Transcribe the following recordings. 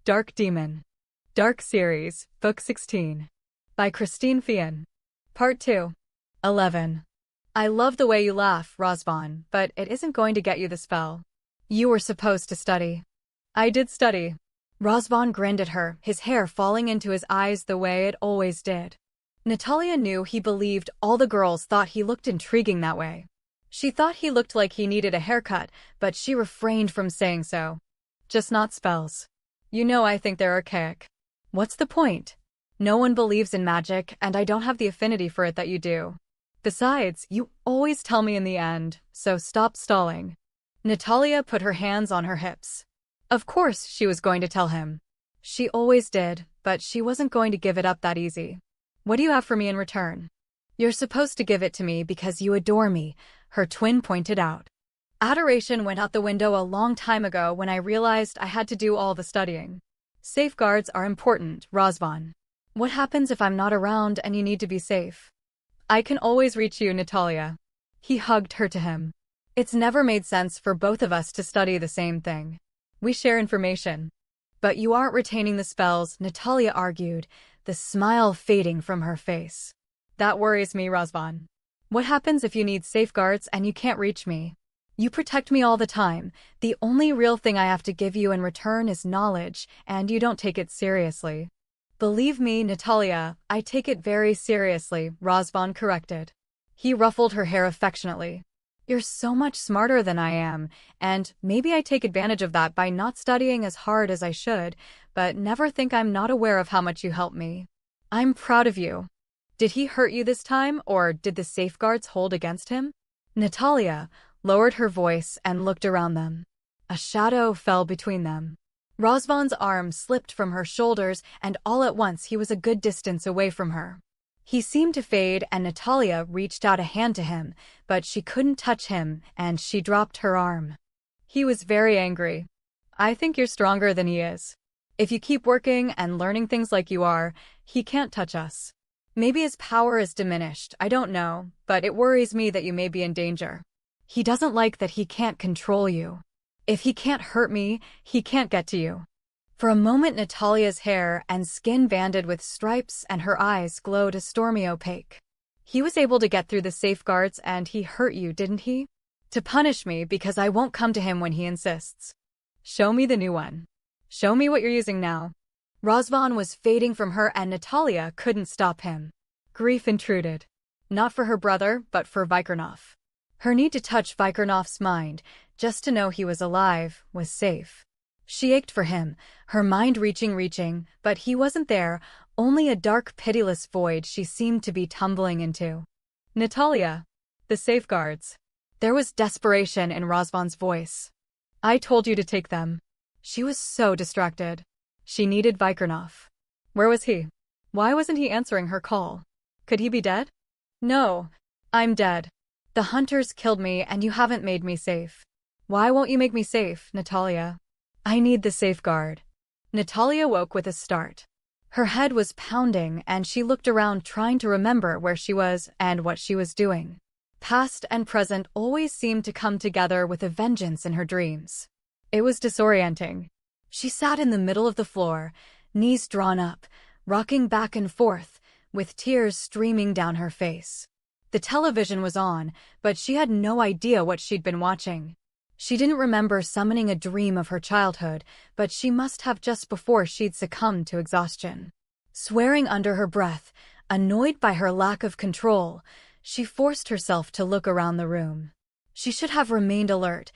Dark Demon. Dark Series, Book 16. By Feehan. Part 2. 11. I love the way you laugh, Razvan, but it isn't going to get you the spell. You were supposed to study. I did study. Razvan grinned at her, his hair falling into his eyes the way it always did. Natalya knew he believed all the girls thought he looked intriguing that way. She thought he looked like he needed a haircut, but she refrained from saying so. Just not spells. You know I think they're archaic. What's the point? No one believes in magic, and I don't have the affinity for it that you do. Besides, you always tell me in the end, so stop stalling. Natalya put her hands on her hips. Of course she was going to tell him. She always did, but she wasn't going to give it up that easy. What do you have for me in return? You're supposed to give it to me because you adore me, her twin pointed out. Adoration went out the window a long time ago when I realized I had to do all the studying. Safeguards are important, Razvan. What happens if I'm not around and you need to be safe? I can always reach you, Natalya. He hugged her to him. It's never made sense for both of us to study the same thing. We share information. But you aren't retaining the spells, Natalya argued, the smile fading from her face. That worries me, Razvan. What happens if you need safeguards and you can't reach me? You protect me all the time. The only real thing I have to give you in return is knowledge, and you don't take it seriously. Believe me, Natalya, I take it very seriously, Razvan corrected. He ruffled her hair affectionately. You're so much smarter than I am, and maybe I take advantage of that by not studying as hard as I should, but never think I'm not aware of how much you help me. I'm proud of you. Did he hurt you this time, or did the safeguards hold against him? Natalya lowered her voice and looked around them. A shadow fell between them. Razvan's arm slipped from her shoulders, and all at once he was a good distance away from her. He seemed to fade, and Natalya reached out a hand to him, but she couldn't touch him, and she dropped her arm. He was very angry. I think you're stronger than he is. If you keep working and learning things like you are, he can't touch us. Maybe his power is diminished, I don't know, but it worries me that you may be in danger. He doesn't like that he can't control you. If he can't hurt me, he can't get to you. For a moment Natalya's hair and skin banded with stripes and her eyes glowed a stormy opaque. He was able to get through the safeguards and he hurt you, didn't he? To punish me because I won't come to him when he insists. Show me the new one. Show me what you're using now. Razvan was fading from her and Natalya couldn't stop him. Grief intruded. Not for her brother, but for Vikirnoff. Her need to touch Vikirnoff's mind, just to know he was alive, was safe. She ached for him, her mind reaching, but he wasn't there, only a dark, pitiless void she seemed to be tumbling into. Natalya. The safeguards. There was desperation in Razvan's voice. I told you to take them. She was so distracted. She needed Vikirnoff. Where was he? Why wasn't he answering her call? Could he be dead? No. I'm dead. The hunters killed me and you haven't made me safe. Why won't you make me safe, Natalya? I need the safeguard. Natalya woke with a start. Her head was pounding and she looked around trying to remember where she was and what she was doing. Past and present always seemed to come together with a vengeance in her dreams. It was disorienting. She sat in the middle of the floor, knees drawn up, rocking back and forth, with tears streaming down her face. The television was on, but she had no idea what she'd been watching. She didn't remember summoning a dream of her childhood, but she must have just before she'd succumbed to exhaustion. Swearing under her breath, annoyed by her lack of control, she forced herself to look around the room. She should have remained alert,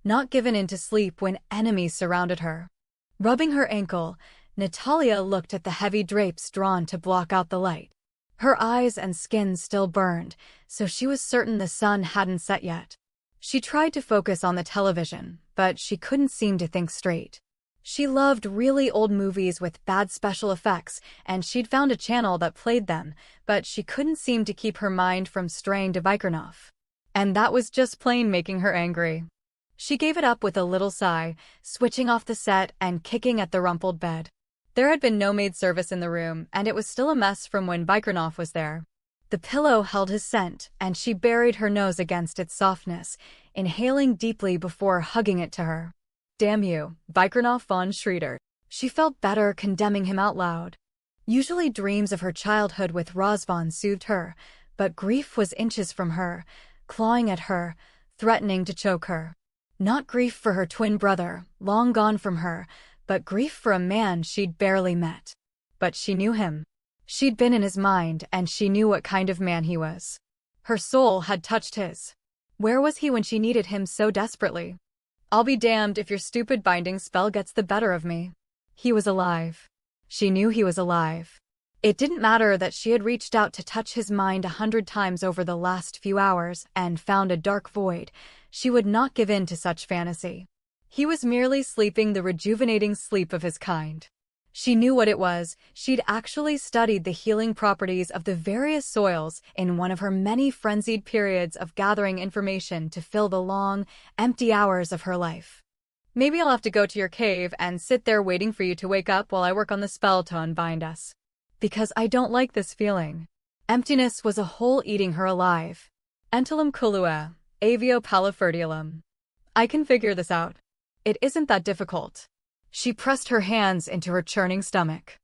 not given in to sleep when enemies surrounded her. Rubbing her ankle, Natalya looked at the heavy drapes drawn to block out the light. Her eyes and skin still burned, so she was certain the sun hadn't set yet. She tried to focus on the television, but she couldn't seem to think straight. She loved really old movies with bad special effects, and she'd found a channel that played them, but she couldn't seem to keep her mind from straying to Vikirnoff. And that was just plain making her angry. She gave it up with a little sigh, switching off the set and kicking at the rumpled bed. There had been no maid service in the room, and it was still a mess from when Vikirnoff was there. The pillow held his scent, and she buried her nose against its softness, inhaling deeply before hugging it to her. Damn you, Vikirnoff von Schroeder. She felt better condemning him out loud. Usually dreams of her childhood with Razvan soothed her, but grief was inches from her, clawing at her, threatening to choke her. Not grief for her twin brother, long gone from her, but grief for a man she'd barely met. But she knew him. She'd been in his mind, and she knew what kind of man he was. Her soul had touched his. Where was he when she needed him so desperately? I'll be damned if your stupid binding spell gets the better of me. He was alive. She knew he was alive. It didn't matter that she had reached out to touch his mind 100 times over the last few hours and found a dark void. She would not give in to such fantasy. He was merely sleeping the rejuvenating sleep of his kind. She knew what it was. She'd actually studied the healing properties of the various soils in one of her many frenzied periods of gathering information to fill the long, empty hours of her life. Maybe I'll have to go to your cave and sit there waiting for you to wake up while I work on the spell to unbind us. Because I don't like this feeling. Emptiness was a hole eating her alive. Entulum culua, avio palifertialum. I can figure this out. It isn't that difficult. She pressed her hands into her churning stomach.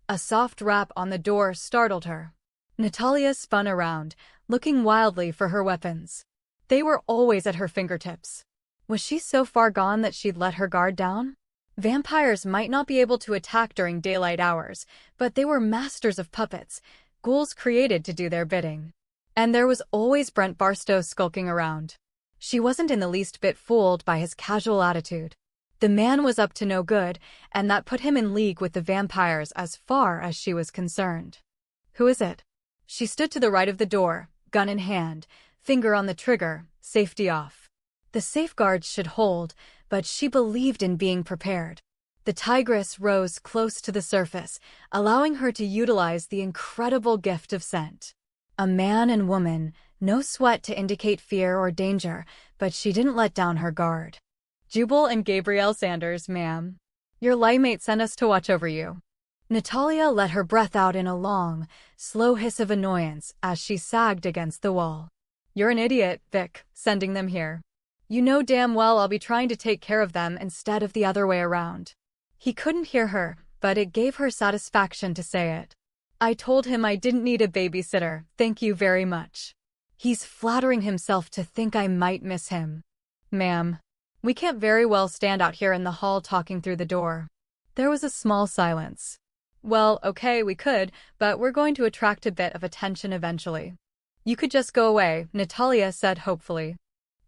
A soft rap on the door startled her. Natalya spun around, looking wildly for her weapons. They were always at her fingertips. Was she so far gone that she'd let her guard down? Vampires might not be able to attack during daylight hours, but they were masters of puppets, ghouls created to do their bidding. And there was always Brent Barstow skulking around. She wasn't in the least bit fooled by his casual attitude. The man was up to no good, and that put him in league with the vampires as far as she was concerned. Who is it? She stood to the right of the door, gun in hand, finger on the trigger, safety off. The safeguards should hold, but she believed in being prepared. The tigress rose close to the surface, allowing her to utilize the incredible gift of scent. A man and woman, no sweat to indicate fear or danger, but she didn't let down her guard. Jubal and Gabrielle Sanders, ma'am. Your lightmate sent us to watch over you. Natalya let her breath out in a long, slow hiss of annoyance as she sagged against the wall. You're an idiot, Vic, sending them here. You know damn well I'll be trying to take care of them instead of the other way around. He couldn't hear her, but it gave her satisfaction to say it. I told him I didn't need a babysitter, thank you very much. He's flattering himself to think I might miss him. Ma'am. We can't very well stand out here in the hall talking through the door. There was a small silence. Well, okay, we could, but we're going to attract a bit of attention eventually. You could just go away, Natalya said hopefully.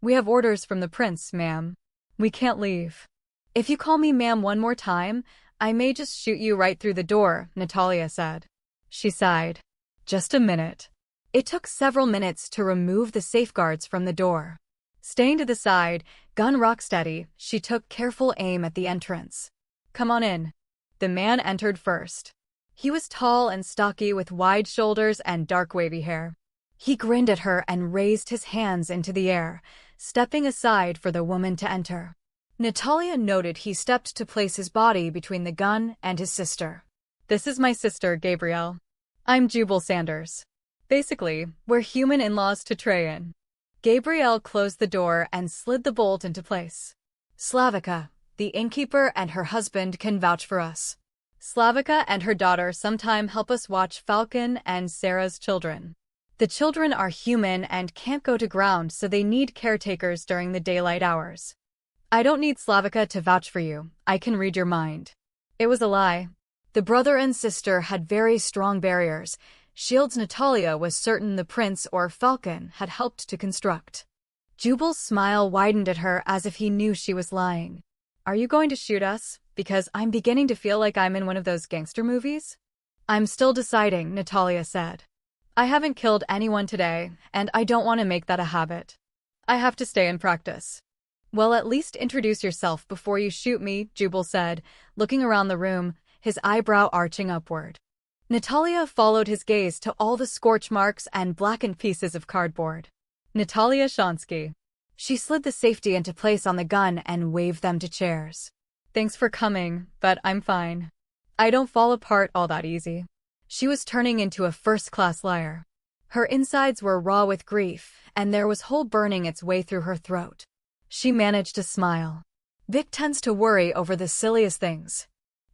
We have orders from the prince, ma'am. We can't leave. If you call me ma'am one more time, I may just shoot you right through the door, Natalya said. She sighed. Just a minute. It took several minutes to remove the safeguards from the door. Staying to the side, gun rock steady, she took careful aim at the entrance. Come on in. The man entered first. He was tall and stocky with wide shoulders and dark wavy hair. He grinned at her and raised his hands into the air, stepping aside for the woman to enter. Natalya noted he stepped to place his body between the gun and his sister. This is my sister, Gabrielle. I'm Jubal Sanders. Basically, we're human in-laws to Trajan. Gabrielle closed the door and slid the bolt into place. Slavica, the innkeeper and her husband can vouch for us. Slavica and her daughter sometime help us watch Falcon and Sarah's children. The children are human and can't go to ground, so they need caretakers during the daylight hours. I don't need Slavica to vouch for you. I can read your mind. It was a lie. The brother and sister had very strong barriers, shields Natalya was certain the prince or Falcon had helped to construct. Jubal's smile widened at her as if he knew she was lying. Are you going to shoot us? Because I'm beginning to feel like I'm in one of those gangster movies. I'm still deciding, Natalya said. I haven't killed anyone today, and I don't want to make that a habit. I have to stay in practice. Well, at least introduce yourself before you shoot me, Jubal said, looking around the room, his eyebrow arching upward. Natalya followed his gaze to all the scorch marks and blackened pieces of cardboard. Natalya Shonsky. She slid the safety into place on the gun and waved them to chairs. Thanks for coming, but I'm fine. I don't fall apart all that easy. She was turning into a first-class liar. Her insides were raw with grief, and there was whole burning its way through her throat. She managed to smile. Vic tends to worry over the silliest things.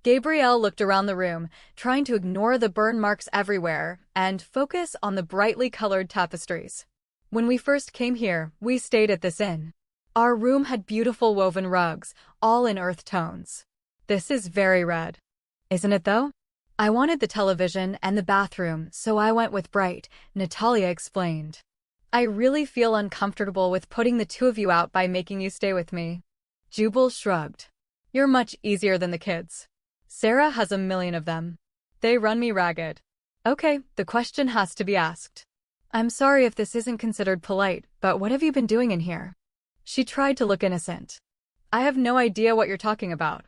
Gabrielle looked around the room, trying to ignore the burn marks everywhere and focus on the brightly colored tapestries. When we first came here, we stayed at this inn. Our room had beautiful woven rugs, all in earth tones. This is very red. Isn't it though? I wanted the television and the bathroom, so I went with bright, Natalya explained. I really feel uncomfortable with putting the two of you out by making you stay with me. Jubal shrugged. You're much easier than the kids. Sarah has a million of them. They run me ragged. Okay, the question has to be asked. I'm sorry if this isn't considered polite, but what have you been doing in here? She tried to look innocent. I have no idea what you're talking about.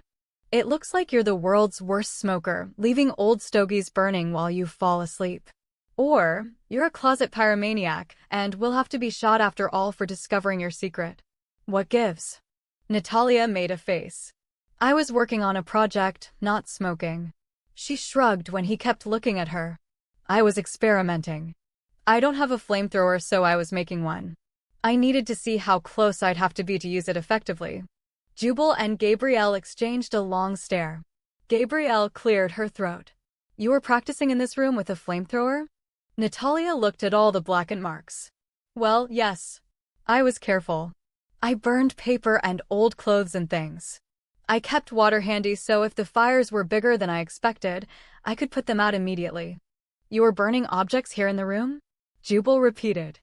It looks like you're the world's worst smoker, leaving old stogies burning while you fall asleep. Or, you're a closet pyromaniac, and will have to be shot after all for discovering your secret. What gives? Natalya made a face. I was working on a project, not smoking. She shrugged when he kept looking at her. I was experimenting. I don't have a flamethrower, so I was making one. I needed to see how close I'd have to be to use it effectively. Jubal and Gabrielle exchanged a long stare. Gabrielle cleared her throat. You were practicing in this room with a flamethrower? Natalya looked at all the blackened marks. Well, yes. I was careful. I burned paper and old clothes and things. I kept water handy so if the fires were bigger than I expected, I could put them out immediately. You were burning objects here in the room? Jubal repeated.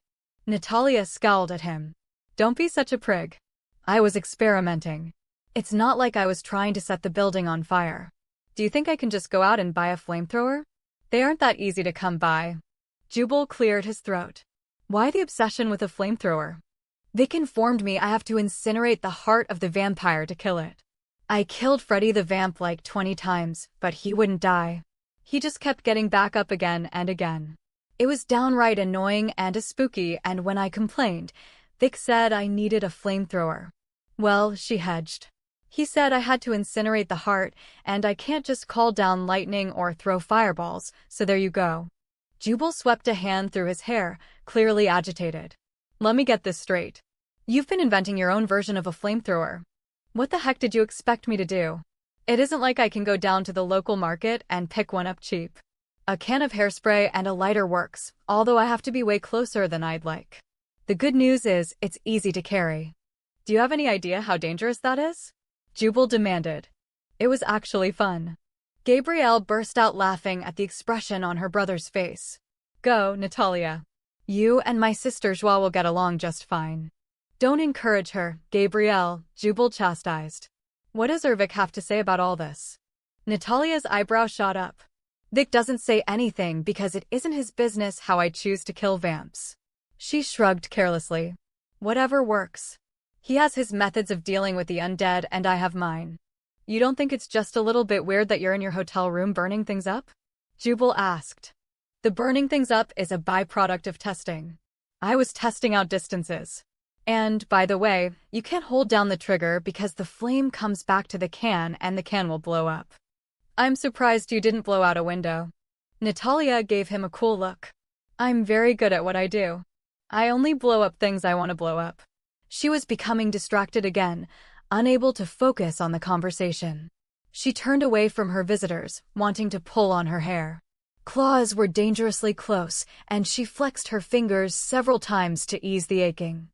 Natalya scowled at him. Don't be such a prig. I was experimenting. It's not like I was trying to set the building on fire. Do you think I can just go out and buy a flamethrower? They aren't that easy to come by. Jubal cleared his throat. Why the obsession with a flamethrower? Vik informed me I have to incinerate the heart of the vampire to kill it. I killed Freddy the vamp like 20 times, but he wouldn't die. He just kept getting back up again and again. It was downright annoying and spooky, and when I complained, Vik said I needed a flamethrower. Well, she hedged. He said I had to incinerate the heart, and I can't just call down lightning or throw fireballs, so there you go. Jubal swept a hand through his hair, clearly agitated. Let me get this straight. You've been inventing your own version of a flamethrower. What the heck did you expect me to do? It isn't like I can go down to the local market and pick one up cheap. A can of hairspray and a lighter works, although I have to be way closer than I'd like. The good news is, it's easy to carry. Do you have any idea how dangerous that is? Jubal demanded. It was actually fun. Gabrielle burst out laughing at the expression on her brother's face. Go, Natalya. You and my sister Joie will get along just fine. Don't encourage her, Gabrielle, Jubal chastised. What does Vik have to say about all this? Natalya's eyebrow shot up. Vik doesn't say anything because it isn't his business how I choose to kill vamps. She shrugged carelessly. Whatever works. He has his methods of dealing with the undead and I have mine. You don't think it's just a little bit weird that you're in your hotel room burning things up? Jubal asked. The burning things up is a byproduct of testing. I was testing out distances. And, by the way, you can't hold down the trigger because the flame comes back to the can and the can will blow up. I'm surprised you didn't blow out a window. Natalya gave him a cool look. I'm very good at what I do. I only blow up things I want to blow up. She was becoming distracted again, unable to focus on the conversation. She turned away from her visitors, wanting to pull on her hair. Claws were dangerously close, and she flexed her fingers several times to ease the aching.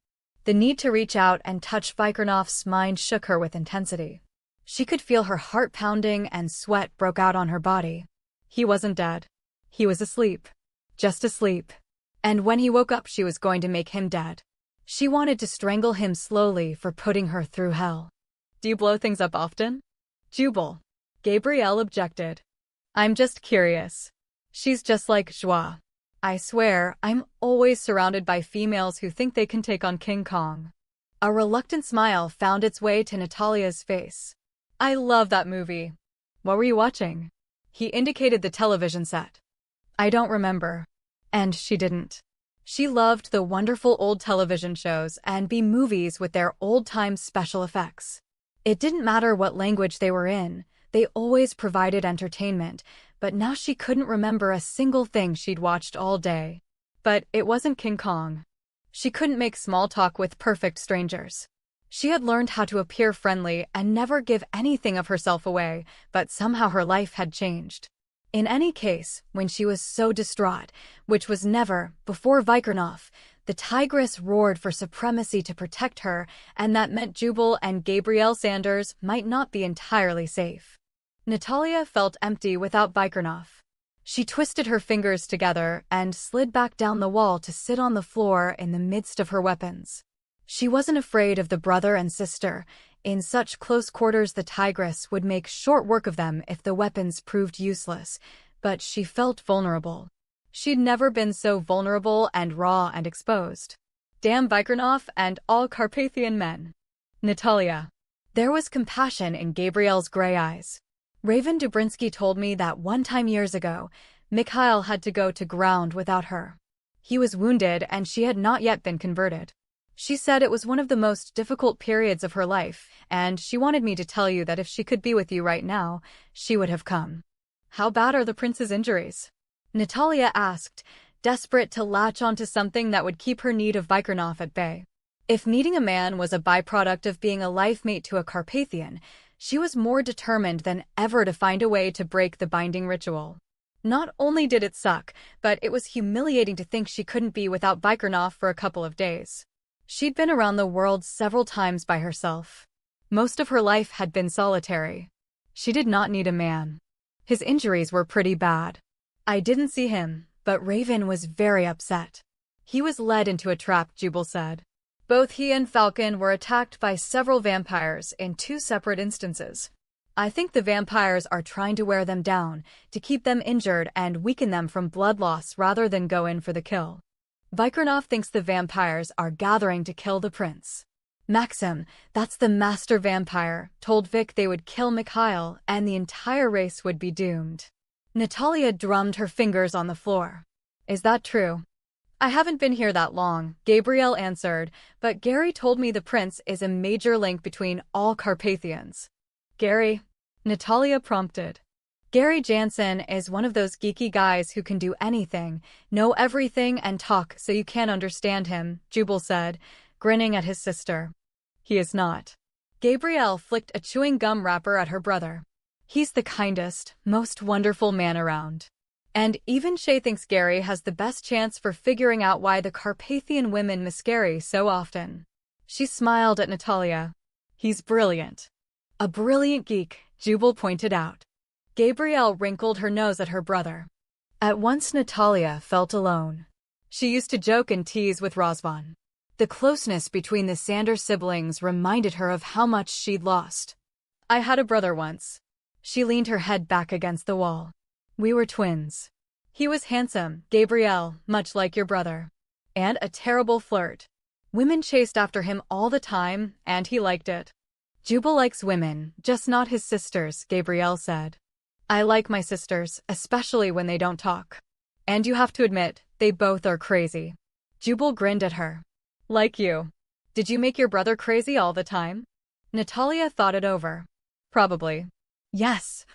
The need to reach out and touch Vikirnoff's mind shook her with intensity. She could feel her heart pounding and sweat broke out on her body. He wasn't dead. He was asleep. Just asleep. And when he woke up, she was going to make him dead. She wanted to strangle him slowly for putting her through hell. Do you blow things up often? Jubal. Gabrielle objected. I'm just curious. She's just like Joie. I swear, I'm always surrounded by females who think they can take on King Kong. A reluctant smile found its way to Natalya's face. I love that movie. What were you watching? He indicated the television set. I don't remember. And she didn't. She loved the wonderful old television shows and B-movies with their old-time special effects. It didn't matter what language they were in, they always provided entertainment, but now she couldn't remember a single thing she'd watched all day. But it wasn't King Kong. She couldn't make small talk with perfect strangers. She had learned how to appear friendly and never give anything of herself away, but somehow her life had changed. In any case, when she was so distraught, which was never, before Vikirnoff, the tigress roared for supremacy to protect her, and that meant Jubal and Gabrielle Sanders might not be entirely safe. Natalya felt empty without Vikirnoff. She twisted her fingers together and slid back down the wall to sit on the floor in the midst of her weapons. She wasn't afraid of the brother and sister. In such close quarters, the tigress would make short work of them if the weapons proved useless, but she felt vulnerable. She'd never been so vulnerable and raw and exposed. Damn Vikirnoff and all Carpathian men. Natalya. There was compassion in Gabrielle's gray eyes. Raven Dubrinsky told me that one time years ago, Mikhail had to go to ground without her. He was wounded and she had not yet been converted. She said it was one of the most difficult periods of her life, and she wanted me to tell you that if she could be with you right now, she would have come. How bad are the prince's injuries? Natalya asked, desperate to latch onto something that would keep her need of Vikirnoff at bay. If needing a man was a byproduct of being a life mate to a Carpathian, she was more determined than ever to find a way to break the binding ritual. Not only did it suck, but it was humiliating to think she couldn't be without Vikirnoff for a couple of days. She'd been around the world several times by herself. Most of her life had been solitary. She did not need a man. His injuries were pretty bad. I didn't see him, but Raven was very upset. He was led into a trap, Jubal said. Both he and Falcon were attacked by several vampires in 2 separate instances. I think the vampires are trying to wear them down, to keep them injured and weaken them from blood loss rather than go in for the kill. Vikirnoff thinks the vampires are gathering to kill the prince. Maxim, that's the master vampire, told Vic they would kill Mikhail and the entire race would be doomed. Natalya drummed her fingers on the floor. Is that true? I haven't been here that long, Gabrielle answered, but Gary told me the prince is a major link between all Carpathians. Gary? Natalya prompted. Gary Jansen is one of those geeky guys who can do anything, know everything and talk so you can't understand him, Jubal said, grinning at his sister. He is not. Gabrielle flicked a chewing gum wrapper at her brother. He's the kindest, most wonderful man around. And even Shay thinks Gary has the best chance for figuring out why the Carpathian women miscarry so often. She smiled at Natalya. He's brilliant. A brilliant geek, Jubal pointed out. Gabrielle wrinkled her nose at her brother. At once Natalya felt alone. She used to joke and tease with Razvan. The closeness between the Sanders siblings reminded her of how much she'd lost. I had a brother once. She leaned her head back against the wall. We were twins. He was handsome, Gabrielle, much like your brother. And a terrible flirt. Women chased after him all the time, and he liked it. Jubal likes women, just not his sisters, Gabrielle said. I like my sisters, especially when they don't talk. And you have to admit, they both are crazy. Jubal grinned at her. Like you. Did you make your brother crazy all the time? Natalya thought it over. Probably. Yes.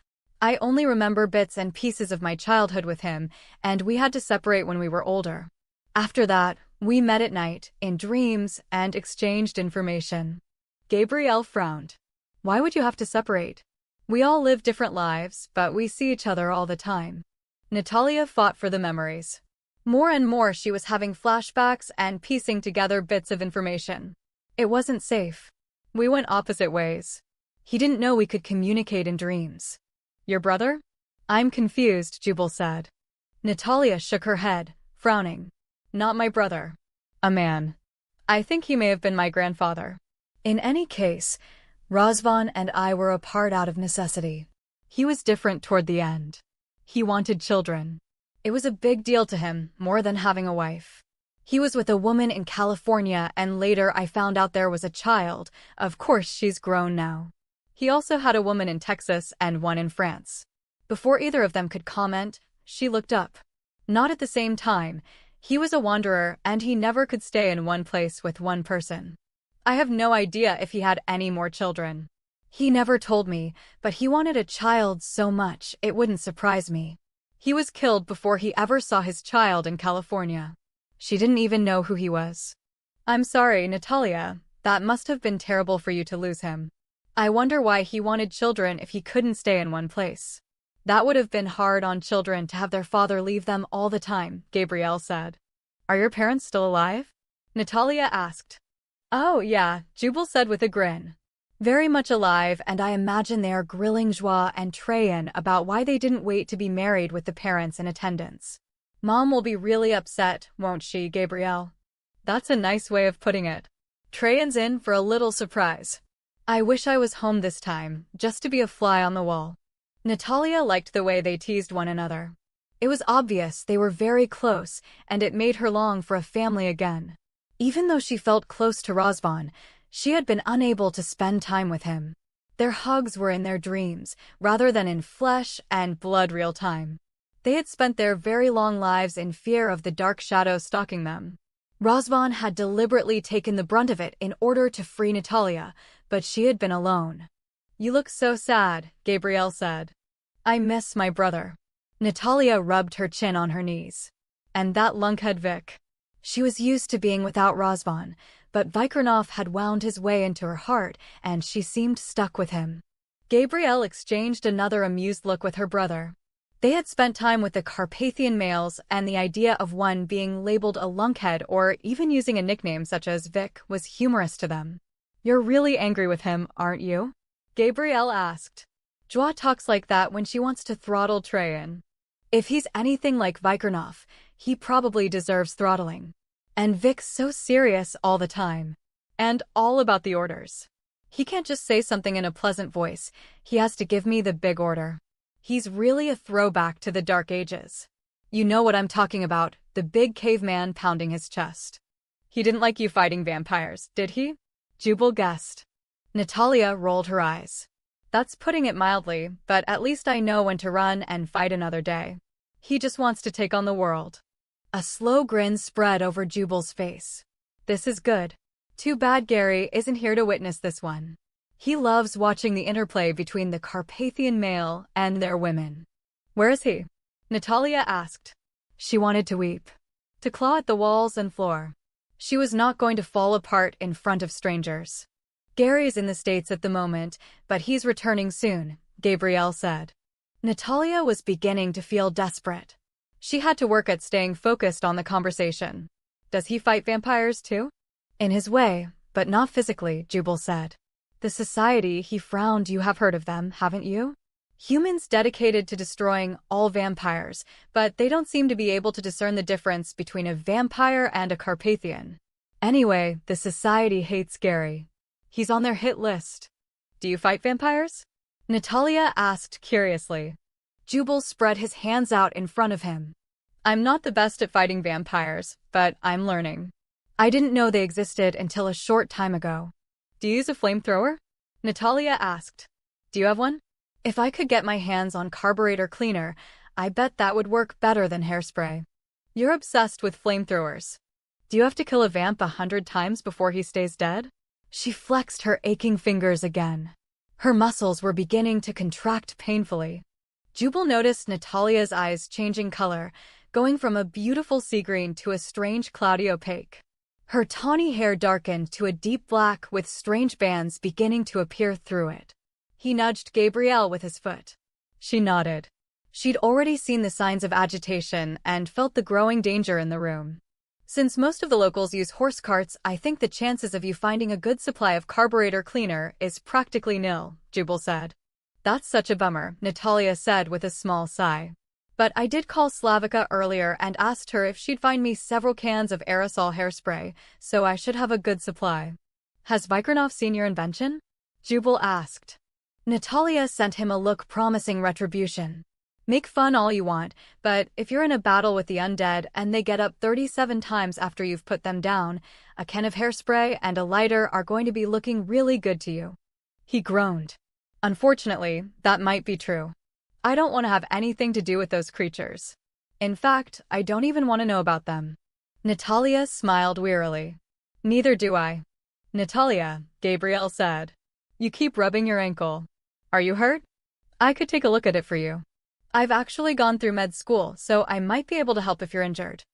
I only remember bits and pieces of my childhood with him, and we had to separate when we were older. After that, we met at night, in dreams, and exchanged information. Gabrielle frowned. Why would you have to separate? We all live different lives, but we see each other all the time. Natalya fought for the memories. More and more she was having flashbacks and piecing together bits of information. It wasn't safe. We went opposite ways. He didn't know we could communicate in dreams. Your brother? I'm confused, Jubal said. Natalya shook her head, frowning. Not my brother. A man. I think he may have been my grandfather. In any case, Razvan and I were apart out of necessity. He was different toward the end. He wanted children. It was a big deal to him, more than having a wife. He was with a woman in California, and later I found out there was a child. Of course, she's grown now. He also had a woman in Texas and one in France. Before either of them could comment, she looked up. Not at the same time. He was a wanderer, and he never could stay in one place with one person. I have no idea if he had any more children. He never told me, but he wanted a child so much it wouldn't surprise me. He was killed before he ever saw his child in California. She didn't even know who he was. I'm sorry, Natalya, That must have been terrible for you to lose him. I wonder why he wanted children if he couldn't stay in one place. That would have been hard on children to have their father leave them all the time, Gabrielle said. Are your parents still alive? Natalya asked. Oh yeah, Jubal said with a grin. Very much alive, and I imagine they are grilling Joie and Feehan about why they didn't wait to be married with the parents in attendance. Mom will be really upset, won't she, Gabrielle? That's a nice way of putting it. Feehan's in for a little surprise. I wish I was home this time, just to be a fly on the wall. Natalya liked the way they teased one another. It was obvious they were very close, and it made her long for a family again. Even though she felt close to Razvan, she had been unable to spend time with him. Their hugs were in their dreams, rather than in flesh and blood real time. They had spent their very long lives in fear of the dark shadow stalking them. Razvan had deliberately taken the brunt of it in order to free Natalya, but she had been alone. You look so sad, Gabrielle said. I miss my brother. Natalya rubbed her chin on her knees. And that lunkhead Vic. She was used to being without Razvan, but Vikirnoff had wound his way into her heart, and she seemed stuck with him. Gabrielle exchanged another amused look with her brother. They had spent time with the Carpathian males, and the idea of one being labeled a lunkhead or even using a nickname such as Vic was humorous to them. You're really angry with him, aren't you? Gabrielle asked. Joie talks like that when she wants to throttle Feehan. If he's anything like Vikirnoff, he probably deserves throttling. And Vic's so serious all the time. And all about the orders. He can't just say something in a pleasant voice, he has to give me the big order. He's really a throwback to the Dark Ages. You know what I'm talking about, the big caveman pounding his chest. He didn't like you fighting vampires, did he? Jubal guessed. Natalya rolled her eyes. That's putting it mildly, but at least I know when to run and fight another day. He just wants to take on the world. A slow grin spread over Jubal's face. This is good. Too bad Gary isn't here to witness this one. He loves watching the interplay between the Carpathian male and their women. Where is he? Natalya asked. She wanted to weep. To claw at the walls and floor. She was not going to fall apart in front of strangers. Gary's in the States at the moment, but he's returning soon, Gabrielle said. Natalya was beginning to feel desperate. She had to work at staying focused on the conversation. Does he fight vampires too? In his way, but not physically, Jubal said. The society he frowned, you have heard of them, haven't you? Humans dedicated to destroying all vampires, but they don't seem to be able to discern the difference between a vampire and a Carpathian. Anyway, the society hates Gary. He's on their hit list. Do you fight vampires? Natalya asked curiously. Jubal spread his hands out in front of him. I'm not the best at fighting vampires, but I'm learning. I didn't know they existed until a short time ago. Do you use a flamethrower? Natalya asked. Do you have one? If I could get my hands on carburetor cleaner, I bet that would work better than hairspray. You're obsessed with flamethrowers. Do you have to kill a vamp 100 times before he stays dead? She flexed her aching fingers again. Her muscles were beginning to contract painfully. Jubal noticed Natalya's eyes changing color, going from a beautiful sea green to a strange cloudy opaque. Her tawny hair darkened to a deep black with strange bands beginning to appear through it. He nudged Gabrielle with his foot. She nodded. She'd already seen the signs of agitation and felt the growing danger in the room. Since most of the locals use horse carts, I think the chances of you finding a good supply of carburetor cleaner is practically nil, Jubal said. That's such a bummer, Natalya said with a small sigh. But I did call Slavica earlier and asked her if she'd find me several cans of aerosol hairspray, so I should have a good supply. Has Vikirnoff seen your invention? Jubal asked. Natalya sent him a look promising retribution. Make fun all you want, but if you're in a battle with the undead and they get up 37 times after you've put them down, a can of hairspray and a lighter are going to be looking really good to you. He groaned. Unfortunately, that might be true. I don't want to have anything to do with those creatures. In fact, I don't even want to know about them. Natalya smiled wearily. Neither do I. Natalya, Gabrielle said. You keep rubbing your ankle. Are you hurt? I could take a look at it for you. I've actually gone through med school, so I might be able to help if you're injured.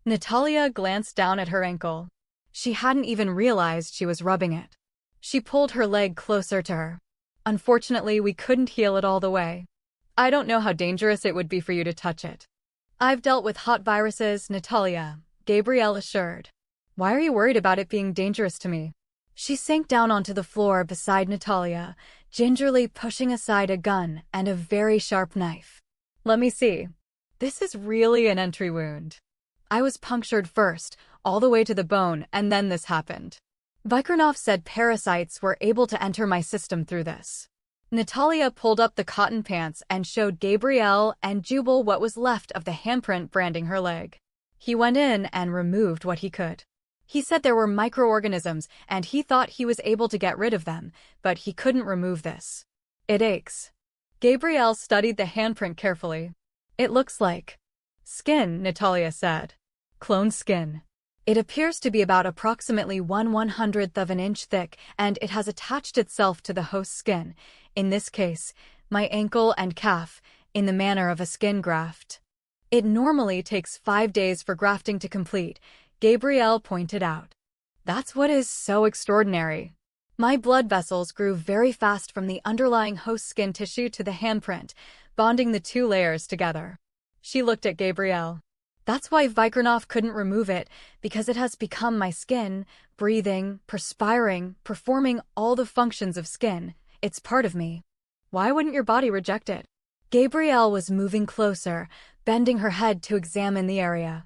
Natalya glanced down at her ankle. She hadn't even realized she was rubbing it. She pulled her leg closer to her. Unfortunately, we couldn't heal it all the way. I don't know how dangerous it would be for you to touch it. I've dealt with hot viruses, Natalya, Gabrielle assured. Why are you worried about it being dangerous to me? She sank down onto the floor beside Natalya, gingerly pushing aside a gun and a very sharp knife. Let me see. This is really an entry wound. I was punctured first, all the way to the bone, and then this happened. Vikirnoff said parasites were able to enter my system through this. Natalya pulled up the cotton pants and showed Gabrielle and Jubal what was left of the handprint branding her leg. He went in and removed what he could. He said there were microorganisms and he thought he was able to get rid of them, but he couldn't remove this. It aches. Gabrielle studied the handprint carefully. It looks like skin, Natalya said. Clone skin. It appears to be about approximately 1/100th of an inch thick, and it has attached itself to the host's skin, in this case, my ankle and calf, in the manner of a skin graft. It normally takes 5 days for grafting to complete, Gabrielle pointed out. That's what is so extraordinary. My blood vessels grew very fast from the underlying host skin tissue to the handprint, bonding the two layers together. She looked at Gabrielle. That's why Vikirnoff couldn't remove it, because it has become my skin, breathing, perspiring, performing all the functions of skin. It's part of me. Why wouldn't your body reject it? Gabrielle was moving closer, bending her head to examine the area.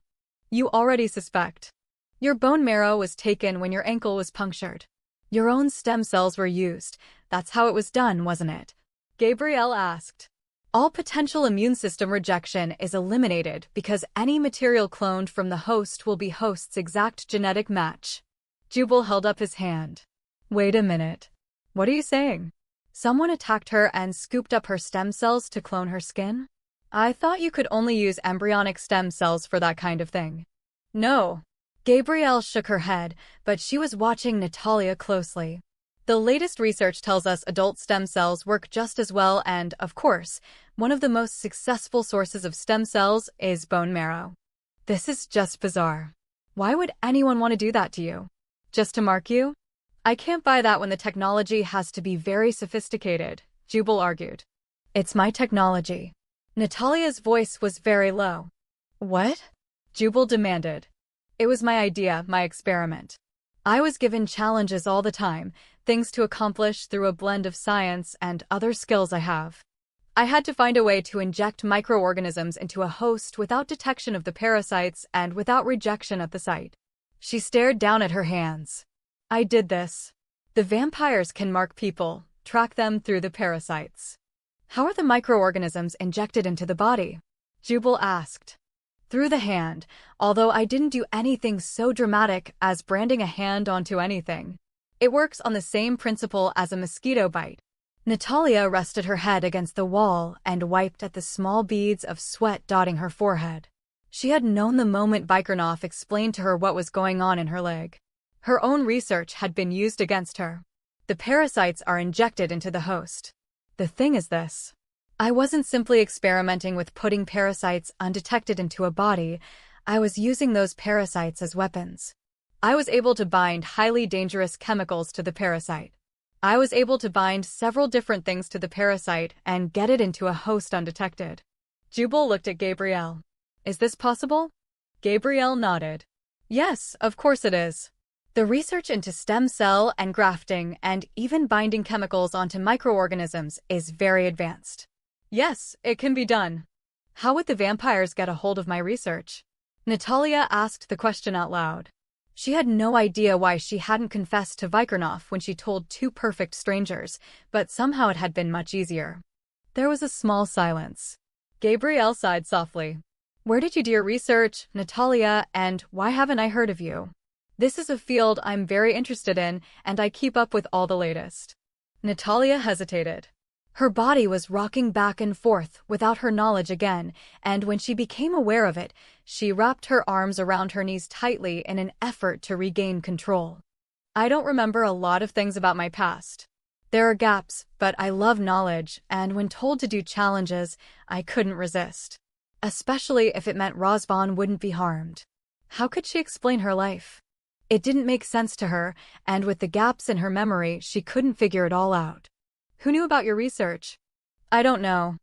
You already suspect. Your bone marrow was taken when your ankle was punctured. Your own stem cells were used. That's how it was done, wasn't it? Gabrielle asked. All potential immune system rejection is eliminated because any material cloned from the host will be host's exact genetic match. Jubal held up his hand. Wait a minute. What are you saying? Someone attacked her and scooped up her stem cells to clone her skin? I thought you could only use embryonic stem cells for that kind of thing. No. Gabrielle shook her head, but she was watching Natalya closely. The latest research tells us adult stem cells work just as well and, of course, one of the most successful sources of stem cells is bone marrow. This is just bizarre. Why would anyone want to do that to you? Just to mark you? I can't buy that when the technology has to be very sophisticated, Jubal argued. It's my technology. Natalya's voice was very low. What? Jubal demanded. It was my idea, my experiment. I was given challenges all the time, things to accomplish through a blend of science and other skills I have. I had to find a way to inject microorganisms into a host without detection of the parasites and without rejection at the site. She stared down at her hands. I did this. The vampires can mark people, track them through the parasites. How are the microorganisms injected into the body? Jubal asked. Through the hand, although I didn't do anything so dramatic as branding a hand onto anything. It works on the same principle as a mosquito bite. Natalya rested her head against the wall and wiped at the small beads of sweat dotting her forehead. She had known the moment Vikirnoff explained to her what was going on in her leg. Her own research had been used against her. The parasites are injected into the host. The thing is this. I wasn't simply experimenting with putting parasites undetected into a body, I was using those parasites as weapons. I was able to bind highly dangerous chemicals to the parasite. I was able to bind several different things to the parasite and get it into a host undetected. Jubal looked at Gabrielle. Is this possible? Gabrielle nodded. Yes, of course it is. The research into stem cell and grafting and even binding chemicals onto microorganisms is very advanced. Yes, it can be done. How would the vampires get a hold of my research? Natalya asked the question out loud. She had no idea why she hadn't confessed to Vikirnoff when she told two perfect strangers, but somehow it had been much easier. There was a small silence. Gabrielle sighed softly. Where did you do your research, Natalya, and why haven't I heard of you? This is a field I'm very interested in, and I keep up with all the latest. Natalya hesitated. Her body was rocking back and forth without her knowledge again, and when she became aware of it, she wrapped her arms around her knees tightly in an effort to regain control. I don't remember a lot of things about my past. There are gaps, but I love knowledge, and when told to do challenges, I couldn't resist. Especially if it meant Razvan wouldn't be harmed. How could she explain her life? It didn't make sense to her, and with the gaps in her memory, she couldn't figure it all out. Who knew about your research? I don't know.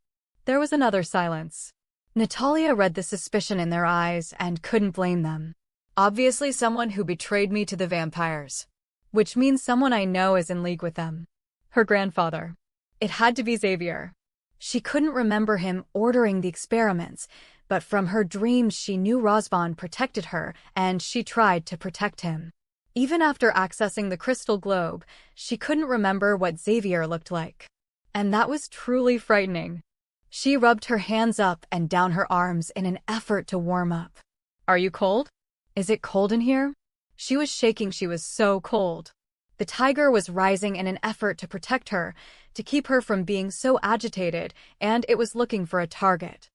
There was another silence. Natalya read the suspicion in their eyes and couldn't blame them. Obviously someone who betrayed me to the vampires. Which means someone I know is in league with them. Her grandfather. It had to be Xavier. She couldn't remember him ordering the experiments, but from her dreams she knew Razvan protected her, and she tried to protect him. Even after accessing the crystal globe, she couldn't remember what Xavier looked like. And that was truly frightening. She rubbed her hands up and down her arms in an effort to warm up. Are you cold? Is it cold in here? She was shaking, she was so cold. The tiger was rising in an effort to protect her, to keep her from being so agitated, and it was looking for a target.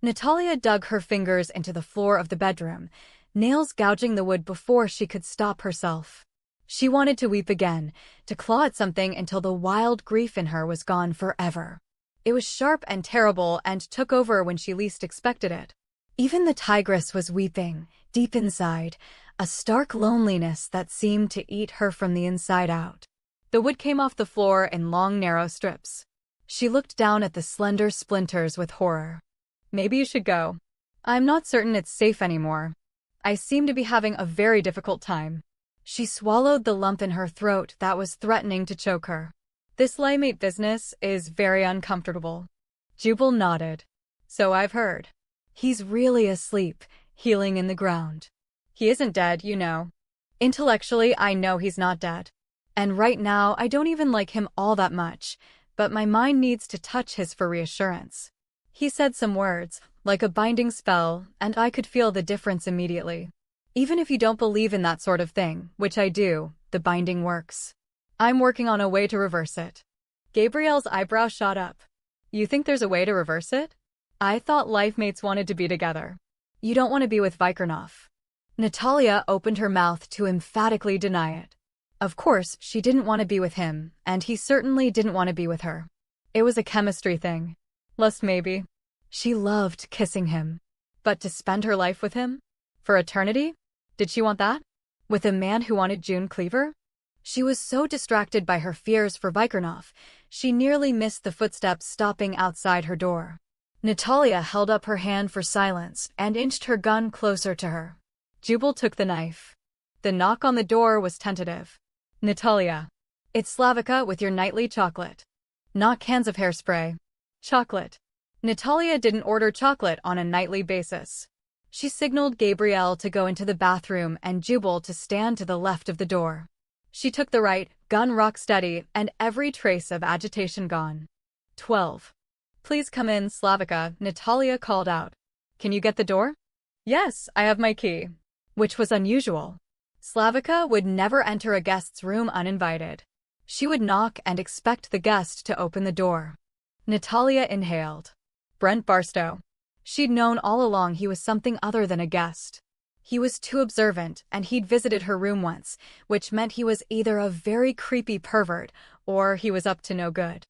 Natalya dug her fingers into the floor of the bedroom, nails gouging the wood before she could stop herself. She wanted to weep again, to claw at something until the wild grief in her was gone forever. It was sharp and terrible and took over when she least expected it. Even the tigress was weeping, deep inside, a stark loneliness that seemed to eat her from the inside out. The wood came off the floor in long, narrow strips. She looked down at the slender splinters with horror. Maybe you should go. I'm not certain it's safe anymore. I seem to be having a very difficult time. She swallowed the lump in her throat that was threatening to choke her. This limate business is very uncomfortable. Jubal nodded. So I've heard. He's really asleep, healing in the ground. He isn't dead, you know. Intellectually, I know he's not dead. And right now, I don't even like him all that much, but my mind needs to touch his for reassurance. He said some words, like a binding spell, and I could feel the difference immediately. Even if you don't believe in that sort of thing, which I do, the binding works. I'm working on a way to reverse it. Gabrielle's eyebrow shot up. You think there's a way to reverse it? I thought life mates wanted to be together. You don't want to be with Vikirnoff. Natalya opened her mouth to emphatically deny it. Of course, she didn't want to be with him, and he certainly didn't want to be with her. It was a chemistry thing. Lust maybe. She loved kissing him. But to spend her life with him? For eternity? Did she want that? With a man who wanted June Cleaver? She was so distracted by her fears for Vikirnoff, she nearly missed the footsteps stopping outside her door. Natalya held up her hand for silence and inched her gun closer to her. Jubal took the knife. The knock on the door was tentative. Natalya. It's Slavica with your nightly chocolate. Not cans of hairspray. Chocolate. Natalya didn't order chocolate on a nightly basis. She signaled Gabrielle to go into the bathroom and Jubal to stand to the left of the door. She took the right, gun rock steady, and every trace of agitation gone. 12. Please come in, Slavica, Natalya called out. Can you get the door? Yes, I have my key. Which was unusual. Slavica would never enter a guest's room uninvited. She would knock and expect the guest to open the door. Natalya inhaled. Brent Barstow. She'd known all along he was something other than a guest. He was too observant, and he'd visited her room once, which meant he was either a very creepy pervert, or he was up to no good.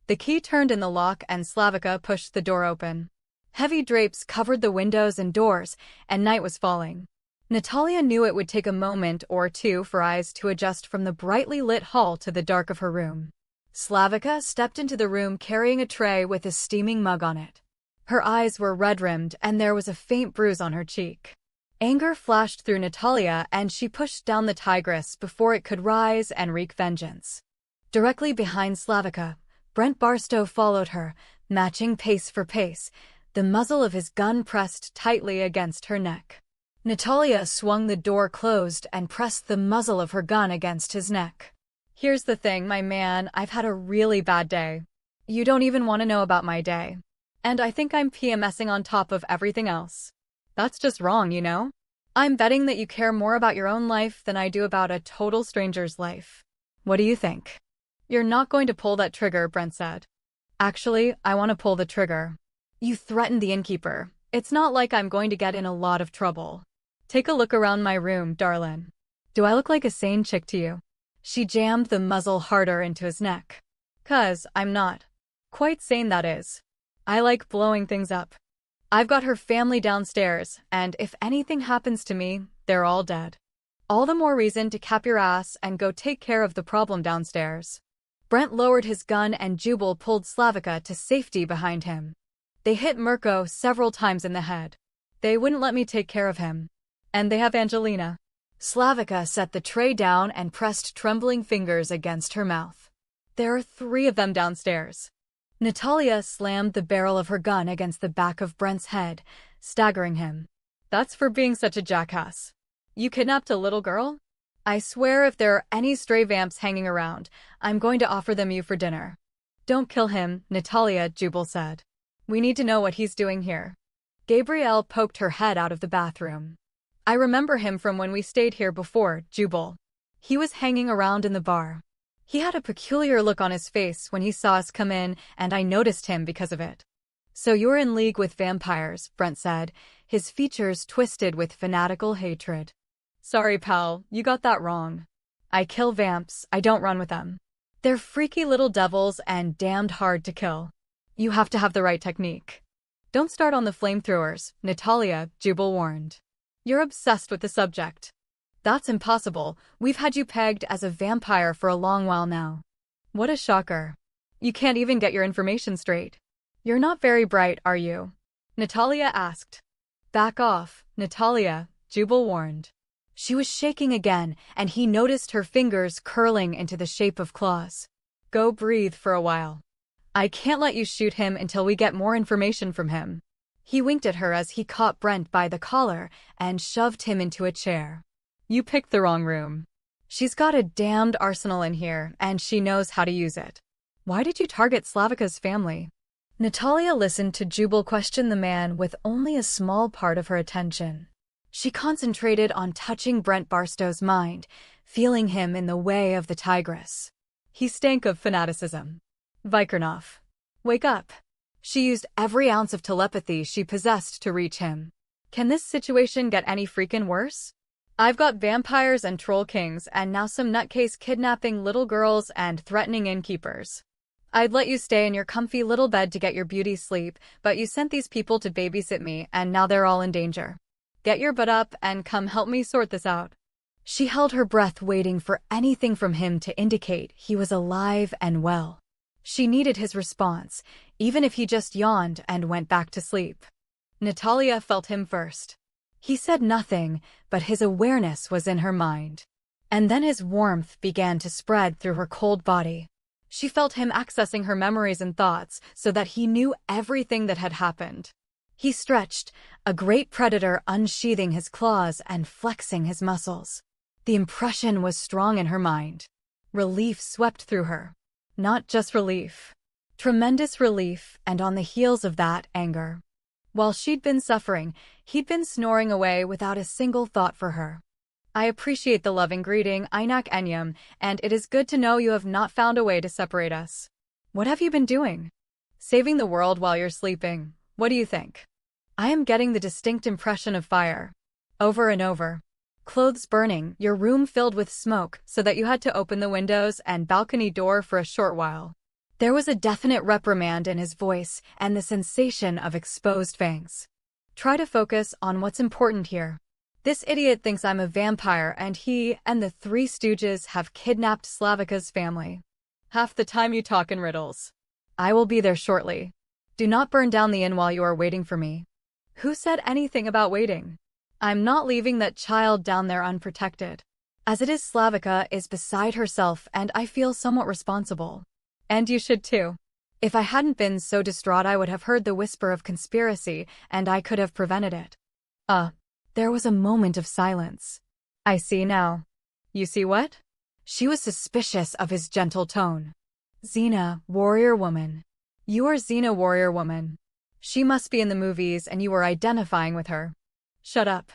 The key turned in the lock and Slavica pushed the door open. Heavy drapes covered the windows and doors, and night was falling. Natalya knew it would take a moment or two for eyes to adjust from the brightly lit hall to the dark of her room. Slavica stepped into the room carrying a tray with a steaming mug on it. Her eyes were red-rimmed and there was a faint bruise on her cheek. Anger flashed through Natalya and she pushed down the tigress before it could rise and wreak vengeance. Directly behind Slavica, Brent Barstow followed her, matching pace for pace, the muzzle of his gun pressed tightly against her neck. Natalya swung the door closed and pressed the muzzle of her gun against his neck. Here's the thing, my man, I've had a really bad day. You don't even want to know about my day. And I think I'm PMSing on top of everything else. That's just wrong, you know? I'm betting that you care more about your own life than I do about a total stranger's life. What do you think? You're not going to pull that trigger, Brent said. Actually, I want to pull the trigger. You threatened the innkeeper. It's not like I'm going to get in a lot of trouble. Take a look around my room, darling. Do I look like a sane chick to you? She jammed the muzzle harder into his neck. 'Cause I'm not. Quite sane, that is. I like blowing things up. I've got her family downstairs, and if anything happens to me, they're all dead. All the more reason to cap your ass and go take care of the problem downstairs. Brent lowered his gun and Jubal pulled Slavica to safety behind him. They hit Mirko several times in the head. They wouldn't let me take care of him. And they have Angelina. Slavica set the tray down and pressed trembling fingers against her mouth. There are 3 of them downstairs. Natalya slammed the barrel of her gun against the back of Brent's head, staggering him. That's for being such a jackass. You kidnapped a little girl? I swear if there are any stray vamps hanging around, I'm going to offer them you for dinner. Don't kill him, Natalya, Jubal said. We need to know what he's doing here. Gabrielle poked her head out of the bathroom. I remember him from when we stayed here before, Jubal. He was hanging around in the bar. He had a peculiar look on his face when he saw us come in, and I noticed him because of it. So you're in league with vampires, Brent said, his features twisted with fanatical hatred. Sorry, pal, you got that wrong. I kill vamps, I don't run with them. They're freaky little devils and damned hard to kill. You have to have the right technique. Don't start on the flamethrowers, Natalya, Jubal warned. You're obsessed with the subject. That's impossible, we've had you pegged as a vampire for a long while now. What a shocker. You can't even get your information straight. You're not very bright, are you? Natalya asked. Back off, Natalya, Jubal warned. She was shaking again, and he noticed her fingers curling into the shape of claws. Go breathe for a while. I can't let you shoot him until we get more information from him. He winked at her as he caught Brent by the collar and shoved him into a chair. You picked the wrong room. She's got a damned arsenal in here, and she knows how to use it. Why did you target Slavica's family? Natalya listened to Jubal question the man with only a small part of her attention. She concentrated on touching Brent Barstow's mind, feeling him in the way of the tigress. He stank of fanaticism. Vikirnoff. Wake up. She used every ounce of telepathy she possessed to reach him. Can this situation get any freaking worse? I've got vampires and troll kings and now some nutcase kidnapping little girls and threatening innkeepers. I'd let you stay in your comfy little bed to get your beauty sleep, but you sent these people to babysit me and now they're all in danger. Get your butt up and come help me sort this out. She held her breath waiting for anything from him to indicate he was alive and well. She needed his response, even if he just yawned and went back to sleep. Natalya felt him first. He said nothing, but his awareness was in her mind. And then his warmth began to spread through her cold body. She felt him accessing her memories and thoughts so that he knew everything that had happened. He stretched, a great predator unsheathing his claws and flexing his muscles. The impression was strong in her mind. Relief swept through her. Not just relief. Tremendous relief, and on the heels of that, anger. While she'd been suffering, he'd been snoring away without a single thought for her. I appreciate the loving greeting, Einak Enyam, and it is good to know you have not found a way to separate us. What have you been doing? Saving the world while you're sleeping. What do you think? I am getting the distinct impression of fire. Over and over. Clothes burning, your room filled with smoke so that you had to open the windows and balcony door for a short while. There was a definite reprimand in his voice and the sensation of exposed fangs. Try to focus on what's important here. This idiot thinks I'm a vampire and he and the Three Stooges have kidnapped Slavica's family. Half the time you talk in riddles. I will be there shortly. Do not burn down the inn while you are waiting for me. Who said anything about waiting? I'm not leaving that child down there unprotected. As it is, Slavica is beside herself and I feel somewhat responsible. And you should too. If I hadn't been so distraught I would have heard the whisper of conspiracy and I could have prevented it. There was a moment of silence. I see now. You see what? She was suspicious of his gentle tone. Xena, warrior woman. You are Xena, warrior woman. She must be in the movies and you were identifying with her. Shut up.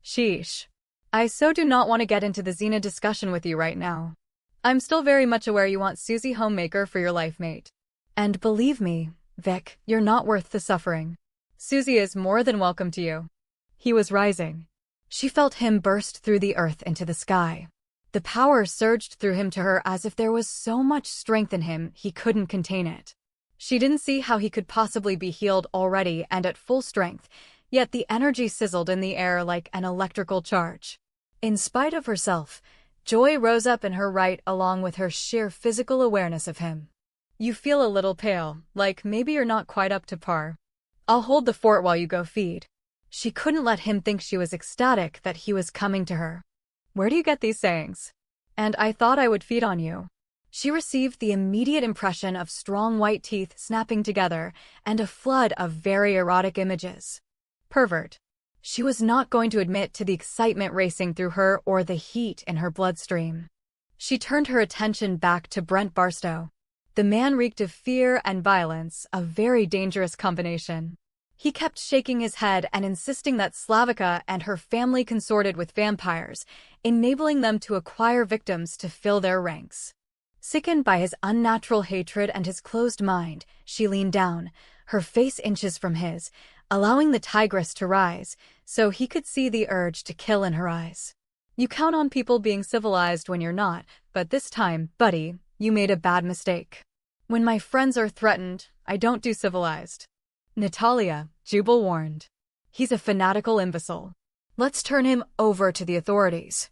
Sheesh. I so do not want to get into the Xena discussion with you right now. I'm still very much aware you want Susie Homemaker for your life mate. And believe me, Vic, you're not worth the suffering. Susie is more than welcome to you. He was rising. She felt him burst through the earth into the sky. The power surged through him to her as if there was so much strength in him he couldn't contain it. She didn't see how he could possibly be healed already and at full strength, yet the energy sizzled in the air like an electrical charge. In spite of herself, joy rose up in her right along with her sheer physical awareness of him. You feel a little pale, like maybe you're not quite up to par. I'll hold the fort while you go feed. She couldn't let him think she was ecstatic that he was coming to her. Where do you get these sayings? And I thought I would feed on you. She received the immediate impression of strong white teeth snapping together and a flood of very erotic images. Pervert. She was not going to admit to the excitement racing through her or the heat in her bloodstream. She turned her attention back to Brent Barstow. The man reeked of fear and violence, a very dangerous combination. He kept shaking his head and insisting that Slavica and her family consorted with vampires, enabling them to acquire victims to fill their ranks. Sickened by his unnatural hatred and his closed mind, she leaned down, her face inches from his, allowing the tigress to rise, so he could see the urge to kill in her eyes. You count on people being civilized when you're not, but this time, buddy, you made a bad mistake. When my friends are threatened, I don't do civilized. Natalya, Jubal warned. He's a fanatical imbecile. Let's turn him over to the authorities.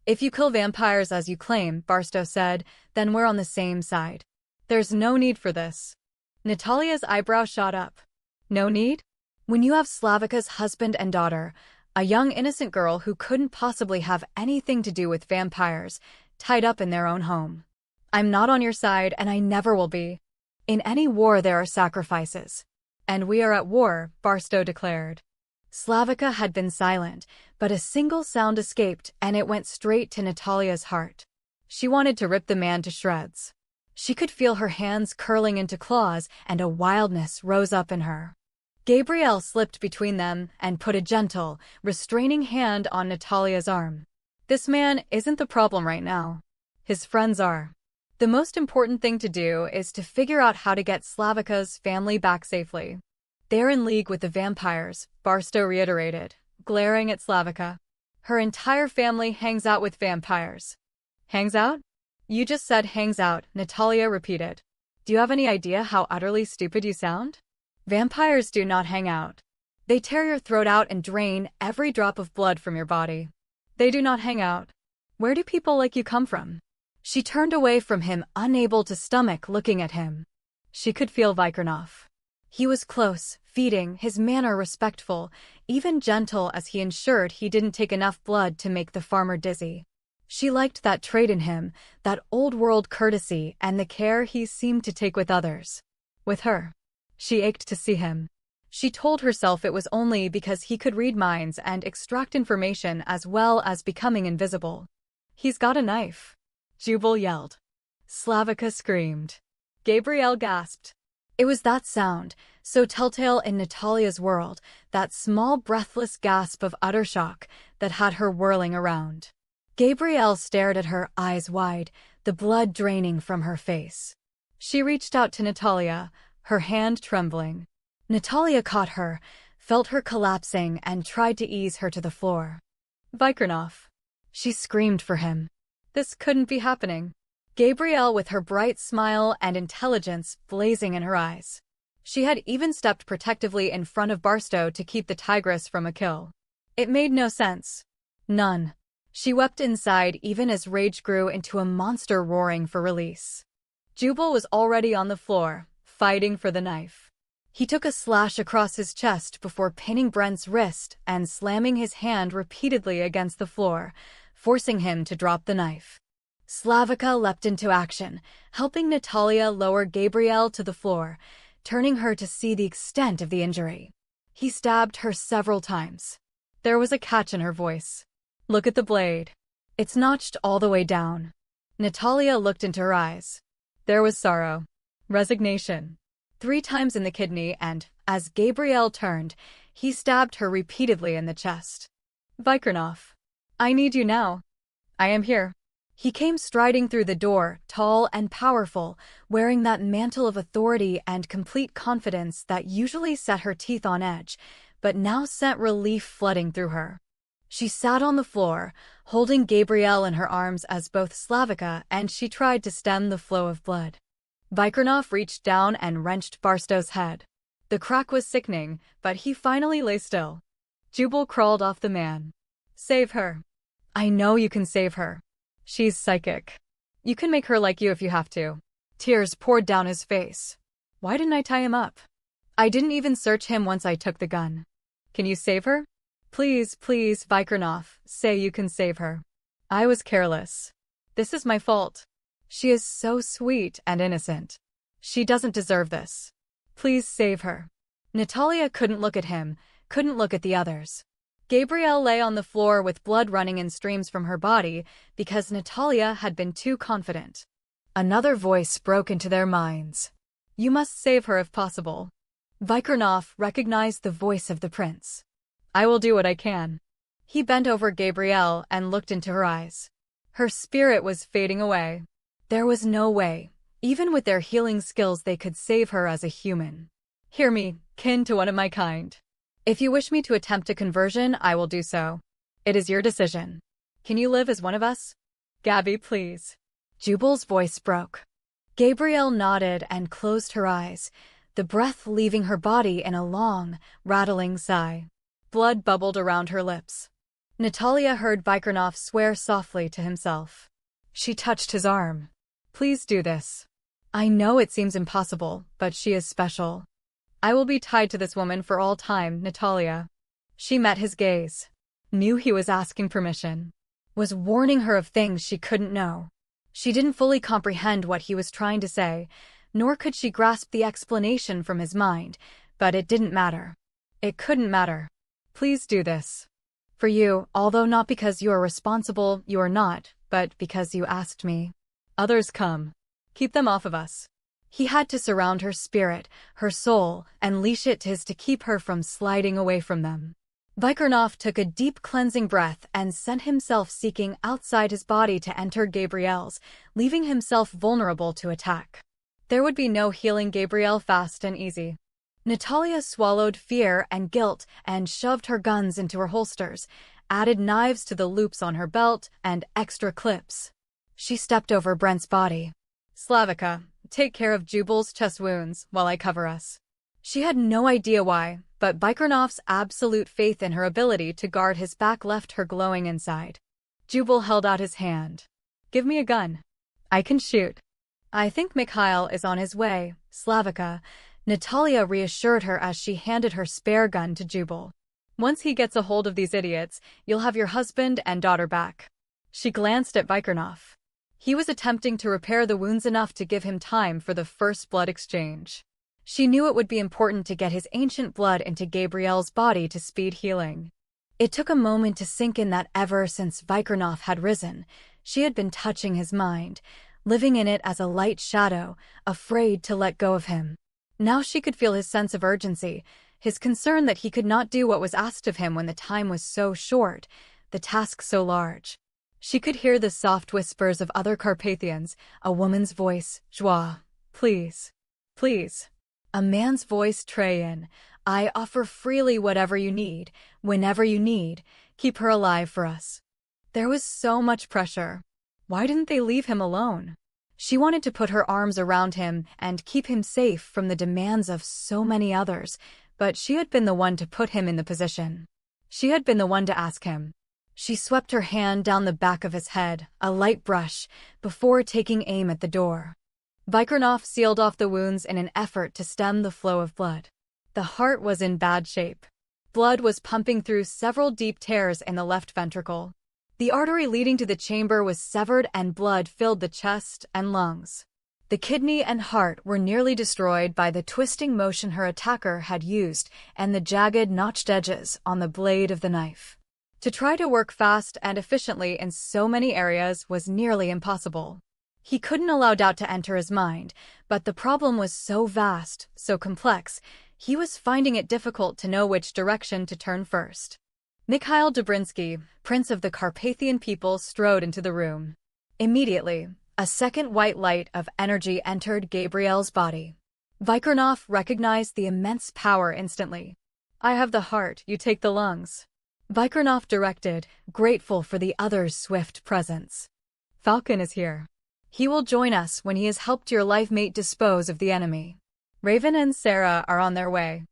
If you kill vampires as you claim, Barstow said, then we're on the same side. There's no need for this. Natalya's eyebrow shot up. No need? When you have Slavica's husband and daughter, a young innocent girl who couldn't possibly have anything to do with vampires, tied up in their own home. I'm not on your side and I never will be. In any war there are sacrifices. And we are at war, Barstow declared. Slavica had been silent, but a single sound escaped and it went straight to Natalya's heart. She wanted to rip the man to shreds. She could feel her hands curling into claws and a wildness rose up in her. Gabrielle slipped between them and put a gentle, restraining hand on Natalya's arm. This man isn't the problem right now. His friends are. The most important thing to do is to figure out how to get Slavica's family back safely. They're in league with the vampires, Barstow reiterated, glaring at Slavica. Her entire family hangs out with vampires. Hangs out? You just said hangs out, Natalya repeated. Do you have any idea how utterly stupid you sound? Vampires do not hang out. They tear your throat out and drain every drop of blood from your body. They do not hang out. Where do people like you come from? She turned away from him, unable to stomach looking at him. She could feel Vikirnoff. He was close, feeding, his manner respectful, even gentle as he ensured he didn't take enough blood to make the farmer dizzy. She liked that trait in him, that old-world courtesy and the care he seemed to take with others. With her. She ached to see him. She told herself it was only because he could read minds and extract information as well as becoming invisible. He's got a knife. Jubal yelled. Slavica screamed. Gabrielle gasped. It was that sound, so telltale in Natalya's world, that small breathless gasp of utter shock that had her whirling around. Gabrielle stared at her, eyes wide, the blood draining from her face. She reached out to Natalya, her hand trembling. Natalya caught her, felt her collapsing and tried to ease her to the floor. Vikirnoff. She screamed for him. This couldn't be happening. Gabrielle with her bright smile and intelligence blazing in her eyes. She had even stepped protectively in front of Barstow to keep the tigress from a kill. It made no sense. None. She wept inside even as rage grew into a monster roaring for release. Jubal was already on the floor, fighting for the knife. He took a slash across his chest before pinning Brent's wrist and slamming his hand repeatedly against the floor, forcing him to drop the knife. Slavica leapt into action, helping Natalya lower Gabrielle to the floor, turning her to see the extent of the injury. He stabbed her several times. There was a catch in her voice. Look at the blade. It's notched all the way down. Natalya looked into her eyes. There was sorrow. Resignation. 3 times in the kidney and, as Gabrielle turned, he stabbed her repeatedly in the chest. Vikirnoff. I need you now. I am here. He came striding through the door, tall and powerful, wearing that mantle of authority and complete confidence that usually set her teeth on edge, but now sent relief flooding through her. She sat on the floor, holding Gabrielle in her arms as both Slavica and she tried to stem the flow of blood. Vikirnoff reached down and wrenched Barstow's head. The crack was sickening, but he finally lay still. Jubal crawled off the man. Save her. I know you can save her. She's psychic. You can make her like you if you have to. Tears poured down his face. Why didn't I tie him up? I didn't even search him once I took the gun. Can you save her? Please, please, Vikirnoff, say you can save her. I was careless. This is my fault. She is so sweet and innocent. She doesn't deserve this. Please save her. Natalya couldn't look at him, couldn't look at the others. Gabrielle lay on the floor with blood running in streams from her body because Natalya had been too confident. Another voice broke into their minds. You must save her if possible. Vikirnoff recognized the voice of the prince. I will do what I can. He bent over Gabrielle and looked into her eyes. Her spirit was fading away. There was no way, even with their healing skills, they could save her as a human. Hear me, kin to one of my kind. If you wish me to attempt a conversion, I will do so. It is your decision. Can you live as one of us? Gabby, please. Jubal's voice broke. Gabrielle nodded and closed her eyes, the breath leaving her body in a long, rattling sigh. Blood bubbled around her lips. Natalya heard Vikirnoff swear softly to himself. She touched his arm. Please do this. I know it seems impossible, but she is special. I will be tied to this woman for all time, Natalya. She met his gaze. Knew he was asking permission. Was warning her of things she couldn't know. She didn't fully comprehend what he was trying to say, nor could she grasp the explanation from his mind, but it didn't matter. It couldn't matter. Please do this. For you, although not because you are responsible, you are not, but because you asked me. Others come. Keep them off of us. He had to surround her spirit, her soul, and leash it to his to keep her from sliding away from them. Vikirnoff took a deep cleansing breath and sent himself seeking outside his body to enter Gabrielle's, leaving himself vulnerable to attack. There would be no healing Gabrielle fast and easy. Natalya swallowed fear and guilt and shoved her guns into her holsters, added knives to the loops on her belt and extra clips. She stepped over Brent's body. Slavica, take care of Jubal's chest wounds while I cover us. She had no idea why, but Vikirnoff's absolute faith in her ability to guard his back left her glowing inside. Jubal held out his hand. Give me a gun. I can shoot. I think Mikhail is on his way, Slavica, Natalya reassured her as she handed her spare gun to Jubal. Once he gets a hold of these idiots, you'll have your husband and daughter back. She glanced at Vikirnoff. He was attempting to repair the wounds enough to give him time for the first blood exchange. She knew it would be important to get his ancient blood into Gabrielle's body to speed healing. It took a moment to sink in that ever since Vikirnoff had risen, she had been touching his mind, living in it as a light shadow, afraid to let go of him. Now she could feel his sense of urgency, his concern that he could not do what was asked of him when the time was so short, the task so large. She could hear the soft whispers of other Carpathians, a woman's voice, Joie, please, please. A man's voice, Trajan, I offer freely whatever you need, whenever you need, keep her alive for us. There was so much pressure. Why didn't they leave him alone? She wanted to put her arms around him and keep him safe from the demands of so many others, but she had been the one to put him in the position. She had been the one to ask him. She swept her hand down the back of his head, a light brush, before taking aim at the door. Vikirnoff sealed off the wounds in an effort to stem the flow of blood. The heart was in bad shape. Blood was pumping through several deep tears in the left ventricle. The artery leading to the chamber was severed and blood filled the chest and lungs. The kidney and heart were nearly destroyed by the twisting motion her attacker had used and the jagged, notched edges on the blade of the knife. To try to work fast and efficiently in so many areas was nearly impossible. He couldn't allow doubt to enter his mind, but the problem was so vast, so complex, he was finding it difficult to know which direction to turn first. Mikhail Dobrinsky, prince of the Carpathian people, strode into the room. Immediately, a second white light of energy entered Gabrielle's body. Vikirnoff recognized the immense power instantly. I have the heart, you take the lungs. Vikirnoff directed, grateful for the other's swift presence. Falcon is here. He will join us when he has helped your life mate dispose of the enemy. Raven and Sarah are on their way.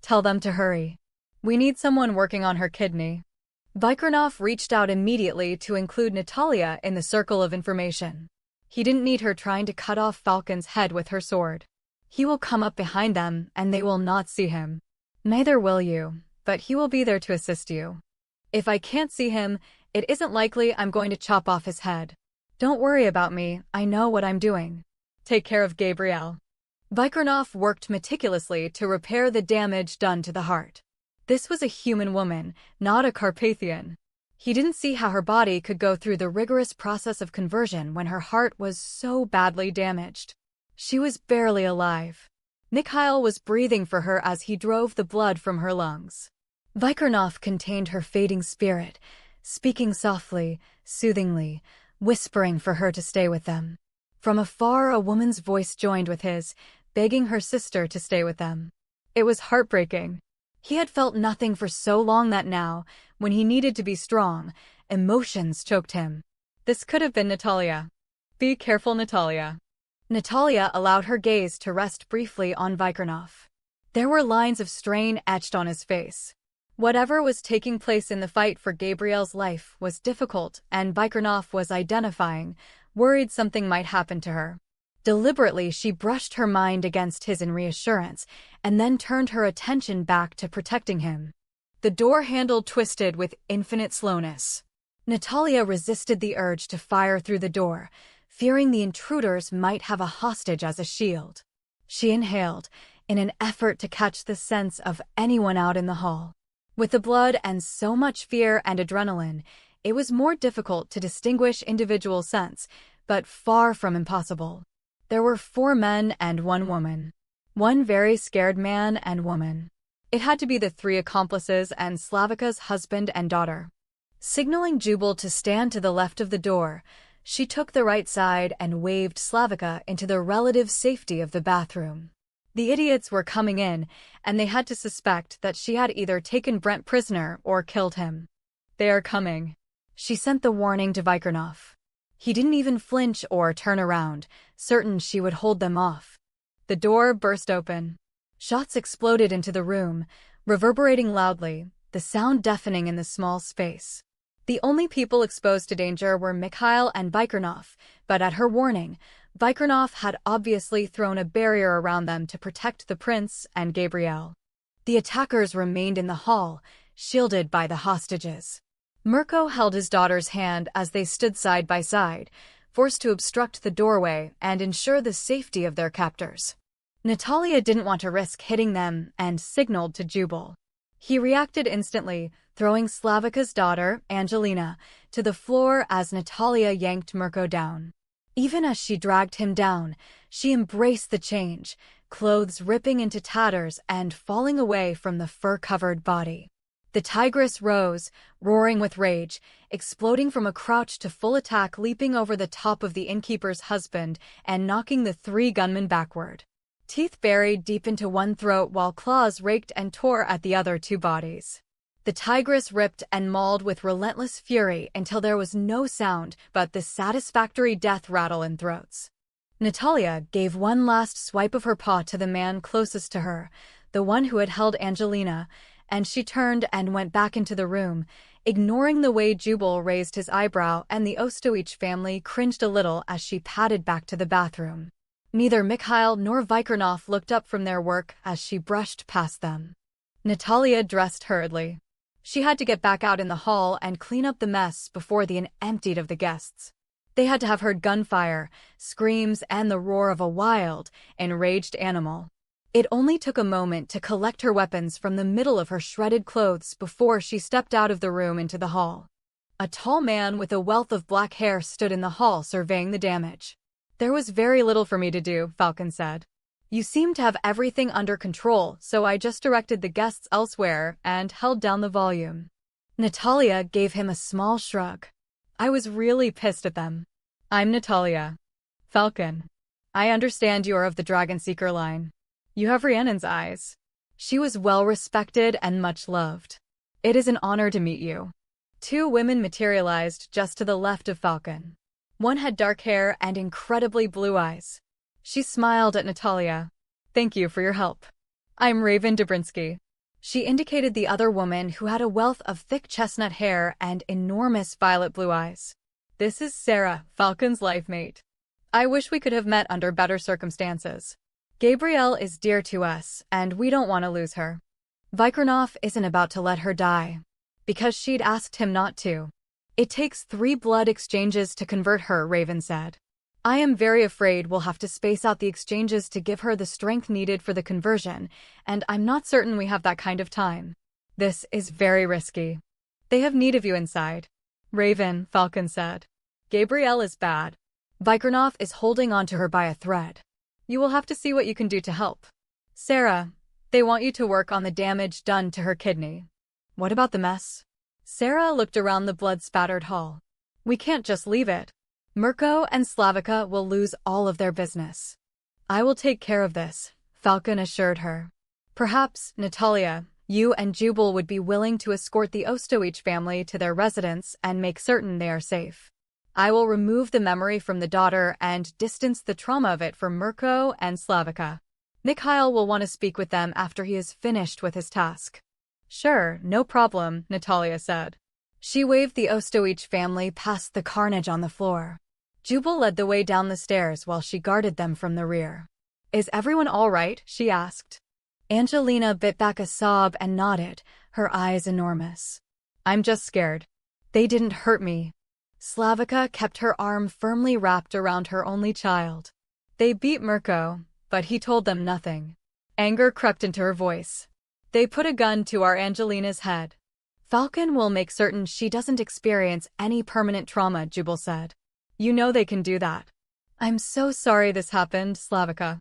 Tell them to hurry. We need someone working on her kidney. Vikirnoff reached out immediately to include Natalya in the circle of information. He didn't need her trying to cut off Falcon's head with her sword. He will come up behind them, and they will not see him. Neither will you, but he will be there to assist you. If I can't see him, it isn't likely I'm going to chop off his head. Don't worry about me, I know what I'm doing. Take care of Gabrielle. Vikirnoff worked meticulously to repair the damage done to the heart. This was a human woman, not a Carpathian. He didn't see how her body could go through the rigorous process of conversion when her heart was so badly damaged. She was barely alive. Mikhail was breathing for her as he drove the blood from her lungs. Vikirnoff contained her fading spirit, speaking softly, soothingly, whispering for her to stay with them. From afar, a woman's voice joined with his, begging her sister to stay with them. It was heartbreaking. He had felt nothing for so long that now, when he needed to be strong, emotions choked him. This could have been Natalya. Be careful, Natalya. Natalya allowed her gaze to rest briefly on Vikirnoff. There were lines of strain etched on his face. Whatever was taking place in the fight for Gabrielle's life was difficult, and Vikirnoff was identifying, worried something might happen to her. Deliberately, she brushed her mind against his in reassurance, and then turned her attention back to protecting him. The door handle twisted with infinite slowness. Natalya resisted the urge to fire through the door, fearing the intruders might have a hostage as a shield. She inhaled, in an effort to catch the sense of anyone out in the hall. With the blood and so much fear and adrenaline, it was more difficult to distinguish individual scents, but far from impossible. There were 4 men and 1 woman. 1 very scared man and woman. It had to be the 3 accomplices and Slavika's husband and daughter. Signaling Jubal to stand to the left of the door, she took the right side and waved Slavika into the relative safety of the bathroom. The idiots were coming in, and they had to suspect that she had either taken Brent prisoner or killed him. They are coming. She sent the warning to Vikirnoff. He didn't even flinch or turn around, certain she would hold them off. The door burst open. Shots exploded into the room, reverberating loudly, the sound deafening in the small space. The only people exposed to danger were Mikhail and Vikirnoff, but at her warning, Vikirnoff had obviously thrown a barrier around them to protect the prince and Gabrielle. The attackers remained in the hall, shielded by the hostages. Mirko held his daughter's hand as they stood side by side, forced to obstruct the doorway and ensure the safety of their captors. Natalya didn't want to risk hitting them and signaled to Jubal. He reacted instantly, throwing Slavika's daughter, Angelina, to the floor as Natalya yanked Mirko down. Even as she dragged him down, she embraced the change, clothes ripping into tatters and falling away from the fur-covered body. The tigress rose, roaring with rage, exploding from a crouch to full attack, leaping over the top of the innkeeper's husband and knocking the 3 gunmen backward. Teeth buried deep into one throat while claws raked and tore at the other 2 bodies. The tigress ripped and mauled with relentless fury until there was no sound but the satisfactory death rattle in throats. Natalya gave one last swipe of her paw to the man closest to her, the one who had held Angelina, and she turned and went back into the room, ignoring the way Jubal raised his eyebrow and the Ostoich family cringed a little as she padded back to the bathroom. Neither Mikhail nor Vikirnoff looked up from their work as she brushed past them. Natalya dressed hurriedly. She had to get back out in the hall and clean up the mess before the inn emptied of the guests. They had to have heard gunfire, screams, and the roar of a wild, enraged animal. It only took a moment to collect her weapons from the middle of her shredded clothes before she stepped out of the room into the hall. A tall man with a wealth of black hair stood in the hall surveying the damage. "There was very little for me to do," Falcon said. "You seem to have everything under control, so I just directed the guests elsewhere and held down the volume." Natalya gave him a small shrug. "I was really pissed at them. I'm Natalya. Falcon. I understand you are of the Dragon Seeker line. You have Rhiannon's eyes. She was well respected and much loved. It is an honor to meet you." 2 women materialized just to the left of Falcon. One had dark hair and incredibly blue eyes. She smiled at Natalya. "Thank you for your help. I'm Raven Dobrinsky. She indicated the other woman who had a wealth of thick chestnut hair and enormous violet blue eyes. This is Sarah, Falcon's life mate. I wish we could have met under better circumstances. Gabrielle is dear to us, and we don't want to lose her. Vikirnoff isn't about to let her die, because she'd asked him not to. It takes 3 blood exchanges to convert her, Raven said. I am very afraid we'll have to space out the exchanges to give her the strength needed for the conversion, and I'm not certain we have that kind of time. This is very risky. They have need of you inside. Raven, Falcon said. Gabrielle is bad. Vikirnoff is holding on to her by a thread. You will have to see what you can do to help. Sarah, they want you to work on the damage done to her kidney. What about the mess? Sarah looked around the blood-spattered hall. We can't just leave it. Mirko and Slavica will lose all of their business. I will take care of this, Falcon assured her. Perhaps, Natalya, you and Jubal would be willing to escort the Ostoich family to their residence and make certain they are safe. I will remove the memory from the daughter and distance the trauma of it from Mirko and Slavica. Mikhail will want to speak with them after he is finished with his task. Sure, no problem, Natalya said. She waved the Ostoich family past the carnage on the floor. Jubal led the way down the stairs while she guarded them from the rear. Is everyone all right? She asked. Angelina bit back a sob and nodded, her eyes enormous. I'm just scared. They didn't hurt me. Slavica kept her arm firmly wrapped around her only child. They beat Mirko, but he told them nothing. Anger crept into her voice. They put a gun to our Angelina's head. Falcon will make certain she doesn't experience any permanent trauma, Jubal said. You know they can do that. I'm so sorry this happened, Slavica.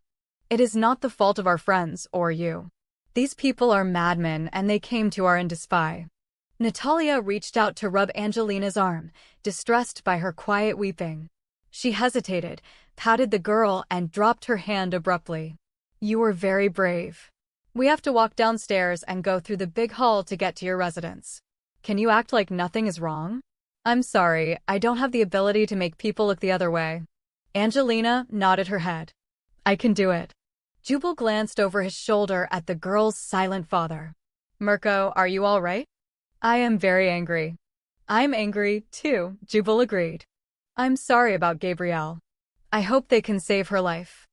It is not the fault of our friends or you. These people are madmen and they came to our end to spy. Natalya reached out to rub Angelina's arm, distressed by her quiet weeping. She hesitated, patted the girl and dropped her hand abruptly. You were very brave. We have to walk downstairs and go through the big hall to get to your residence. Can you act like nothing is wrong? I'm sorry, I don't have the ability to make people look the other way. Angelina nodded her head. I can do it. Jubal glanced over his shoulder at the girl's silent father. Mirko, are you all right? I am very angry. I'm angry, too, Jubal agreed. I'm sorry about Gabrielle. I hope they can save her life.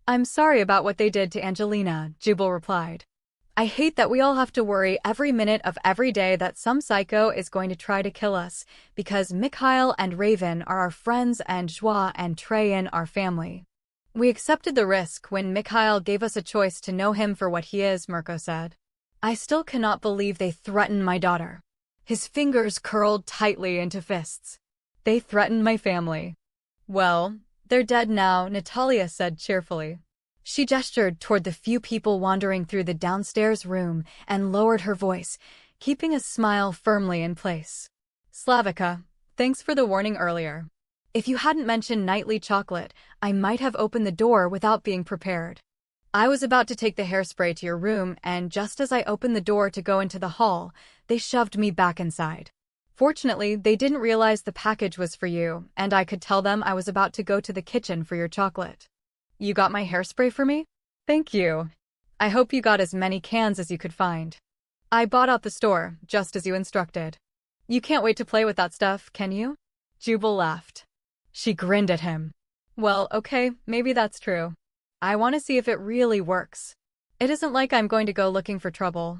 I'm sorry about what they did to Angelina, Jubal replied. I hate that we all have to worry every minute of every day that some psycho is going to try to kill us, because Mikhail and Raven are our friends and Joie and Treyan our family. We accepted the risk when Mikhail gave us a choice to know him for what he is, Mirko said. I still cannot believe they threatened my daughter. His fingers curled tightly into fists. They threatened my family. Well, they're dead now, Natalya said cheerfully. She gestured toward the few people wandering through the downstairs room and lowered her voice, keeping a smile firmly in place. Slavica, thanks for the warning earlier. If you hadn't mentioned nightly chocolate, I might have opened the door without being prepared. I was about to take the hairspray to your room, and just as I opened the door to go into the hall, they shoved me back inside. Fortunately, they didn't realize the package was for you, and I could tell them I was about to go to the kitchen for your chocolate. You got my hairspray for me? Thank you. I hope you got as many cans as you could find. I bought out the store, just as you instructed. You can't wait to play with that stuff, can you? Jubal laughed. She grinned at him. Well, okay, maybe that's true. I want to see if it really works. It isn't like I'm going to go looking for trouble.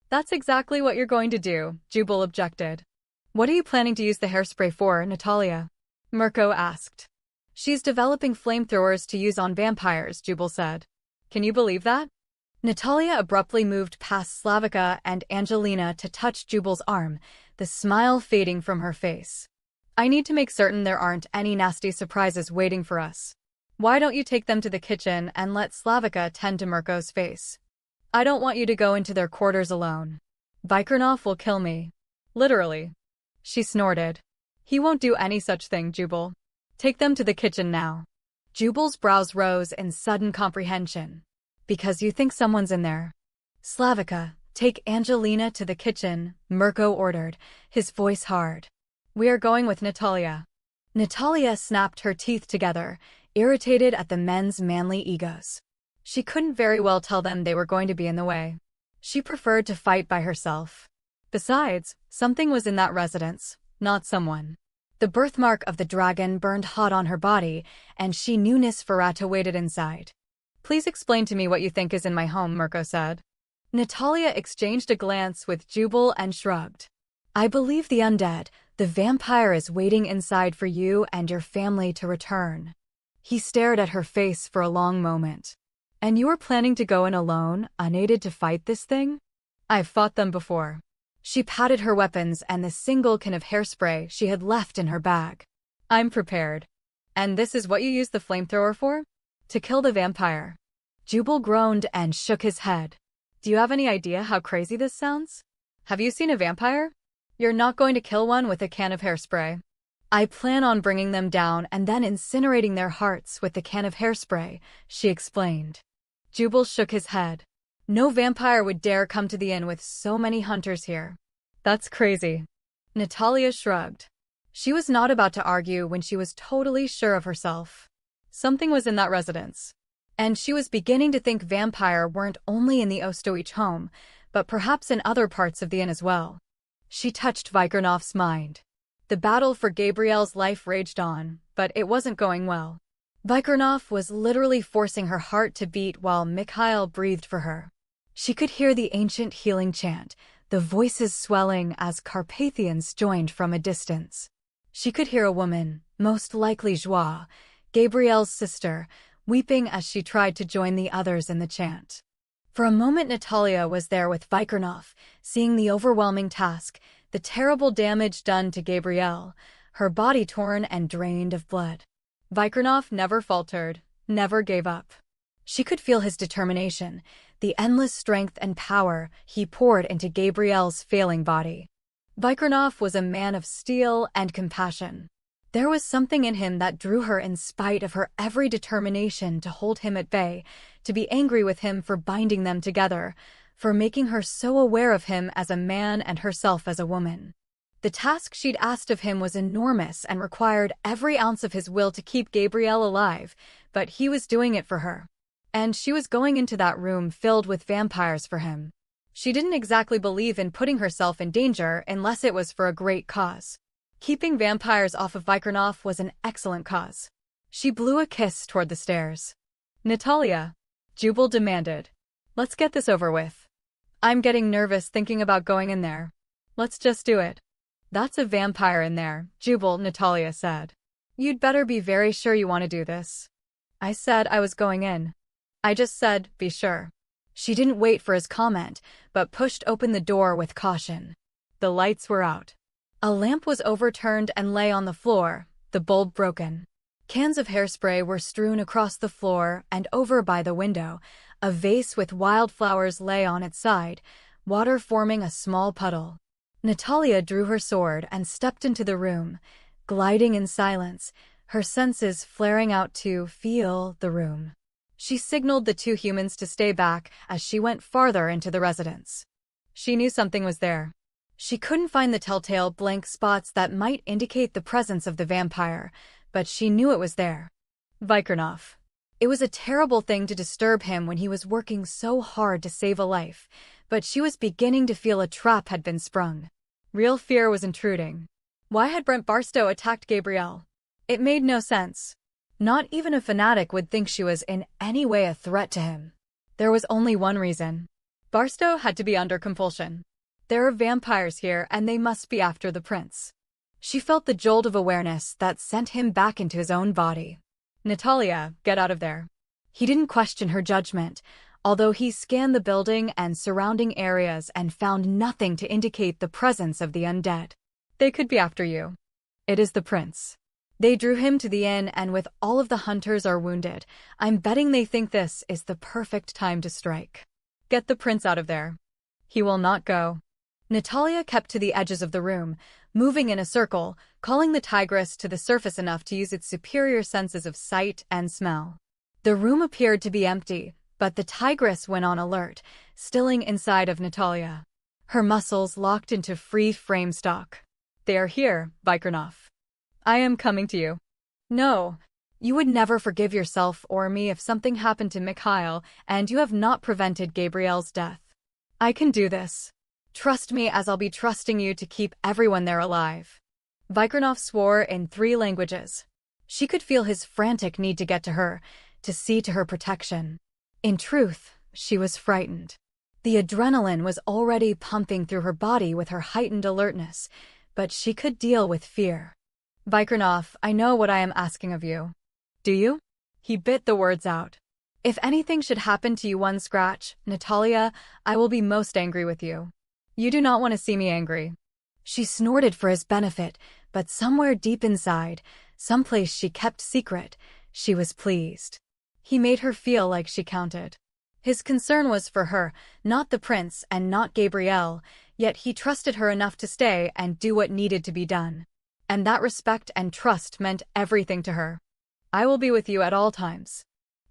That's exactly what you're going to do, Jubal objected. What are you planning to use the hairspray for, Natalya? Mirko asked. She's developing flamethrowers to use on vampires, Jubal said. Can you believe that? Natalya abruptly moved past Slavica and Angelina to touch Jubal's arm, the smile fading from her face. I need to make certain there aren't any nasty surprises waiting for us. Why don't you take them to the kitchen and let Slavica tend to Mirko's face? I don't want you to go into their quarters alone. Vikirnoff will kill me. Literally. She snorted. He won't do any such thing, Jubal. Take them to the kitchen now. Jubal's brows rose in sudden comprehension. Because you think someone's in there. Slavica, take Angelina to the kitchen, Mirko ordered, his voice hard. We are going with Natalya. Natalya snapped her teeth together, irritated at the men's manly egos. She couldn't very well tell them they were going to be in the way. She preferred to fight by herself. Besides, something was in that residence, not someone. The birthmark of the dragon burned hot on her body, and she knew Nosferatu waited inside. Please explain to me what you think is in my home, Mirko said. Natalya exchanged a glance with Jubal and shrugged. I believe the undead, the vampire is waiting inside for you and your family to return. He stared at her face for a long moment. And you are planning to go in alone, unaided to fight this thing? I've fought them before. She patted her weapons and the single can of hairspray she had left in her bag. I'm prepared. And this is what you use the flamethrower for? To kill the vampire. Jubal groaned and shook his head. Do you have any idea how crazy this sounds? Have you seen a vampire? You're not going to kill one with a can of hairspray. I plan on bringing them down and then incinerating their hearts with the can of hairspray, she explained. Jubal shook his head. No vampire would dare come to the inn with so many hunters here. That's crazy. Natalya shrugged. She was not about to argue when she was totally sure of herself. Something was in that residence. And she was beginning to think vampire weren't only in the Ostoich home, but perhaps in other parts of the inn as well. She touched Vikirnoff's mind. The battle for Gabrielle's life raged on, but it wasn't going well. Vikirnoff was literally forcing her heart to beat while Mikhail breathed for her. She could hear the ancient healing chant, the voices swelling as Carpathians joined from a distance. She could hear a woman, most likely Joie, Gabrielle's sister, weeping as she tried to join the others in the chant. For a moment Natalya was there with Vikirnoff, seeing the overwhelming task, the terrible damage done to Gabrielle, her body torn and drained of blood. Vikirnoff never faltered, never gave up. She could feel his determination, the endless strength and power he poured into Gabrielle's failing body. Vikirnoff was a man of steel and compassion. There was something in him that drew her in spite of her every determination to hold him at bay, to be angry with him for binding them together, for making her so aware of him as a man and herself as a woman. The task she'd asked of him was enormous and required every ounce of his will to keep Gabrielle alive, but he was doing it for her. And she was going into that room filled with vampires for him. She didn't exactly believe in putting herself in danger unless it was for a great cause. Keeping vampires off of Vikirnoff was an excellent cause. She blew a kiss toward the stairs. Natalya, Jubal demanded. Let's get this over with. I'm getting nervous thinking about going in there. Let's just do it. That's a vampire in there, Jubal, Natalya said. You'd better be very sure you want to do this. I said I was going in. I just said, be sure. She didn't wait for his comment, but pushed open the door with caution. The lights were out. A lamp was overturned and lay on the floor, the bulb broken. Cans of hairspray were strewn across the floor and over by the window. A vase with wildflowers lay on its side, water forming a small puddle. Natalya drew her sword and stepped into the room, gliding in silence, her senses flaring out to feel the room. She signaled the two humans to stay back as she went farther into the residence. She knew something was there. She couldn't find the telltale blank spots that might indicate the presence of the vampire, but she knew it was there. Vikirnoff. It was a terrible thing to disturb him when he was working so hard to save a life, but she was beginning to feel a trap had been sprung. Real fear was intruding. Why had Brent Barstow attacked Gabrielle? It made no sense. Not even a fanatic would think she was in any way a threat to him. There was only one reason. Barstow had to be under compulsion. There are vampires here and they must be after the prince. She felt the jolt of awareness that sent him back into his own body. Natalya, get out of there. He didn't question her judgment, although he scanned the building and surrounding areas and found nothing to indicate the presence of the undead. They could be after you. It is the prince. They drew him to the inn and with all of the hunters are wounded, I'm betting they think this is the perfect time to strike. Get the prince out of there. He will not go. Natalya kept to the edges of the room, moving in a circle, calling the tigress to the surface enough to use its superior senses of sight and smell. The room appeared to be empty, but the tigress went on alert, stilling inside of Natalya. Her muscles locked into free frame stock. They are here, Vikirnoff. I am coming to you. No. You would never forgive yourself or me if something happened to Mikhail, and you have not prevented Gabrielle's death. I can do this. Trust me as I'll be trusting you to keep everyone there alive. Vikirnoff swore in 3 languages. She could feel his frantic need to get to her, to see to her protection. In truth, she was frightened. The adrenaline was already pumping through her body with her heightened alertness, but she could deal with fear. Vikirnoff, I know what I am asking of you. Do you? He bit the words out. If anything should happen to you one scratch, Natalya, I will be most angry with you. You do not want to see me angry. She snorted for his benefit, but somewhere deep inside, someplace she kept secret, she was pleased. He made her feel like she counted. His concern was for her, not the prince and not Gabrielle, yet he trusted her enough to stay and do what needed to be done. And that respect and trust meant everything to her. I will be with you at all times.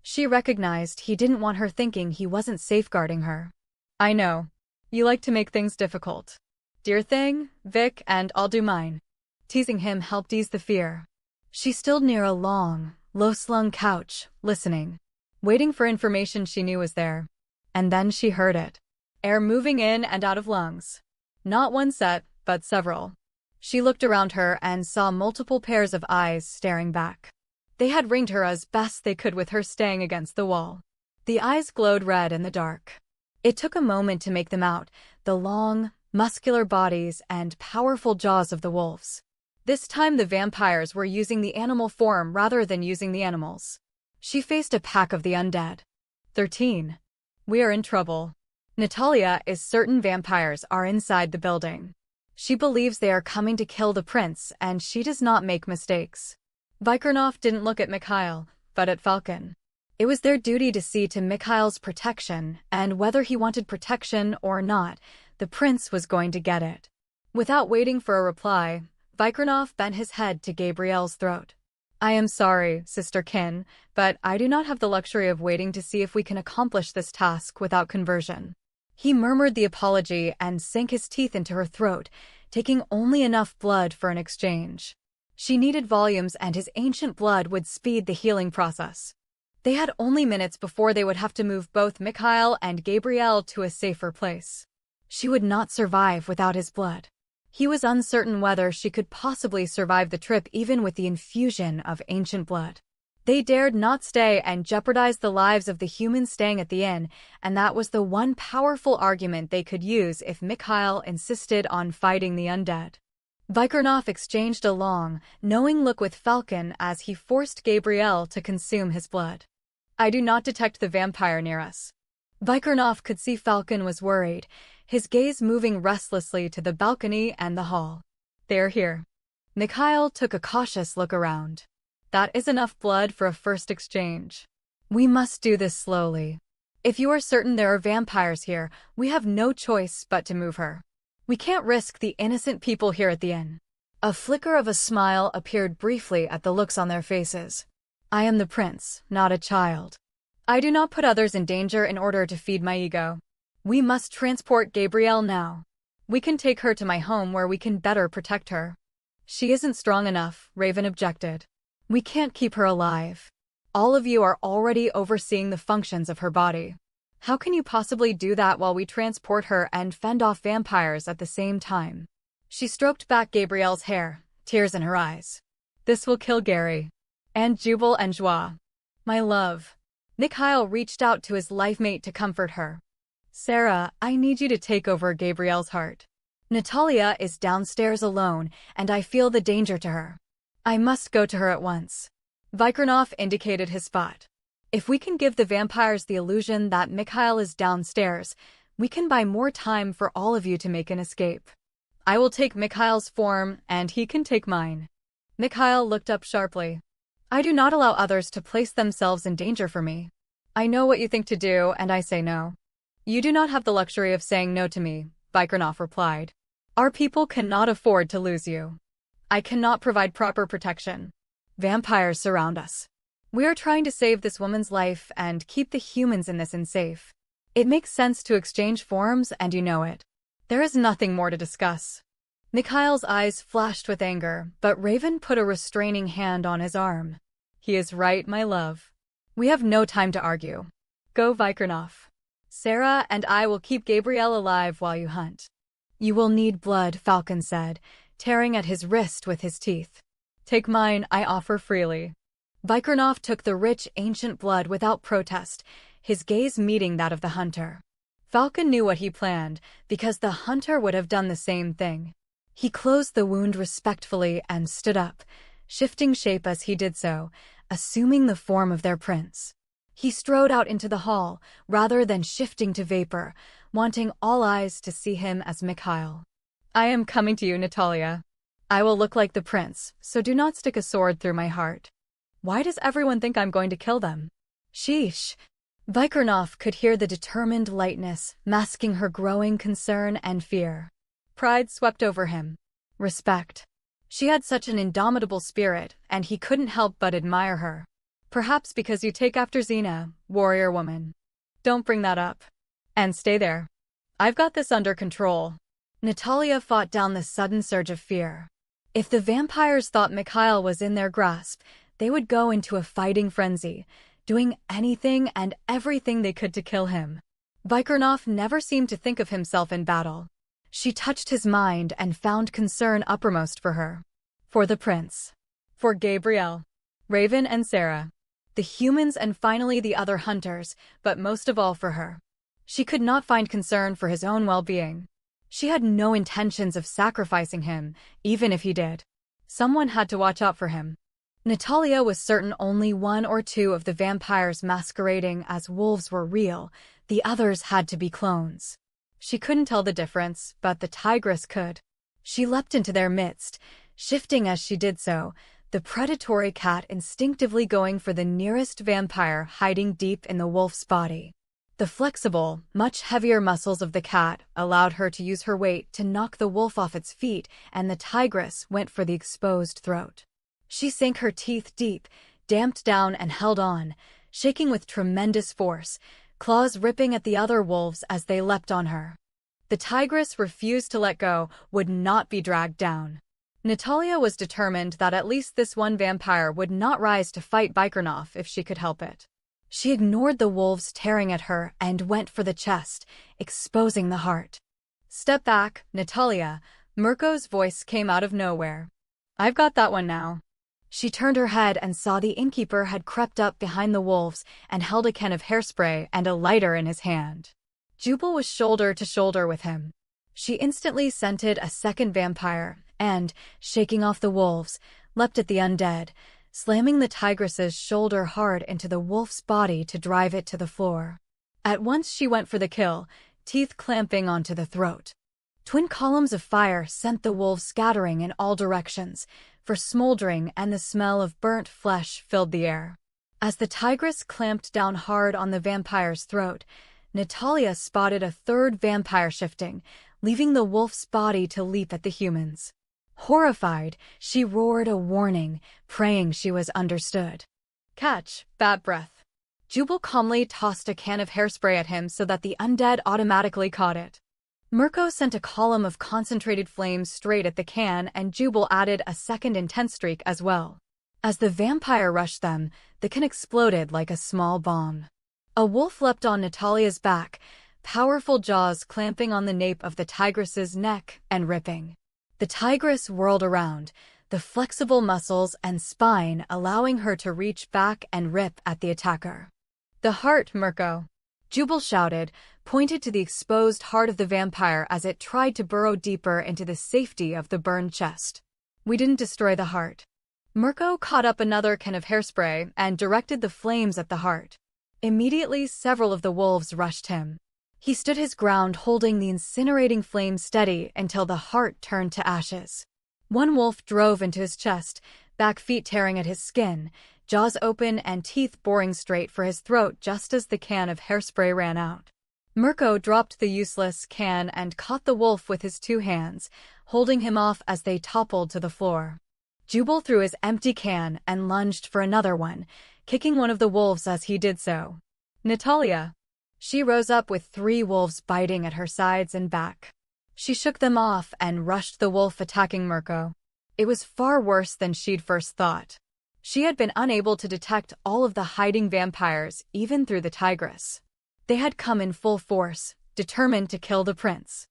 She recognized he didn't want her thinking he wasn't safeguarding her. I know. You like to make things difficult. Dear thing, Vic, and I'll do mine. Teasing him helped ease the fear. She stood near a long, low-slung couch, listening, waiting for information she knew was there. And then she heard it. Air moving in and out of lungs. Not one set, but several. She looked around her and saw multiple pairs of eyes staring back. They had ringed her as best they could with her staying against the wall. The eyes glowed red in the dark. It took a moment to make them out, the long, muscular bodies and powerful jaws of the wolves. This time the vampires were using the animal form rather than using the animals. She faced a pack of the undead. 13. We are in trouble. Natalya is certain vampires are inside the building. She believes they are coming to kill the prince, and she does not make mistakes. Vikirnoff didn't look at Mikhail, but at Falcon. It was their duty to see to Mikhail's protection, and whether he wanted protection or not, the prince was going to get it. Without waiting for a reply, Vikirnoff bent his head to Gabrielle's throat. I am sorry, Sister Kin, but I do not have the luxury of waiting to see if we can accomplish this task without conversion. He murmured the apology and sank his teeth into her throat, taking only enough blood for an exchange. She needed volumes, and his ancient blood would speed the healing process. They had only minutes before they would have to move both Mikhail and Gabrielle to a safer place. She would not survive without his blood. He was uncertain whether she could possibly survive the trip even with the infusion of ancient blood. They dared not stay and jeopardize the lives of the humans staying at the inn, and that was the one powerful argument they could use if Mikhail insisted on fighting the undead. Vikirnoff exchanged a long, knowing look with Falcon as he forced Gabrielle to consume his blood. I do not detect the vampire near us. Vikirnoff could see Falcon was worried, his gaze moving restlessly to the balcony and the hall. They are here. Mikhail took a cautious look around. That is enough blood for a first exchange. We must do this slowly. If you are certain there are vampires here, we have no choice but to move her. We can't risk the innocent people here at the inn. A flicker of a smile appeared briefly at the looks on their faces. I am the prince, not a child. I do not put others in danger in order to feed my ego. We must transport Gabrielle now. We can take her to my home where we can better protect her. She isn't strong enough, Raven objected. We can't keep her alive. All of you are already overseeing the functions of her body. How can you possibly do that while we transport her and fend off vampires at the same time? She stroked back Gabrielle's hair, tears in her eyes. This will kill Gary. And Jubal and Joie. My love. Mikhail reached out to his lifemate to comfort her. Sarah, I need you to take over Gabrielle's heart. Natalya is downstairs alone, and I feel the danger to her. I must go to her at once. Vikirnoff indicated his spot. If we can give the vampires the illusion that Mikhail is downstairs, we can buy more time for all of you to make an escape. I will take Mikhail's form, and he can take mine. Mikhail looked up sharply. I do not allow others to place themselves in danger for me. I know what you think to do, and I say no. You do not have the luxury of saying no to me, Vikirnoff replied. Our people cannot afford to lose you. I cannot provide proper protection. Vampires surround us. We are trying to save this woman's life and keep the humans in this inn safe. It makes sense to exchange forms, and you know it. There is nothing more to discuss. Mikhail's eyes flashed with anger, but Raven put a restraining hand on his arm. He is right, my love. We have no time to argue. Go, Vikirnoff. Sarah and I will keep Gabrielle alive while you hunt. You will need blood, Falcon said, tearing at his wrist with his teeth. Take mine, I offer freely. Vikirnoff took the rich, ancient blood without protest, his gaze meeting that of the hunter. Falcon knew what he planned, because the hunter would have done the same thing. He closed the wound respectfully and stood up, shifting shape as he did so, assuming the form of their prince. He strode out into the hall, rather than shifting to vapor, wanting all eyes to see him as Mikhail. I am coming to you, Natalya. I will look like the prince, so do not stick a sword through my heart. Why does everyone think I'm going to kill them? Sheesh. Vikirnoff could hear the determined lightness, masking her growing concern and fear. Pride swept over him. Respect. She had such an indomitable spirit, and he couldn't help but admire her. Perhaps because you take after Xena, warrior woman. Don't bring that up. And stay there. I've got this under control. Natalya fought down the sudden surge of fear. If the vampires thought Mikhail was in their grasp, they would go into a fighting frenzy, doing anything and everything they could to kill him. Vikirnoff never seemed to think of himself in battle. She touched his mind and found concern uppermost for her. For the prince. For Gabrielle. Raven and Sarah. The humans and finally the other hunters, but most of all for her. She could not find concern for his own well-being. She had no intentions of sacrificing him, even if he did. Someone had to watch out for him. Natalya was certain only one or two of the vampires masquerading as wolves were real, the others had to be clones. She couldn't tell the difference, but the tigress could. She leapt into their midst, shifting as she did so, the predatory cat instinctively going for the nearest vampire hiding deep in the wolf's body. The flexible, much heavier muscles of the cat allowed her to use her weight to knock the wolf off its feet, and the tigress went for the exposed throat. She sank her teeth deep, damped down and held on, shaking with tremendous force, claws ripping at the other wolves as they leapt on her. The tigress refused to let go, would not be dragged down. Natalya was determined that at least this one vampire would not rise to fight Vikirnoff if she could help it. She ignored the wolves tearing at her and went for the chest, exposing the heart. Step back, Natalya, Mirko's voice came out of nowhere. I've got that one now. She turned her head and saw the innkeeper had crept up behind the wolves and held a can of hairspray and a lighter in his hand. Jubal was shoulder to shoulder with him. She instantly scented a second vampire and, shaking off the wolves, leapt at the undead, slamming the tigress's shoulder hard into the wolf's body to drive it to the floor. At once she went for the kill, teeth clamping onto the throat. Twin columns of fire sent the wolves scattering in all directions, for smoldering and the smell of burnt flesh filled the air. As the tigress clamped down hard on the vampire's throat, Natalya spotted a third vampire shifting, leaving the wolf's body to leap at the humans. Horrified, she roared a warning, praying she was understood. Catch, bat breath. Jubal calmly tossed a can of hairspray at him so that the undead automatically caught it. Mirko sent a column of concentrated flames straight at the can, and Jubal added a second intense streak as well. As the vampire rushed them, the can exploded like a small bomb. A wolf leapt on Natalya's back, powerful jaws clamping on the nape of the tigress's neck and ripping. The tigress whirled around, the flexible muscles and spine allowing her to reach back and rip at the attacker. The heart, Mirko! Jubal shouted, pointed to the exposed heart of the vampire as it tried to burrow deeper into the safety of the burned chest. We didn't destroy the heart. Mirko caught up another can of hairspray and directed the flames at the heart. Immediately, several of the wolves rushed him. He stood his ground, holding the incinerating flame steady until the heart turned to ashes. One wolf drove into his chest, back feet tearing at his skin, jaws open and teeth boring straight for his throat just as the can of hairspray ran out. Mirko dropped the useless can and caught the wolf with his two hands, holding him off as they toppled to the floor. Jubal threw his empty can and lunged for another one, kicking one of the wolves as he did so. Natalya! She rose up with three wolves biting at her sides and back. She shook them off and rushed the wolf attacking Mirko. It was far worse than she'd first thought. She had been unable to detect all of the hiding vampires, even through the tigress. They had come in full force, determined to kill the prince.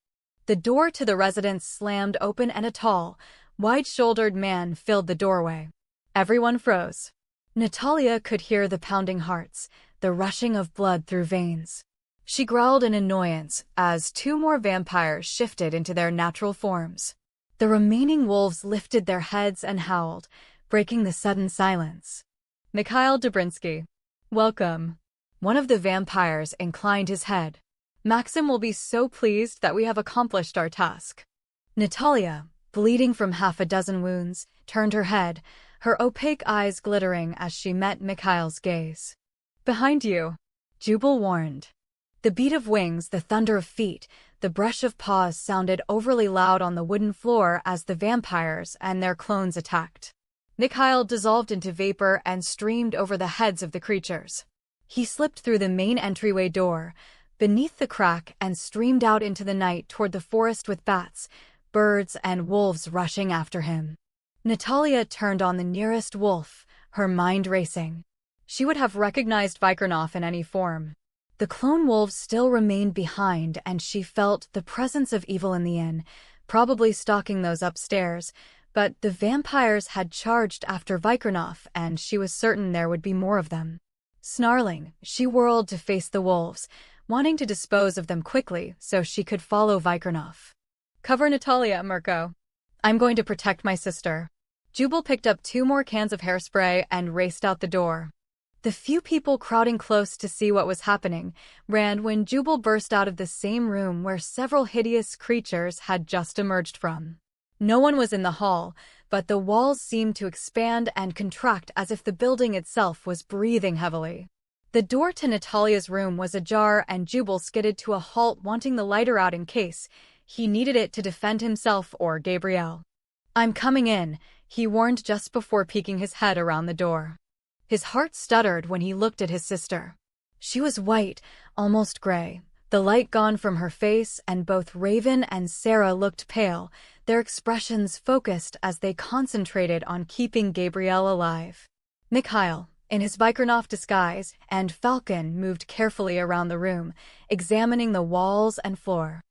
The door to the residence slammed open and a tall, wide-shouldered man filled the doorway. Everyone froze. Natalya could hear the pounding hearts, the rushing of blood through veins. She growled in annoyance as 2 more vampires shifted into their natural forms. The remaining wolves lifted their heads and howled, breaking the sudden silence. Mikhail Dobrinsky. Welcome. One of the vampires inclined his head. Maxim will be so pleased that we have accomplished our task. Natalya, bleeding from half a dozen wounds, turned her head, her opaque eyes glittering as she met Mikhail's gaze. Behind you, Jubal warned. The beat of wings, the thunder of feet, the brush of paws sounded overly loud on the wooden floor as the vampires and their clones attacked. Mikhail dissolved into vapor and streamed over the heads of the creatures. He slipped through the main entryway door, beneath the crack, and streamed out into the night toward the forest with bats, birds, and wolves rushing after him. Natalya turned on the nearest wolf, her mind racing. She would have recognized Vikirnoff in any form. The clone wolves still remained behind, and she felt the presence of evil in the inn, probably stalking those upstairs, but the vampires had charged after Vikirnoff, and she was certain there would be more of them. Snarling, she whirled to face the wolves, wanting to dispose of them quickly so she could follow Vikirnoff. Cover Natalya, Mirko. I'm going to protect my sister. Jubal picked up 2 more cans of hairspray and raced out the door. The few people crowding close to see what was happening ran when Jubal burst out of the same room where several hideous creatures had just emerged from. No one was in the hall, but the walls seemed to expand and contract as if the building itself was breathing heavily. The door to Natalya's room was ajar and Jubal skidded to a halt, wanting the lighter out in case he needed it to defend himself or Gabrielle. I'm coming in, he warned just before peeking his head around the door. His heart stuttered when he looked at his sister. She was white, almost gray, the light gone from her face, and both Raven and Sarah looked pale, their expressions focused as they concentrated on keeping Gabrielle alive. Mikhail, in his Vikirnoff disguise, and Falcon moved carefully around the room, examining the walls and floor.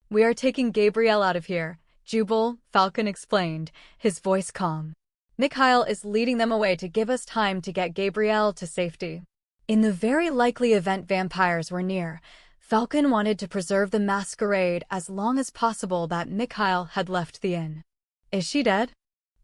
We are taking Gabrielle out of here, Jubal, Falcon explained, his voice calm. Mikhail is leading them away to give us time to get Gabrielle to safety. In the very likely event vampires were near, Falcon wanted to preserve the masquerade as long as possible that Mikhail had left the inn. Is she dead?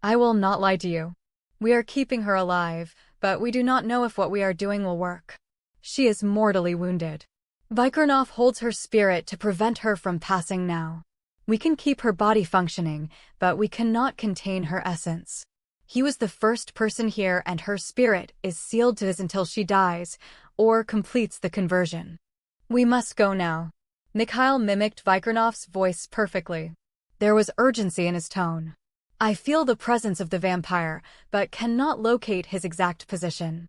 I will not lie to you. We are keeping her alive, but we do not know if what we are doing will work. She is mortally wounded. Vikirnoff holds her spirit to prevent her from passing now. We can keep her body functioning, but we cannot contain her essence. He was the first person here, and her spirit is sealed to his until she dies or completes the conversion. We must go now. Mikhail mimicked Vikirnoff's voice perfectly. There was urgency in his tone. I feel the presence of the vampire, but cannot locate his exact position.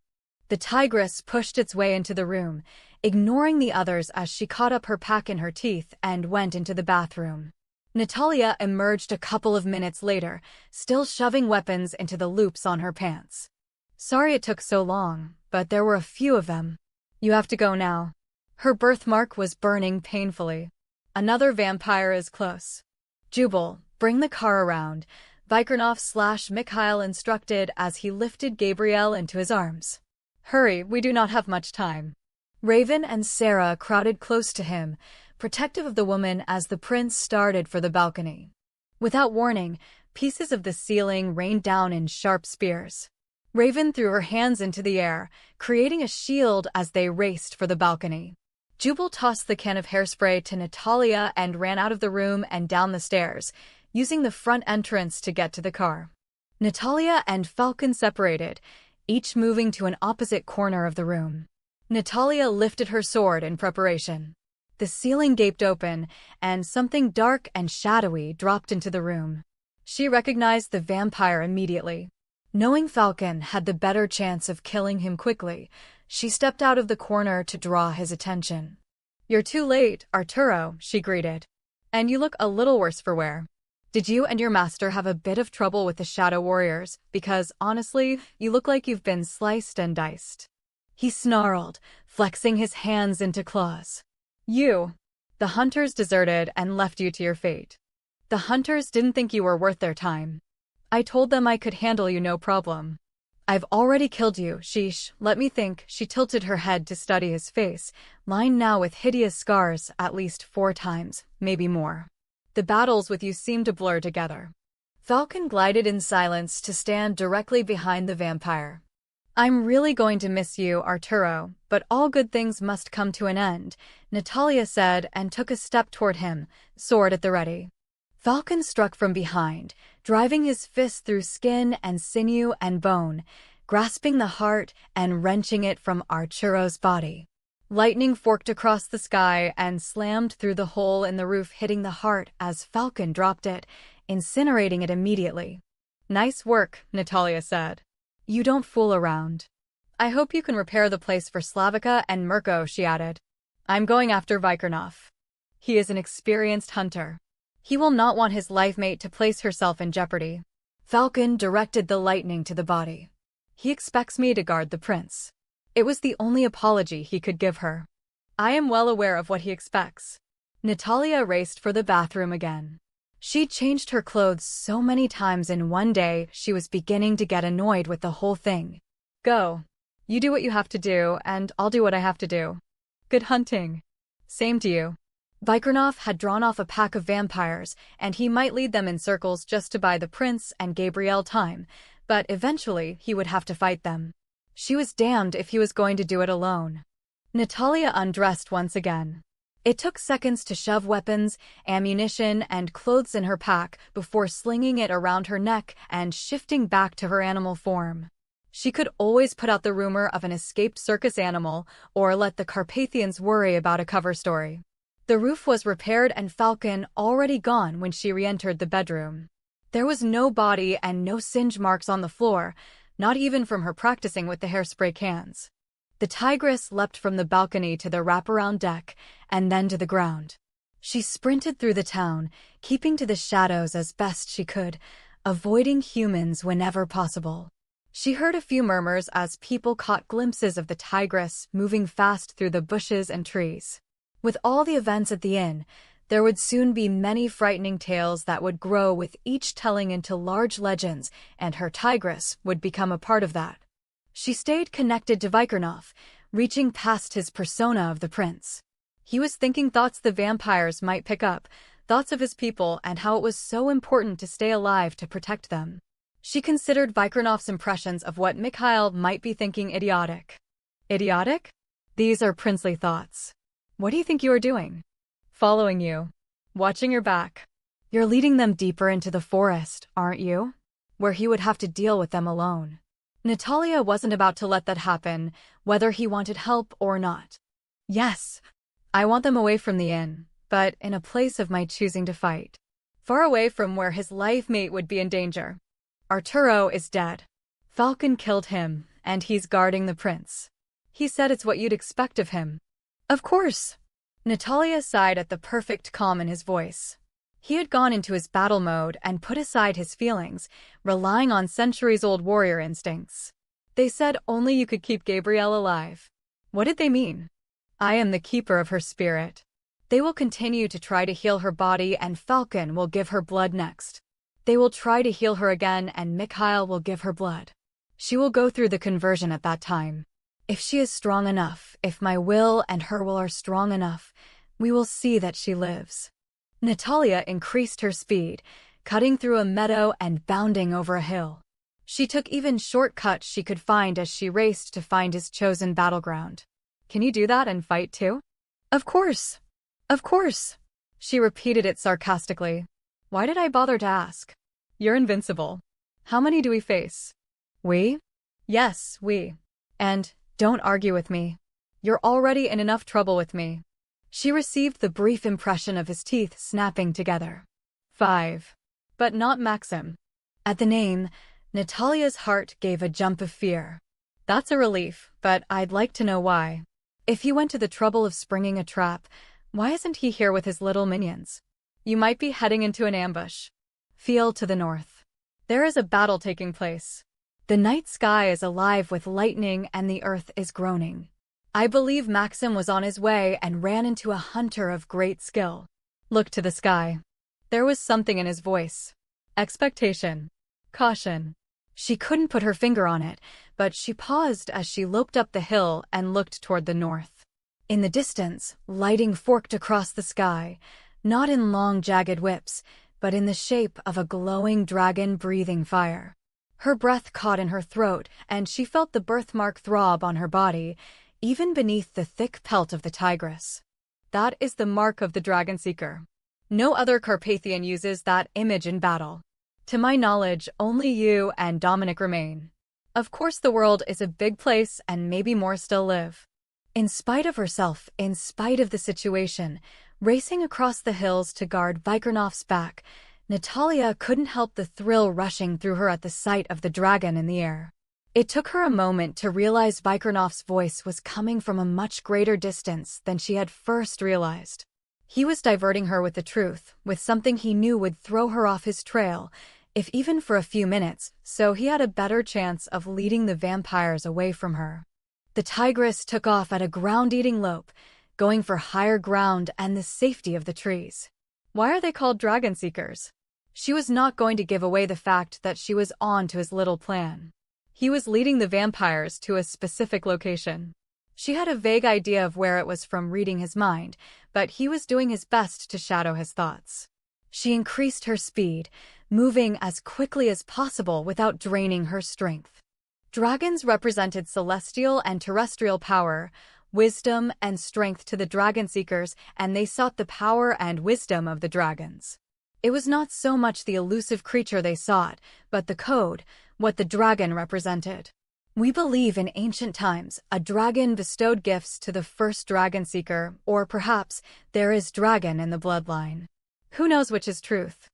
The tigress pushed its way into the room, ignoring the others as she caught up her pack in her teeth and went into the bathroom. Natalya emerged a couple of minutes later, still shoving weapons into the loops on her pants. Sorry it took so long, but there were a few of them. You have to go now. Her birthmark was burning painfully. Another vampire is close. Jubal, bring the car around, Vikirnoff/Mikhail instructed as he lifted Gabrielle into his arms. Hurry, we do not have much time. Raven and Sarah crowded close to him, protective of the woman as the prince started for the balcony. Without warning, pieces of the ceiling rained down in sharp spears. Raven threw her hands into the air, creating a shield as they raced for the balcony. Jubal tossed the can of hairspray to Natalya and ran out of the room and down the stairs, using the front entrance to get to the car. Natalya and Falcon separated, each moving to an opposite corner of the room. Natalya lifted her sword in preparation. The ceiling gaped open, and something dark and shadowy dropped into the room. She recognized the vampire immediately. Knowing Falcon had the better chance of killing him quickly, she stepped out of the corner to draw his attention. You're too late, Arturo, she greeted. And you look a little worse for wear. Did you and your master have a bit of trouble with the Shadow Warriors? Because, honestly, you look like you've been sliced and diced. He snarled, flexing his hands into claws. You. The hunters deserted and left you to your fate. The hunters didn't think you were worth their time. I told them I could handle you no problem. I've already killed you, sheesh, let me think. She tilted her head to study his face, lined now with hideous scars at least 4 times, maybe more. The battles with you seemed to blur together. Falcon glided in silence to stand directly behind the vampire. I'm really going to miss you, Arturo, but all good things must come to an end, Natalya said and took a step toward him, sword at the ready. Falcon struck from behind, driving his fist through skin and sinew and bone, grasping the heart and wrenching it from Arturo's body. Lightning forked across the sky and slammed through the hole in the roof, hitting the heart as Falcon dropped it, incinerating it immediately. Nice work, Natalya said. You don't fool around. I hope you can repair the place for Slavica and Mirko, she added. I'm going after Vikirnoff. He is an experienced hunter. He will not want his life mate to place herself in jeopardy. Falcon directed the lightning to the body. He expects me to guard the prince. It was the only apology he could give her. I am well aware of what he expects. Natalya raced for the bathroom again. She'd changed her clothes so many times in one day she was beginning to get annoyed with the whole thing. Go. You do what you have to do, and I'll do what I have to do. Good hunting. Same to you. Vikirnoff had drawn off a pack of vampires, and he might lead them in circles just to buy the prince and Gabrielle time, but eventually he would have to fight them. She was damned if he was going to do it alone. Natalya undressed once again. It took seconds to shove weapons, ammunition, and clothes in her pack before slinging it around her neck and shifting back to her animal form. She could always put out the rumor of an escaped circus animal or let the Carpathians worry about a cover story. The roof was repaired and Falcon already gone when she re-entered the bedroom. There was no body and no singe marks on the floor, not even from her practicing with the hairspray cans. The tigress leapt from the balcony to the wraparound deck and then to the ground. She sprinted through the town, keeping to the shadows as best she could, avoiding humans whenever possible. She heard a few murmurs as people caught glimpses of the tigress moving fast through the bushes and trees. With all the events at the inn, there would soon be many frightening tales that would grow with each telling into large legends, and her tigress would become a part of that. She stayed connected to Vikirnoff, reaching past his persona of the prince. He was thinking thoughts the vampires might pick up, thoughts of his people and how it was so important to stay alive to protect them. She considered Vikirnoff's impressions of what Mikhail might be thinking idiotic. Idiotic? These are princely thoughts. What do you think you are doing? Following you. Watching your back. You're leading them deeper into the forest, aren't you? Where he would have to deal with them alone. Natalya wasn't about to let that happen, whether he wanted help or not. Yes, I want them away from the inn, but in a place of my choosing to fight. Far away from where his life mate would be in danger. Arturo is dead. Falcon killed him, and he's guarding the prince. He said it's what you'd expect of him. Of course. Natalya sighed at the perfect calm in his voice. He had gone into his battle mode and put aside his feelings, relying on centuries-old warrior instincts. They said only you could keep Gabrielle alive. What did they mean? I am the keeper of her spirit. They will continue to try to heal her body and Falcon will give her blood next. They will try to heal her again and Mikhail will give her blood. She will go through the conversion at that time. If she is strong enough, if my will and her will are strong enough, we will see that she lives. Natalya increased her speed, cutting through a meadow and bounding over a hill. She took even shortcuts she could find as she raced to find his chosen battleground. Can you do that and fight too? Of course. Of course. She repeated it sarcastically. Why did I bother to ask? You're invincible. How many do we face? We? Yes, we. And don't argue with me. You're already in enough trouble with me. She received the brief impression of his teeth snapping together. 5. But not Maxim. At the name, Natalya's heart gave a jump of fear. That's a relief, but I'd like to know why. If he went to the trouble of springing a trap, why isn't he here with his little minions? You might be heading into an ambush. Feel to the north. There is a battle taking place. The night sky is alive with lightning and the earth is groaning. I believe Maxim was on his way and ran into a hunter of great skill. Look to the sky. There was something in his voice. Expectation. Caution. She couldn't put her finger on it, but she paused as she loped up the hill and looked toward the north. In the distance, lighting forked across the sky, not in long jagged whips, but in the shape of a glowing dragon breathing fire. Her breath caught in her throat, and she felt the birthmark throb on her body, even beneath the thick pelt of the tigress. That is the mark of the Dragon Seeker. No other Carpathian uses that image in battle. To my knowledge, only you and Dominic remain. Of course the world is a big place and maybe more still live. In spite of herself, in spite of the situation, racing across the hills to guard Vikirnoff's back, Natalya couldn't help the thrill rushing through her at the sight of the dragon in the air. It took her a moment to realize Vikirnoff's voice was coming from a much greater distance than she had first realized. He was diverting her with the truth, with something he knew would throw her off his trail, if even for a few minutes, so he had a better chance of leading the vampires away from her. The tigress took off at a ground-eating lope, going for higher ground and the safety of the trees. Why are they called dragon seekers? She was not going to give away the fact that she was on to his little plan. He was leading the vampires to a specific location. She had a vague idea of where it was from reading his mind, but he was doing his best to shadow his thoughts. She increased her speed, moving as quickly as possible without draining her strength. Dragons represented celestial and terrestrial power, wisdom and strength to the dragon seekers, and they sought the power and wisdom of the dragons. It was not so much the elusive creature they sought, but the code, what the dragon represented. We believe in ancient times, a dragon bestowed gifts to the first dragon seeker, or perhaps there is dragon in the bloodline. Who knows which is truth?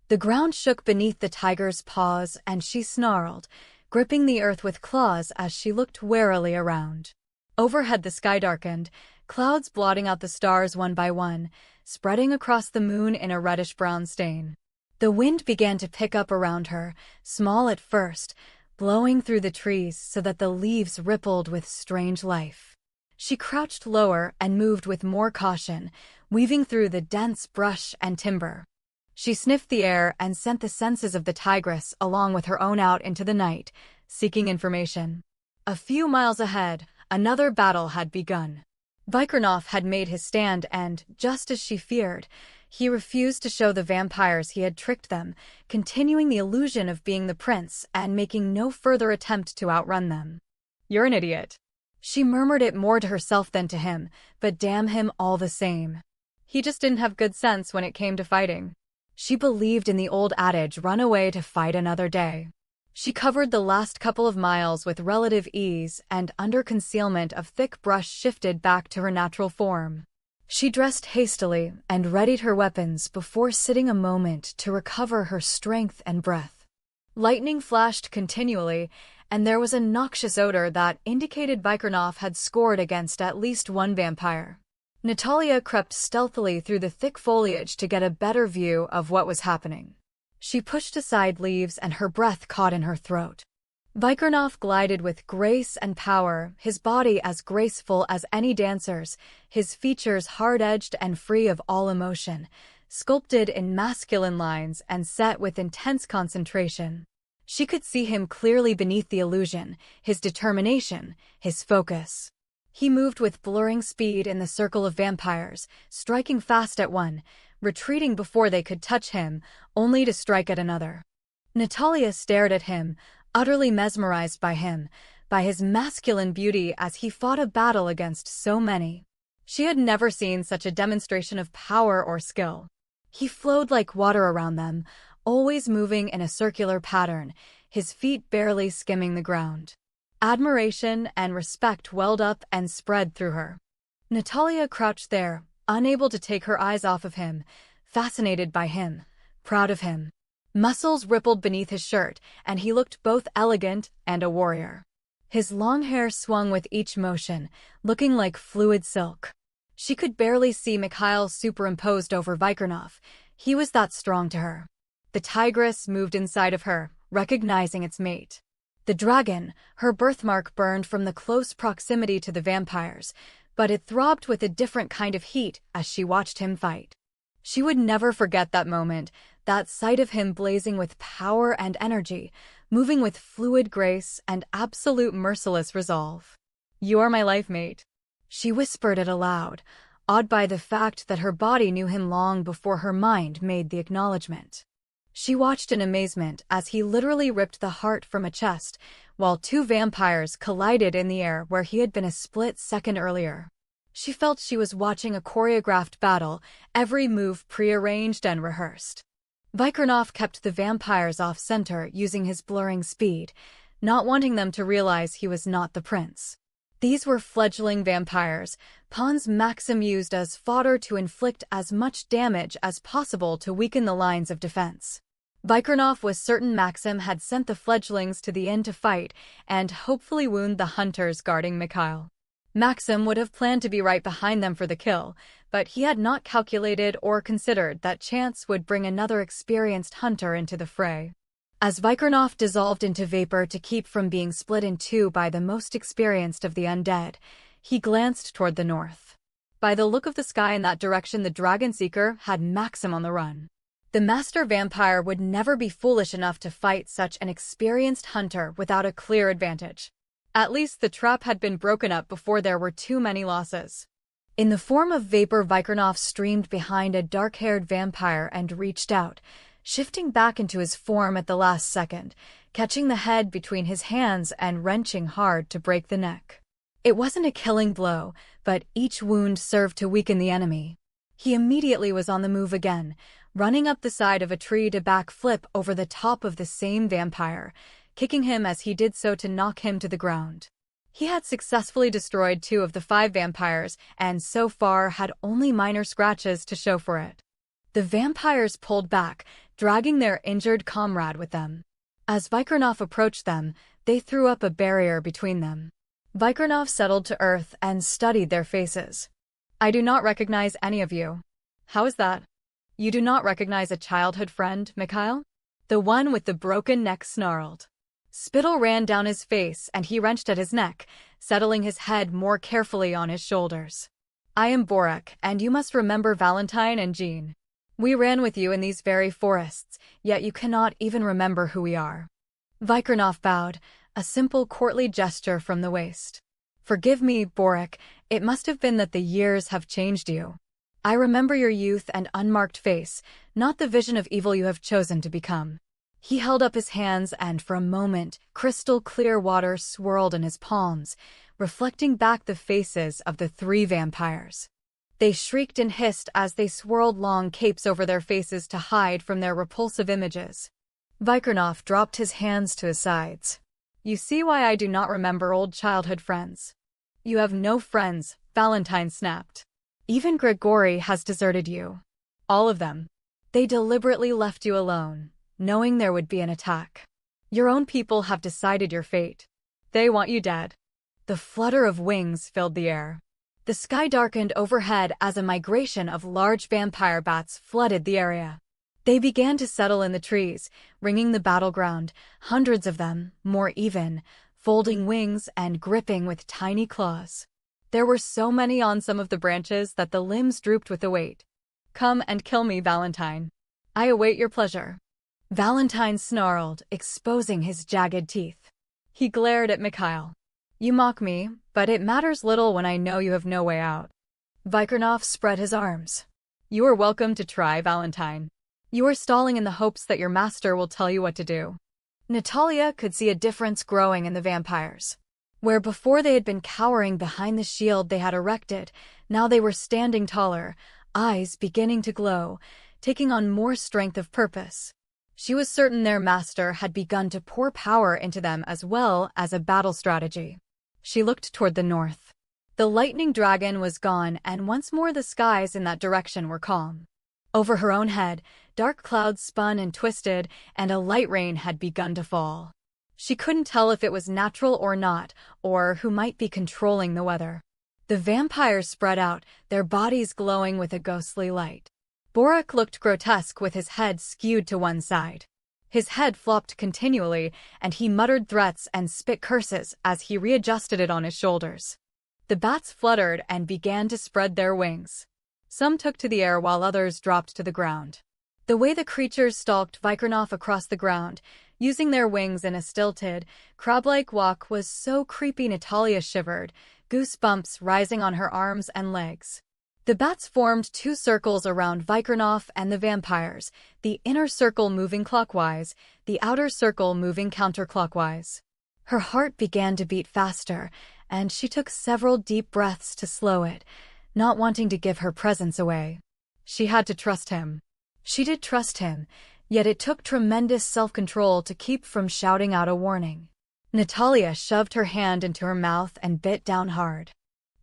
The ground shook beneath the tiger's paws and she snarled, gripping the earth with claws as she looked warily around. Overhead the sky darkened, clouds blotting out the stars one by one, spreading across the moon in a reddish-brown stain. The wind began to pick up around her, small at first, blowing through the trees so that the leaves rippled with strange life. She crouched lower and moved with more caution, weaving through the dense brush and timber. She sniffed the air and sent the senses of the tigress along with her own out into the night, seeking information. A few miles ahead, another battle had begun. Vikirnoff had made his stand and, just as she feared, he refused to show the vampires he had tricked them, continuing the illusion of being the prince and making no further attempt to outrun them. "You're an idiot." She murmured it more to herself than to him, but damn him all the same. He just didn't have good sense when it came to fighting. She believed in the old adage, run away to fight another day. She covered the last couple of miles with relative ease and under concealment of thick brush shifted back to her natural form. She dressed hastily and readied her weapons before sitting a moment to recover her strength and breath. Lightning flashed continually, and there was a noxious odor that indicated Vikirnoff had scored against at least one vampire. Natalya crept stealthily through the thick foliage to get a better view of what was happening. She pushed aside leaves and her breath caught in her throat. Vikirnoff glided with grace and power, his body as graceful as any dancer's, his features hard-edged and free of all emotion, sculpted in masculine lines and set with intense concentration. She could see him clearly beneath the illusion, his determination, his focus. He moved with blurring speed in the circle of vampires, striking fast at one, retreating before they could touch him, only to strike at another. Natalya stared at him, utterly mesmerized by him, by his masculine beauty as he fought a battle against so many. She had never seen such a demonstration of power or skill. He flowed like water around them, always moving in a circular pattern, his feet barely skimming the ground. Admiration and respect welled up and spread through her. Natalya crouched there, unable to take her eyes off of him, fascinated by him, proud of him. Muscles rippled beneath his shirt, and he looked both elegant and a warrior. His long hair swung with each motion, looking like fluid silk. She could barely see Mikhail superimposed over Vikirnoff. He was that strong to her. The tigress moved inside of her, recognizing its mate. The dragon, her birthmark burned from the close proximity to the vampires, but it throbbed with a different kind of heat as she watched him fight. She would never forget that moment, that sight of him blazing with power and energy, moving with fluid grace and absolute merciless resolve. "You are my life mate." She whispered it aloud, awed by the fact that her body knew him long before her mind made the acknowledgement. She watched in amazement as he literally ripped the heart from a chest, while two vampires collided in the air where he had been a split second earlier. She felt she was watching a choreographed battle, every move prearranged and rehearsed. Vikirnoff kept the vampires off-center using his blurring speed, not wanting them to realize he was not the prince. These were fledgling vampires, pawns Maxim used as fodder to inflict as much damage as possible to weaken the lines of defense. Vikirnoff was certain Maxim had sent the fledglings to the inn to fight and hopefully wound the hunters guarding Mikhail. Maxim would have planned to be right behind them for the kill, but he had not calculated or considered that chance would bring another experienced hunter into the fray. As Vikirnoff dissolved into vapor to keep from being split in two by the most experienced of the undead, he glanced toward the north. By the look of the sky in that direction, the Dragon Seeker had Maxim on the run. The master vampire would never be foolish enough to fight such an experienced hunter without a clear advantage. At least the trap had been broken up before there were too many losses. In the form of vapor, Vikirnoff streamed behind a dark-haired vampire and reached out, shifting back into his form at the last second, catching the head between his hands and wrenching hard to break the neck. It wasn't a killing blow, but each wound served to weaken the enemy. He immediately was on the move again, running up the side of a tree to backflip over the top of the same vampire, kicking him as he did so to knock him to the ground. He had successfully destroyed 2 of the 5 vampires and so far had only minor scratches to show for it. The vampires pulled back, dragging their injured comrade with them. As Vikirnoff approached them, they threw up a barrier between them. Vikirnoff settled to earth and studied their faces. "I do not recognize any of you." "How is that?" "You do not recognize a childhood friend, Mikhail?" The one with the broken neck snarled. Spittle ran down his face and he wrenched at his neck, settling his head more carefully on his shoulders. "I am Borak, and you must remember Valentine and Jean. We ran with you in these very forests, yet you cannot even remember who we are." Vikirnoff bowed, a simple courtly gesture from the waist. "Forgive me, Borak, it must have been that the years have changed you. I remember your youth and unmarked face, not the vision of evil you have chosen to become." He held up his hands and for a moment, crystal-clear water swirled in his palms, reflecting back the faces of the 3 vampires. They shrieked and hissed as they swirled long capes over their faces to hide from their repulsive images. Vikirnoff dropped his hands to his sides. "You see why I do not remember old childhood friends." "You have no friends," Valentine snapped. "Even Grigori has deserted you. All of them. They deliberately left you alone, knowing there would be an attack. Your own people have decided your fate. They want you dead." The flutter of wings filled the air. The sky darkened overhead as a migration of large vampire bats flooded the area. They began to settle in the trees, ringing the battleground, hundreds of them, more even, folding wings and gripping with tiny claws. There were so many on some of the branches that the limbs drooped with the weight. "Come and kill me, Valentine. I await your pleasure." Valentine snarled, exposing his jagged teeth. He glared at Mikhail. "You mock me, but it matters little when I know you have no way out." Vikirnoff spread his arms. "You are welcome to try, Valentine. You are stalling in the hopes that your master will tell you what to do." Natalya could see a difference growing in the vampires. Where before they had been cowering behind the shield they had erected, now they were standing taller, eyes beginning to glow, taking on more strength of purpose. She was certain their master had begun to pour power into them as well as a battle strategy. She looked toward the north. The lightning dragon was gone, and once more the skies in that direction were calm. Over her own head, dark clouds spun and twisted, and a light rain had begun to fall. She couldn't tell if it was natural or not, or who might be controlling the weather. The vampires spread out, their bodies glowing with a ghostly light. Borak looked grotesque with his head skewed to one side. His head flopped continually, and he muttered threats and spit curses as he readjusted it on his shoulders. The bats fluttered and began to spread their wings. Some took to the air while others dropped to the ground. The way the creatures stalked Vikirnoff across the ground, using their wings in a stilted, crab-like walk was so creepy Natalya shivered, goosebumps rising on her arms and legs. The bats formed two circles around Vikirnoff and the vampires, the inner circle moving clockwise, the outer circle moving counterclockwise. Her heart began to beat faster, and she took several deep breaths to slow it, not wanting to give her presence away. She had to trust him. She did trust him, yet it took tremendous self-control to keep from shouting out a warning. Natalya shoved her hand into her mouth and bit down hard.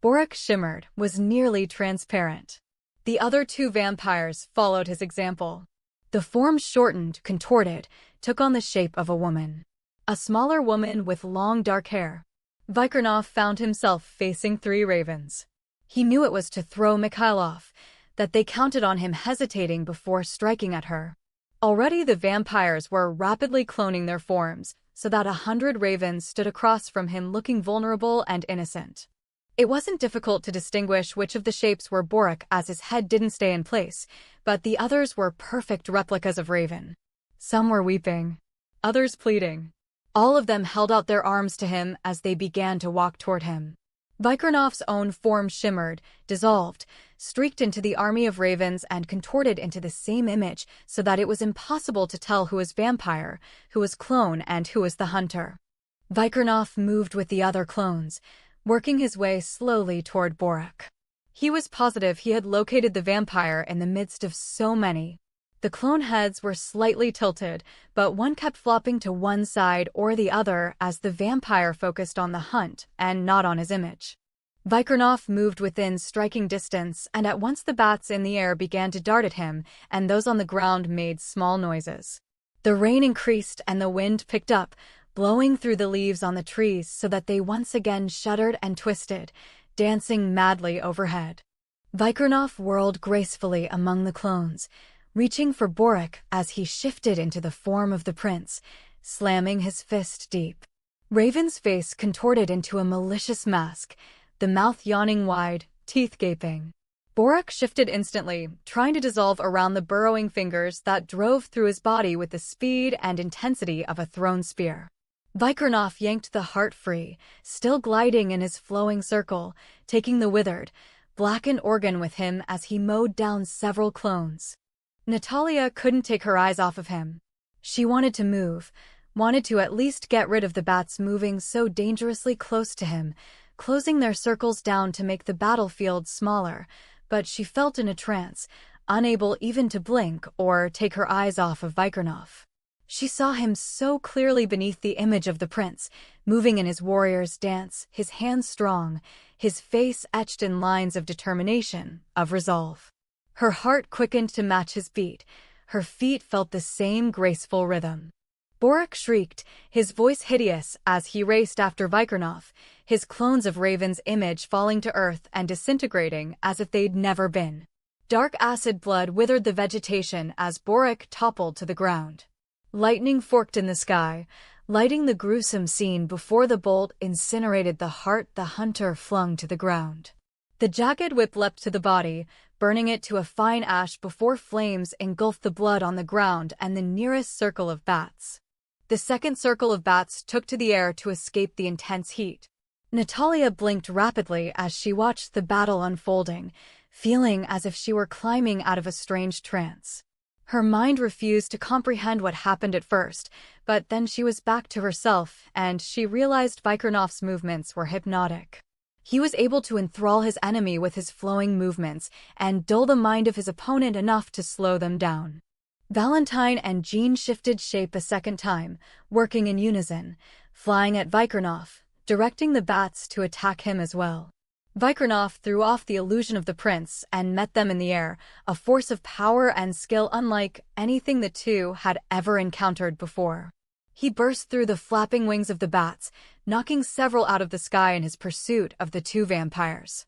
Borak shimmered, was nearly transparent. The other two vampires followed his example. The form shortened, contorted, took on the shape of a woman. A smaller woman with long dark hair. Vikirnoff found himself facing three ravens. He knew it was to throw Mikhail off, that they counted on him hesitating before striking at her. Already the vampires were rapidly cloning their forms, so that 100 ravens stood across from him looking vulnerable and innocent. It wasn't difficult to distinguish which of the shapes were Borak as his head didn't stay in place, but the others were perfect replicas of Raven. Some were weeping, others pleading. All of them held out their arms to him as they began to walk toward him. Vikirnoff's own form shimmered, dissolved, streaked into the army of ravens and contorted into the same image so that it was impossible to tell who was vampire, who was clone, and who was the hunter. Vikirnoff moved with the other clones, working his way slowly toward Borak. He was positive he had located the vampire in the midst of so many. The clone heads were slightly tilted, but one kept flopping to one side or the other as the vampire focused on the hunt and not on his image. Vikirnoff moved within striking distance, and at once the bats in the air began to dart at him, and those on the ground made small noises. The rain increased and the wind picked up, blowing through the leaves on the trees so that they once again shuddered and twisted, dancing madly overhead. Vikirnoff whirled gracefully among the clones, reaching for Borak as he shifted into the form of the prince, slamming his fist deep. Raven's face contorted into a malicious mask, the mouth yawning wide, teeth gaping. Borak shifted instantly, trying to dissolve around the burrowing fingers that drove through his body with the speed and intensity of a thrown spear. Vikirnoff yanked the heart free, still gliding in his flowing circle, taking the withered, blackened organ with him as he mowed down several clones. Natalya couldn't take her eyes off of him. She wanted to move, wanted to at least get rid of the bats moving so dangerously close to him, closing their circles down to make the battlefield smaller, but she felt in a trance, unable even to blink or take her eyes off of Vikirnoff. She saw him so clearly beneath the image of the prince, moving in his warrior's dance, his hands strong, his face etched in lines of determination, of resolve. Her heart quickened to match his beat, her feet felt the same graceful rhythm. Borak shrieked, his voice hideous as he raced after Vikirnoff, his clones of Raven's image falling to earth and disintegrating as if they'd never been. Dark acid blood withered the vegetation as Borak toppled to the ground. Lightning forked in the sky, lighting the gruesome scene before the bolt incinerated the heart the hunter flung to the ground. The jagged whip leapt to the body, burning it to a fine ash before flames engulfed the blood on the ground and the nearest circle of bats. The second circle of bats took to the air to escape the intense heat. Natalya blinked rapidly as she watched the battle unfolding, feeling as if she were climbing out of a strange trance. Her mind refused to comprehend what happened at first, but then she was back to herself, and she realized Vikirnoff's movements were hypnotic. He was able to enthrall his enemy with his flowing movements and dull the mind of his opponent enough to slow them down. Valentine and Jean shifted shape a second time, working in unison, flying at Vikirnoff, directing the bats to attack him as well. Vikirnoff threw off the illusion of the prince and met them in the air, a force of power and skill unlike anything the two had ever encountered before. He burst through the flapping wings of the bats, knocking several out of the sky in his pursuit of the two vampires.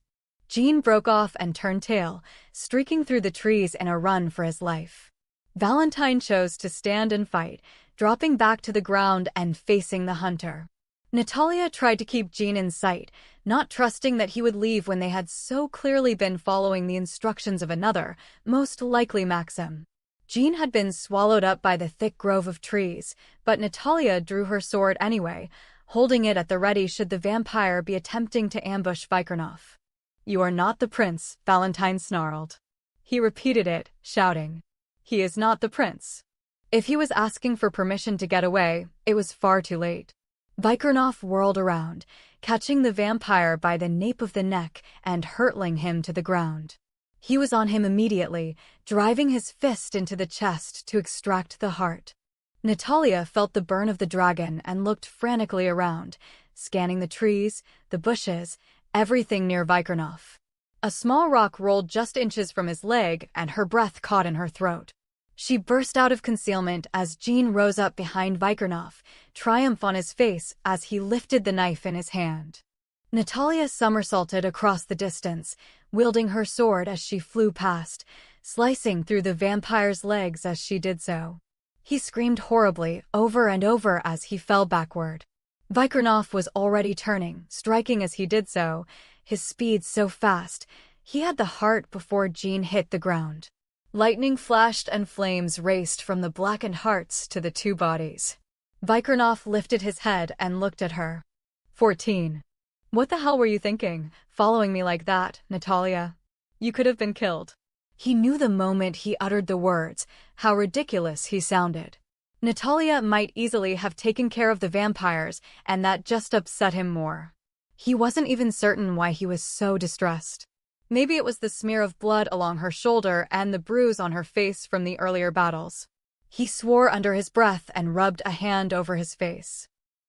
Jean broke off and turned tail, streaking through the trees in a run for his life. Valentine chose to stand and fight, dropping back to the ground and facing the hunter. Natalya tried to keep Jean in sight, not trusting that he would leave when they had so clearly been following the instructions of another, most likely Maxim. Jean had been swallowed up by the thick grove of trees, but Natalya drew her sword anyway, holding it at the ready should the vampire be attempting to ambush Vikirnoff. "You are not the prince," Valentine snarled. He repeated it, shouting, "He is not the prince." If he was asking for permission to get away, it was far too late. Vikirnoff whirled around, catching the vampire by the nape of the neck and hurtling him to the ground. He was on him immediately, driving his fist into the chest to extract the heart. Natalya felt the burn of the dragon and looked frantically around, scanning the trees, the bushes, everything near Vikirnoff. A small rock rolled just inches from his leg, and her breath caught in her throat. She burst out of concealment as Jean rose up behind Vikirnoff, triumph on his face as he lifted the knife in his hand. Natalya somersaulted across the distance, wielding her sword as she flew past, slicing through the vampire's legs as she did so. He screamed horribly over and over as he fell backward. Vikirnoff was already turning, striking as he did so, his speed so fast, he had the heart before Jean hit the ground. Lightning flashed and flames raced from the blackened hearts to the two bodies. Vikirnoff lifted his head and looked at her. 14. "What the hell were you thinking, following me like that, Natalya? You could have been killed." He knew the moment he uttered the words, how ridiculous he sounded. Natalya might easily have taken care of the vampires, and that just upset him more. He wasn't even certain why he was so distressed. Maybe it was the smear of blood along her shoulder and the bruise on her face from the earlier battles. He swore under his breath and rubbed a hand over his face.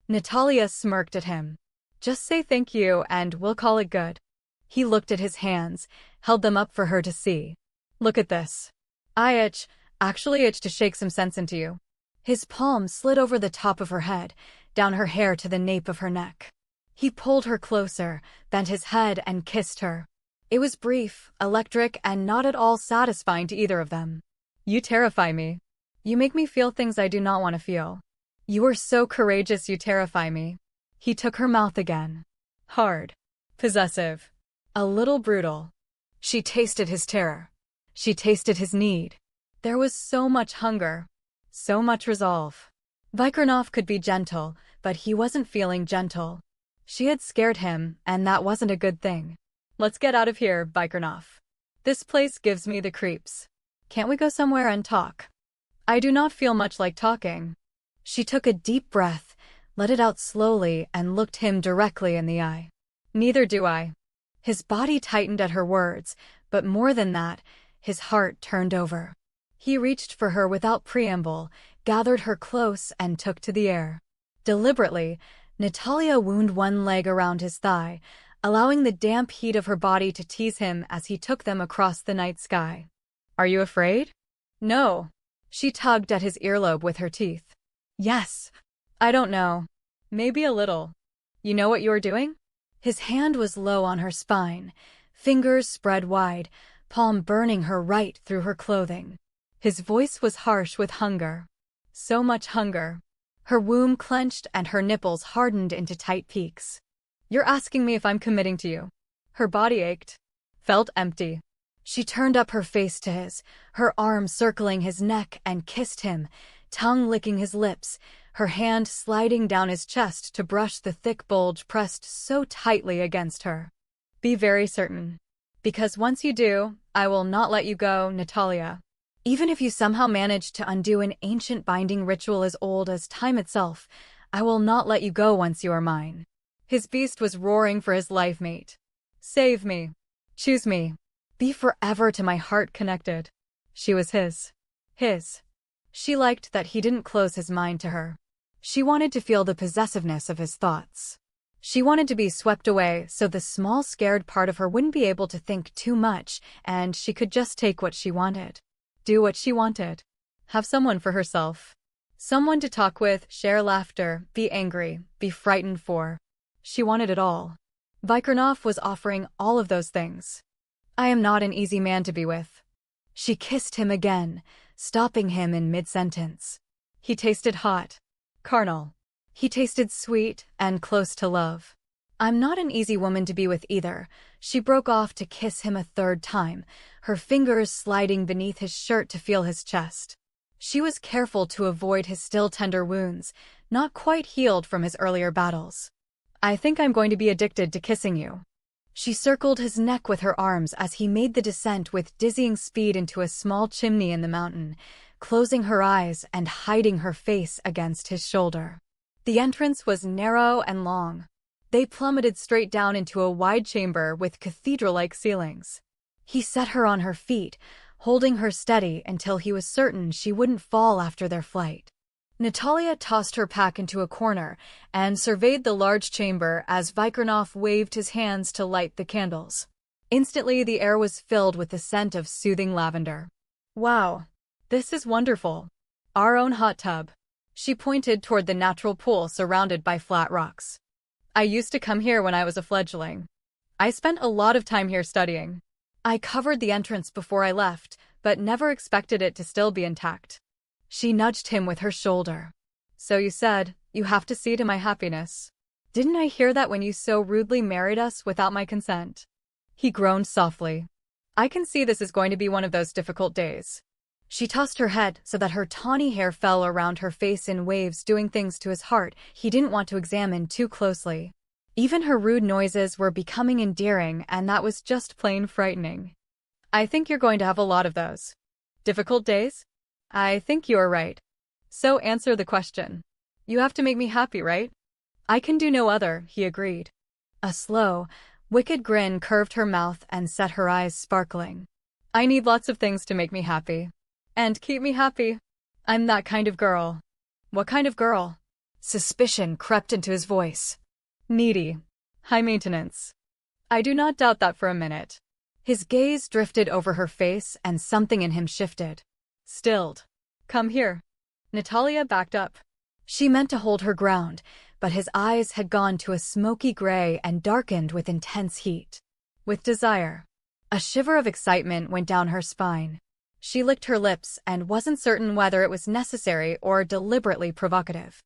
Natalya smirked at him. "Just say thank you and we'll call it good." He looked at his hands, held them up for her to see. "Look at this. I actually itch to shake some sense into you." His palm slid over the top of her head, down her hair to the nape of her neck. He pulled her closer, bent his head and kissed her. It was brief, electric, and not at all satisfying to either of them. "You terrify me. You make me feel things I do not want to feel. You are so courageous, you terrify me." He took her mouth again. Hard. Possessive. A little brutal. She tasted his terror. She tasted his need. There was so much hunger. So much resolve. Vikirnoff could be gentle, but he wasn't feeling gentle. She had scared him, and that wasn't a good thing. "Let's get out of here, Vikirnoff. This place gives me the creeps. Can't we go somewhere and talk?" "I do not feel much like talking." She took a deep breath, let it out slowly, and looked him directly in the eye. "Neither do I." His body tightened at her words, but more than that, his heart turned over. He reached for her without preamble, gathered her close, and took to the air. Deliberately, Natalya wound one leg around his thigh, allowing the damp heat of her body to tease him as he took them across the night sky. "Are you afraid?" "No." She tugged at his earlobe with her teeth. "Yes. I don't know. Maybe a little. You know what you're doing?" His hand was low on her spine, fingers spread wide, palm burning her right through her clothing. His voice was harsh with hunger. So much hunger. Her womb clenched and her nipples hardened into tight peaks. "You're asking me if I'm committing to you." Her body ached. Felt empty. She turned up her face to his, her arm circling his neck, and kissed him, tongue licking his lips, her hand sliding down his chest to brush the thick bulge pressed so tightly against her. "Be very certain. Because once you do, I will not let you go, Natalya. Even if you somehow manage to undo an ancient binding ritual as old as time itself, I will not let you go once you are mine." His beast was roaring for his life mate. "Save me. Choose me. Be forever to my heart connected." She was his. His. She liked that he didn't close his mind to her. She wanted to feel the possessiveness of his thoughts. She wanted to be swept away so the small scared part of her wouldn't be able to think too much, and she could just take what she wanted. Do what she wanted. Have someone for herself. Someone to talk with, share laughter, be angry, be frightened for. She wanted it all. Vikirnoff was offering all of those things. "I am not an easy man to be with." She kissed him again, stopping him in mid-sentence. He tasted hot, carnal. He tasted sweet and close to love. I'm not an easy woman to be with either. She broke off to kiss him a third time, her fingers sliding beneath his shirt to feel his chest. She was careful to avoid his still tender wounds, not quite healed from his earlier battles. I think I'm going to be addicted to kissing you. She circled his neck with her arms as he made the descent with dizzying speed into a small chimney in the mountain, closing her eyes and hiding her face against his shoulder. The entrance was narrow and long. They plummeted straight down into a wide chamber with cathedral-like ceilings. He set her on her feet, holding her steady until he was certain she wouldn't fall after their flight. Natalya tossed her pack into a corner and surveyed the large chamber as Vikirnoff waved his hands to light the candles. Instantly, the air was filled with the scent of soothing lavender. Wow, this is wonderful. Our own hot tub. She pointed toward the natural pool surrounded by flat rocks. I used to come here when I was a fledgling. I spent a lot of time here studying. I covered the entrance before I left, but never expected it to still be intact. She nudged him with her shoulder. So you said, you have to see to my happiness. Didn't I hear that when you so rudely married us without my consent? He groaned softly. I can see this is going to be one of those difficult days. She tossed her head so that her tawny hair fell around her face in waves, doing things to his heart he didn't want to examine too closely. Even her rude noises were becoming endearing, and that was just plain frightening. I think you're going to have a lot of those. Difficult days? I think you are right. So answer the question. You have to make me happy, right? I can do no other, he agreed. A slow, wicked grin curved her mouth and set her eyes sparkling. I need lots of things to make me happy. And keep me happy. I'm that kind of girl. What kind of girl? Suspicion crept into his voice. Needy. High maintenance. I do not doubt that for a minute. His gaze drifted over her face and something in him shifted. Stilled. Come here. Natalya backed up. She meant to hold her ground, but his eyes had gone to a smoky gray and darkened with intense heat. With desire. A shiver of excitement went down her spine. She licked her lips and wasn't certain whether it was necessary or deliberately provocative.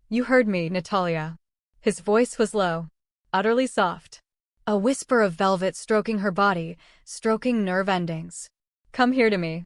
You heard me, Natalya. His voice was low, utterly soft. A whisper of velvet stroking her body, stroking nerve endings. Come here to me.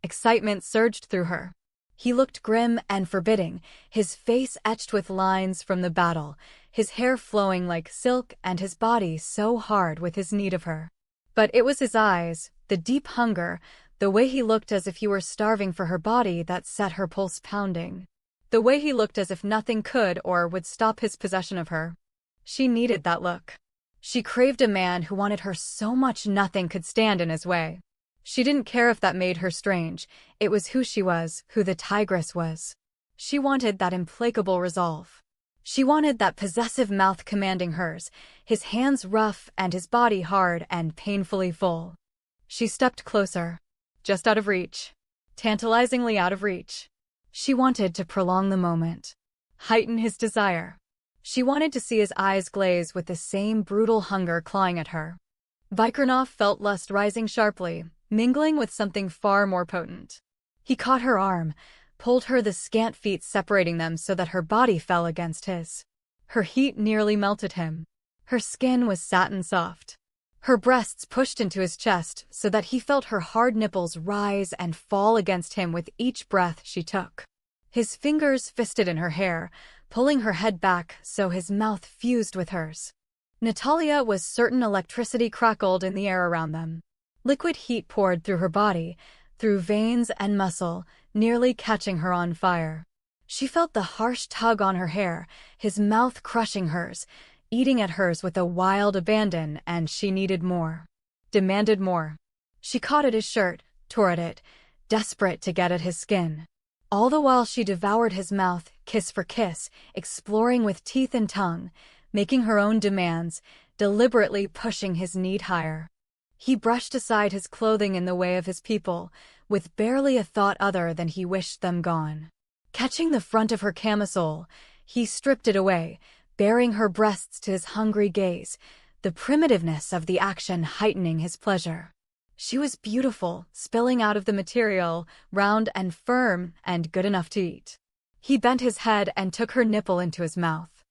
Excitement surged through her. He looked grim and forbidding, his face etched with lines from the battle, his hair flowing like silk and his body so hard with his need of her. But it was his eyes, the deep hunger, the way he looked as if he were starving for her body that set her pulse pounding. The way he looked as if nothing could or would stop his possession of her. She needed that look. She craved a man who wanted her so much nothing could stand in his way. She didn't care if that made her strange. It was who she was, who the tigress was. She wanted that implacable resolve. She wanted that possessive mouth commanding hers, his hands rough and his body hard and painfully full. She stepped closer, just out of reach, tantalizingly out of reach. She wanted to prolong the moment, heighten his desire. She wanted to see his eyes glaze with the same brutal hunger clawing at her. Vikirnoff felt lust rising sharply, mingling with something far more potent. He caught her arm, pulled her the scant feet separating them so that her body fell against his. Her heat nearly melted him. Her skin was satin soft. Her breasts pushed into his chest so that he felt her hard nipples rise and fall against him with each breath she took. His fingers fisted in her hair, pulling her head back so his mouth fused with hers. Natalya was certain electricity crackled in the air around them. Liquid heat poured through her body, through veins and muscle, nearly catching her on fire. She felt the harsh tug on her hair, his mouth crushing hers, eating at hers with a wild abandon, and she needed more. Demanded more. She caught at his shirt, tore at it, desperate to get at his skin. All the while she devoured his mouth, kiss for kiss, exploring with teeth and tongue, making her own demands, deliberately pushing his need higher. He brushed aside his clothing in the way of his people, with barely a thought other than he wished them gone. Catching the front of her camisole, he stripped it away, baring her breasts to his hungry gaze, the primitiveness of the action heightening his pleasure. She was beautiful, spilling out of the material, round and firm and good enough to eat. He bent his head and took her nipple into his mouth.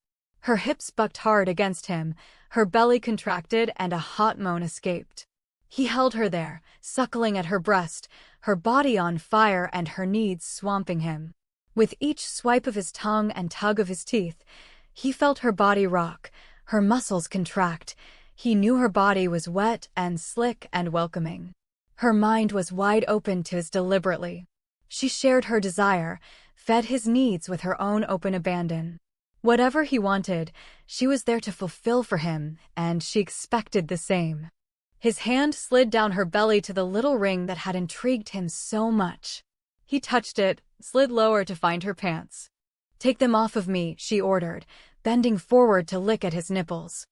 Her hips bucked hard against him, her belly contracted and a hot moan escaped. He held her there, suckling at her breast, her body on fire and her needs swamping him. With each swipe of his tongue and tug of his teeth, he felt her body rock, her muscles contract. He knew her body was wet and slick and welcoming. Her mind was wide open to his deliberately. She shared her desire, fed his needs with her own open abandon. Whatever he wanted, she was there to fulfill for him, and she expected the same. His hand slid down her belly to the little ring that had intrigued him so much. He touched it, slid lower to find her pants. "Take them off of me," she ordered, bending forward to lick at his nipples.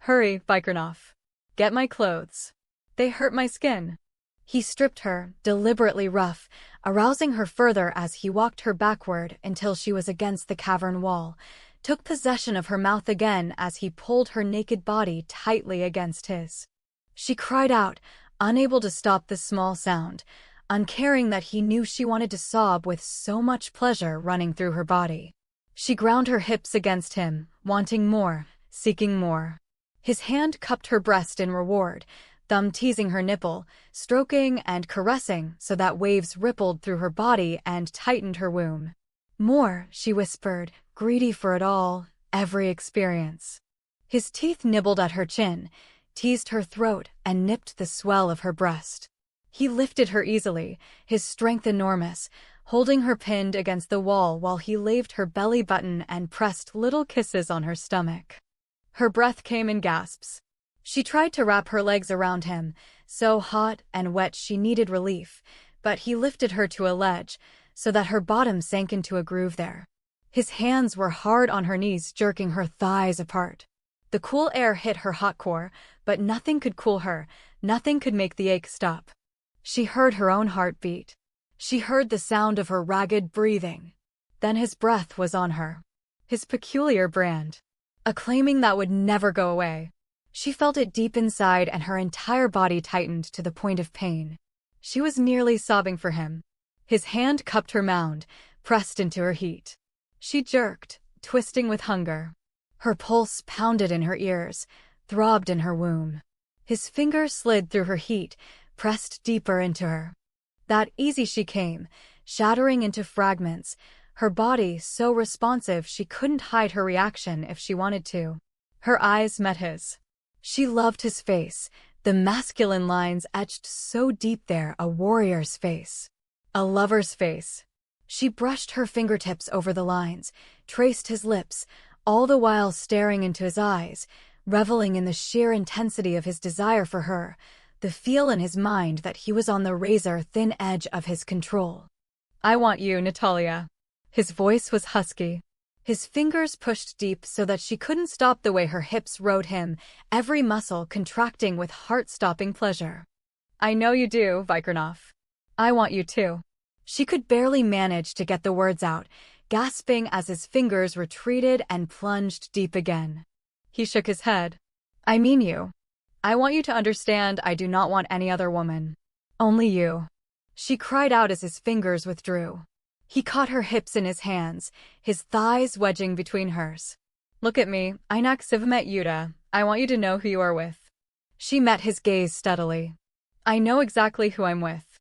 "Hurry, Vikirnoff. Get my clothes. They hurt my skin." He stripped her, deliberately rough, arousing her further as he walked her backward until she was against the cavern wall, took possession of her mouth again as he pulled her naked body tightly against his. She cried out, unable to stop the small sound, uncaring that he knew she wanted to sob with so much pleasure running through her body. She ground her hips against him, wanting more, seeking more. His hand cupped her breast in reward, thumb teasing her nipple, stroking and caressing so that waves rippled through her body and tightened her womb. "More," she whispered, greedy for it all, every experience. His teeth nibbled at her chin, teased her throat, and nipped the swell of her breast. He lifted her easily, his strength enormous, holding her pinned against the wall while he laved her belly button and pressed little kisses on her stomach. Her breath came in gasps. She tried to wrap her legs around him, so hot and wet she needed relief, but he lifted her to a ledge, so that her bottom sank into a groove there. His hands were hard on her knees, jerking her thighs apart. The cool air hit her hot core, but nothing could cool her, nothing could make the ache stop. She heard her own heartbeat. She heard the sound of her ragged breathing. Then his breath was on her. His peculiar brand. A claiming that would never go away. She felt it deep inside and her entire body tightened to the point of pain. She was nearly sobbing for him. His hand cupped her mound, pressed into her heat. She jerked, twisting with hunger. Her pulse pounded in her ears, throbbed in her womb. His fingers slid through her heat, pressed deeper into her. That easy she came, shattering into fragments, her body so responsive she couldn't hide her reaction if she wanted to. Her eyes met his. She loved his face, the masculine lines etched so deep there, a warrior's face. A lover's face. She brushed her fingertips over the lines, traced his lips, all the while staring into his eyes, reveling in the sheer intensity of his desire for her, the feel in his mind that he was on the razor-thin edge of his control. "I want you, Natalya." His voice was husky. His fingers pushed deep so that she couldn't stop the way her hips rode him, every muscle contracting with heart-stopping pleasure. "I know you do, Vikirnoff. I want you too." She could barely manage to get the words out, gasping as his fingers retreated and plunged deep again. He shook his head. "I mean you. I want you to understand I do not want any other woman. Only you." She cried out as his fingers withdrew. He caught her hips in his hands, his thighs wedging between hers. "Look at me, Inak Sivamet Yuda. I want you to know who you are with." She met his gaze steadily. "I know exactly who I'm with."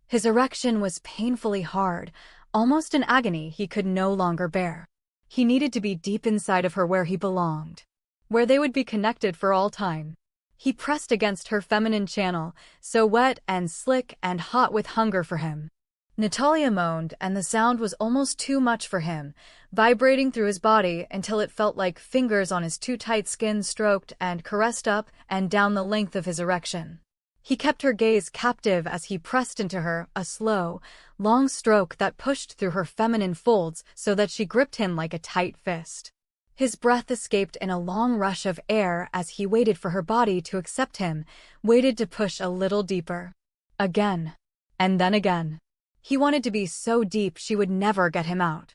His erection was painfully hard, almost an agony he could no longer bear. He needed to be deep inside of her where he belonged, where they would be connected for all time. He pressed against her feminine channel, so wet and slick and hot with hunger for him. Natalya moaned, and the sound was almost too much for him, vibrating through his body until it felt like fingers on his too tight skin stroked and caressed up and down the length of his erection. He kept her gaze captive as he pressed into her, a slow, long stroke that pushed through her feminine folds so that she gripped him like a tight fist. His breath escaped in a long rush of air as he waited for her body to accept him, waited to push a little deeper. Again. And then again. He wanted to be so deep she would never get him out.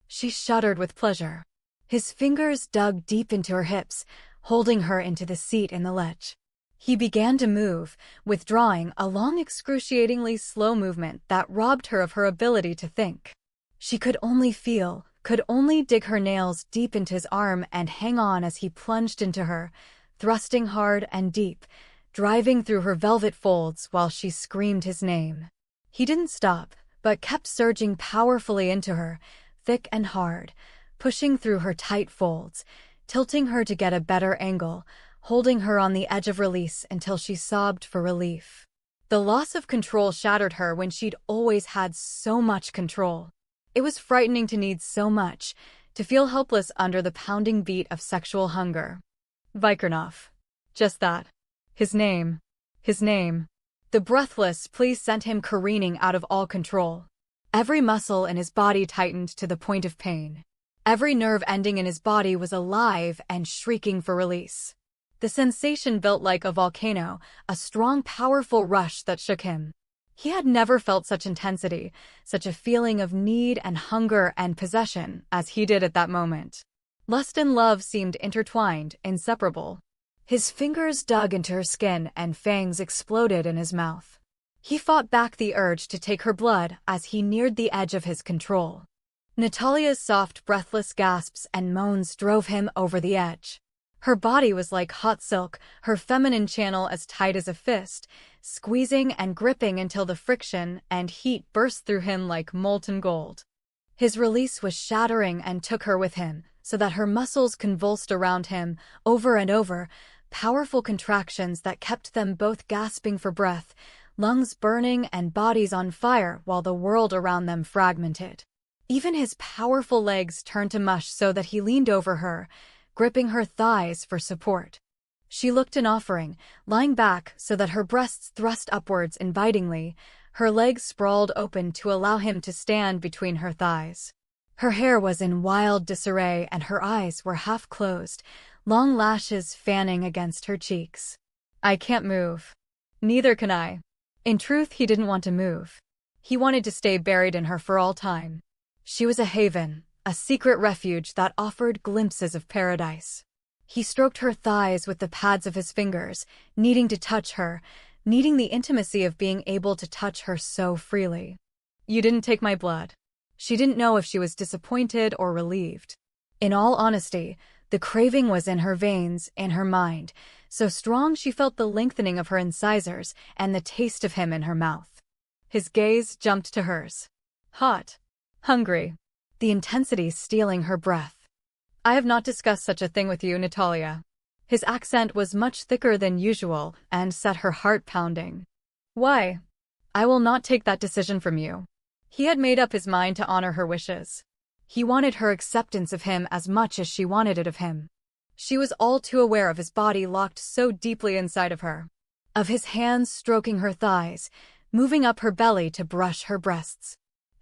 She shuddered with pleasure. His fingers dug deep into her hips, holding her into the seat in the ledge. He began to move, withdrawing a long, excruciatingly slow movement that robbed her of her ability to think. She could only feel, could only dig her nails deep into his arm and hang on as he plunged into her, thrusting hard and deep, driving through her velvet folds while she screamed his name. He didn't stop, but kept surging powerfully into her, thick and hard, pushing through her tight folds, tilting her to get a better angle, holding her on the edge of release until she sobbed for relief. The loss of control shattered her when she'd always had so much control. It was frightening to need so much, to feel helpless under the pounding beat of sexual hunger. Vikirnoff. Just that. His name. His name. The breathless plea sent him careening out of all control. Every muscle in his body tightened to the point of pain. Every nerve ending in his body was alive and shrieking for release. The sensation built like a volcano, a strong, powerful rush that shook him. He had never felt such intensity, such a feeling of need and hunger and possession as he did at that moment. Lust and love seemed intertwined, inseparable. His fingers dug into her skin and fangs exploded in his mouth. He fought back the urge to take her blood as he neared the edge of his control. Natalya's soft, breathless gasps and moans drove him over the edge. Her body was like hot silk, her feminine channel as tight as a fist, squeezing and gripping until the friction and heat burst through him like molten gold. His release was shattering and took her with him, so that her muscles convulsed around him, over and over, powerful contractions that kept them both gasping for breath, lungs burning and bodies on fire while the world around them fragmented. Even his powerful legs turned to mush so that he leaned over her, gripping her thighs for support. She looked an offering, lying back so that her breasts thrust upwards invitingly, her legs sprawled open to allow him to stand between her thighs. Her hair was in wild disarray and her eyes were half closed, long lashes fanning against her cheeks. I can't move. Neither can I. In truth, he didn't want to move. He wanted to stay buried in her for all time. She was a haven, a secret refuge that offered glimpses of paradise. He stroked her thighs with the pads of his fingers, needing to touch her, needing the intimacy of being able to touch her so freely. You didn't take my blood. She didn't know if she was disappointed or relieved. In all honesty, the craving was in her veins, in her mind, so strong she felt the lengthening of her incisors and the taste of him in her mouth. His gaze jumped to hers. Hot. Hungry. The intensity stealing her breath. I have not discussed such a thing with you, Natalya. His accent was much thicker than usual and set her heart pounding. Why? I will not take that decision from you. He had made up his mind to honor her wishes. He wanted her acceptance of him as much as she wanted it of him. She was all too aware of his body locked so deeply inside of her, of his hands stroking her thighs, moving up her belly to brush her breasts.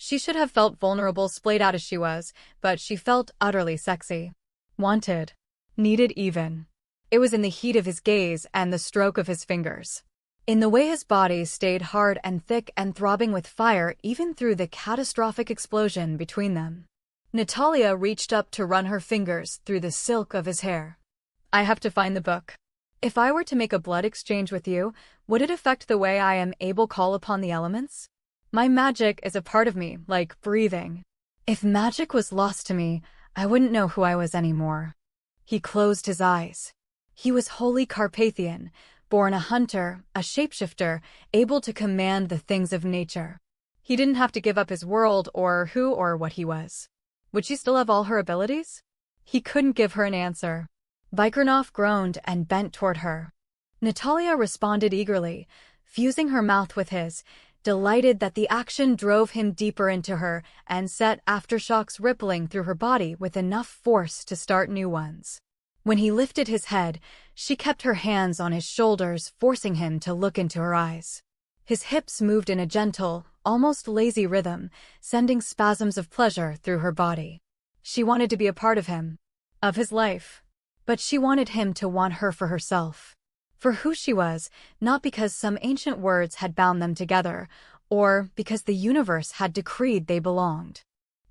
She should have felt vulnerable, splayed out as she was, but she felt utterly sexy. Wanted. Needed even. It was in the heat of his gaze and the stroke of his fingers. In the way his body stayed hard and thick and throbbing with fire even through the catastrophic explosion between them. Natalya reached up to run her fingers through the silk of his hair. I have to find the book. If I were to make a blood exchange with you, would it affect the way I am able to call upon the elements? My magic is a part of me, like breathing. If magic was lost to me, I wouldn't know who I was anymore. He closed his eyes. He was wholly Carpathian, born a hunter, a shapeshifter, able to command the things of nature. He didn't have to give up his world or who or what he was. Would she still have all her abilities? He couldn't give her an answer. Vikirnoff groaned and bent toward her. Natalya responded eagerly, fusing her mouth with his, delighted that the action drove him deeper into her and set aftershocks rippling through her body with enough force to start new ones. When he lifted his head, she kept her hands on his shoulders, forcing him to look into her eyes. His hips moved in a gentle, almost lazy rhythm, sending spasms of pleasure through her body. She wanted to be a part of him, of his life. But she wanted him to want her for herself. For who she was, not because some ancient words had bound them together, or because the universe had decreed they belonged.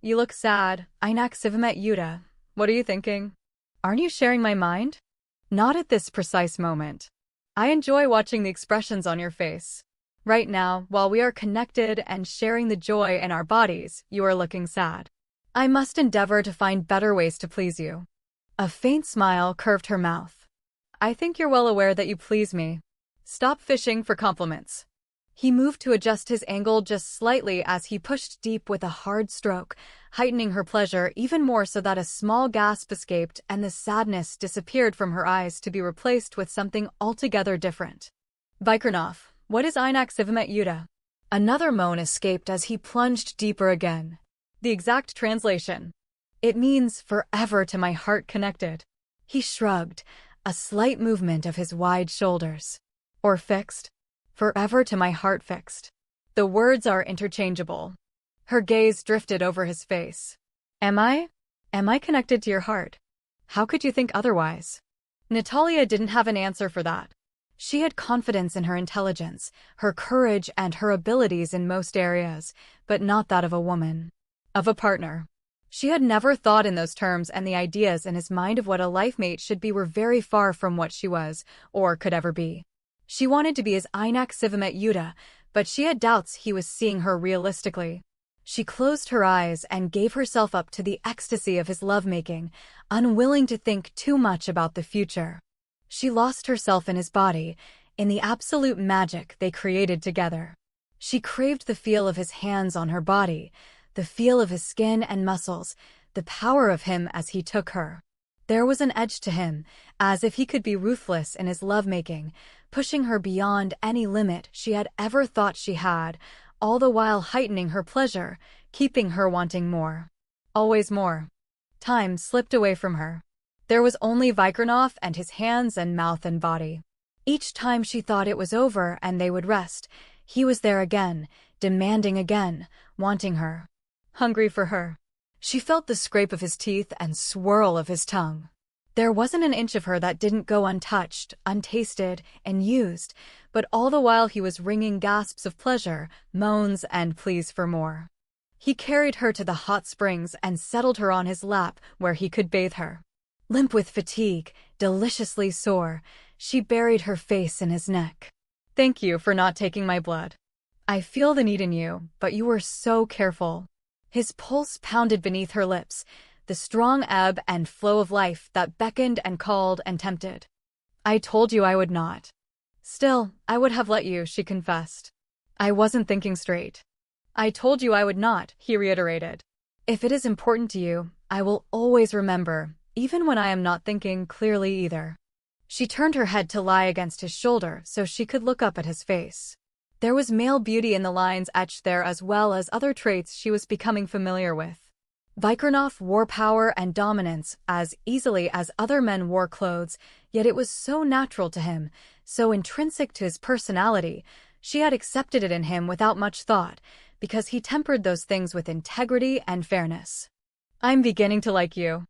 You look sad. Inak Sivamet Yuda. What are you thinking? Aren't you sharing my mind? Not at this precise moment. I enjoy watching the expressions on your face. Right now, while we are connected and sharing the joy in our bodies, you are looking sad. I must endeavor to find better ways to please you. A faint smile curved her mouth. I think you're well aware that you please me. Stop fishing for compliments. He moved to adjust his angle just slightly as he pushed deep with a hard stroke, heightening her pleasure even more so that a small gasp escaped and the sadness disappeared from her eyes to be replaced with something altogether different. Vikirnoff, what is Einak Sivamet Yuda? Another moan escaped as he plunged deeper again. The exact translation. It means forever to my heart connected. He shrugged, a slight movement of his wide shoulders. Or fixed. Forever to my heart fixed. The words are interchangeable. Her gaze drifted over his face. Am I? Am I connected to your heart? How could you think otherwise? Natalya didn't have an answer for that. She had confidence in her intelligence, her courage, and her abilities in most areas, but not that of a woman. Of a partner. She had never thought in those terms, and the ideas in his mind of what a life mate should be were very far from what she was, or could ever be. She wanted to be his Einak Sivamet Yuda, but she had doubts he was seeing her realistically. She closed her eyes and gave herself up to the ecstasy of his lovemaking, unwilling to think too much about the future. She lost herself in his body, in the absolute magic they created together. She craved the feel of his hands on her body, the feel of his skin and muscles, the power of him as he took her. There was an edge to him, as if he could be ruthless in his lovemaking, pushing her beyond any limit she had ever thought she had, all the while heightening her pleasure, keeping her wanting more. Always more. Time slipped away from her. There was only Vikirnoff and his hands and mouth and body. Each time she thought it was over and they would rest, he was there again, demanding again, wanting her. Hungry for her. She felt the scrape of his teeth and swirl of his tongue. There wasn't an inch of her that didn't go untouched, untasted, and used, but all the while he was wringing gasps of pleasure, moans, and pleas for more. He carried her to the hot springs and settled her on his lap where he could bathe her. Limp with fatigue, deliciously sore, she buried her face in his neck. Thank you for not taking my blood. I feel the need in you, but you were so careful. His pulse pounded beneath her lips, the strong ebb and flow of life that beckoned and called and tempted. I told you I would not. Still, I would have let you, she confessed. I wasn't thinking straight. I told you I would not, he reiterated. If it is important to you, I will always remember, even when I am not thinking clearly either. She turned her head to lie against his shoulder so she could look up at his face. There was male beauty in the lines etched there as well as other traits she was becoming familiar with. Vikirnoff wore power and dominance as easily as other men wore clothes, yet it was so natural to him, so intrinsic to his personality, she had accepted it in him without much thought, because he tempered those things with integrity and fairness. I'm beginning to like you.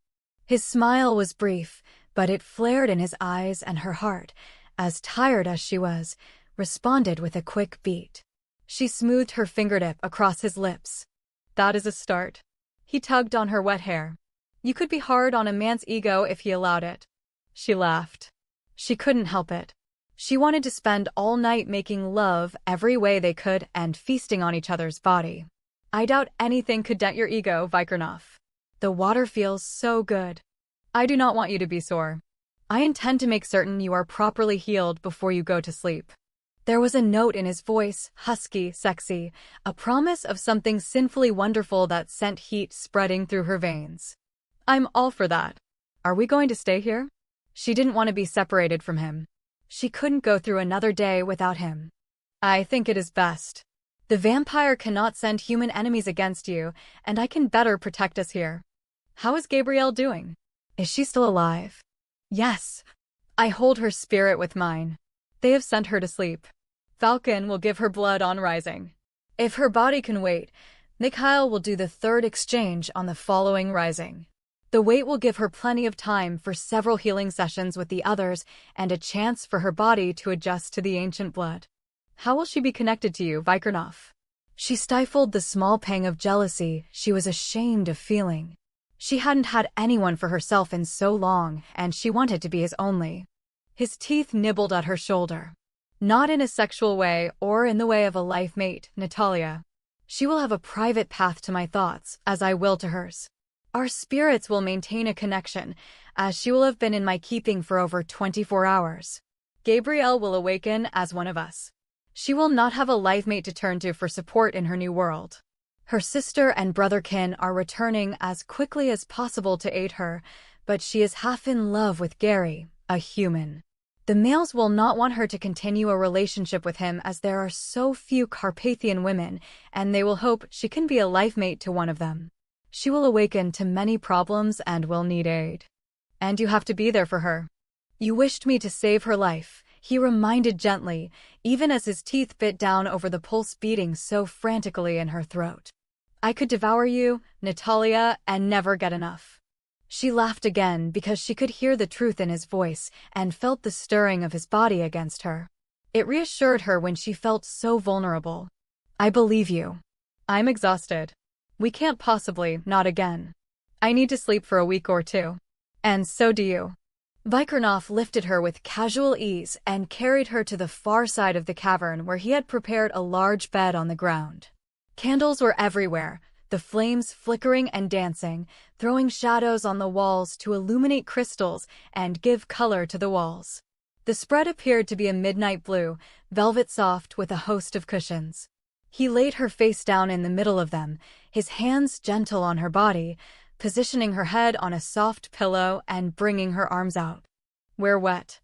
His smile was brief, but it flared in his eyes, and her heart, as tired as she was, responded with a quick beat. She smoothed her fingertip across his lips. That is a start. He tugged on her wet hair. You could be hard on a man's ego if he allowed it. She laughed. She couldn't help it. She wanted to spend all night making love every way they could and feasting on each other's body. I doubt anything could dent your ego, Vikirnoff. The water feels so good. I do not want you to be sore. I intend to make certain you are properly healed before you go to sleep. There was a note in his voice, husky, sexy, a promise of something sinfully wonderful that sent heat spreading through her veins. I'm all for that. Are we going to stay here? She didn't want to be separated from him. She couldn't go through another day without him. I think it is best. The vampire cannot send human enemies against you, and I can better protect us here. How is Gabrielle doing? Is she still alive? Yes. I hold her spirit with mine. They have sent her to sleep. Falcon will give her blood on rising. If her body can wait, Mikhail will do the third exchange on the following rising. The wait will give her plenty of time for several healing sessions with the others and a chance for her body to adjust to the ancient blood. How will she be connected to you, Vikirnoff? She stifled the small pang of jealousy she was ashamed of feeling. She hadn't had anyone for herself in so long, and she wanted to be his only. His teeth nibbled at her shoulder. Not in a sexual way or in the way of a life mate, Natalya. She will have a private path to my thoughts, as I will to hers. Our spirits will maintain a connection, as she will have been in my keeping for over 24 hours. Gabrielle will awaken as one of us. She will not have a life mate to turn to for support in her new world. Her sister and brotherkin are returning as quickly as possible to aid her, but she is half in love with Gary, a human. The males will not want her to continue a relationship with him as there are so few Carpathian women, and they will hope she can be a life mate to one of them. She will awaken to many problems and will need aid. And you have to be there for her. You wished me to save her life, he reminded gently, even as his teeth bit down over the pulse beating so frantically in her throat. I could devour you, Natalya, and never get enough. She laughed again because she could hear the truth in his voice and felt the stirring of his body against her. It reassured her when she felt so vulnerable. I believe you. I'm exhausted. We can't possibly, not again. I need to sleep for a week or two. And so do you. Vikirnoff lifted her with casual ease and carried her to the far side of the cavern where he had prepared a large bed on the ground. Candles were everywhere, the flames flickering and dancing, throwing shadows on the walls to illuminate crystals and give color to the walls. The spread appeared to be a midnight blue, velvet soft with a host of cushions. He laid her face down in the middle of them, his hands gentle on her body, positioning her head on a soft pillow and bringing her arms out. We're wet.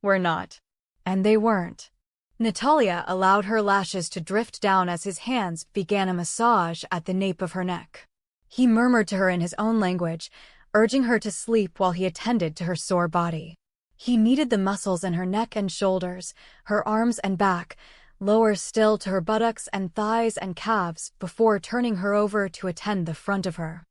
We're not. And they weren't. Natalya allowed her lashes to drift down as his hands began a massage at the nape of her neck. He murmured to her in his own language, urging her to sleep while he attended to her sore body. He kneaded the muscles in her neck and shoulders, her arms and back, lower still to her buttocks and thighs and calves before turning her over to attend the front of her.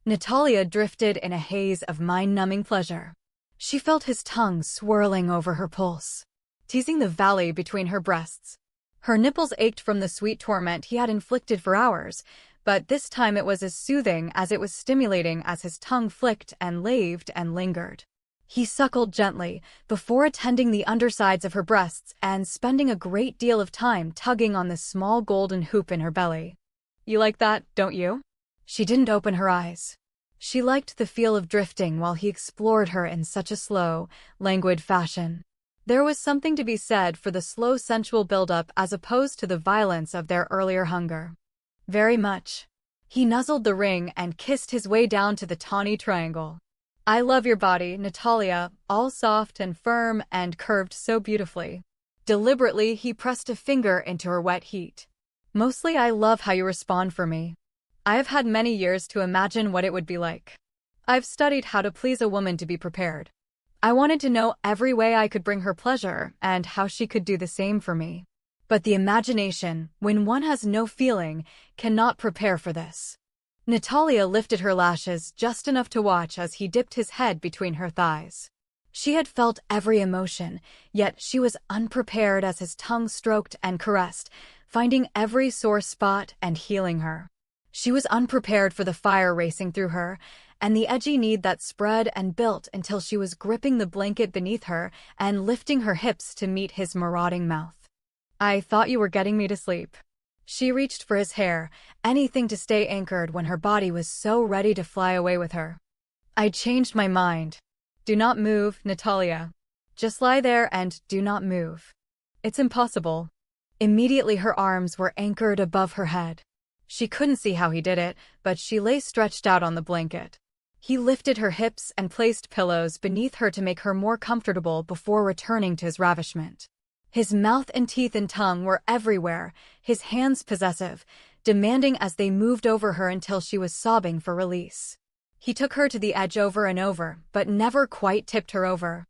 Natalya drifted in a haze of mind-numbing pleasure. She felt his tongue swirling over her pulse, teasing the valley between her breasts. Her nipples ached from the sweet torment he had inflicted for hours, but this time it was as soothing as it was stimulating as his tongue flicked and laved and lingered. He suckled gently, before attending the undersides of her breasts and spending a great deal of time tugging on the small golden hoop in her belly. You like that, don't you? She didn't open her eyes. She liked the feel of drifting while he explored her in such a slow, languid fashion. There was something to be said for the slow sensual build-up as opposed to the violence of their earlier hunger. Very much. He nuzzled the ring and kissed his way down to the tawny triangle. I love your body, Natalya, all soft and firm and curved so beautifully. Deliberately, he pressed a finger into her wet heat. Mostly I love how you respond for me. I have had many years to imagine what it would be like. I've studied how to please a woman to be prepared. I wanted to know every way I could bring her pleasure and how she could do the same for me. But the imagination, when one has no feeling, cannot prepare for this. Natalya lifted her lashes just enough to watch as he dipped his head between her thighs. She had felt every emotion, yet she was unprepared as his tongue stroked and caressed, finding every sore spot and healing her. She was unprepared for the fire racing through her, and the edgy need that spread and built until she was gripping the blanket beneath her and lifting her hips to meet his marauding mouth. I thought you were getting me to sleep. She reached for his hair, anything to stay anchored when her body was so ready to fly away with her. I changed my mind. Do not move, Natalya. Just lie there and do not move. It's impossible. Immediately her arms were anchored above her head. She couldn't see how he did it, but she lay stretched out on the blanket. He lifted her hips and placed pillows beneath her to make her more comfortable before returning to his ravishment. His mouth and teeth and tongue were everywhere, his hands possessive, demanding as they moved over her until she was sobbing for release. He took her to the edge over and over, but never quite tipped her over.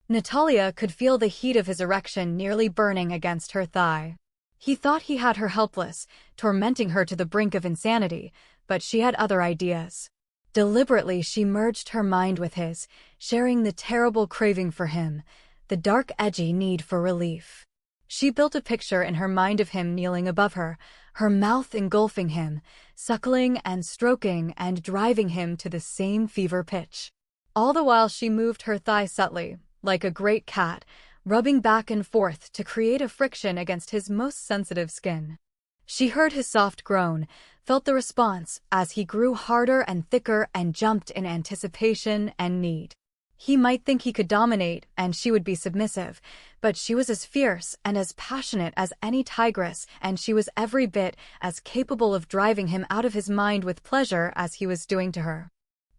Natalya could feel the heat of his erection nearly burning against her thigh. He thought he had her helpless, tormenting her to the brink of insanity, but she had other ideas. Deliberately, she merged her mind with his, sharing the terrible craving for him, the dark, edgy need for relief. She built a picture in her mind of him kneeling above her, her mouth engulfing him, suckling and stroking and driving him to the same fever pitch. All the while she moved her thigh subtly, like a great cat, rubbing back and forth to create a friction against his most sensitive skin. She heard his soft groan, felt the response as he grew harder and thicker and jumped in anticipation and need. He might think he could dominate and she would be submissive, but she was as fierce and as passionate as any tigress, and she was every bit as capable of driving him out of his mind with pleasure as he was doing to her.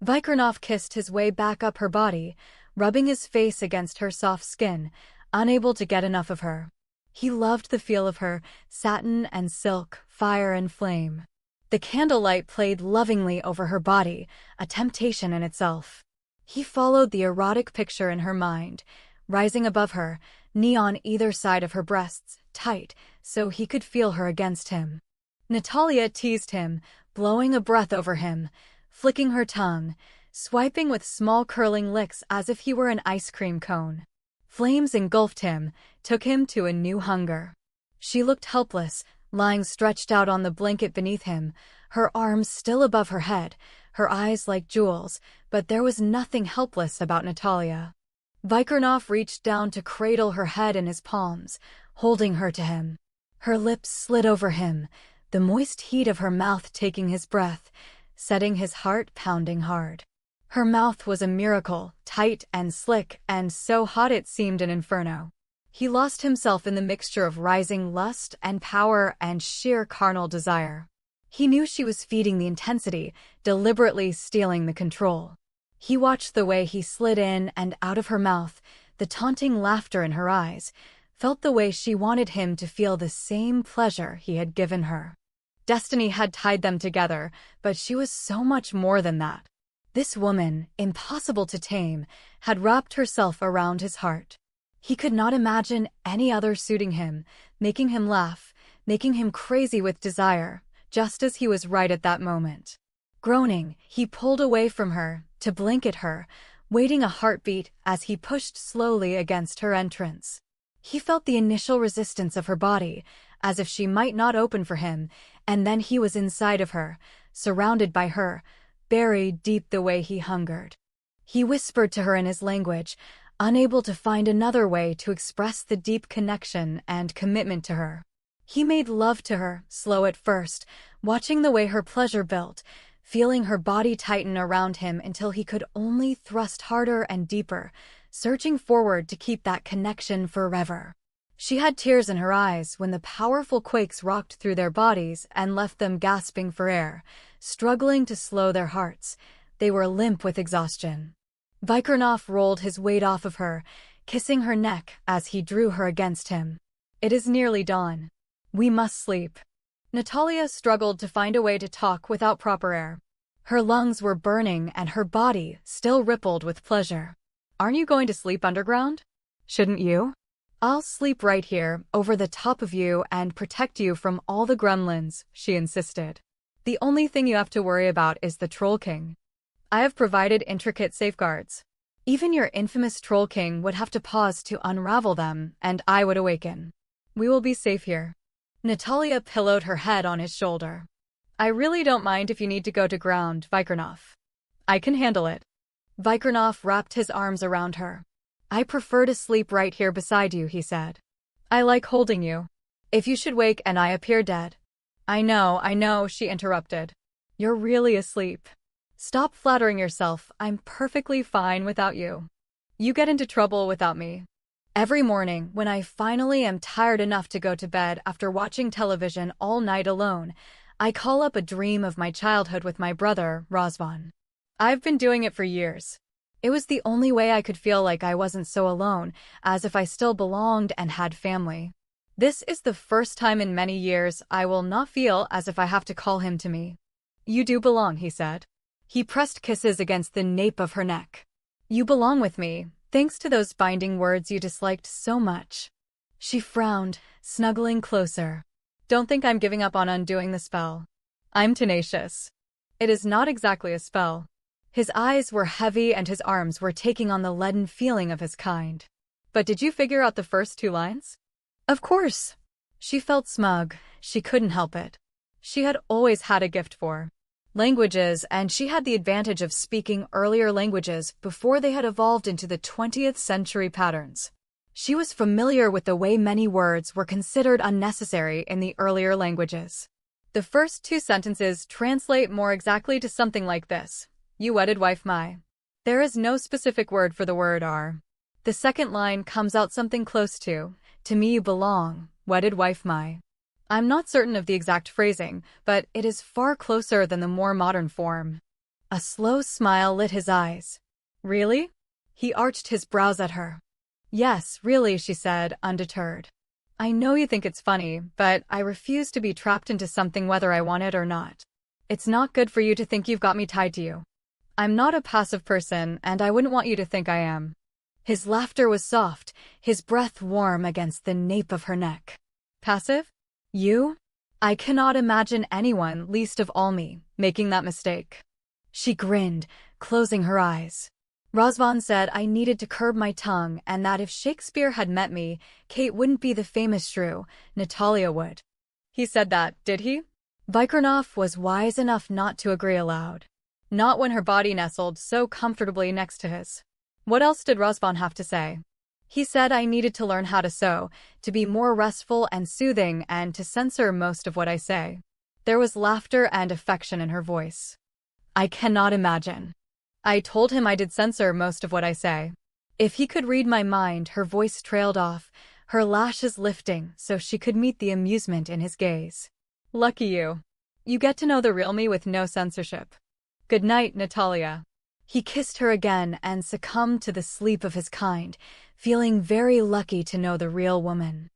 Vikirnoff kissed his way back up her body, rubbing his face against her soft skin, unable to get enough of her. He loved the feel of her, satin and silk, fire and flame. The candlelight played lovingly over her body, a temptation in itself. He followed the erotic picture in her mind, rising above her, knee on either side of her breasts, tight, so he could feel her against him. Natalya teased him, blowing a breath over him, flicking her tongue, swiping with small curling licks as if he were an ice cream cone. Flames engulfed him, took him to a new hunger. She looked helpless, lying stretched out on the blanket beneath him, her arms still above her head, her eyes like jewels, but there was nothing helpless about Natalya. Vikirnoff reached down to cradle her head in his palms, holding her to him. Her lips slid over him, the moist heat of her mouth taking his breath, setting his heart pounding hard. Her mouth was a miracle, tight and slick, and so hot it seemed an inferno. He lost himself in the mixture of rising lust and power and sheer carnal desire. He knew she was feeding the intensity, deliberately stealing the control. He watched the way he slid in and out of her mouth, the taunting laughter in her eyes, felt the way she wanted him to feel the same pleasure he had given her. Destiny had tied them together, but she was so much more than that. This woman, impossible to tame, had wrapped herself around his heart. He could not imagine any other suiting him, making him laugh, making him crazy with desire, just as he was right at that moment. Groaning, he pulled away from her, to blanket her, waiting a heartbeat as he pushed slowly against her entrance. He felt the initial resistance of her body, as if she might not open for him, and then he was inside of her, surrounded by her, buried deep the way he hungered. He whispered to her in his language, unable to find another way to express the deep connection and commitment to her. He made love to her, slow at first, watching the way her pleasure built, feeling her body tighten around him until he could only thrust harder and deeper, searching forward to keep that connection forever. She had tears in her eyes when the powerful quakes rocked through their bodies and left them gasping for air, struggling to slow their hearts. They were limp with exhaustion. Vikirnoff rolled his weight off of her, kissing her neck as he drew her against him. "It is nearly dawn. We must sleep." Natalya struggled to find a way to talk without proper air. Her lungs were burning and her body still rippled with pleasure. "Aren't you going to sleep underground? Shouldn't you?" "I'll sleep right here, over the top of you, and protect you from all the gremlins," she insisted. "The only thing you have to worry about is the Troll King. I have provided intricate safeguards. Even your infamous Troll King would have to pause to unravel them, and I would awaken. We will be safe here." Natalya pillowed her head on his shoulder. "I really don't mind if you need to go to ground, Vikirnoff. I can handle it." Vikirnoff wrapped his arms around her. "I prefer to sleep right here beside you," he said. "I like holding you. If you should wake and I appear dead—" I know, she interrupted. "You're really asleep. Stop flattering yourself, I'm perfectly fine without you. You get into trouble without me. Every morning, when I finally am tired enough to go to bed after watching television all night alone, I call up a dream of my childhood with my brother, Razvan. I've been doing it for years. It was the only way I could feel like I wasn't so alone, as if I still belonged and had family. This is the first time in many years I will not feel as if I have to call him to me." "You do belong," he said. He pressed kisses against the nape of her neck. "You belong with me, thanks to those binding words you disliked so much." She frowned, snuggling closer. "Don't think I'm giving up on undoing the spell. I'm tenacious. It is not exactly a spell." His eyes were heavy and his arms were taking on the leaden feeling of his kind. "But did you figure out the first 2 lines?" "Of course." She felt smug. She couldn't help it. She had always had a gift for languages, and she had the advantage of speaking earlier languages before they had evolved into the 20th century patterns. She was familiar with the way many words were considered unnecessary in the earlier languages. The first two sentences translate more exactly to something like this: "You wedded wife my." There is no specific word for the word are. The second line comes out something close to me you belong, wedded wife my. I'm not certain of the exact phrasing, but it is far closer than the more modern form. A slow smile lit his eyes. Really? He arched his brows at her. Yes, really, she said, undeterred. I know you think it's funny, but I refuse to be trapped into something whether I want it or not. It's not good for you to think you've got me tied to you. I'm not a passive person, and I wouldn't want you to think I am. His laughter was soft, his breath warm against the nape of her neck. Passive? You? I cannot imagine anyone, least of all me, making that mistake. She grinned, closing her eyes. Razvan said I needed to curb my tongue and that if Shakespeare had met me, Kate wouldn't be the famous shrew, Natalya would. He said that, did he? Vikirnoff was wise enough not to agree aloud. Not when her body nestled so comfortably next to his. What else did Razvan have to say? He said I needed to learn how to sew, to be more restful and soothing and to censor most of what I say. There was laughter and affection in her voice. I cannot imagine. I told him I did censor most of what I say. If he could read my mind, her voice trailed off, her lashes lifting so she could meet the amusement in his gaze. Lucky you. You get to know the real me with no censorship. Good night, Natalya. He kissed her again and succumbed to the sleep of his kind, feeling very lucky to know the real woman.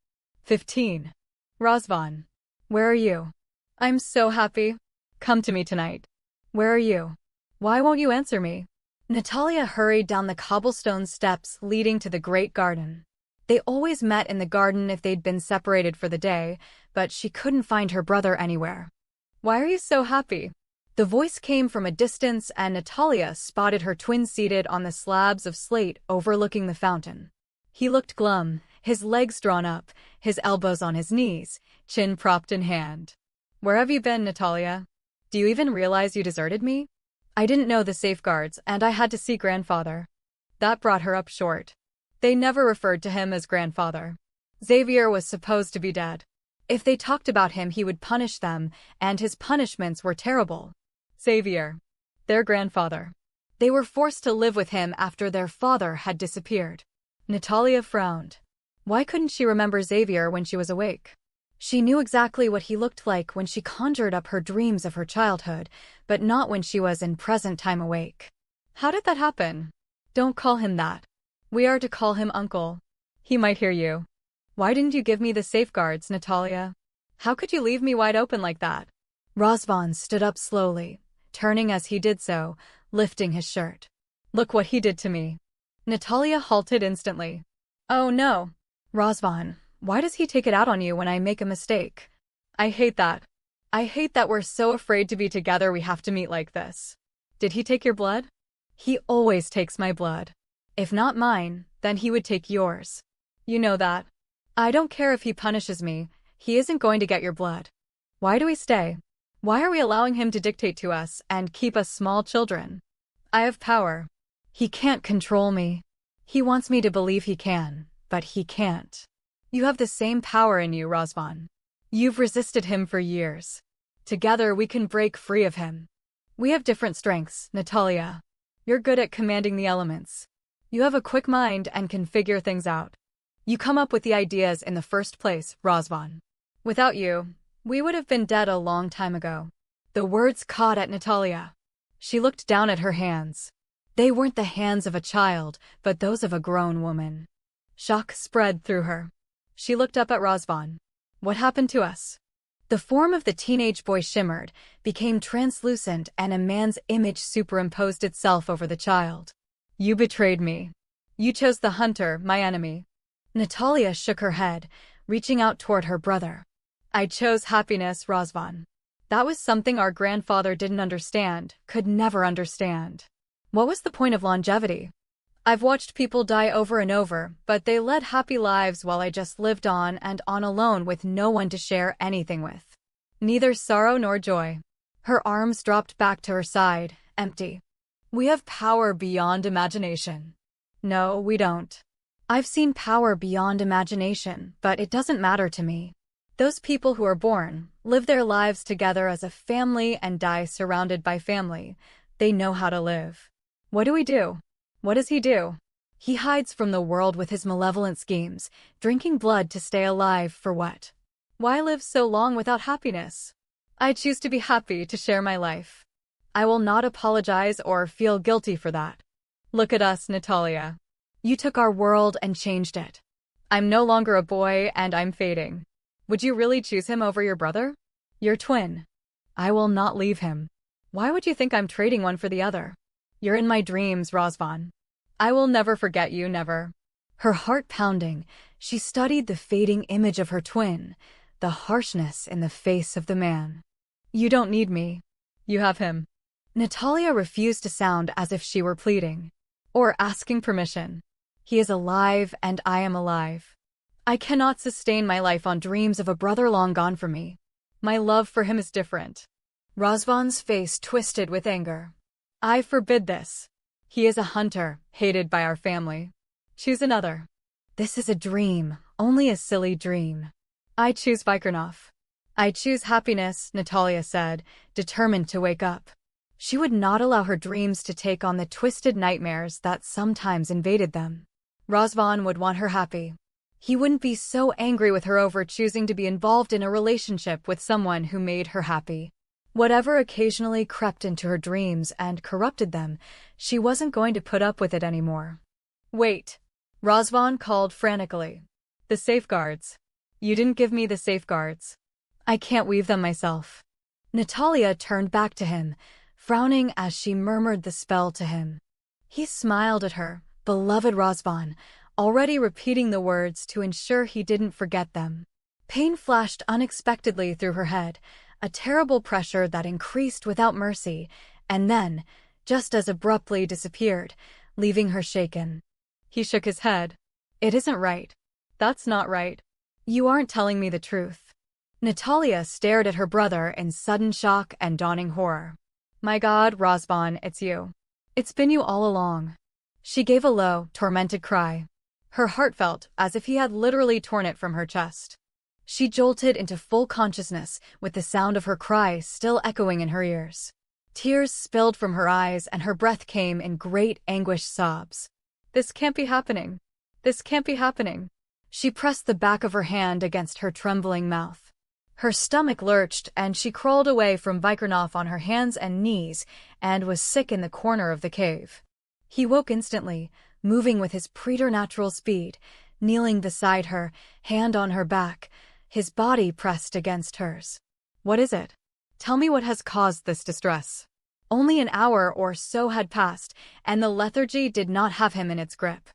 15. Razvan. Where are you? I'm so happy. Come to me tonight. Where are you? Why won't you answer me? Natalya hurried down the cobblestone steps leading to the great garden. They always met in the garden if they'd been separated for the day, but she couldn't find her brother anywhere. Why are you so happy? The voice came from a distance and Natalya spotted her twin seated on the slabs of slate overlooking the fountain. He looked glum, his legs drawn up, his elbows on his knees, chin propped in hand. Where have you been, Natalya? Do you even realize you deserted me? I didn't know the safeguards, and I had to see grandfather. That brought her up short. They never referred to him as grandfather. Xavier was supposed to be dead. If they talked about him, he would punish them, and his punishments were terrible. Xavier. Their grandfather. They were forced to live with him after their father had disappeared. Natalya frowned. Why couldn't she remember Xavier when she was awake? She knew exactly what he looked like when she conjured up her dreams of her childhood, but not when she was in present time awake. How did that happen? Don't call him that. We are to call him Uncle. He might hear you. Why didn't you give me the safeguards, Natalya? How could you leave me wide open like that? Razvan stood up slowly, turning as he did so, lifting his shirt. Look what he did to me. Natalya halted instantly. Oh no. Razvan. Why does he take it out on you when I make a mistake? I hate that. I hate that we're so afraid to be together we have to meet like this. Did he take your blood? He always takes my blood. If not mine, then he would take yours. You know that. I don't care if he punishes me, he isn't going to get your blood. Why do we stay? Why are we allowing him to dictate to us and keep us small children? I have power. He can't control me. He wants me to believe he can, but he can't. You have the same power in you, Razvan. You've resisted him for years. Together we can break free of him. We have different strengths, Natalya. You're good at commanding the elements. You have a quick mind and can figure things out. You come up with the ideas in the first place, Razvan. Without you, we would have been dead a long time ago. The words caught at Natalya. She looked down at her hands. They weren't the hands of a child, but those of a grown woman. Shock spread through her. She looked up at Razvan. What happened to us? The form of the teenage boy shimmered, became translucent, and a man's image superimposed itself over the child. You betrayed me. You chose the hunter, my enemy. Natalya shook her head, reaching out toward her brother. I chose happiness, Razvan. That was something our grandfather didn't understand, could never understand. What was the point of longevity? I've watched people die over and over, but they led happy lives while I just lived on and on alone with no one to share anything with. Neither sorrow nor joy. Her arms dropped back to her side, empty. We have power beyond imagination. No, we don't. I've seen power beyond imagination, but it doesn't matter to me. Those people who are born, live their lives together as a family and die surrounded by family. They know how to live. What do we do? What does he do? He hides from the world with his malevolent schemes, drinking blood to stay alive for what? Why live so long without happiness? I choose to be happy to share my life. I will not apologize or feel guilty for that. Look at us, Natalya. You took our world and changed it. I'm no longer a boy and I'm fading. Would you really choose him over your brother? Your twin. I will not leave him. Why would you think I'm trading one for the other? You're in my dreams, Razvan. I will never forget you, never. Her heart pounding, she studied the fading image of her twin, the harshness in the face of the man. You don't need me. You have him. Natalya refused to sound as if she were pleading or asking permission. He is alive and I am alive. I cannot sustain my life on dreams of a brother long gone from me. My love for him is different. Razvan's face twisted with anger. I forbid this. He is a hunter, hated by our family. Choose another. This is a dream, only a silly dream. I choose Vikirnoff. I choose happiness, Natalya said, determined to wake up. She would not allow her dreams to take on the twisted nightmares that sometimes invaded them. Razvan would want her happy. He wouldn't be so angry with her over choosing to be involved in a relationship with someone who made her happy. Whatever occasionally crept into her dreams and corrupted them, she wasn't going to put up with it anymore. Wait. Razvan called frantically. The safeguards. You didn't give me the safeguards. I can't weave them myself. Natalya turned back to him, frowning as she murmured the spell to him. He smiled at her, beloved Razvan, already repeating the words to ensure he didn't forget them. Pain flashed unexpectedly through her head, a terrible pressure that increased without mercy, and then, just as abruptly disappeared, leaving her shaken. He shook his head. It isn't right. That's not right. You aren't telling me the truth. Natalya stared at her brother in sudden shock and dawning horror. My God, Razvan, it's you. It's been you all along. She gave a low, tormented cry. Her heart felt as if he had literally torn it from her chest. She jolted into full consciousness with the sound of her cry still echoing in her ears. Tears spilled from her eyes and her breath came in great anguished sobs. This can't be happening. This can't be happening. She pressed the back of her hand against her trembling mouth. Her stomach lurched and she crawled away from Vikirnoff on her hands and knees and was sick in the corner of the cave. He woke instantly, moving with his preternatural speed, kneeling beside her, hand on her back, his body pressed against hers. What is it? Tell me what has caused this distress. Only an hour or so had passed, and the lethargy did not have him in its grip.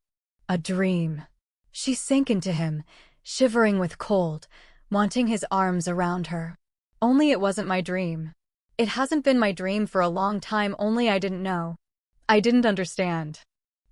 A dream. She sank into him, shivering with cold, wanting his arms around her. Only it wasn't my dream. It hasn't been my dream for a long time, only I didn't know. I didn't understand.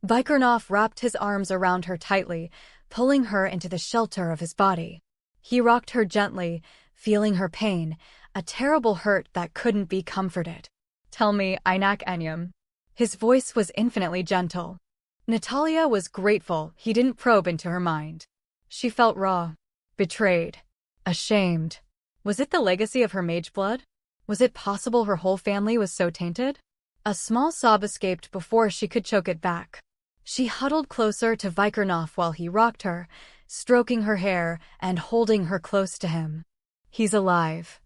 Vikirnoff wrapped his arms around her tightly, pulling her into the shelter of his body. He rocked her gently, feeling her pain, a terrible hurt that couldn't be comforted. Tell me, Einak Enyam. His voice was infinitely gentle. Natalya was grateful he didn't probe into her mind. She felt raw, betrayed, ashamed. Was it the legacy of her mage blood? Was it possible her whole family was so tainted? A small sob escaped before she could choke it back. She huddled closer to Vikirnoff while he rocked her, stroking her hair and holding her close to him. He's alive.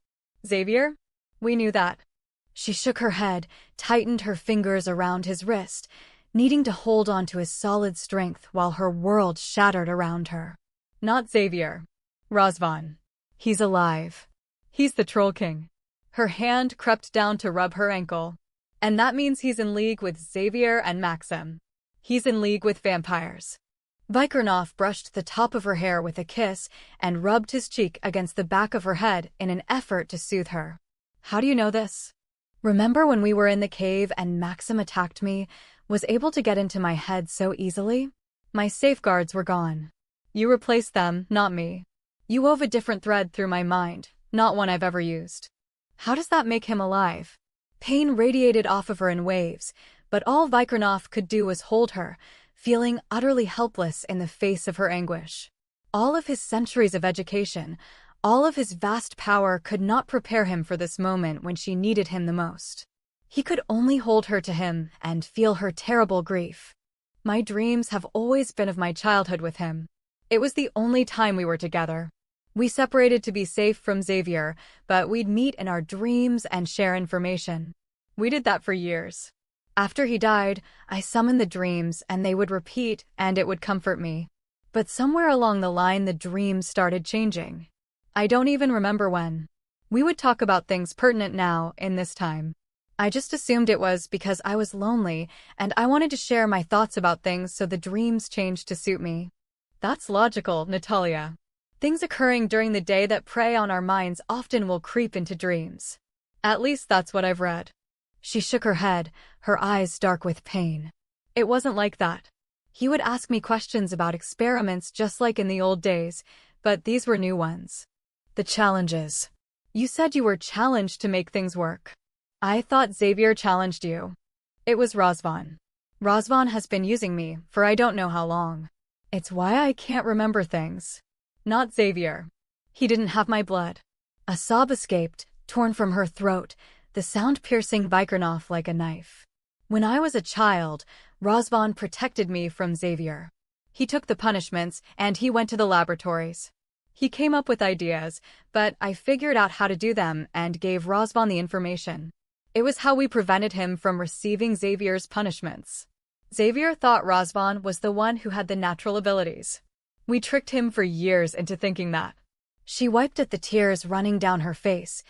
Xavier? We knew that. She shook her head, tightened her fingers around his wrist, needing to hold on to his solid strength while her world shattered around her. Not Xavier. Razvan. He's alive. He's the Troll King. Her hand crept down to rub her ankle. And that means he's in league with Xavier and Maxim. He's in league with vampires. Vikirnoff brushed the top of her hair with a kiss and rubbed his cheek against the back of her head in an effort to soothe her. How do you know this? Remember when we were in the cave and Maxim attacked me, was able to get into my head so easily? My safeguards were gone. You replaced them, not me. You wove a different thread through my mind, not one I've ever used. How does that make him alive? Pain radiated off of her in waves, but all Vikirnoff could do was hold her, feeling utterly helpless in the face of her anguish. All of his centuries of education, all of his vast power could not prepare him for this moment when she needed him the most. He could only hold her to him and feel her terrible grief. My dreams have always been of my childhood with him. It was the only time we were together. We separated to be safe from Xavier, but we'd meet in our dreams and share information. We did that for years. After he died, I summoned the dreams and they would repeat and it would comfort me. But somewhere along the line the dreams started changing. I don't even remember when. We would talk about things pertinent now, in this time. I just assumed it was because I was lonely and I wanted to share my thoughts about things, so the dreams changed to suit me. That's logical, Natalya. Things occurring during the day that prey on our minds often will creep into dreams. At least that's what I've read. She shook her head, her eyes dark with pain. It wasn't like that. He would ask me questions about experiments just like in the old days, but these were new ones. The challenges. You said you were challenged to make things work. I thought Xavier challenged you. It was Razvan. Razvan has been using me for I don't know how long. It's why I can't remember things. Not Xavier. He didn't have my blood. A sob escaped, torn from her throat, the sound piercing Vikirnoff like a knife. When I was a child, Razvan protected me from Xavier. He took the punishments and he went to the laboratories. He came up with ideas, but I figured out how to do them and gave Razvan the information. It was how we prevented him from receiving Xavier's punishments. Xavier thought Razvan was the one who had the natural abilities. We tricked him for years into thinking that. She wiped at the tears running down her face.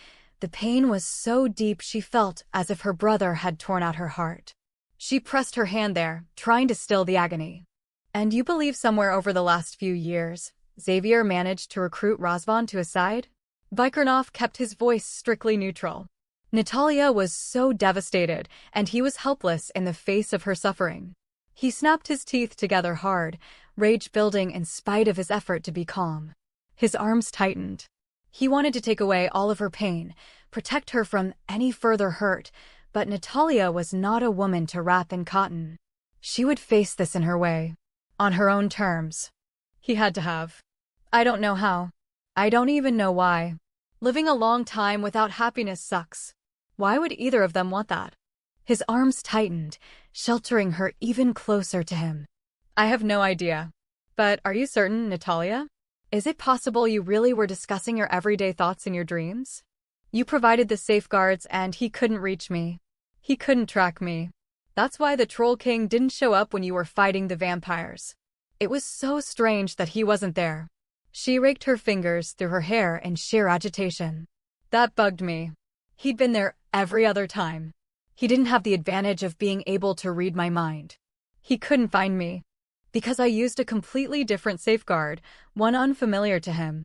The pain was so deep she felt as if her brother had torn out her heart. She pressed her hand there, trying to still the agony. And you believe somewhere over the last few years, Xavier managed to recruit Razvan to his side? Vikirnoff kept his voice strictly neutral. Natalya was so devastated, and he was helpless in the face of her suffering. He snapped his teeth together hard, rage building in spite of his effort to be calm. His arms tightened. He wanted to take away all of her pain, protect her from any further hurt, but Natalya was not a woman to wrap in cotton. She would face this in her way, on her own terms. He had to have. I don't know how. I don't even know why. Living a long time without happiness sucks. Why would either of them want that? His arms tightened, sheltering her even closer to him. I have no idea. But are you certain, Natalya? Is it possible you really were discussing your everyday thoughts in your dreams? You provided the safeguards and he couldn't reach me. He couldn't track me. That's why the Troll King didn't show up when you were fighting the vampires. It was so strange that he wasn't there. She raked her fingers through her hair in sheer agitation. That bugged me. He'd been there every other time. He didn't have the advantage of being able to read my mind. He couldn't find me. Because I used a completely different safeguard, one unfamiliar to him.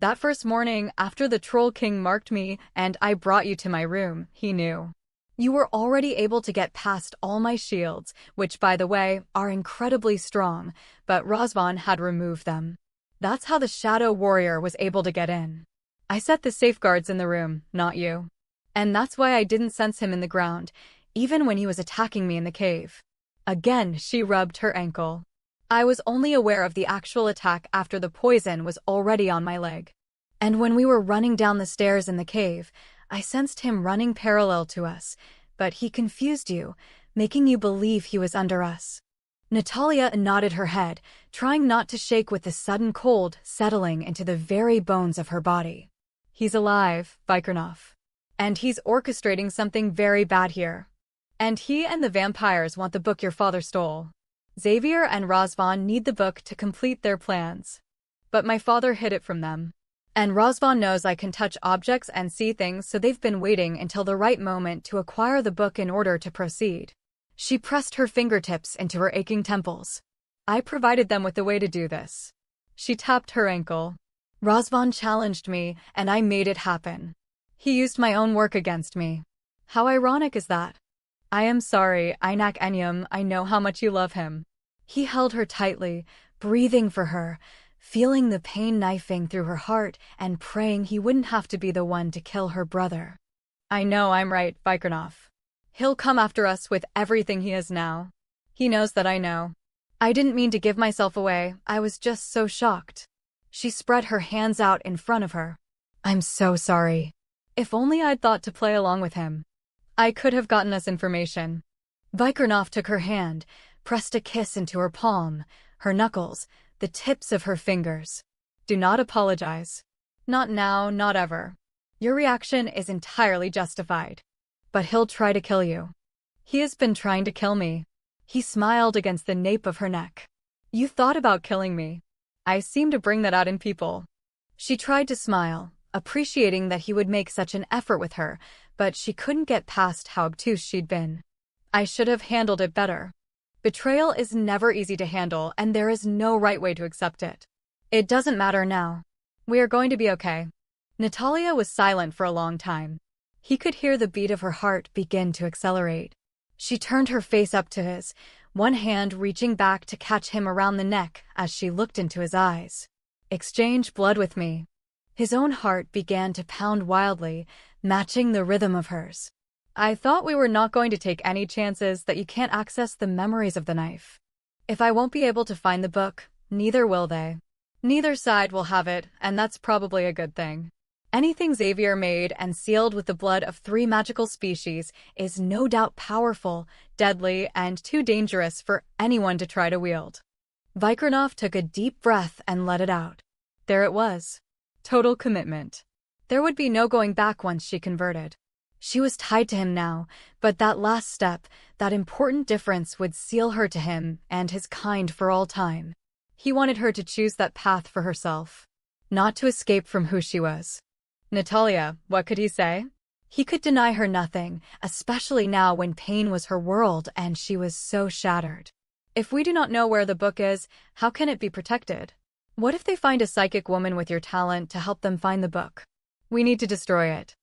That first morning, after the Troll King marked me and I brought you to my room, he knew. You were already able to get past all my shields, which, by the way, are incredibly strong, but Razvan had removed them. That's how the Shadow Warrior was able to get in. I set the safeguards in the room, not you. And that's why I didn't sense him in the ground, even when he was attacking me in the cave. Again, she rubbed her ankle. I was only aware of the actual attack after the poison was already on my leg. And when we were running down the stairs in the cave, I sensed him running parallel to us, but he confused you, making you believe he was under us. Natalya nodded her head, trying not to shake with the sudden cold settling into the very bones of her body. He's alive, Vikirnoff. And he's orchestrating something very bad here. And he and the vampires want the book your father stole. Xavier and Razvan need the book to complete their plans. But my father hid it from them. And Razvan knows I can touch objects and see things, so they've been waiting until the right moment to acquire the book in order to proceed. She pressed her fingertips into her aching temples. I provided them with the way to do this. She tapped her ankle. Razvan challenged me, and I made it happen. He used my own work against me. How ironic is that? I am sorry, Einak Enyam, I know how much you love him. He held her tightly, breathing for her, feeling the pain knifing through her heart and praying he wouldn't have to be the one to kill her brother. I know I'm right, Vikirnoff. He'll come after us with everything he has now. He knows that I know. I didn't mean to give myself away, I was just so shocked. She spread her hands out in front of her. I'm so sorry. If only I'd thought to play along with him. I could have gotten us information. Vikirnoff took her hand, pressed a kiss into her palm, her knuckles, the tips of her fingers. Do not apologize. Not now, not ever. Your reaction is entirely justified. But he'll try to kill you. He has been trying to kill me. He smiled against the nape of her neck. You thought about killing me. I seem to bring that out in people. She tried to smile, appreciating that he would make such an effort with her, but she couldn't get past how obtuse she'd been. I should have handled it better. Betrayal is never easy to handle, and there is no right way to accept it. It doesn't matter now. We are going to be okay. Natalya was silent for a long time. He could hear the beat of her heart begin to accelerate. She turned her face up to his, one hand reaching back to catch him around the neck as she looked into his eyes. Exchange blood with me. His own heart began to pound wildly, matching the rhythm of hers. I thought we were not going to take any chances that you can't access the memories of the knife. If I won't be able to find the book, neither will they. Neither side will have it, and that's probably a good thing. Anything Xavier made and sealed with the blood of 3 magical species is no doubt powerful, deadly, and too dangerous for anyone to try to wield. Vikirnoff took a deep breath and let it out. There it was. Total commitment. There would be no going back once she converted. She was tied to him now, but that last step, that important difference would seal her to him and his kind for all time. He wanted her to choose that path for herself, not to escape from who she was. Natalya, what could he say? He could deny her nothing, especially now when pain was her world and she was so shattered. If we do not know where the book is, how can it be protected? What if they find a psychic woman with your talent to help them find the book? We need to destroy it.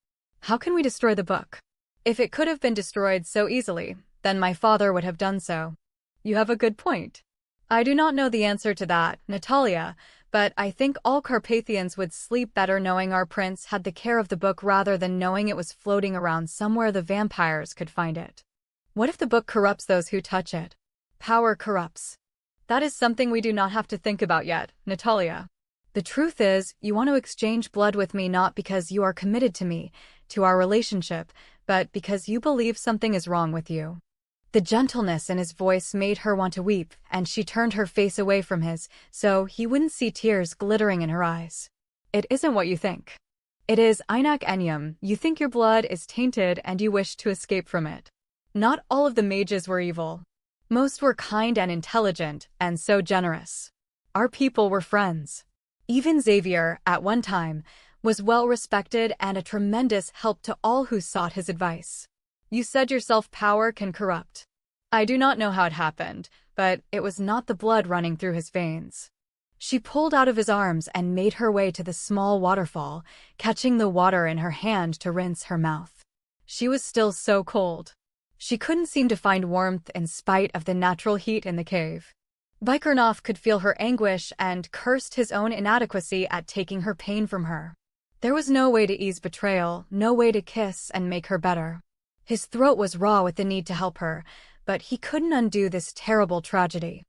How can we destroy the book? If it could have been destroyed so easily, then my father would have done so. You have a good point. I do not know the answer to that, Natalya, but I think all Carpathians would sleep better knowing our prince had the care of the book rather than knowing it was floating around somewhere the vampires could find it. What if the book corrupts those who touch it? Power corrupts. That is something we do not have to think about yet, Natalya. The truth is, you want to exchange blood with me not because you are committed to me, to our relationship, but because you believe something is wrong with you. The gentleness in his voice made her want to weep, and she turned her face away from his, so he wouldn't see tears glittering in her eyes. It isn't what you think. It is Einak Enyam, you think your blood is tainted and you wish to escape from it. Not all of the mages were evil. Most were kind and intelligent, and so generous. Our people were friends. Even Xavier, at one time, was well respected and a tremendous help to all who sought his advice. You said yourself power can corrupt. I do not know how it happened, but it was not the blood running through his veins. She pulled out of his arms and made her way to the small waterfall, catching the water in her hand to rinse her mouth. She was still so cold. She couldn't seem to find warmth in spite of the natural heat in the cave. Vikirnoff could feel her anguish and cursed his own inadequacy at taking her pain from her. There was no way to ease betrayal, no way to kiss and make her better. His throat was raw with the need to help her, but he couldn't undo this terrible tragedy.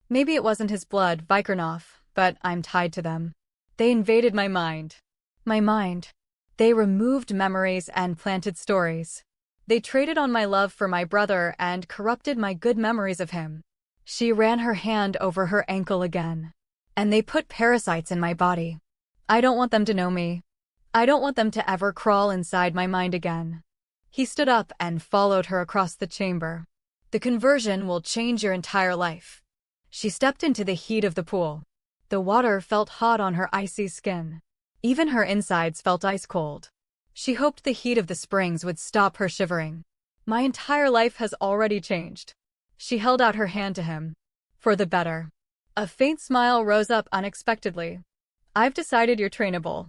Maybe it wasn't his blood, Vikirnoff, but I'm tied to them. They invaded my mind. My mind. They removed memories and planted stories. They traded on my love for my brother and corrupted my good memories of him. She ran her hand over her ankle again. And they put parasites in my body. I don't want them to know me. I don't want them to ever crawl inside my mind again. He stood up and followed her across the chamber. The conversion will change your entire life. She stepped into the heat of the pool. The water felt hot on her icy skin. Even her insides felt ice cold. She hoped the heat of the springs would stop her shivering. My entire life has already changed. She held out her hand to him. For the better. A faint smile rose up unexpectedly. I've decided you're trainable.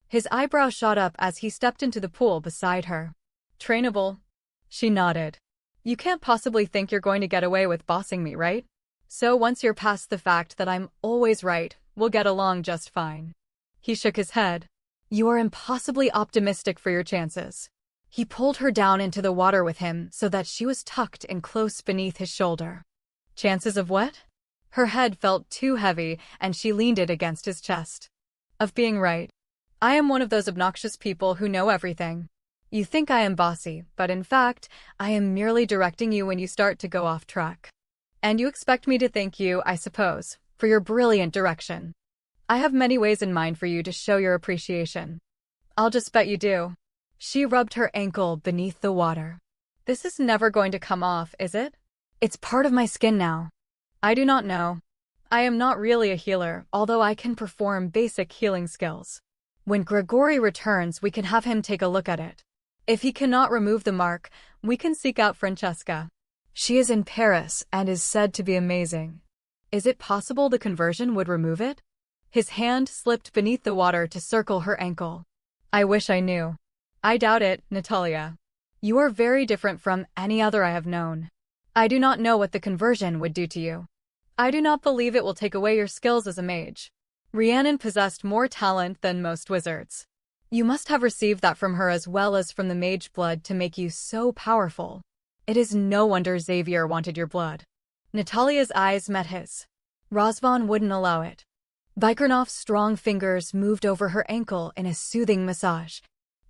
His eyebrow shot up as he stepped into the pool beside her. Trainable? She nodded. You can't possibly think you're going to get away with bossing me, right? So once you're past the fact that I'm always right, we'll get along just fine. He shook his head. You are impossibly optimistic for your chances. He pulled her down into the water with him so that she was tucked in close beneath his shoulder. Chances of what? Her head felt too heavy and she leaned it against his chest. Of being right. I am one of those obnoxious people who know everything. You think I am bossy, but in fact, I am merely directing you when you start to go off track. And you expect me to thank you, I suppose, for your brilliant direction. I have many ways in mind for you to show your appreciation. I'll just bet you do. She rubbed her ankle beneath the water. This is never going to come off, is it? It's part of my skin now. I do not know. I am not really a healer, although I can perform basic healing skills. When Grigori returns, we can have him take a look at it. If he cannot remove the mark, we can seek out Francesca. She is in Paris and is said to be amazing. Is it possible the conversion would remove it? His hand slipped beneath the water to circle her ankle. I wish I knew. I doubt it, Natalya. You are very different from any other I have known. I do not know what the conversion would do to you. I do not believe it will take away your skills as a mage. Rhiannon possessed more talent than most wizards. You must have received that from her as well as from the mage blood to make you so powerful. It is no wonder Xavier wanted your blood. Natalya's eyes met his. Razvan wouldn't allow it. Vikirnoff's strong fingers moved over her ankle in a soothing massage.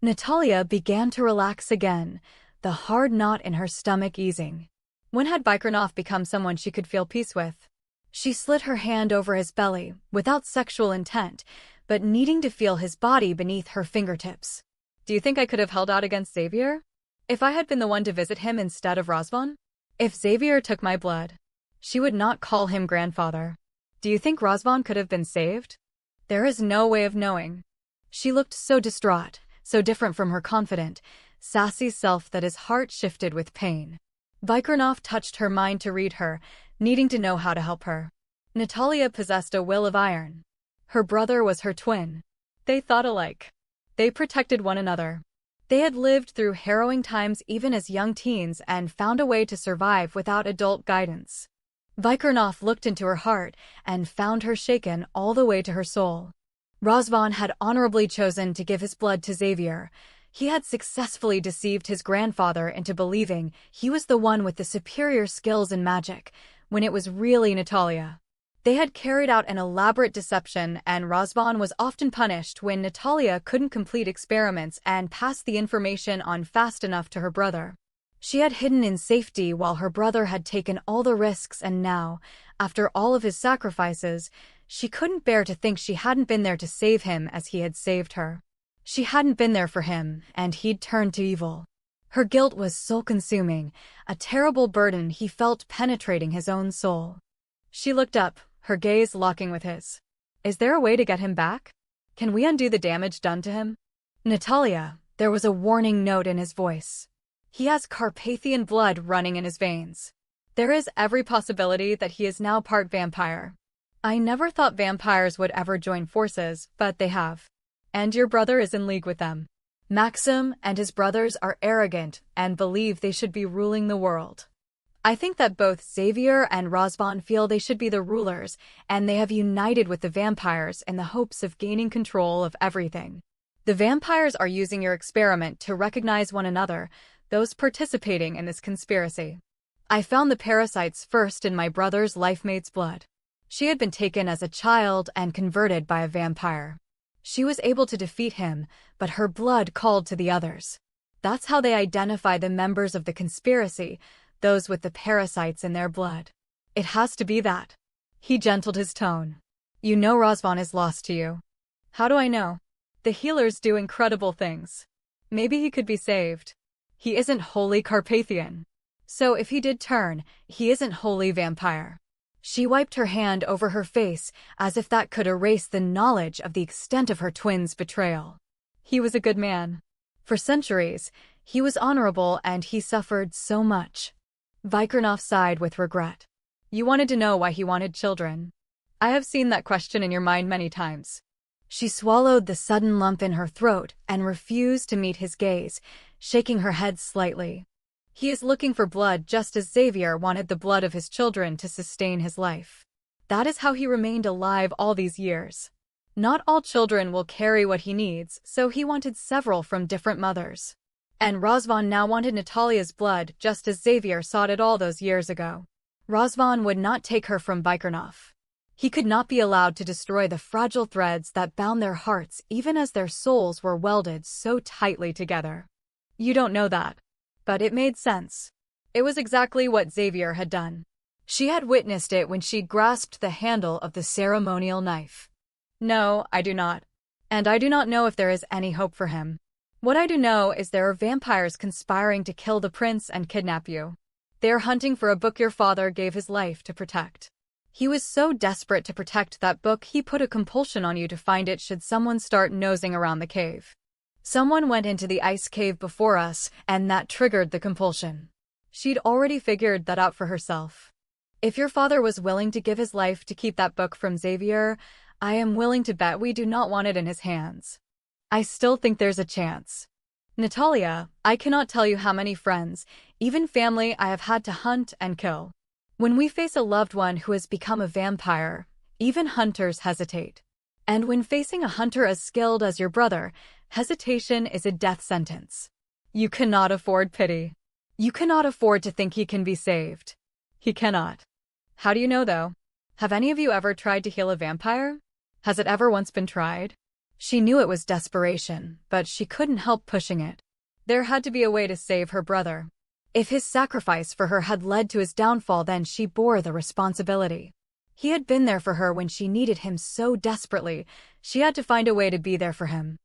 Natalya began to relax again, the hard knot in her stomach easing. When had Vikirnoff become someone she could feel peace with? She slid her hand over his belly, without sexual intent, but needing to feel his body beneath her fingertips. Do you think I could have held out against Xavier? If I had been the one to visit him instead of Razvan? If Xavier took my blood, she would not call him grandfather. Do you think Razvan could have been saved? There is no way of knowing. She looked so distraught, so different from her confident, sassy self that his heart shifted with pain. Vikirnoff touched her mind to read her, needing to know how to help her. Natalya possessed a will of iron. Her brother was her twin. They thought alike. They protected one another. They had lived through harrowing times even as young teens and found a way to survive without adult guidance. Vikirnoff looked into her heart and found her shaken all the way to her soul. Razvan had honorably chosen to give his blood to Xavier. He had successfully deceived his grandfather into believing he was the one with the superior skills in magic, when it was really Natalya. They had carried out an elaborate deception, and Razvan was often punished when Natalya couldn't complete experiments and pass the information on fast enough to her brother. She had hidden in safety while her brother had taken all the risks, and now, after all of his sacrifices, she couldn't bear to think she hadn't been there to save him as he had saved her. She hadn't been there for him, and he'd turned to evil. Her guilt was soul-consuming, a terrible burden he felt penetrating his own soul. She looked up, her gaze locking with his. Is there a way to get him back? Can we undo the damage done to him? Natalya, there was a warning note in his voice. He has Carpathian blood running in his veins. There is every possibility that he is now part vampire. I never thought vampires would ever join forces, but they have. And your brother is in league with them. Maxim and his brothers are arrogant and believe they should be ruling the world. I think that both Xavier and Razvan feel they should be the rulers, and they have united with the vampires in the hopes of gaining control of everything. The vampires are using your experiment to recognize one another, those participating in this conspiracy. I found the parasites first in my brother's life-mate's blood. She had been taken as a child and converted by a vampire. She was able to defeat him, but her blood called to the others. That's how they identify the members of the conspiracy, those with the parasites in their blood. It has to be that. He gentled his tone. You know Razvan is lost to you. How do I know? The healers do incredible things. Maybe he could be saved. He isn't wholly Carpathian. So if he did turn, he isn't wholly vampire. She wiped her hand over her face as if that could erase the knowledge of the extent of her twin's betrayal. He was a good man. For centuries, he was honorable and he suffered so much. Vikirnoff sighed with regret. You wanted to know why he wanted children. I have seen that question in your mind many times. She swallowed the sudden lump in her throat and refused to meet his gaze, shaking her head slightly. He is looking for blood just as Xavier wanted the blood of his children to sustain his life. That is how he remained alive all these years. Not all children will carry what he needs, so he wanted several from different mothers. And Razvan now wanted Natalya's blood just as Xavier sought it all those years ago. Razvan would not take her from Vikirnoff. He could not be allowed to destroy the fragile threads that bound their hearts even as their souls were welded so tightly together. You don't know that. But it made sense. It was exactly what Xavier had done. She had witnessed it when she grasped the handle of the ceremonial knife. No, I do not. And I do not know if there is any hope for him. What I do know is there are vampires conspiring to kill the prince and kidnap you. They are hunting for a book your father gave his life to protect. He was so desperate to protect that book he put a compulsion on you to find it should someone start nosing around the cave. Someone went into the ice cave before us, and that triggered the compulsion. She'd already figured that out for herself. If your father was willing to give his life to keep that book from Xavier, I am willing to bet we do not want it in his hands. I still think there's a chance. Natalya, I cannot tell you how many friends, even family, I have had to hunt and kill. When we face a loved one who has become a vampire, even hunters hesitate. And when facing a hunter as skilled as your brother, hesitation is a death sentence. You cannot afford pity. You cannot afford to think he can be saved. He cannot. How do you know, though? Have any of you ever tried to heal a vampire? Has it ever once been tried? She knew it was desperation, but she couldn't help pushing it. There had to be a way to save her brother. If his sacrifice for her had led to his downfall, then she bore the responsibility. He had been there for her when she needed him so desperately. She had to find a way to be there for him.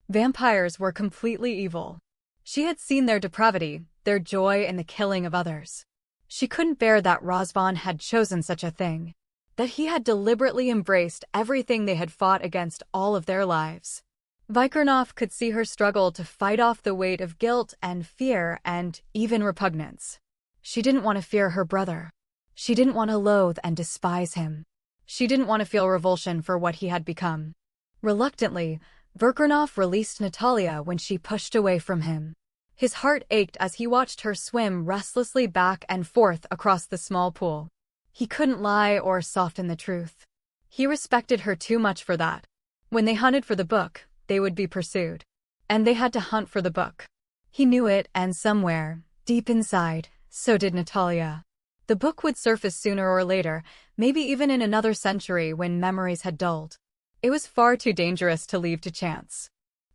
Vampires were completely evil. She had seen their depravity, their joy in the killing of others. She couldn't bear that Razvan had chosen such a thing, that he had deliberately embraced everything they had fought against all of their lives. Vikirnoff could see her struggle to fight off the weight of guilt and fear and even repugnance. She didn't want to fear her brother. She didn't want to loathe and despise him. She didn't want to feel revulsion for what he had become. Reluctantly, Vikirnoff released Natalya when she pushed away from him. His heart ached as he watched her swim restlessly back and forth across the small pool. He couldn't lie or soften the truth. He respected her too much for that. When they hunted for the book, they would be pursued. And they had to hunt for the book. He knew it, and somewhere, deep inside, so did Natalya. The book would surface sooner or later, maybe even in another century when memories had dulled. It was far too dangerous to leave to chance.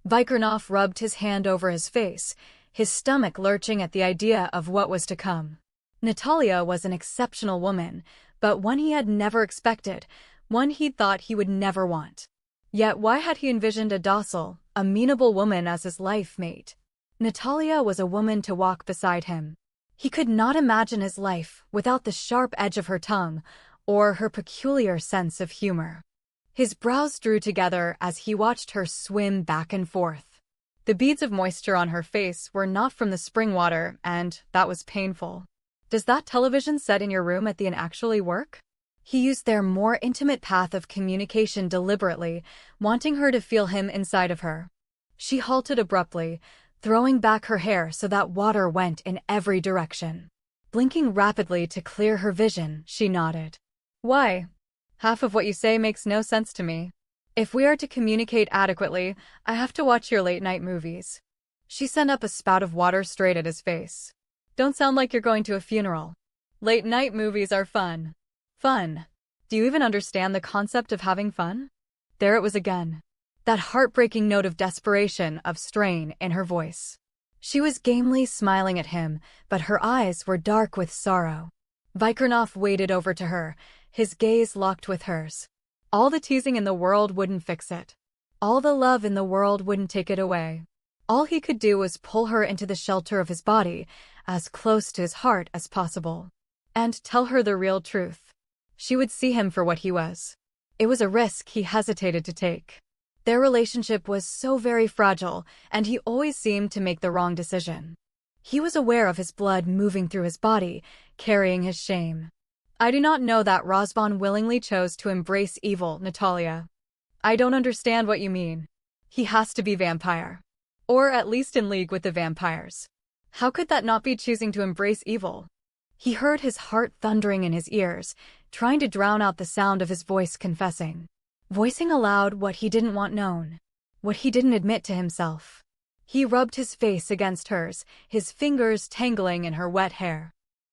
Vikirnoff rubbed his hand over his face, his stomach lurching at the idea of what was to come. Natalya was an exceptional woman, but one he had never expected, one he'd thought he would never want. Yet why had he envisioned a docile, amenable woman as his life mate? Natalya was a woman to walk beside him. He could not imagine his life without the sharp edge of her tongue or her peculiar sense of humor. His brows drew together as he watched her swim back and forth. The beads of moisture on her face were not from the spring water, and that was painful. Does that television set in your room at the inn actually work? He used their more intimate path of communication deliberately, wanting her to feel him inside of her. She halted abruptly, throwing back her hair so that water went in every direction. Blinking rapidly to clear her vision, she nodded. Why? Half of what you say makes no sense to me. If we are to communicate adequately, I have to watch your late-night movies. She sent up a spout of water straight at his face. Don't sound like you're going to a funeral. Late-night movies are fun. Fun. Do you even understand the concept of having fun? There it was again. That heartbreaking note of desperation, of strain in her voice. She was gamely smiling at him, but her eyes were dark with sorrow. Vikirnoff waded over to her, his gaze locked with hers. All the teasing in the world wouldn't fix it. All the love in the world wouldn't take it away. All he could do was pull her into the shelter of his body, as close to his heart as possible, and tell her the real truth. She would see him for what he was. It was a risk he hesitated to take. Their relationship was so very fragile, and he always seemed to make the wrong decision. He was aware of his blood moving through his body, carrying his shame. I do not know that Razvan willingly chose to embrace evil, Natalya. I don't understand what you mean. He has to be vampire. Or at least in league with the vampires. How could that not be choosing to embrace evil? He heard his heart thundering in his ears, trying to drown out the sound of his voice confessing. Voicing aloud what he didn't want known. What he didn't admit to himself. He rubbed his face against hers, his fingers tangling in her wet hair.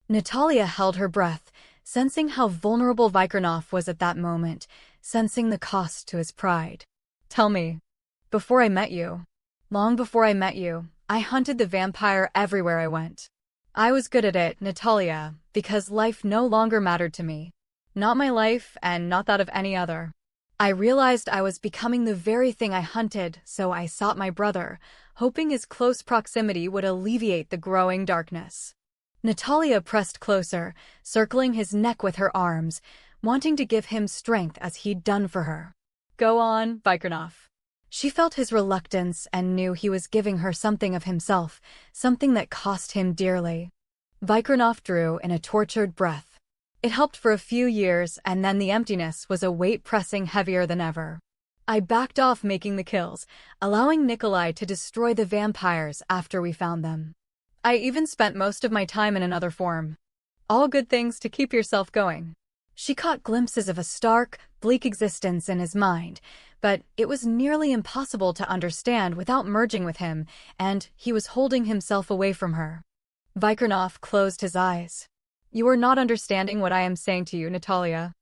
Natalya held her breath, sensing how vulnerable Vikirnoff was at that moment, sensing the cost to his pride. Tell me, before I met you, long before I met you, I hunted the vampire everywhere I went. I was good at it, Natalya, because life no longer mattered to me. Not my life, and not that of any other. I realized I was becoming the very thing I hunted, so I sought my brother, hoping his close proximity would alleviate the growing darkness. Natalya pressed closer, circling his neck with her arms, wanting to give him strength as he'd done for her. Go on, Vikirnoff. She felt his reluctance and knew he was giving her something of himself, something that cost him dearly. Vikirnoff drew in a tortured breath. It helped for a few years, and then the emptiness was a weight pressing heavier than ever. I backed off making the kills, allowing Nikolai to destroy the vampires after we found them. I even spent most of my time in another form. All good things to keep yourself going. She caught glimpses of a stark, bleak existence in his mind, but it was nearly impossible to understand without merging with him, and he was holding himself away from her. Vikirnoff closed his eyes. You are not understanding what I am saying to you, Natalya.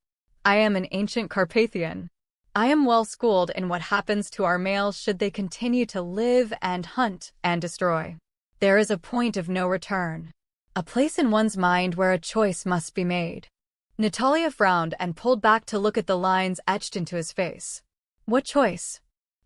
I am an ancient Carpathian. I am well schooled in what happens to our males should they continue to live and hunt and destroy. There is a point of no return. A place in one's mind where a choice must be made. Natalya frowned and pulled back to look at the lines etched into his face. What choice?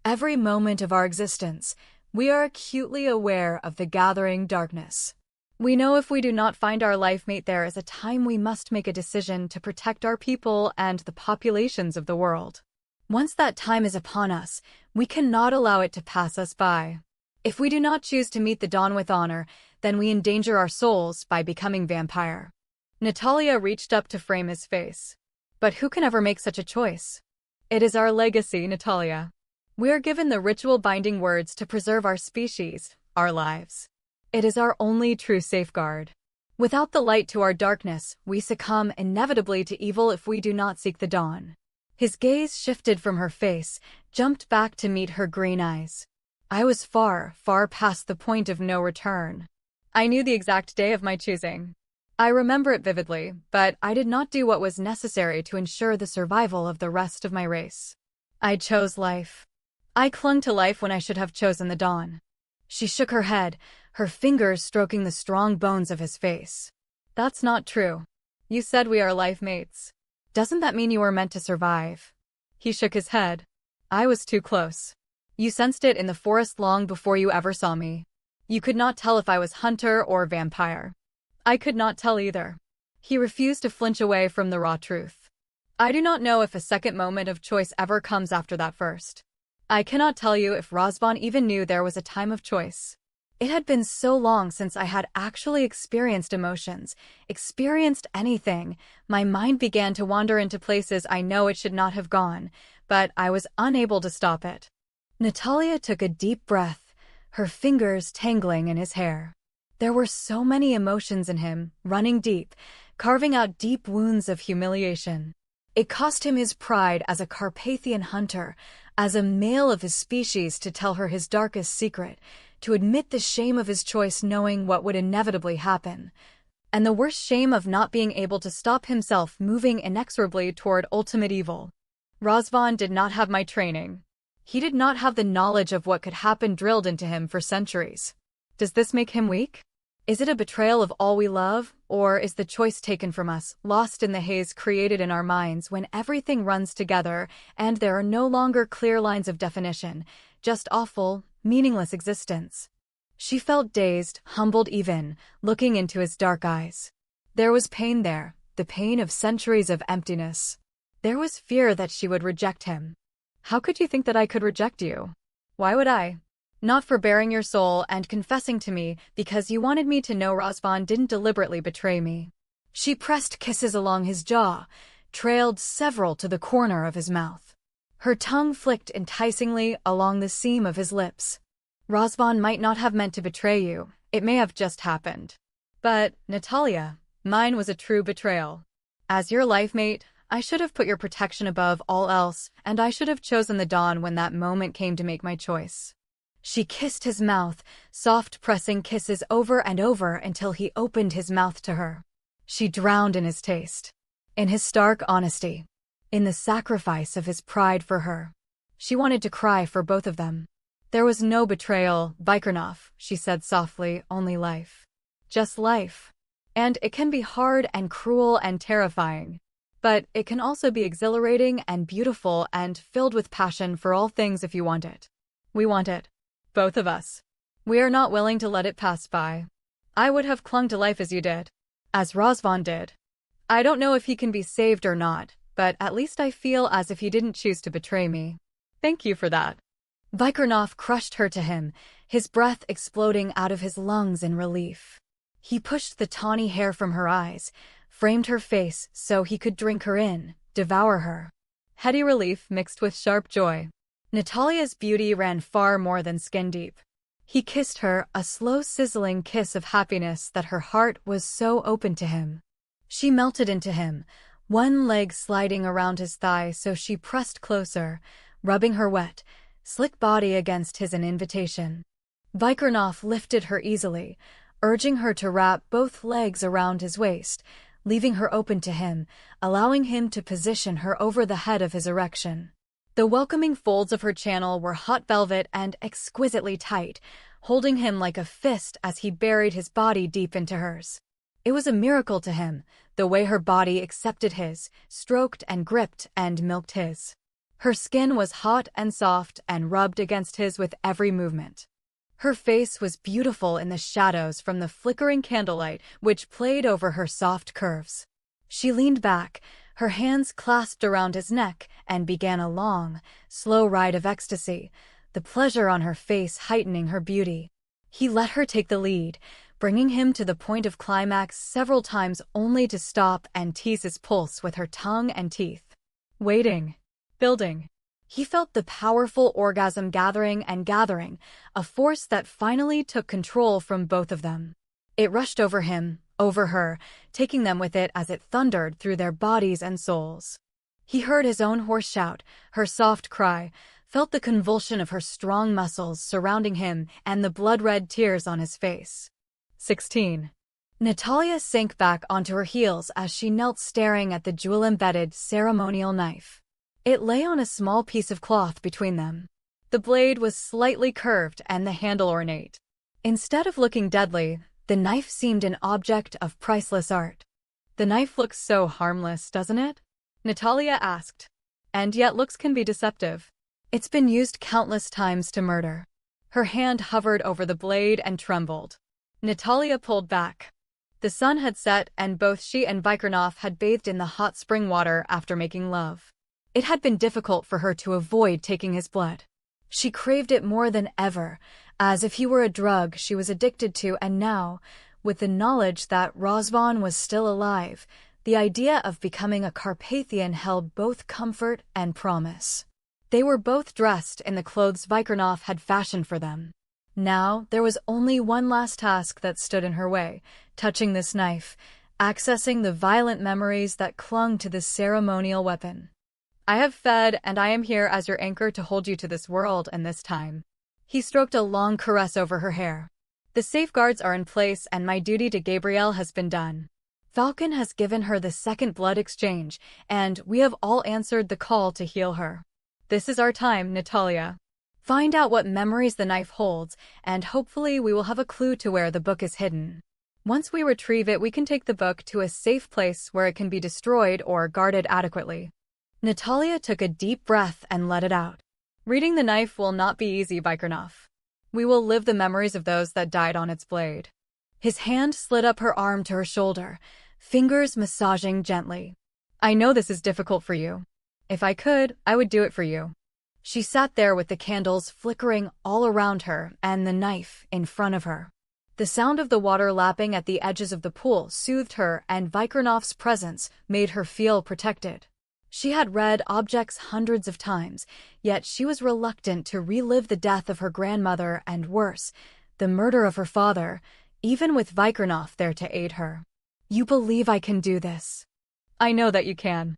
Every moment of our existence, we are acutely aware of the gathering darkness. We know if we do not find our life mate, there is a time we must make a decision to protect our people and the populations of the world. Once that time is upon us, we cannot allow it to pass us by. If we do not choose to meet the dawn with honor, then we endanger our souls by becoming vampire. Natalya reached up to frame his face. But who can ever make such a choice? It is our legacy, Natalya. We are given the ritual binding words to preserve our species, our lives. It is our only true safeguard. Without the light to our darkness, we succumb inevitably to evil if we do not seek the dawn. His gaze shifted from her face, jumped back to meet her green eyes. I was far, far past the point of no return. I knew the exact day of my choosing. I remember it vividly, but I did not do what was necessary to ensure the survival of the rest of my race. I chose life. I clung to life when I should have chosen the dawn. She shook her head, her fingers stroking the strong bones of his face. That's not true. You said we are life mates. Doesn't that mean you were meant to survive? He shook his head. I was too close. You sensed it in the forest long before you ever saw me. You could not tell if I was hunter or vampire. I could not tell either. He refused to flinch away from the raw truth. I do not know if a second moment of choice ever comes after that first. I cannot tell you if Razvan even knew there was a time of choice. It had been so long since I had actually experienced emotions, experienced anything. My mind began to wander into places I know it should not have gone, but I was unable to stop it. Natalya took a deep breath, her fingers tangling in his hair. There were so many emotions in him, running deep, carving out deep wounds of humiliation. It cost him his pride as a Carpathian hunter, as a male of his species, to tell her his darkest secret, to admit the shame of his choice knowing what would inevitably happen, and the worst shame of not being able to stop himself moving inexorably toward ultimate evil. Razvan did not have my training. He did not have the knowledge of what could happen drilled into him for centuries. Does this make him weak? Is it a betrayal of all we love, or is the choice taken from us, lost in the haze created in our minds when everything runs together and there are no longer clear lines of definition, just awful, meaningless existence? She felt dazed, humbled even, looking into his dark eyes. There was pain there, the pain of centuries of emptiness. There was fear that she would reject him. How could you think that I could reject you? Why would I? Not for baring your soul and confessing to me because you wanted me to know Razvan didn't deliberately betray me. She pressed kisses along his jaw, trailed several to the corner of his mouth. Her tongue flicked enticingly along the seam of his lips. Razvan might not have meant to betray you, it may have just happened. But, Natalya, mine was a true betrayal. As your life mate, I should have put your protection above all else, and I should have chosen the dawn when that moment came to make my choice. She kissed his mouth, soft pressing kisses over and over until he opened his mouth to her. She drowned in his taste. in his stark honesty, in the sacrifice of his pride for her. She wanted to cry for both of them. There was no betrayal, Vikirnoff, she said softly, only life. Just life. And it can be hard and cruel and terrifying. But it can also be exhilarating and beautiful and filled with passion for all things if you want it. We want it. Both of us. We are not willing to let it pass by. I would have clung to life as you did. As Razvan did. I don't know if he can be saved or not, but at least I feel as if he didn't choose to betray me. Thank you for that. Vikirnoff crushed her to him, his breath exploding out of his lungs in relief. He pushed the tawny hair from her eyes, framed her face so he could drink her in, devour her. Heady relief mixed with sharp joy. Natalya's beauty ran far more than skin deep. He kissed her, a slow sizzling kiss of happiness that her heart was so open to him. She melted into him, one leg sliding around his thigh so she pressed closer, rubbing her wet, slick body against his an invitation. Vikirnoff lifted her easily, urging her to wrap both legs around his waist, leaving her open to him, allowing him to position her over the head of his erection. The welcoming folds of her channel were hot velvet and exquisitely tight, holding him like a fist as he buried his body deep into hers. It was a miracle to him, the way her body accepted his, stroked and gripped and milked his. Her skin was hot and soft and rubbed against his with every movement. Her face was beautiful in the shadows from the flickering candlelight which played over her soft curves. She leaned back, her hands clasped around his neck, and began a long, slow ride of ecstasy, the pleasure on her face heightening her beauty. He let her take the lead, bringing him to the point of climax several times only to stop and tease his pulse with her tongue and teeth. Waiting. Building. He felt the powerful orgasm gathering and gathering, a force that finally took control from both of them. It rushed over him, over her, taking them with it as it thundered through their bodies and souls. He heard his own hoarse shout, her soft cry, felt the convulsion of her strong muscles surrounding him and the blood-red tears on his face. 16. Natalya sank back onto her heels as she knelt staring at the jewel-embedded ceremonial knife. It lay on a small piece of cloth between them. The blade was slightly curved and the handle ornate. Instead of looking deadly, the knife seemed an object of priceless art. The knife looks so harmless, doesn't it? Natalya asked. And yet looks can be deceptive. It's been used countless times to murder. Her hand hovered over the blade and trembled. Natalya pulled back. The sun had set and both she and Vikirnoff had bathed in the hot spring water after making love. It had been difficult for her to avoid taking his blood. She craved it more than ever, as if he were a drug she was addicted to, and now, with the knowledge that Razvan was still alive, the idea of becoming a Carpathian held both comfort and promise. They were both dressed in the clothes Vikirnoff had fashioned for them. Now, there was only one last task that stood in her way, touching this knife, accessing the violent memories that clung to this ceremonial weapon. I have fed, and I am here as your anchor to hold you to this world and this time. He stroked a long caress over her hair. The safeguards are in place and my duty to Gabrielle has been done. Falcon has given her the second blood exchange, and we have all answered the call to heal her. This is our time, Natalya. Find out what memories the knife holds, and hopefully we will have a clue to where the book is hidden. Once we retrieve it, we can take the book to a safe place where it can be destroyed or guarded adequately. Natalya took a deep breath and let it out. Reading the knife will not be easy, Vikirnoff. We will live the memories of those that died on its blade. His hand slid up her arm to her shoulder, fingers massaging gently. I know this is difficult for you. If I could, I would do it for you. She sat there with the candles flickering all around her and the knife in front of her. The sound of the water lapping at the edges of the pool soothed her, and Vikirnoff's presence made her feel protected. She had read objects hundreds of times, yet she was reluctant to relive the death of her grandmother and, worse, the murder of her father, even with Vikirnoff there to aid her. You believe I can do this? I know that you can.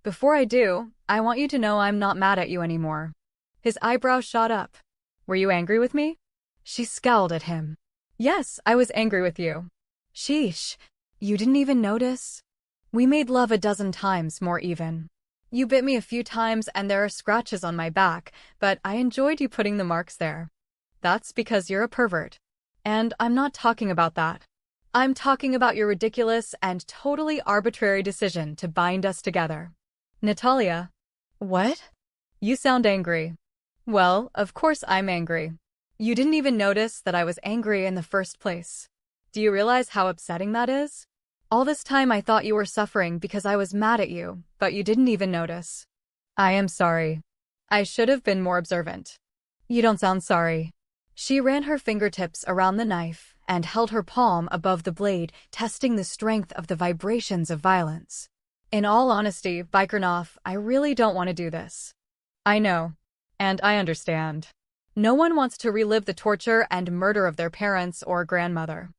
Before I do, I want you to know I'm not mad at you anymore. His eyebrows shot up. Were you angry with me? She scowled at him. Yes, I was angry with you. Sheesh, you didn't even notice? We made love a dozen times more even. You bit me a few times and there are scratches on my back, but I enjoyed you putting the marks there. That's because you're a pervert. And I'm not talking about that. I'm talking about your ridiculous and totally arbitrary decision to bind us together. Natalya. What? You sound angry. Well, of course I'm angry. You didn't even notice that I was angry in the first place. Do you realize how upsetting that is? All this time I thought you were suffering because I was mad at you, but you didn't even notice. I am sorry. I should have been more observant. You don't sound sorry. She ran her fingertips around the knife and held her palm above the blade, testing the strength of the vibrations of violence. In all honesty, Vikirnoff, I really don't want to do this. I know. And I understand. No one wants to relive the torture and murder of their parents or grandmother.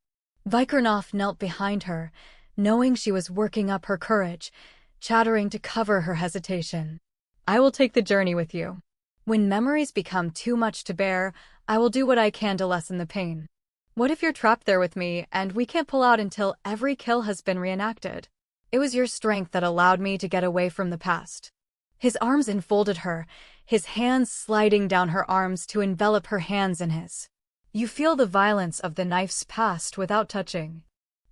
Vikirnoff knelt behind her, knowing she was working up her courage, chattering to cover her hesitation. I will take the journey with you. When memories become too much to bear, I will do what I can to lessen the pain. What if you're trapped there with me and we can't pull out until every kill has been reenacted? It was your strength that allowed me to get away from the past. His arms enfolded her, his hands sliding down her arms to envelop her hands in his. You feel the violence of the knife's past without touching.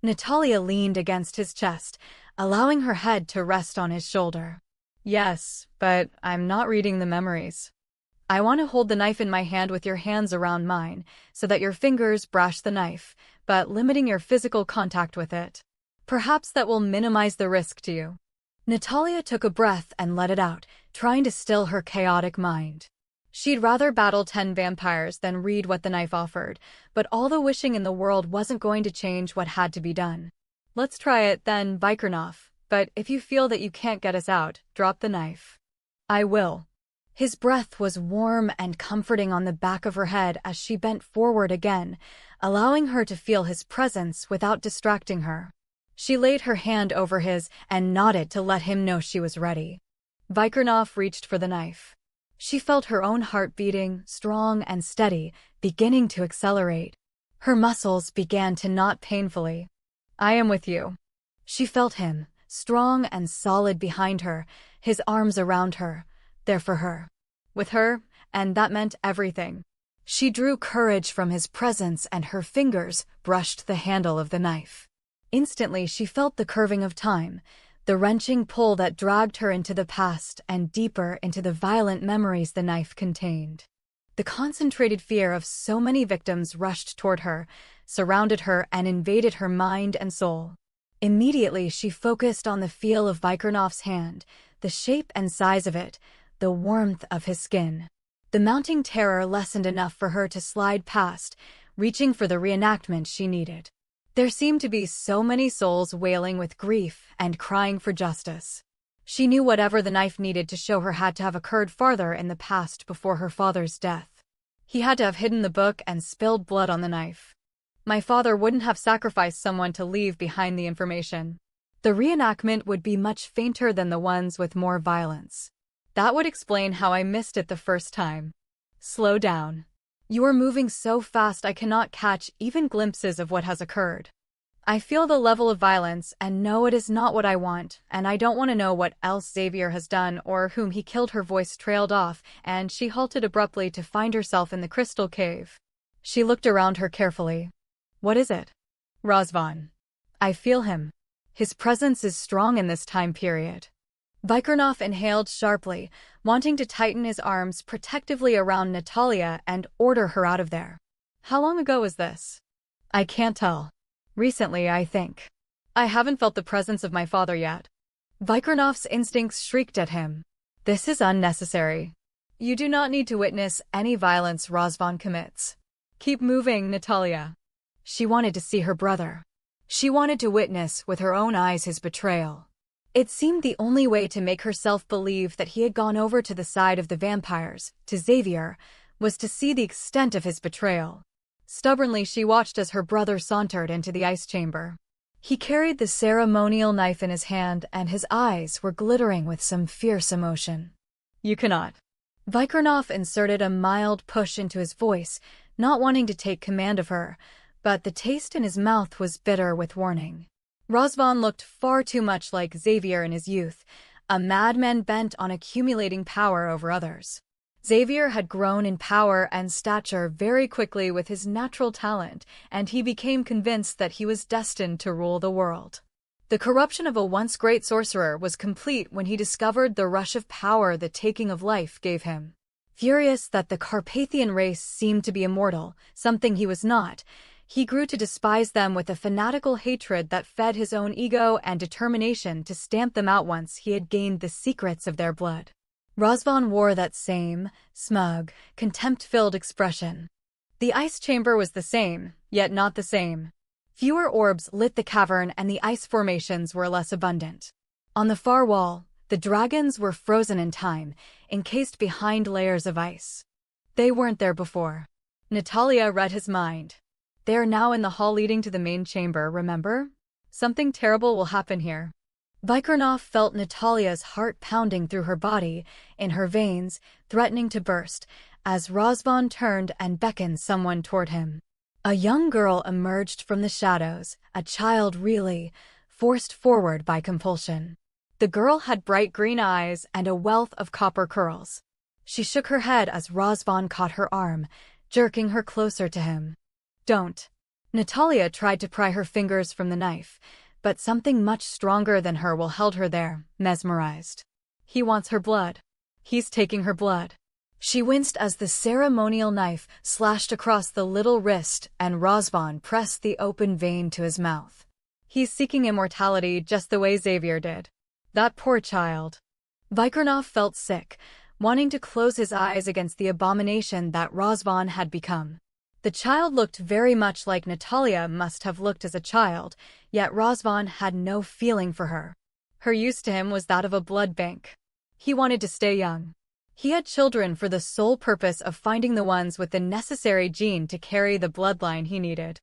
Natalya leaned against his chest, allowing her head to rest on his shoulder. Yes, but I'm not reading the memories. I want to hold the knife in my hand with your hands around mine, so that your fingers brush the knife, but limiting your physical contact with it. Perhaps that will minimize the risk to you. Natalya took a breath and let it out, trying to still her chaotic mind. She'd rather battle 10 vampires than read what the knife offered, but all the wishing in the world wasn't going to change what had to be done. Let's try it then, Vikirnoff, but if you feel that you can't get us out, drop the knife. I will. His breath was warm and comforting on the back of her head as she bent forward again, allowing her to feel his presence without distracting her. She laid her hand over his and nodded to let him know she was ready. Vikirnoff reached for the knife. She felt her own heart beating, strong and steady, beginning to accelerate. Her muscles began to knot painfully. I am with you. She felt him, strong and solid behind her, his arms around her, there for her. With her, and that meant everything. She drew courage from his presence and her fingers brushed the handle of the knife. Instantly she felt the curving of time, the wrenching pull that dragged her into the past and deeper into the violent memories the knife contained. The concentrated fear of so many victims rushed toward her, surrounded her and invaded her mind and soul. Immediately she focused on the feel of Vikirnoff's hand, the shape and size of it, the warmth of his skin. The mounting terror lessened enough for her to slide past, reaching for the reenactment she needed. There seemed to be so many souls wailing with grief and crying for justice. She knew whatever the knife needed to show her had to have occurred farther in the past before her father's death. He had to have hidden the book and spilled blood on the knife. My father wouldn't have sacrificed someone to leave behind the information. The reenactment would be much fainter than the ones with more violence. That would explain how I missed it the first time. Slow down. You are moving so fast I cannot catch even glimpses of what has occurred. I feel the level of violence and know it is not what I want, and I don't want to know what else Xavier has done or whom he killed. Her voice trailed off, and she halted abruptly to find herself in the crystal cave. She looked around her carefully. What is it? Razvan. I feel him. His presence is strong in this time period. Vikirnoff inhaled sharply, wanting to tighten his arms protectively around Natalya and order her out of there. How long ago was this? I can't tell. Recently, I think. I haven't felt the presence of my father yet. Vikirnoff's instincts shrieked at him. This is unnecessary. You do not need to witness any violence Razvan commits. Keep moving, Natalya. She wanted to see her brother. She wanted to witness with her own eyes his betrayal. It seemed the only way to make herself believe that he had gone over to the side of the vampires, to Xavier, was to see the extent of his betrayal. Stubbornly she watched as her brother sauntered into the ice chamber. He carried the ceremonial knife in his hand and his eyes were glittering with some fierce emotion. You cannot. Vikirnoff inserted a mild push into his voice, not wanting to take command of her, but the taste in his mouth was bitter with warning. Razvan looked far too much like Xavier in his youth, a madman bent on accumulating power over others. Xavier had grown in power and stature very quickly with his natural talent, and he became convinced that he was destined to rule the world. The corruption of a once great sorcerer was complete when he discovered the rush of power the taking of life gave him. Furious that the Carpathian race seemed to be immortal, something he was not, he grew to despise them with a fanatical hatred that fed his own ego and determination to stamp them out once he had gained the secrets of their blood. Razvan wore that same, smug, contempt-filled expression. The ice chamber was the same, yet not the same. Fewer orbs lit the cavern and the ice formations were less abundant. On the far wall, the dragons were frozen in time, encased behind layers of ice. They weren't there before. Natalya read his mind. They are now in the hall leading to the main chamber, remember? Something terrible will happen here. Vikirnoff felt Natalya's heart pounding through her body, in her veins, threatening to burst, as Razvan turned and beckoned someone toward him. A young girl emerged from the shadows, a child really, forced forward by compulsion. The girl had bright green eyes and a wealth of copper curls. She shook her head as Razvan caught her arm, jerking her closer to him. Don't. Natalya tried to pry her fingers from the knife, but something much stronger than her will held her there, mesmerized. He wants her blood. He's taking her blood. She winced as the ceremonial knife slashed across the little wrist and Razvan pressed the open vein to his mouth. He's seeking immortality just the way Xavier did. That poor child. Vikirnoff felt sick, wanting to close his eyes against the abomination that Razvan had become. The child looked very much like Natalya must have looked as a child, yet Razvan had no feeling for her. Her use to him was that of a blood bank. He wanted to stay young. He had children for the sole purpose of finding the ones with the necessary gene to carry the bloodline he needed.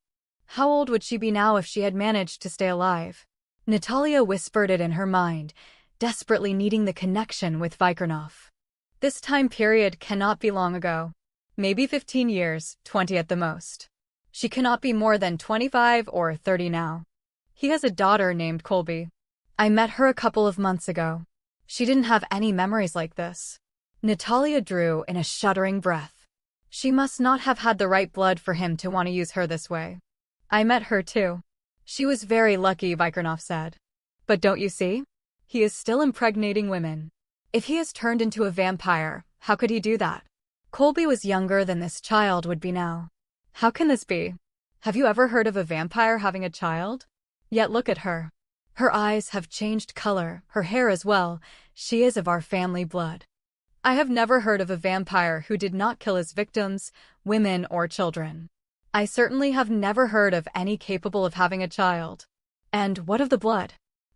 How old would she be now if she had managed to stay alive? Natalya whispered it in her mind, desperately needing the connection with Vikirnoff. This time period cannot be long ago. Maybe 15 years, 20 at the most. She cannot be more than 25 or 30 now. He has a daughter named Colby. I met her a couple of months ago. She didn't have any memories like this. Natalya drew in a shuddering breath. She must not have had the right blood for him to want to use her this way. I met her too. She was very lucky, Vikirnoff said. But don't you see? He is still impregnating women. If he has turned into a vampire, how could he do that? Colby was younger than this child would be now. How can this be? Have you ever heard of a vampire having a child? Yet look at her. Her eyes have changed color, her hair as well. She is of our family blood. I have never heard of a vampire who did not kill his victims, women or children. I certainly have never heard of any capable of having a child. And what of the blood?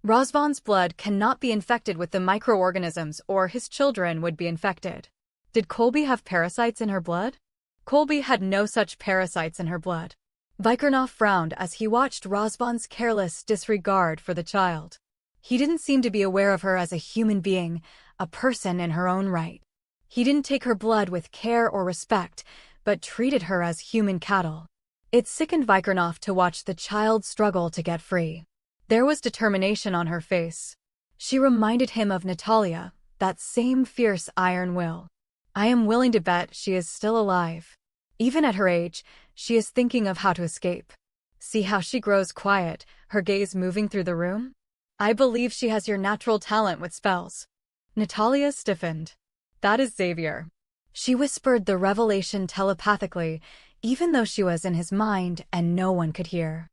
Razvan's blood cannot be infected with the microorganisms or his children would be infected. Did Colby have parasites in her blood? Colby had no such parasites in her blood. Vikirnoff frowned as he watched Razvan's careless disregard for the child. He didn't seem to be aware of her as a human being, a person in her own right. He didn't take her blood with care or respect, but treated her as human cattle. It sickened Vikirnoff to watch the child struggle to get free. There was determination on her face. She reminded him of Natalya, that same fierce iron will. I am willing to bet she is still alive. Even at her age, she is thinking of how to escape. See how she grows quiet, her gaze moving through the room? I believe she has your natural talent with spells. Natalya stiffened. That is Xavier. She whispered the revelation telepathically, even though she was in his mind and no one could hear.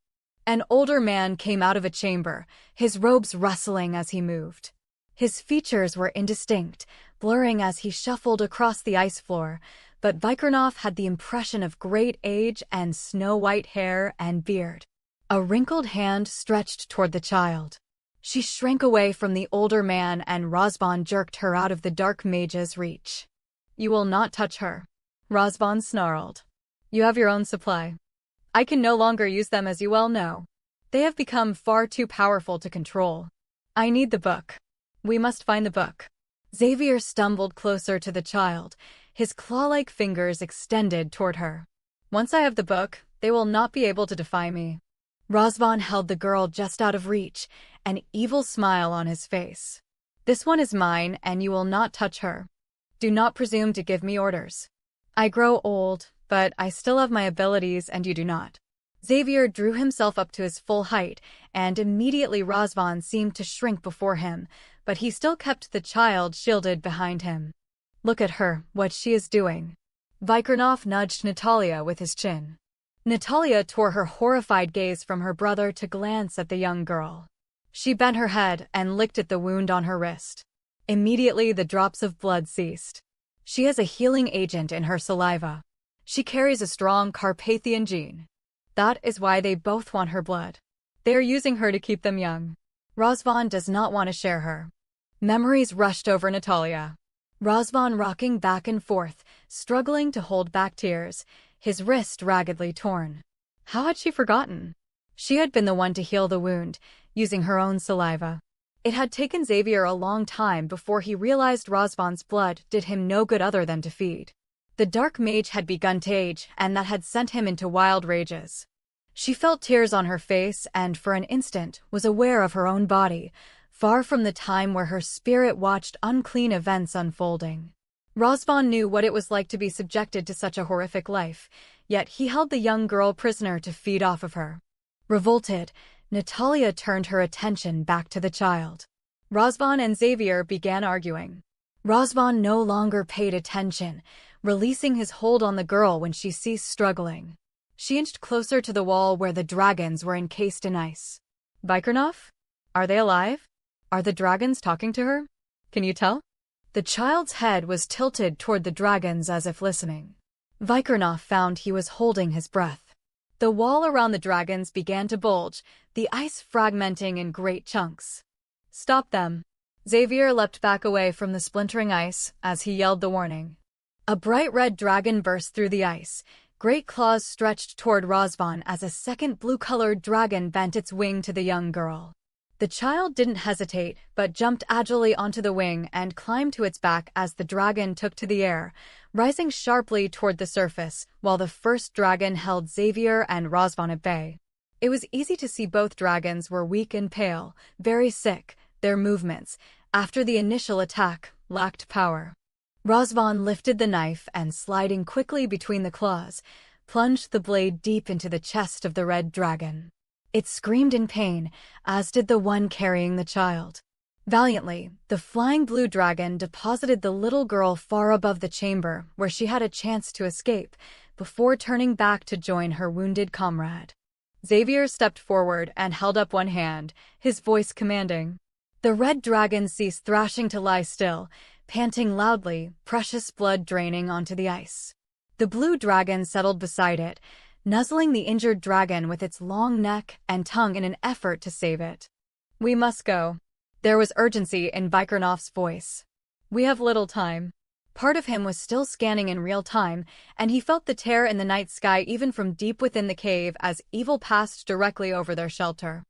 An older man came out of a chamber, his robes rustling as he moved. His features were indistinct, blurring as he shuffled across the ice floor, but Vikirnoff had the impression of great age and snow-white hair and beard. A wrinkled hand stretched toward the child. She shrank away from the older man and Razvan jerked her out of the dark mage's reach. You will not touch her. Razvan snarled. You have your own supply. I can no longer use them as you well know. They have become far too powerful to control. I need the book. We must find the book. Xavier stumbled closer to the child, his claw-like fingers extended toward her. Once I have the book, they will not be able to defy me. Razvan held the girl just out of reach, an evil smile on his face. This one is mine, and you will not touch her. Do not presume to give me orders. I grow old, but I still have my abilities and you do not. Xavier drew himself up to his full height, and immediately Razvan seemed to shrink before him, but he still kept the child shielded behind him. Look at her, what she is doing. Vikirnoff nudged Natalya with his chin. Natalya tore her horrified gaze from her brother to glance at the young girl. She bent her head and licked at the wound on her wrist. Immediately the drops of blood ceased. She has a healing agent in her saliva. She carries a strong Carpathian gene. That is why they both want her blood. They are using her to keep them young. Razvan does not want to share her. Memories rushed over Natalya. Razvan rocking back and forth, struggling to hold back tears, his wrist raggedly torn. How had she forgotten? She had been the one to heal the wound, using her own saliva. It had taken Xavier a long time before he realized Razvan's blood did him no good other than to feed. The dark mage had begun to age, and that had sent him into wild rages. She felt tears on her face and, for an instant, was aware of her own body, far from the time where her spirit watched unclean events unfolding. Razvan knew what it was like to be subjected to such a horrific life, yet he held the young girl prisoner to feed off of her. Revolted, Natalya turned her attention back to the child. Razvan and Xavier began arguing. Razvan no longer paid attention, releasing his hold on the girl when she ceased struggling. She inched closer to the wall where the dragons were encased in ice. Vikirnoff? Are they alive? Are the dragons talking to her? Can you tell? The child's head was tilted toward the dragons as if listening. Vikirnoff found he was holding his breath. The wall around the dragons began to bulge, the ice fragmenting in great chunks. Stop them. Xavier leapt back away from the splintering ice as he yelled the warning. A bright red dragon burst through the ice. Great claws stretched toward Razvan as a second blue-colored dragon bent its wing to the young girl. The child didn't hesitate, but jumped agilely onto the wing and climbed to its back as the dragon took to the air, rising sharply toward the surface, while the first dragon held Xavier and Razvan at bay. It was easy to see both dragons were weak and pale, very sick. Their movements, after the initial attack, lacked power. Razvan lifted the knife and, sliding quickly between the claws, plunged the blade deep into the chest of the red dragon. It screamed in pain, as did the one carrying the child. Valiantly, the flying blue dragon deposited the little girl far above the chamber where she had a chance to escape, before turning back to join her wounded comrade. Xavier stepped forward and held up one hand, his voice commanding. The red dragon ceased thrashing to lie still, panting loudly, precious blood draining onto the ice. The blue dragon settled beside it, nuzzling the injured dragon with its long neck and tongue in an effort to save it. We must go. There was urgency in Vikirnoff's voice. We have little time. Part of him was still scanning in real time, and he felt the tear in the night sky even from deep within the cave as evil passed directly over their shelter.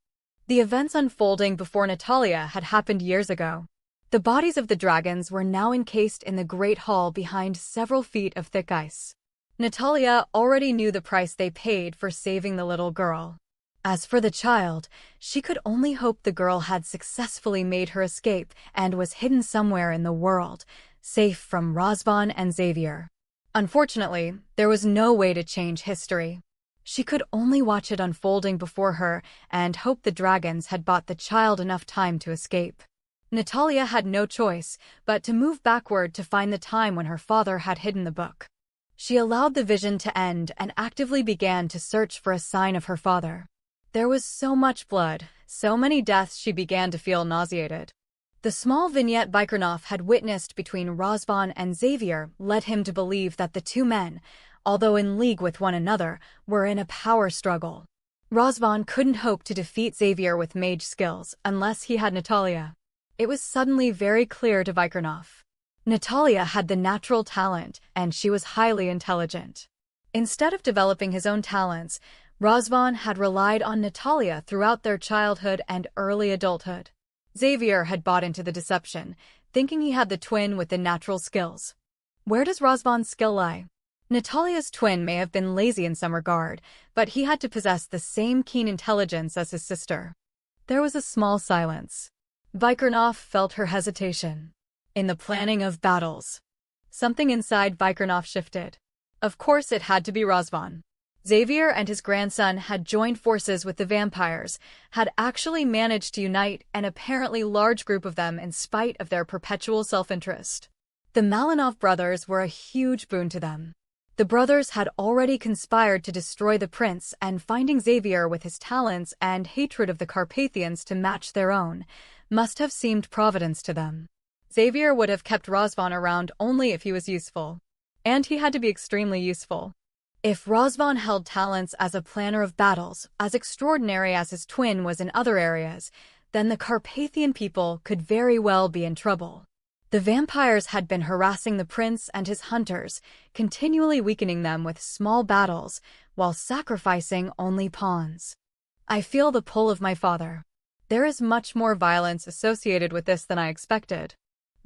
The events unfolding before Natalya had happened years ago. The bodies of the dragons were now encased in the great hall behind several feet of thick ice. Natalya already knew the price they paid for saving the little girl. As for the child, she could only hope the girl had successfully made her escape and was hidden somewhere in the world, safe from Razvan and Xavier. Unfortunately, there was no way to change history. She could only watch it unfolding before her and hope the dragons had bought the child enough time to escape. Natalya had no choice but to move backward to find the time when her father had hidden the book. She allowed the vision to end and actively began to search for a sign of her father. There was so much blood, so many deaths she began to feel nauseated. The small vignette Vikirnoff had witnessed between Razvan and Xavier led him to believe that the two men, although in league with one another, were in a power struggle. Razvan couldn't hope to defeat Xavier with mage skills unless he had Natalya. It was suddenly very clear to Vikirnoff. Natalya had the natural talent, and she was highly intelligent. Instead of developing his own talents, Razvan had relied on Natalya throughout their childhood and early adulthood. Xavier had bought into the deception, thinking he had the twin with the natural skills. Where does Razvan's skill lie? Natalya's twin may have been lazy in some regard, but he had to possess the same keen intelligence as his sister. There was a small silence. Vikirnoff felt her hesitation. In the planning of battles, something inside Vikirnoff shifted. Of course it had to be Razvan. Xavier and his grandson had joined forces with the vampires, had actually managed to unite an apparently large group of them in spite of their perpetual self-interest. The Malinov brothers were a huge boon to them. The brothers had already conspired to destroy the prince, and finding Xavier with his talents and hatred of the Carpathians to match their own must have seemed providence to them. Xavier would have kept Razvan around only if he was useful. And he had to be extremely useful. If Razvan held talents as a planner of battles, as extraordinary as his twin was in other areas, then the Carpathian people could very well be in trouble. The vampires had been harassing the prince and his hunters, continually weakening them with small battles, while sacrificing only pawns. I feel the pull of my father. There is much more violence associated with this than I expected.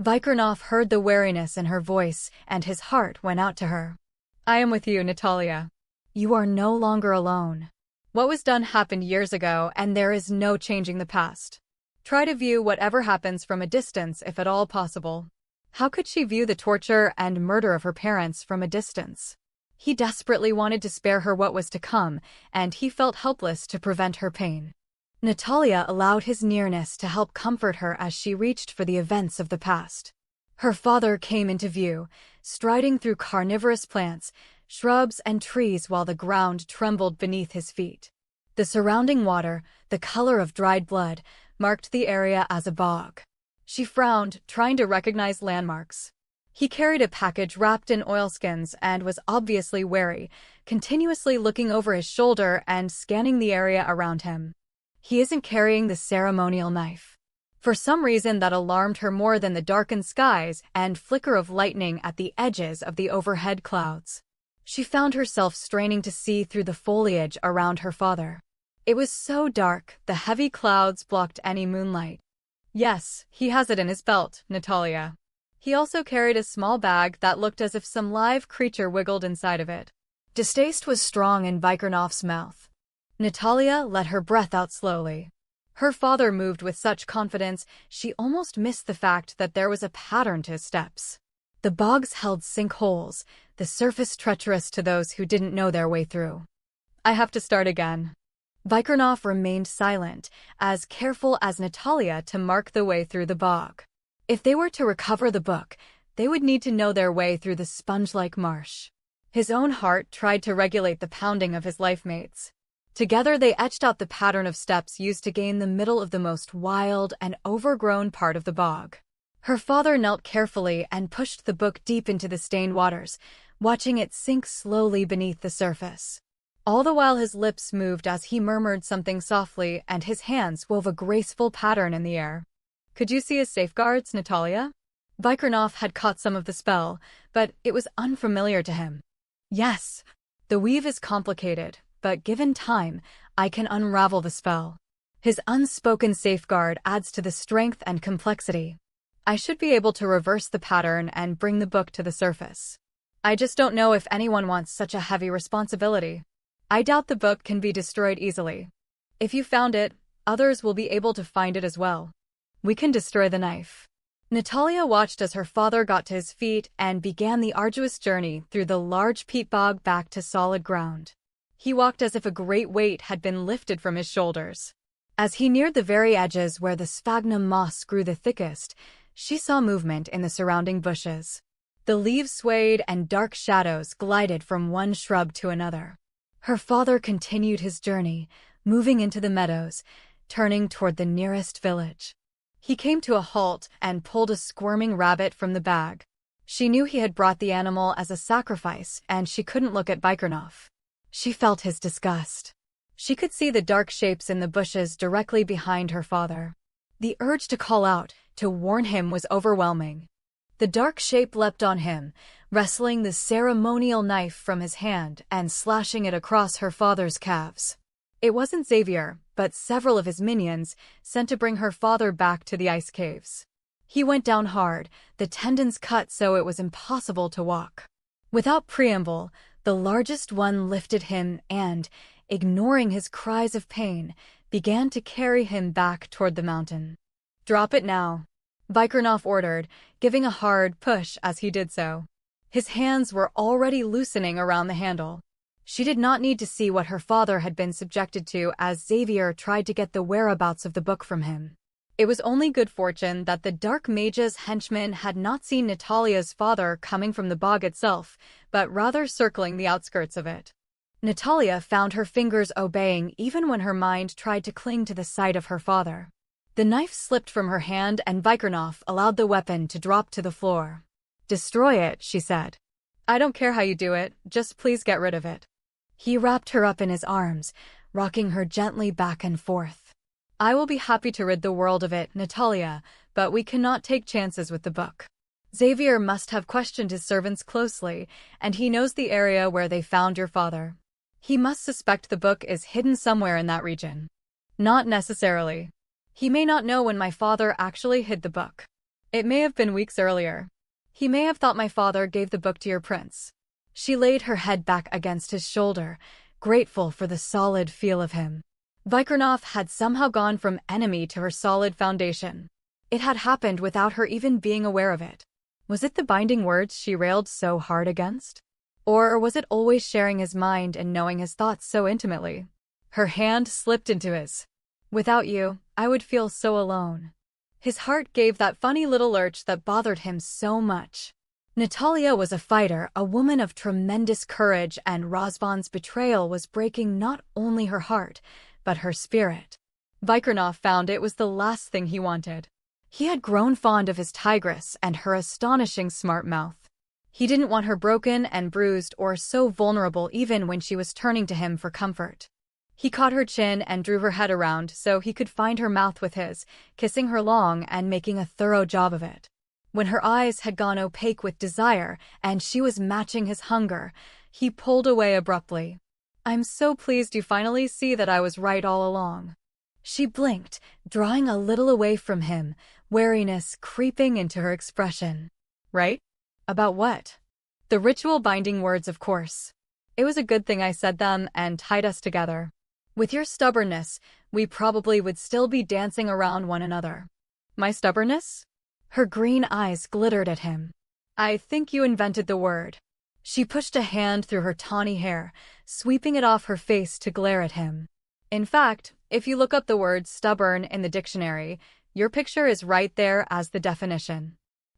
Vikirnoff heard the wariness in her voice, and his heart went out to her. I am with you, Natalya. You are no longer alone. What was done happened years ago, and there is no changing the past. Try to view whatever happens from a distance if at all possible. How could she view the torture and murder of her parents from a distance? He desperately wanted to spare her what was to come, and he felt helpless to prevent her pain. Natalya allowed his nearness to help comfort her as she reached for the events of the past. Her father came into view, striding through carnivorous plants, shrubs and trees while the ground trembled beneath his feet. The surrounding water, the color of dried blood, marked the area as a bog. She frowned, trying to recognize landmarks. He carried a package wrapped in oilskins and was obviously wary, continuously looking over his shoulder and scanning the area around him. He isn't carrying the ceremonial knife. For some reason that alarmed her more than the darkened skies and flicker of lightning at the edges of the overhead clouds. She found herself straining to see through the foliage around her father. It was so dark, the heavy clouds blocked any moonlight. Yes, he has it in his belt, Natalya. He also carried a small bag that looked as if some live creature wiggled inside of it. Distaste was strong in Vikirnoff's mouth. Natalya let her breath out slowly. Her father moved with such confidence, she almost missed the fact that there was a pattern to his steps. The bogs held sinkholes, the surface treacherous to those who didn't know their way through. I have to start again. Vikirnoff remained silent, as careful as Natalya to mark the way through the bog. If they were to recover the book, they would need to know their way through the sponge-like marsh. His own heart tried to regulate the pounding of his life-mates. Together they etched out the pattern of steps used to gain the middle of the most wild and overgrown part of the bog. Her father knelt carefully and pushed the book deep into the stained waters, watching it sink slowly beneath the surface. All the while his lips moved as he murmured something softly and his hands wove a graceful pattern in the air. Could you see his safeguards, Natalya? Vikirnoff had caught some of the spell, but it was unfamiliar to him. Yes, the weave is complicated, but given time, I can unravel the spell. His unspoken safeguard adds to the strength and complexity. I should be able to reverse the pattern and bring the book to the surface. I just don't know if anyone wants such a heavy responsibility. I doubt the book can be destroyed easily. If you found it, others will be able to find it as well. We can destroy the knife. Natalya watched as her father got to his feet and began the arduous journey through the large peat bog back to solid ground. He walked as if a great weight had been lifted from his shoulders. As he neared the very edges where the sphagnum moss grew the thickest, she saw movement in the surrounding bushes. The leaves swayed and dark shadows glided from one shrub to another. Her father continued his journey, moving into the meadows, turning toward the nearest village. He came to a halt and pulled a squirming rabbit from the bag. She knew he had brought the animal as a sacrifice, and she couldn't look at Vikirnoff. She felt his disgust. She could see the dark shapes in the bushes directly behind her father. The urge to call out, to warn him, was overwhelming. The dark shape leapt on him, wresting the ceremonial knife from his hand and slashing it across her father's calves. It wasn't Xavier, but several of his minions, sent to bring her father back to the ice caves. He went down hard, the tendons cut so it was impossible to walk. Without preamble, the largest one lifted him and, ignoring his cries of pain, began to carry him back toward the mountain. "Drop it now," Vikirnoff ordered, giving a hard push as he did so. His hands were already loosening around the handle. She did not need to see what her father had been subjected to as Xavier tried to get the whereabouts of the book from him. It was only good fortune that the dark mage's henchmen had not seen Natalya's father coming from the bog itself, but rather circling the outskirts of it. Natalya found her fingers obeying even when her mind tried to cling to the sight of her father. The knife slipped from her hand and Vikirnoff allowed the weapon to drop to the floor. "Destroy it," she said. "I don't care how you do it, just please get rid of it." He wrapped her up in his arms, rocking her gently back and forth. "I will be happy to rid the world of it, Natalya, but we cannot take chances with the book. Xavier must have questioned his servants closely, and he knows the area where they found your father. He must suspect the book is hidden somewhere in that region." "Not necessarily. He may not know when my father actually hid the book. It may have been weeks earlier. He may have thought my father gave the book to your prince." She laid her head back against his shoulder, grateful for the solid feel of him. Vikirnoff had somehow gone from enemy to her solid foundation. It had happened without her even being aware of it. Was it the binding words she railed so hard against? Or was it always sharing his mind and knowing his thoughts so intimately? Her hand slipped into his. "Without you, I would feel so alone." His heart gave that funny little lurch that bothered him so much. Natalya was a fighter, a woman of tremendous courage, and Razvan's betrayal was breaking not only her heart, but her spirit. Vikirnoff found it was the last thing he wanted. He had grown fond of his tigress and her astonishing smart mouth. He didn't want her broken and bruised or so vulnerable even when she was turning to him for comfort. He caught her chin and drew her head around so he could find her mouth with his, kissing her long and making a thorough job of it. When her eyes had gone opaque with desire and she was matching his hunger, he pulled away abruptly. "I'm so pleased you finally see that I was right all along." She blinked, drawing a little away from him, wariness creeping into her expression. "Right? About what?" "The ritual binding words, of course. It was a good thing I said them and tied us together. With your stubbornness, we probably would still be dancing around one another." "My stubbornness?" Her green eyes glittered at him. "I think you invented the word." She pushed a hand through her tawny hair, sweeping it off her face to glare at him. "In fact, if you look up the word stubborn in the dictionary, your picture is right there as the definition."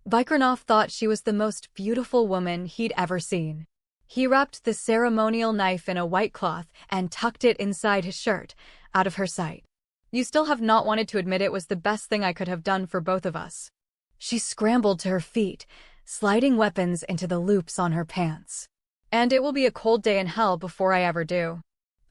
Vikirnoff thought she was the most beautiful woman he'd ever seen. He wrapped the ceremonial knife in a white cloth and tucked it inside his shirt, out of her sight. "You still have not wanted to admit it was the best thing I could have done for both of us." She scrambled to her feet, sliding weapons into the loops on her pants. "And it will be a cold day in hell before I ever do.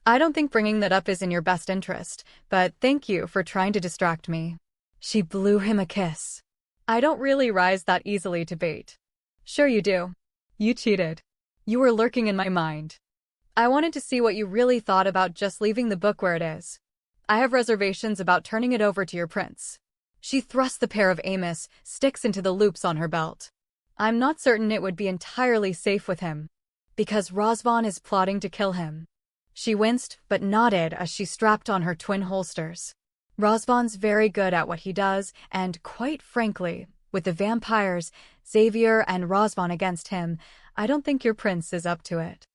I don't think bringing that up is in your best interest, but thank you for trying to distract me." She blew him a kiss. "I don't really rise that easily to bait." "Sure you do. You cheated. You were lurking in my mind. I wanted to see what you really thought about just leaving the book where it is. I have reservations about turning it over to your prince." She thrust the pair of Amos sticks into the loops on her belt. "I'm not certain it would be entirely safe with him, because Razvan is plotting to kill him." She winced but nodded as she strapped on her twin holsters. "Razvan's very good at what he does, and quite frankly, with the vampires, Xavier and Razvan against him, I don't think your prince is up to it."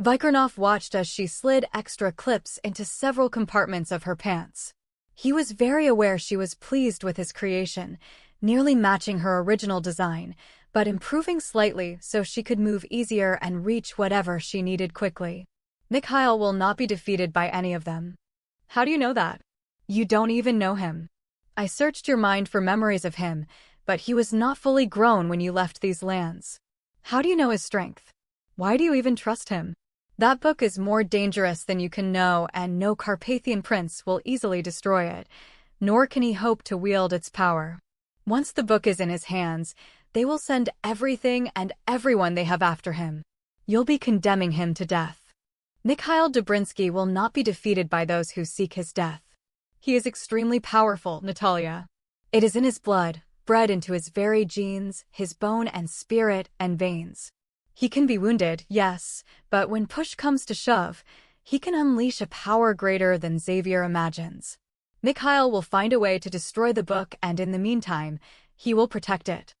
Vikirnoff watched as she slid extra clips into several compartments of her pants. He was very aware she was pleased with his creation, nearly matching her original design, but improving slightly so she could move easier and reach whatever she needed quickly. "Mikhail will not be defeated by any of them." "How do you know that?" "You don't even know him. I searched your mind for memories of him, but he was not fully grown when you left these lands. How do you know his strength? Why do you even trust him? That book is more dangerous than you can know, and no Carpathian prince will easily destroy it, nor can he hope to wield its power. Once the book is in his hands, they will send everything and everyone they have after him. You'll be condemning him to death. Mikhail Dobrinsky will not be defeated by those who seek his death. He is extremely powerful, Natalya. It is in his blood, bred into his very genes, his bone and spirit and veins. He can be wounded, yes, but when push comes to shove, he can unleash a power greater than Xavier imagines. Mikhail will find a way to destroy the book, and in the meantime, he will protect it.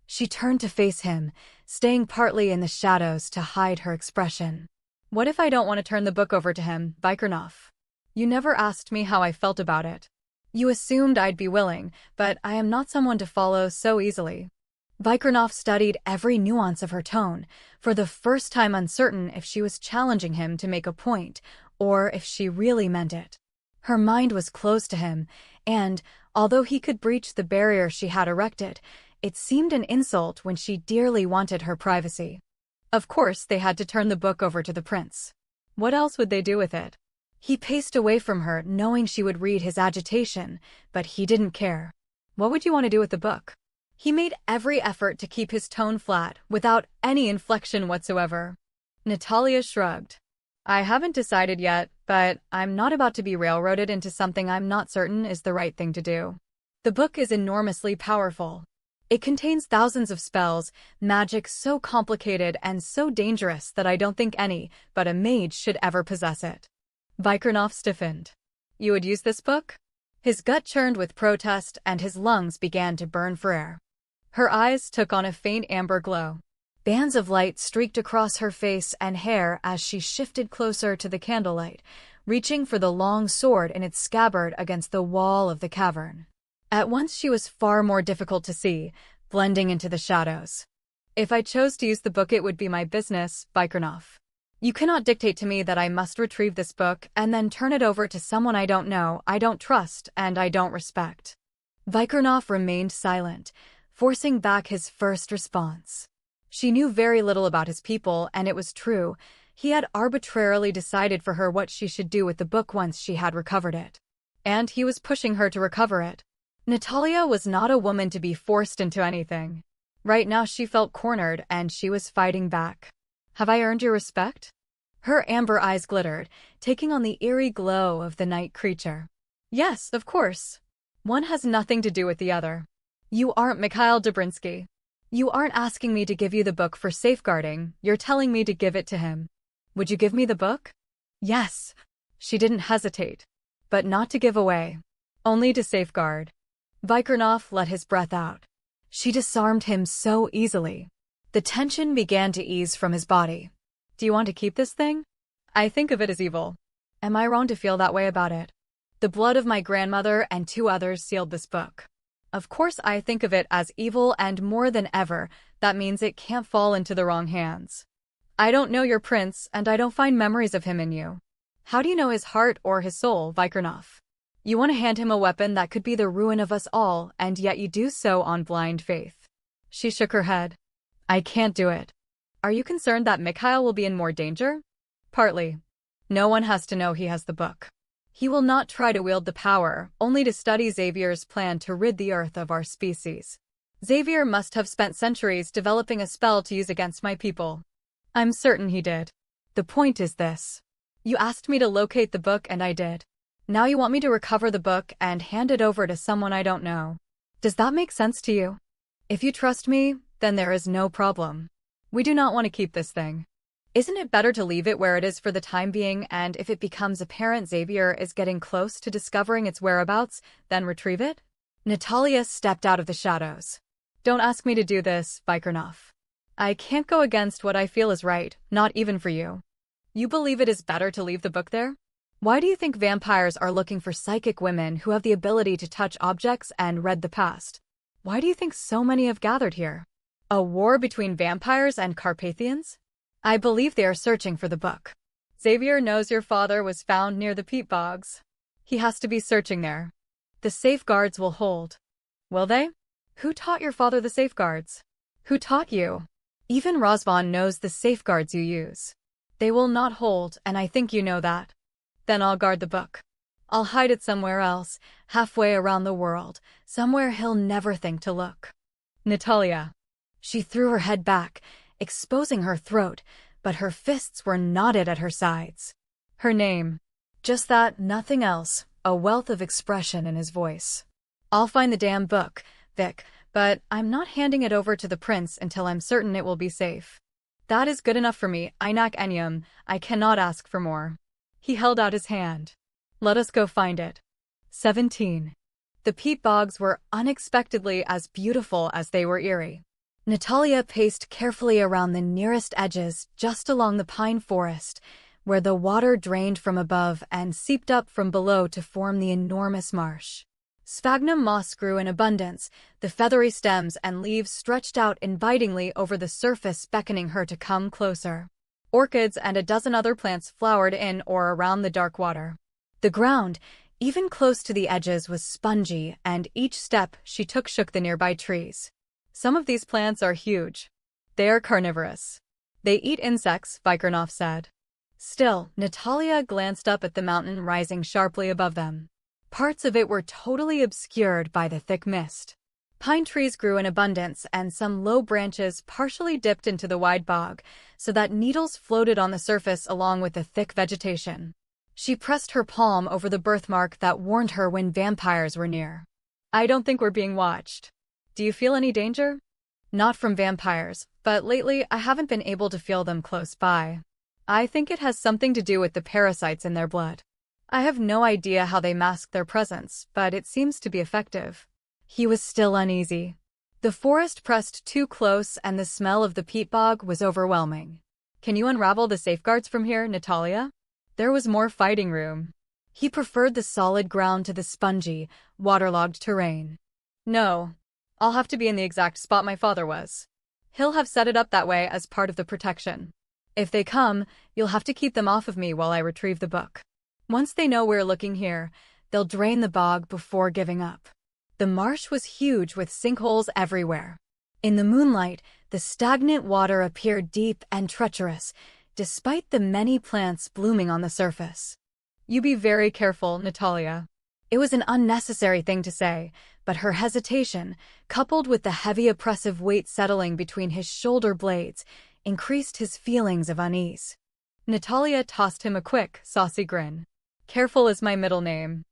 She turned to face him, staying partly in the shadows to hide her expression. What if I don't want to turn the book over to him, Vikirnoff? You never asked me how I felt about it. You assumed I'd be willing, but I am not someone to follow so easily. Vikirnoff studied every nuance of her tone, for the first time uncertain if she was challenging him to make a point, or if she really meant it. Her mind was closed to him, and, although he could breach the barrier she had erected, it seemed an insult when she dearly wanted her privacy. Of course, they had to turn the book over to the prince. What else would they do with it? He paced away from her, knowing she would read his agitation, but he didn't care. What would you want to do with the book? He made every effort to keep his tone flat, without any inflection whatsoever. Natalya shrugged. I haven't decided yet, but I'm not about to be railroaded into something I'm not certain is the right thing to do. The book is enormously powerful. It contains thousands of spells, magic so complicated and so dangerous that I don't think any but a mage should ever possess it. Vikirnoff stiffened. You would use this book? His gut churned with protest and his lungs began to burn for air. Her eyes took on a faint amber glow. Bands of light streaked across her face and hair as she shifted closer to the candlelight, reaching for the long sword in its scabbard against the wall of the cavern. At once she was far more difficult to see, blending into the shadows. If I chose to use the book, it would be my business, Vikirnoff. You cannot dictate to me that I must retrieve this book and then turn it over to someone I don't know, I don't trust, and I don't respect. Vikirnoff remained silent, forcing back his first response. She knew very little about his people, and it was true. He had arbitrarily decided for her what she should do with the book once she had recovered it. And he was pushing her to recover it. Natalya was not a woman to be forced into anything. Right now she felt cornered, and she was fighting back. Have I earned your respect? Her amber eyes glittered, taking on the eerie glow of the night creature. Yes, of course. One has nothing to do with the other. You aren't Mikhail Dobrinsky. You aren't asking me to give you the book for safeguarding, you're telling me to give it to him. Would you give me the book? Yes. She didn't hesitate. But not to give away. Only to safeguard. Vikirnoff let his breath out. She disarmed him so easily. The tension began to ease from his body. Do you want to keep this thing? I think of it as evil. Am I wrong to feel that way about it? The blood of my grandmother and 2 others sealed this book. Of course I think of it as evil, and more than ever, that means it can't fall into the wrong hands. I don't know your prince, and I don't find memories of him in you. How do you know his heart or his soul, Vikirnoff? You want to hand him a weapon that could be the ruin of us all, and yet you do so on blind faith. She shook her head. I can't do it. Are you concerned that Mikhail will be in more danger? Partly. No one has to know he has the book. He will not try to wield the power, only to study Xavier's plan to rid the Earth of our species. Xavier must have spent centuries developing a spell to use against my people. I'm certain he did. The point is this. You asked me to locate the book and I did. Now you want me to recover the book and hand it over to someone I don't know. Does that make sense to you? If you trust me, then there is no problem. We do not want to keep this thing. Isn't it better to leave it where it is for the time being, and if it becomes apparent Xavier is getting close to discovering its whereabouts, then retrieve it? Natalya stepped out of the shadows. Don't ask me to do this, Vikirnoff. I can't go against what I feel is right, not even for you. You believe it is better to leave the book there? Why do you think vampires are looking for psychic women who have the ability to touch objects and read the past? Why do you think so many have gathered here? A war between vampires and Carpathians? I believe they are searching for the book. Xavier knows your father was found near the peat bogs. He has to be searching there. The safeguards will hold. Will they? Who taught your father the safeguards? Who taught you? Even Razvan knows the safeguards you use. They will not hold, and I think you know that. Then I'll guard the book. I'll hide it somewhere else, halfway around the world, somewhere he'll never think to look. Natalya. She threw her head back, exposing her throat, but her fists were knotted at her sides. Her name. Just that, nothing else, a wealth of expression in his voice. I'll find the damn book, Vic, but I'm not handing it over to the prince until I'm certain it will be safe. That is good enough for me, Inak Enyam, I cannot ask for more. He held out his hand. Let us go find it. 17. The peat bogs were unexpectedly as beautiful as they were eerie. Natalya paced carefully around the nearest edges, just along the pine forest, where the water drained from above and seeped up from below to form the enormous marsh. Sphagnum moss grew in abundance, the feathery stems and leaves stretched out invitingly over the surface, beckoning her to come closer. Orchids and a dozen other plants flowered in or around the dark water. The ground, even close to the edges, was spongy, and each step she took shook the nearby trees. Some of these plants are huge. They are carnivorous. They eat insects, Vikirnoff said. Still, Natalya glanced up at the mountain rising sharply above them. Parts of it were totally obscured by the thick mist. Pine trees grew in abundance, and some low branches partially dipped into the wide bog, so that needles floated on the surface along with the thick vegetation. She pressed her palm over the birthmark that warned her when vampires were near. I don't think we're being watched. Do you feel any danger? Not from vampires, but lately I haven't been able to feel them close by. I think it has something to do with the parasites in their blood. I have no idea how they mask their presence, but it seems to be effective. He was still uneasy. The forest pressed too close and the smell of the peat bog was overwhelming. Can you unravel the safeguards from here, Natalya? There was more fighting room. He preferred the solid ground to the spongy, waterlogged terrain. No. I'll have to be in the exact spot my father was. He'll have set it up that way as part of the protection. If they come, you'll have to keep them off of me while I retrieve the book. Once they know we're looking here, they'll drain the bog before giving up. The marsh was huge with sinkholes everywhere. In the moonlight, the stagnant water appeared deep and treacherous, despite the many plants blooming on the surface. You be very careful, Natalya. It was an unnecessary thing to say, but her hesitation, coupled with the heavy oppressive weight settling between his shoulder blades, increased his feelings of unease. Natalya tossed him a quick, saucy grin. Careful is my middle name.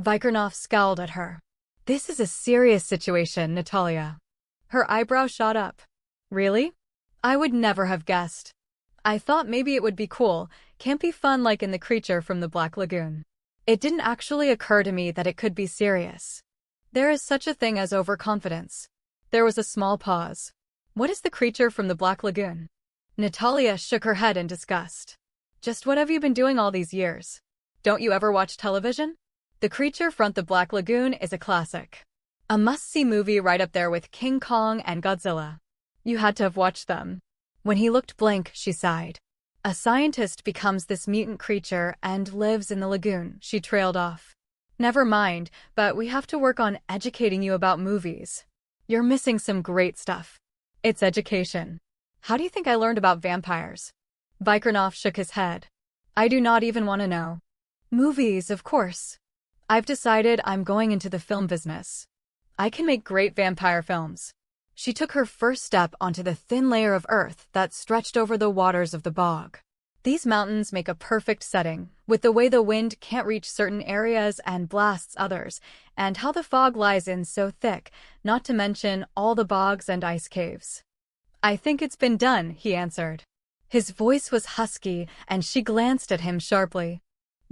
Vikirnoff scowled at her. This is a serious situation, Natalya. Her eyebrow shot up. Really? I would never have guessed. I thought maybe it would be cool, campy fun like in The Creature from the Black Lagoon. It didn't actually occur to me that it could be serious. There is such a thing as overconfidence. There was a small pause. What is The Creature from the Black Lagoon? Natalya shook her head in disgust. Just what have you been doing all these years? Don't you ever watch television? The Creature from the Black Lagoon is a classic. A must-see movie right up there with King Kong and Godzilla. You had to have watched them. When he looked blank, she sighed. A scientist becomes this mutant creature and lives in the lagoon, she trailed off. Never mind, but we have to work on educating you about movies. You're missing some great stuff. It's education. How do you think I learned about vampires? Vikirnoff shook his head. I do not even want to know. Movies, of course. I've decided I'm going into the film business. I can make great vampire films. She took her first step onto the thin layer of earth that stretched over the waters of the bog. These mountains make a perfect setting, with the way the wind can't reach certain areas and blasts others, and how the fog lies in so thick, not to mention all the bogs and ice caves. I think it's been done, he answered. His voice was husky, and she glanced at him sharply.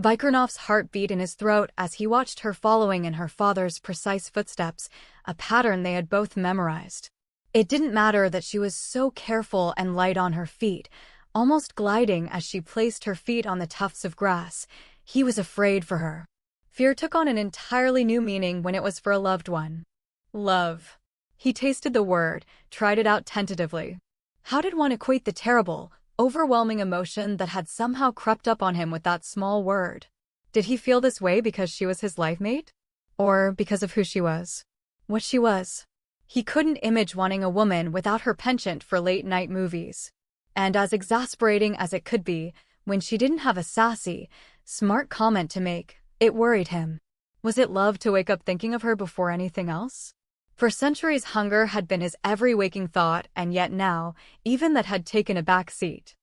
Vikirnoff's heart beat in his throat as he watched her following in her father's precise footsteps, a pattern they had both memorized. It didn't matter that she was so careful and light on her feet, almost gliding as she placed her feet on the tufts of grass. He was afraid for her. Fear took on an entirely new meaning when it was for a loved one. Love. He tasted the word, tried it out tentatively. How did one equate the terrible, overwhelming emotion that had somehow crept up on him with that small word? Did he feel this way because she was his life mate? Or because of who she was? What she was? He couldn't image wanting a woman without her penchant for late-night movies. And as exasperating as it could be, when she didn't have a sassy, smart comment to make, it worried him. Was it love to wake up thinking of her before anything else? For centuries hunger had been his every waking thought, and yet now, even that had taken a back seat.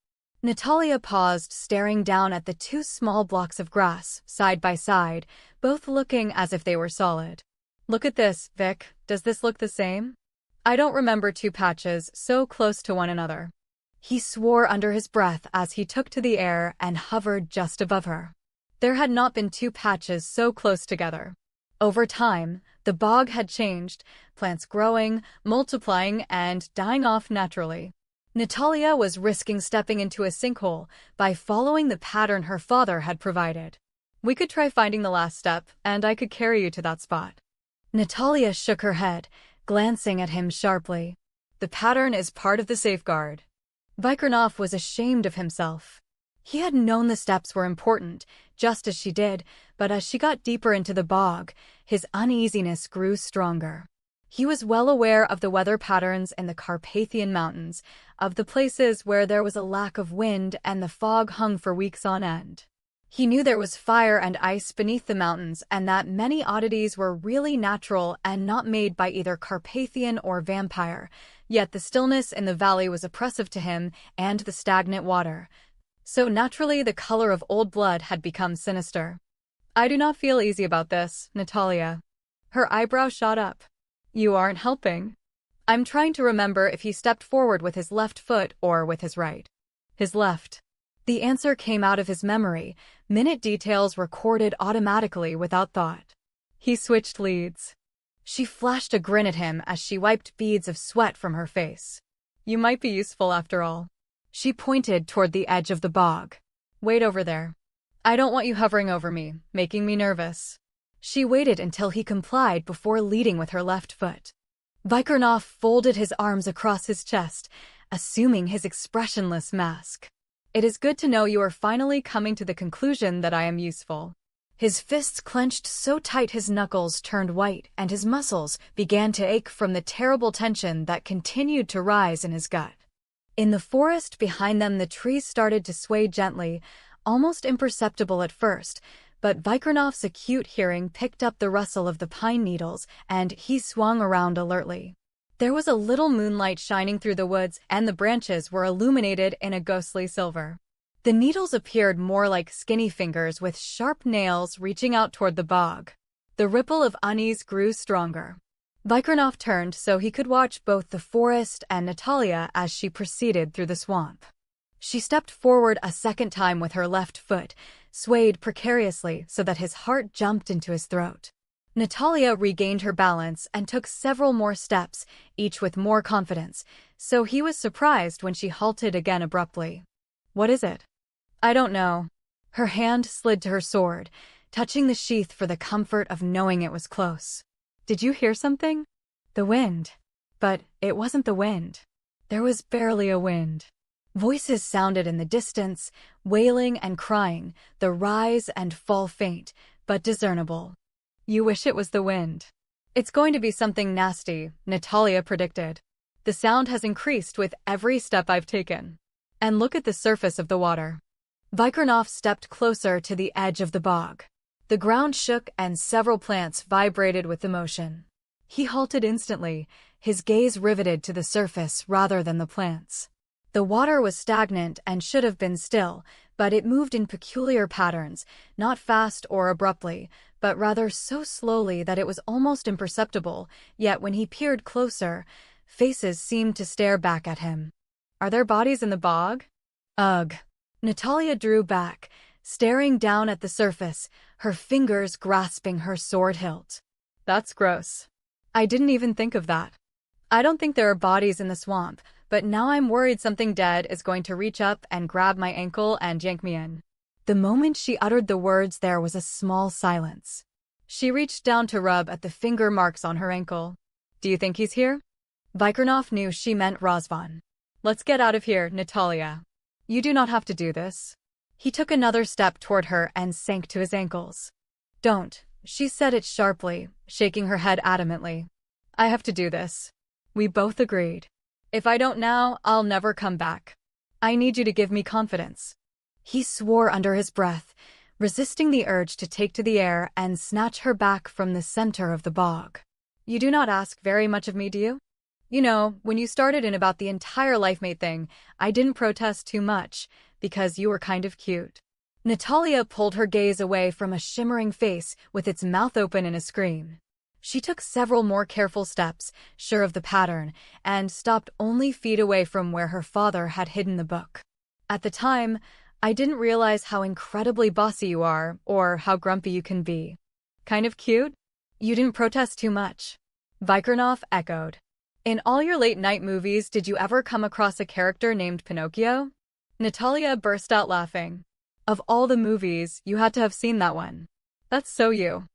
Natalya paused, staring down at the two small blocks of grass, side by side, both looking as if they were solid. Look at this, Vic. Does this look the same? I don't remember two patches so close to one another. He swore under his breath as he took to the air and hovered just above her. There had not been two patches so close together. Over time, the bog had changed, plants growing, multiplying, and dying off naturally. Natalya was risking stepping into a sinkhole by following the pattern her father had provided. We could try finding the last step, and I could carry you to that spot. Natalya shook her head, glancing at him sharply. The pattern is part of the safeguard. Vikirnoff was ashamed of himself. He had known the steps were important, just as she did, but as she got deeper into the bog, his uneasiness grew stronger. He was well aware of the weather patterns in the Carpathian Mountains, of the places where there was a lack of wind and the fog hung for weeks on end. He knew there was fire and ice beneath the mountains and that many oddities were really natural and not made by either Carpathian or vampire, yet the stillness in the valley was oppressive to him and the stagnant water. So naturally the color of old blood had become sinister. I do not feel easy about this, Natalya. Her eyebrow shot up. You aren't helping. I'm trying to remember if he stepped forward with his left foot or with his right. His left. The answer came out of his memory, minute details recorded automatically without thought. He switched leads. She flashed a grin at him as she wiped beads of sweat from her face. You might be useful after all. She pointed toward the edge of the bog. Wait over there. I don't want you hovering over me, making me nervous. She waited until he complied before leading with her left foot. Vikirnoff folded his arms across his chest, assuming his expressionless mask. It is good to know you are finally coming to the conclusion that I am useful. His fists clenched so tight his knuckles turned white and his muscles began to ache from the terrible tension that continued to rise in his gut. In the forest behind them the trees started to sway gently, almost imperceptible at first, but Vikirnoff's acute hearing picked up the rustle of the pine needles and he swung around alertly. There was a little moonlight shining through the woods and the branches were illuminated in a ghostly silver. The needles appeared more like skinny fingers with sharp nails reaching out toward the bog. The ripple of unease grew stronger. Vikirnoff turned so he could watch both the forest and Natalya as she proceeded through the swamp. She stepped forward a second time with her left foot, swayed precariously so that his heart jumped into his throat. Natalya regained her balance and took several more steps, each with more confidence, so he was surprised when she halted again abruptly. What is it? I don't know. Her hand slid to her sword, touching the sheath for the comfort of knowing it was close. Did you hear something? The wind. But it wasn't the wind. There was barely a wind. Voices sounded in the distance, wailing and crying, the rise and fall faint, but discernible. You wish it was the wind. It's going to be something nasty, Natalya predicted. The sound has increased with every step I've taken. And look at the surface of the water. Vikirnoff stepped closer to the edge of the bog. The ground shook and several plants vibrated with the motion. He halted instantly, his gaze riveted to the surface rather than the plants. The water was stagnant and should have been still, but it moved in peculiar patterns, not fast or abruptly, but rather so slowly that it was almost imperceptible, yet when he peered closer, faces seemed to stare back at him. Are there bodies in the bog? Ugh. Natalya drew back, staring down at the surface, her fingers grasping her sword hilt. That's gross. I didn't even think of that. I don't think there are bodies in the swamp, but now I'm worried something dead is going to reach up and grab my ankle and yank me in. The moment she uttered the words there was a small silence. She reached down to rub at the finger marks on her ankle. Do you think he's here? Vikirnoff knew she meant Razvan. Let's get out of here, Natalya. You do not have to do this. He took another step toward her and sank to his ankles. Don't, she said it sharply, shaking her head adamantly. I have to do this. We both agreed. If I don't now, I'll never come back. I need you to give me confidence. He swore under his breath, resisting the urge to take to the air and snatch her back from the center of the bog. You do not ask very much of me, do you? You know, when you started in about the entire lifemate thing, I didn't protest too much, because you were kind of cute. Natalya pulled her gaze away from a shimmering face with its mouth open in a scream. She took several more careful steps, sure of the pattern, and stopped only feet away from where her father had hidden the book. At the time, I didn't realize how incredibly bossy you are, or how grumpy you can be. Kind of cute? You didn't protest too much. Vikirnoff echoed. In all your late-night movies, did you ever come across a character named Pinocchio? Natalya burst out laughing. Of all the movies, you had to have seen that one. That's so you.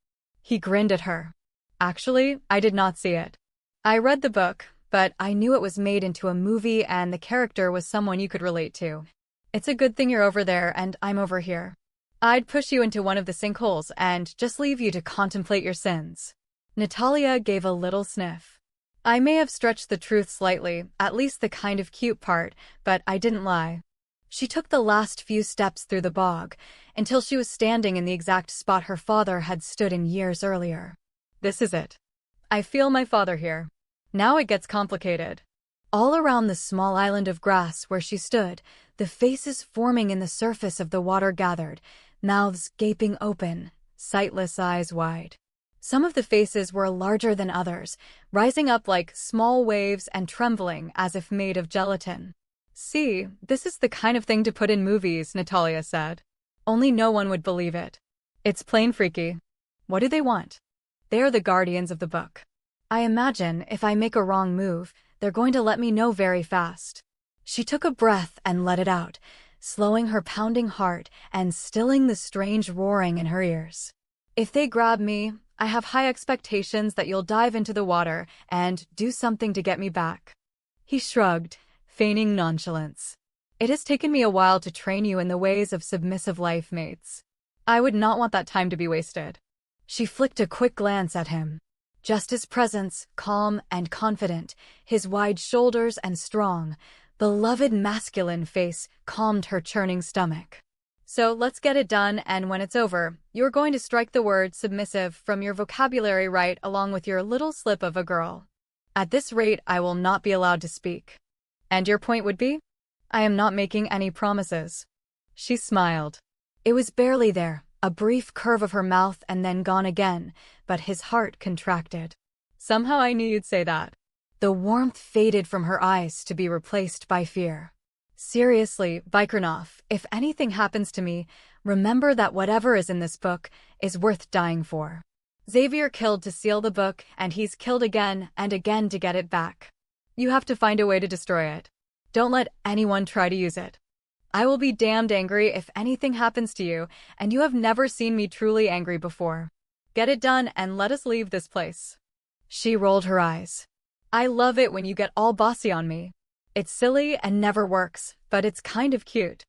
He grinned at her. Actually, I did not see it. I read the book, but I knew it was made into a movie and the character was someone you could relate to. It's a good thing you're over there and I'm over here. I'd push you into one of the sinkholes and just leave you to contemplate your sins. Natalya gave a little sniff. I may have stretched the truth slightly, at least the kind of cute part, but I didn't lie. She took the last few steps through the bog, until she was standing in the exact spot her father had stood in years earlier. This is it. I feel my father here. Now it gets complicated. All around the small island of grass where she stood, the faces forming in the surface of the water gathered, mouths gaping open, sightless eyes wide. Some of the faces were larger than others, rising up like small waves and trembling as if made of gelatin. See, this is the kind of thing to put in movies, Natalya said. Only no one would believe it. It's plain freaky. What do they want? They are the guardians of the book. I imagine if I make a wrong move, they're going to let me know very fast. She took a breath and let it out, slowing her pounding heart and stilling the strange roaring in her ears. If they grab me, I have high expectations that you'll dive into the water and do something to get me back. He shrugged, feigning nonchalance. It has taken me a while to train you in the ways of submissive life mates. I would not want that time to be wasted. She flicked a quick glance at him. Just his presence, calm and confident, his wide shoulders and strong, beloved masculine face calmed her churning stomach. So let's get it done, and when it's over, you're going to strike the word submissive from your vocabulary right along with your little slip of a girl. At this rate, I will not be allowed to speak. And your point would be? I am not making any promises. She smiled. It was barely there, a brief curve of her mouth and then gone again, but his heart contracted. Somehow I knew you'd say that. The warmth faded from her eyes to be replaced by fear. Seriously, Vikirnoff, if anything happens to me, remember that whatever is in this book is worth dying for. Xavier killed to seal the book, and he's killed again and again to get it back. You have to find a way to destroy it. Don't let anyone try to use it. I will be damned angry if anything happens to you, and you have never seen me truly angry before. Get it done and let us leave this place. She rolled her eyes. I love it when you get all bossy on me. It's silly and never works, but it's kind of cute.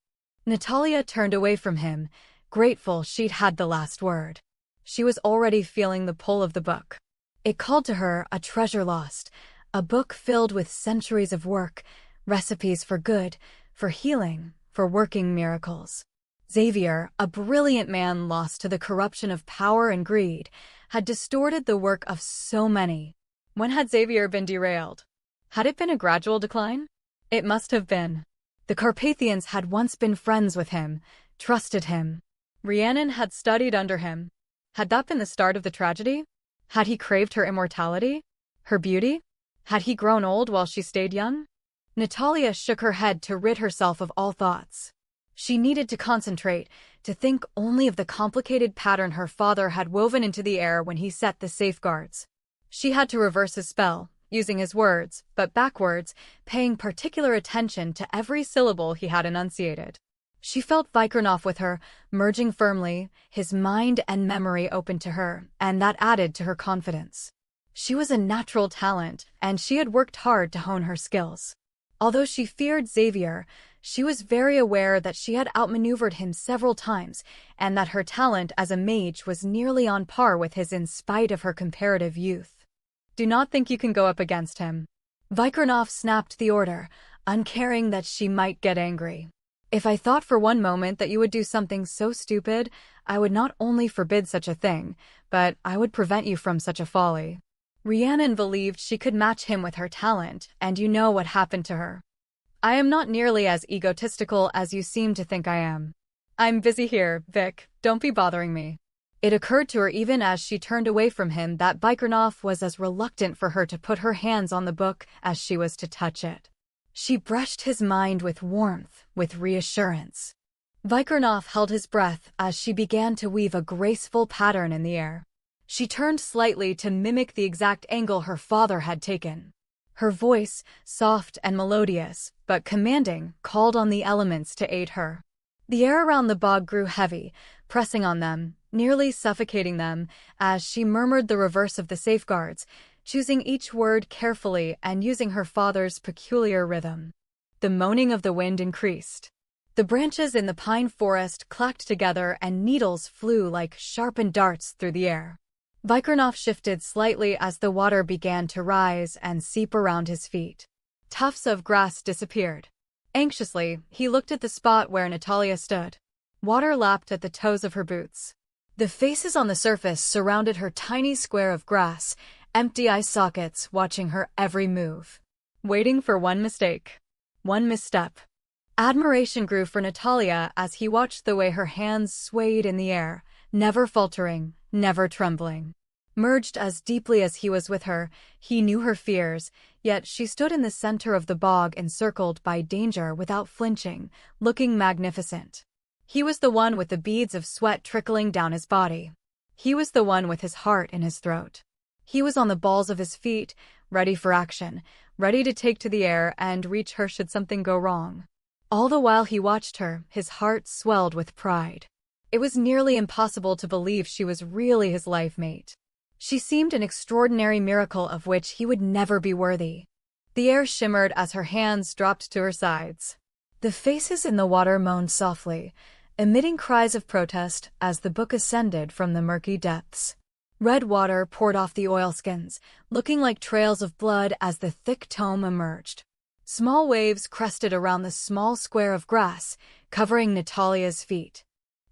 Natalya turned away from him, grateful she'd had the last word. She was already feeling the pull of the book. It called to her a treasure lost, a book filled with centuries of work, recipes for good, for healing, for working miracles. Xavier, a brilliant man lost to the corruption of power and greed, had distorted the work of so many. When had Xavier been derailed? Had it been a gradual decline? It must have been. The Carpathians had once been friends with him, trusted him. Rhiannon had studied under him. Had that been the start of the tragedy? Had he craved her immortality? Her beauty? Had he grown old while she stayed young? Natalya shook her head to rid herself of all thoughts. She needed to concentrate, to think only of the complicated pattern her father had woven into the air when he set the safeguards. She had to reverse his spell, using his words, but backwards, paying particular attention to every syllable he had enunciated. She felt Vikirnoff with her, merging firmly, his mind and memory open to her, and that added to her confidence. She was a natural talent, and she had worked hard to hone her skills. Although she feared Xavier, she was very aware that she had outmaneuvered him several times, and that her talent as a mage was nearly on par with his in spite of her comparative youth. Do not think you can go up against him. Vikirnoff snapped the order, uncaring that she might get angry. If I thought for one moment that you would do something so stupid, I would not only forbid such a thing, but I would prevent you from such a folly. Rhiannon believed she could match him with her talent, and you know what happened to her. I am not nearly as egotistical as you seem to think I am. I'm busy here, Vic, don't be bothering me. It occurred to her even as she turned away from him that Vikirnoff was as reluctant for her to put her hands on the book as she was to touch it. She brushed his mind with warmth, with reassurance. Vikirnoff held his breath as she began to weave a graceful pattern in the air. She turned slightly to mimic the exact angle her father had taken. Her voice, soft and melodious, but commanding, called on the elements to aid her. The air around the bog grew heavy, pressing on them, nearly suffocating them, as she murmured the reverse of the safeguards, choosing each word carefully and using her father's peculiar rhythm. The moaning of the wind increased. The branches in the pine forest clacked together and needles flew like sharpened darts through the air. Vikirnoff shifted slightly as the water began to rise and seep around his feet. Tufts of grass disappeared. Anxiously, he looked at the spot where Natalya stood. Water lapped at the toes of her boots. The faces on the surface surrounded her tiny square of grass, empty eye sockets watching her every move. Waiting for one mistake. One misstep. Admiration grew for Natalya as he watched the way her hands swayed in the air, never faltering, never trembling. Merged as deeply as he was with her, he knew her fears, yet she stood in the center of the bog encircled by danger without flinching, looking magnificent. He was the one with the beads of sweat trickling down his body. He was the one with his heart in his throat. He was on the balls of his feet, ready for action, ready to take to the air and reach her should something go wrong. All the while he watched her, his heart swelled with pride. It was nearly impossible to believe she was really his life mate. She seemed an extraordinary miracle of which he would never be worthy. The air shimmered as her hands dropped to her sides. The faces in the water moaned softly, emitting cries of protest as the book ascended from the murky depths. Red water poured off the oilskins, looking like trails of blood as the thick tome emerged. Small waves crested around the small square of grass, covering Natalya's feet.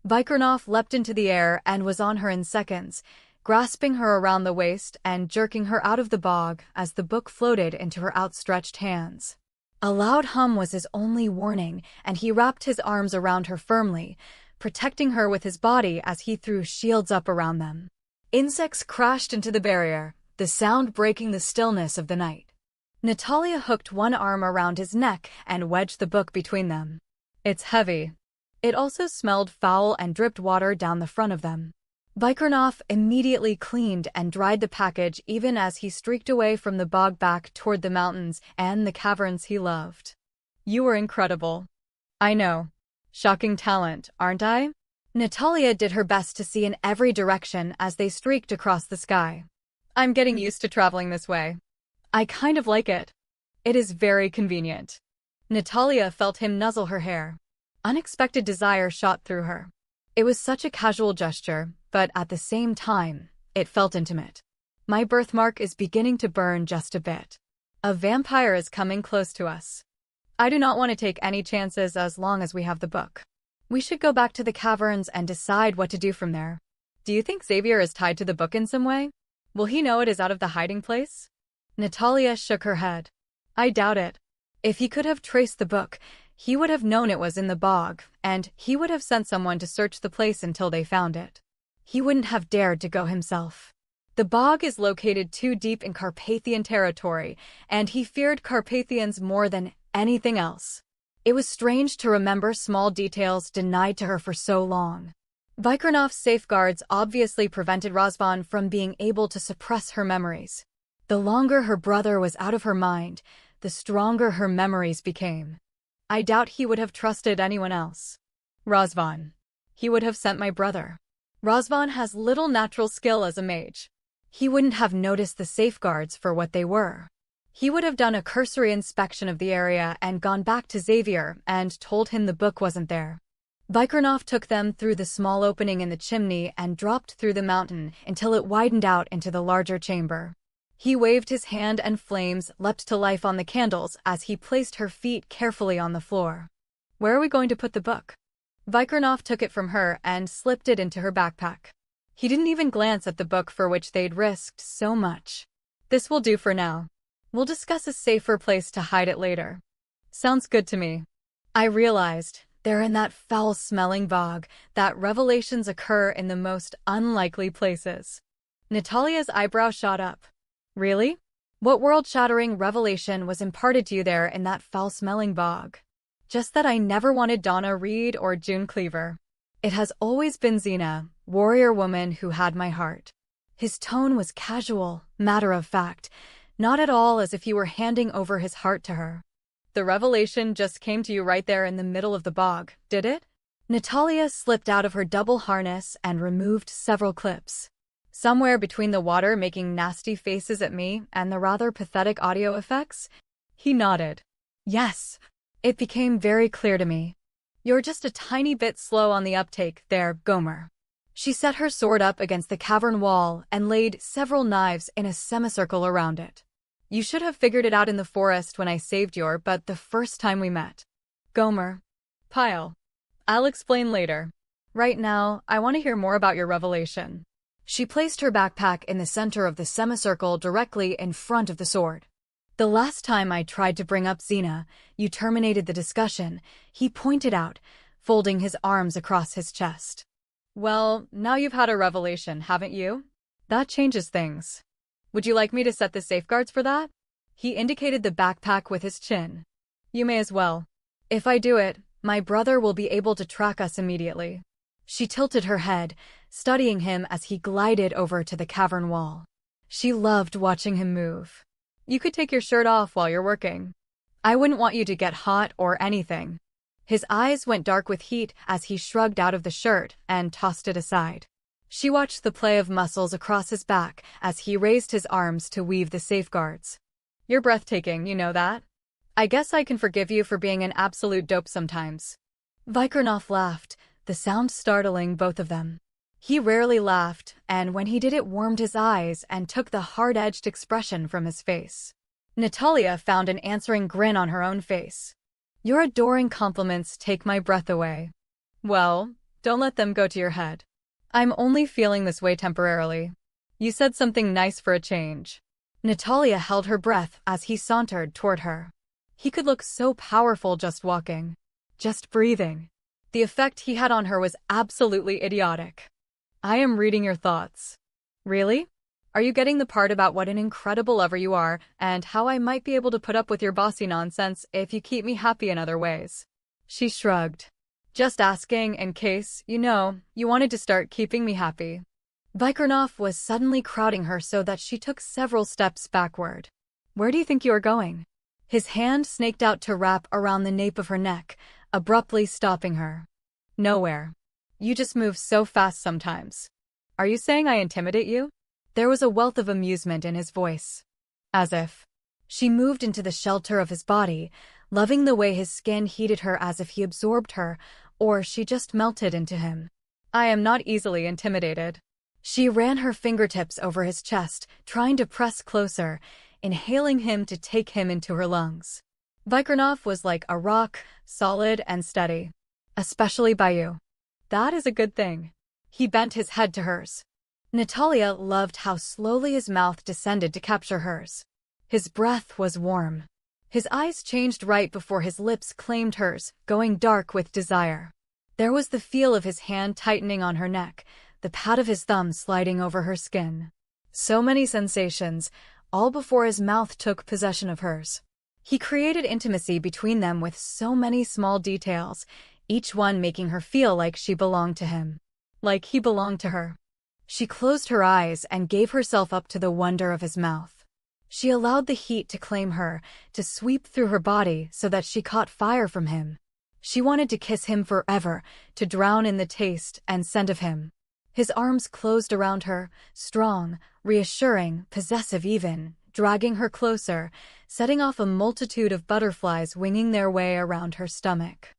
Vikirnoff leapt into the air and was on her in seconds, grasping her around the waist and jerking her out of the bog as the book floated into her outstretched hands. A loud hum was his only warning, and he wrapped his arms around her firmly, protecting her with his body as he threw shields up around them. Insects crashed into the barrier, the sound breaking the stillness of the night. Natalya hooked one arm around his neck and wedged the book between them. It's heavy. It also smelled foul and dripped water down the front of them. Vikirnoff immediately cleaned and dried the package even as he streaked away from the bog back toward the mountains and the caverns he loved. You were incredible. I know. Shocking talent, aren't I? Natalya did her best to see in every direction as they streaked across the sky. I'm getting used to traveling this way. I kind of like it. It is very convenient. Natalya felt him nuzzle her hair. Unexpected desire shot through her. It was such a casual gesture, but at the same time, it felt intimate. My birthmark is beginning to burn just a bit. A vampire is coming close to us. I do not want to take any chances as long as we have the book. We should go back to the caverns and decide what to do from there. Do you think Xavier is tied to the book in some way? Will he know it is out of the hiding place? Natalya shook her head. I doubt it. If he could have traced the book, he would have known it was in the bog, and he would have sent someone to search the place until they found it. He wouldn't have dared to go himself. The bog is located too deep in Carpathian territory, and he feared Carpathians more than anything else. It was strange to remember small details denied to her for so long. Vikirnoff's safeguards obviously prevented Razvan from being able to suppress her memories. The longer her brother was out of her mind, the stronger her memories became. I doubt he would have trusted anyone else. Razvan. He would have sent my brother. Razvan has little natural skill as a mage. He wouldn't have noticed the safeguards for what they were. He would have done a cursory inspection of the area and gone back to Xavier and told him the book wasn't there. Vikirnoff took them through the small opening in the chimney and dropped through the mountain until it widened out into the larger chamber. He waved his hand and flames leapt to life on the candles as he placed her feet carefully on the floor. Where are we going to put the book? Vikirnoff took it from her and slipped it into her backpack. He didn't even glance at the book for which they'd risked so much. This will do for now. We'll discuss a safer place to hide it later. Sounds good to me. I realized, They're in that foul-smelling bog that revelations occur in the most unlikely places. Natalya's eyebrow shot up. Really? What world-shattering revelation was imparted to you there in that foul-smelling bog? Just that I never wanted Donna Reed or June Cleaver. It has always been Xena, warrior woman, who had my heart. His tone was casual, matter-of-fact, not at all as if he were handing over his heart to her. The revelation just came to you right there in the middle of the bog, did it? Natalya slipped out of her double harness and removed several clips. Somewhere between the water making nasty faces at me and the rather pathetic audio effects, he nodded. Yes, it became very clear to me. You're just a tiny bit slow on the uptake there, Gomer. She set her sword up against the cavern wall and laid several knives in a semicircle around it. You should have figured it out in the forest when I saved your butt the first time we met. Gomer. Pyle. I'll explain later. Right now, I want to hear more about your revelation. She placed her backpack in the center of the semicircle directly in front of the sword. The last time I tried to bring up Xena, you terminated the discussion, he pointed out, folding his arms across his chest. Well, now you've had a revelation, haven't you? That changes things. Would you like me to set the safeguards for that? He indicated the backpack with his chin. You may as well. If I do it, my brother will be able to track us immediately. She tilted her head, studying him as he glided over to the cavern wall. She loved watching him move. You could take your shirt off while you're working. I wouldn't want you to get hot or anything. His eyes went dark with heat as he shrugged out of the shirt and tossed it aside. She watched the play of muscles across his back as he raised his arms to weave the safeguards. You're breathtaking, you know that? I guess I can forgive you for being an absolute dope sometimes. Vikirnoff laughed, the sound startling both of them. He rarely laughed, and when he did it warmed his eyes and took the hard-edged expression from his face. Natalya found an answering grin on her own face. Your adoring compliments take my breath away. Well, don't let them go to your head. I'm only feeling this way temporarily. You said something nice for a change. Natalya held her breath as he sauntered toward her. He could look so powerful just walking, just breathing. The effect he had on her was absolutely idiotic. I am reading your thoughts. Really? Are you getting the part about what an incredible lover you are and how I might be able to put up with your bossy nonsense if you keep me happy in other ways? She shrugged. Just asking in case, you wanted to start keeping me happy. Vikirnoff was suddenly crowding her so that she took several steps backward. Where do you think you are going? His hand snaked out to wrap around the nape of her neck, abruptly stopping her. Nowhere. You just move so fast sometimes. Are you saying I intimidate you? There was a wealth of amusement in his voice. As if. She moved into the shelter of his body, loving the way his skin heated her as if he absorbed her, or she just melted into him. I am not easily intimidated. She ran her fingertips over his chest, trying to press closer, inhaling him to take him into her lungs. Vikirnoff was like a rock, solid and steady. Especially by you. That is a good thing. He bent his head to hers. Natalya loved how slowly his mouth descended to capture hers. His breath was warm. His eyes changed right before his lips claimed hers, going dark with desire. There was the feel of his hand tightening on her neck, the pat of his thumb sliding over her skin. So many sensations, all before his mouth took possession of hers. He created intimacy between them with so many small details, each one making her feel like she belonged to him. Like he belonged to her. She closed her eyes and gave herself up to the wonder of his mouth. She allowed the heat to claim her, to sweep through her body so that she caught fire from him. She wanted to kiss him forever, to drown in the taste and scent of him. His arms closed around her, strong, reassuring, possessive even, dragging her closer, setting off a multitude of butterflies winging their way around her stomach.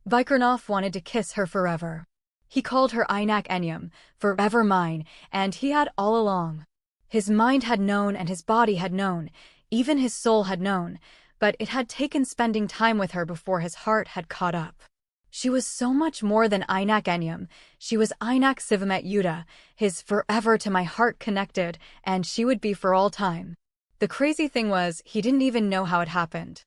Vikirnoff wanted to kiss her forever. He called her Einak Enyam, forever mine, and he had all along. His mind had known and his body had known, even his soul had known, but it had taken spending time with her before his heart had caught up. She was so much more than Einak Enyam. She was Einak Sivamet Yuda, his forever to my heart connected, and she would be for all time. The crazy thing was, he didn't even know how it happened.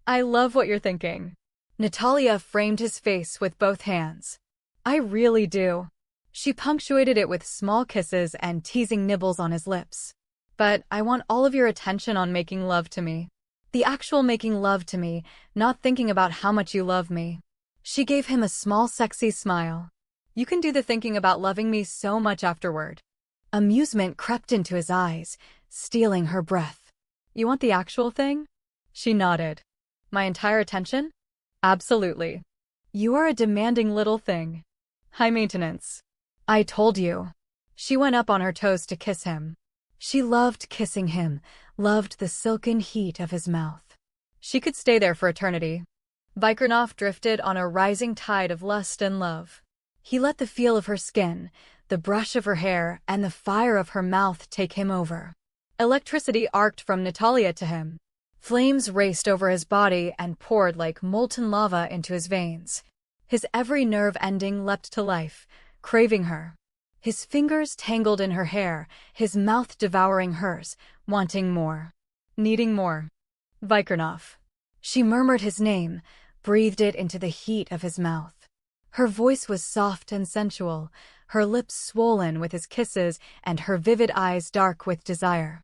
I love what you're thinking. Natalya framed his face with both hands. I really do. She punctuated it with small kisses and teasing nibbles on his lips. But I want all of your attention on making love to me. The actual making love to me, not thinking about how much you love me. She gave him a small sexy smile. You can do the thinking about loving me so much afterward. Amusement crept into his eyes, stealing her breath. You want the actual thing? She nodded. My entire attention? Absolutely. You are a demanding little thing. High maintenance. I told you. She went up on her toes to kiss him. She loved kissing him, loved the silken heat of his mouth. She could stay there for eternity. Vikirnoff drifted on a rising tide of lust and love. He let the feel of her skin, the brush of her hair, and the fire of her mouth take him over. Electricity arced from Natalya to him. Flames raced over his body and poured like molten lava into his veins. His every nerve ending leapt to life, craving her. His fingers tangled in her hair, his mouth devouring hers, wanting more. Needing more. Vikirnoff. She murmured his name, breathed it into the heat of his mouth. Her voice was soft and sensual, her lips swollen with his kisses and her vivid eyes dark with desire.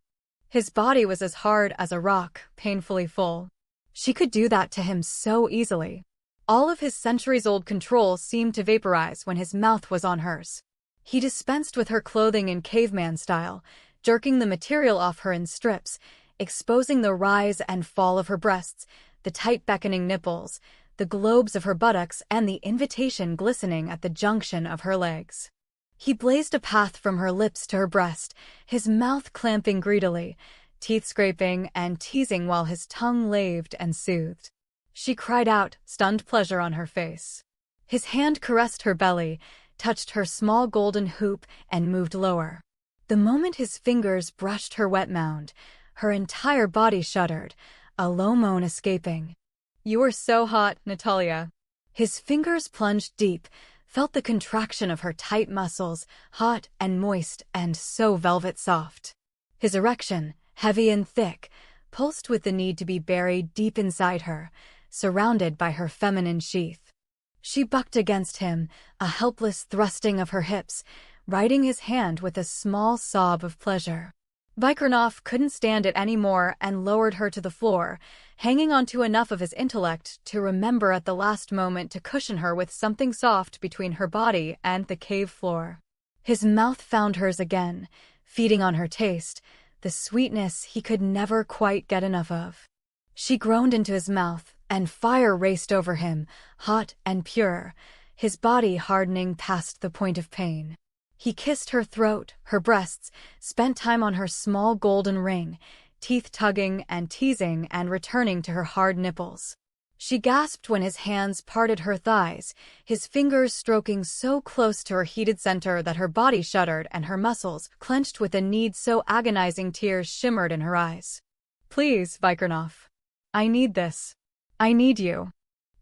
His body was as hard as a rock, painfully full. She could do that to him so easily. All of his centuries-old control seemed to vaporize when his mouth was on hers. He dispensed with her clothing in caveman style, jerking the material off her in strips, exposing the rise and fall of her breasts, the tight beckoning nipples, the globes of her buttocks, and the invitation glistening at the junction of her legs. He blazed a path from her lips to her breast, his mouth clamping greedily, teeth scraping and teasing while his tongue laved and soothed. She cried out, stunned pleasure on her face. His hand caressed her belly, touched her small golden hoop, and moved lower. The moment his fingers brushed her wet mound, her entire body shuddered, a low moan escaping. You are so hot, Natalya. His fingers plunged deep, felt the contraction of her tight muscles, hot and moist and so velvet soft. His erection, heavy and thick, pulsed with the need to be buried deep inside her, surrounded by her feminine sheath. She bucked against him, a helpless thrusting of her hips, riding his hand with a small sob of pleasure. Vikirnoff couldn't stand it anymore and lowered her to the floor, hanging onto enough of his intellect to remember at the last moment to cushion her with something soft between her body and the cave floor. His mouth found hers again, feeding on her taste, the sweetness he could never quite get enough of. She groaned into his mouth, and fire raced over him, hot and pure, his body hardening past the point of pain. He kissed her throat, her breasts, spent time on her small golden ring, teeth tugging and teasing and returning to her hard nipples. She gasped when his hands parted her thighs, his fingers stroking so close to her heated center that her body shuddered and her muscles, clenched with a need so agonizing, tears shimmered in her eyes. Please, Vikirnoff. I need this. I need you.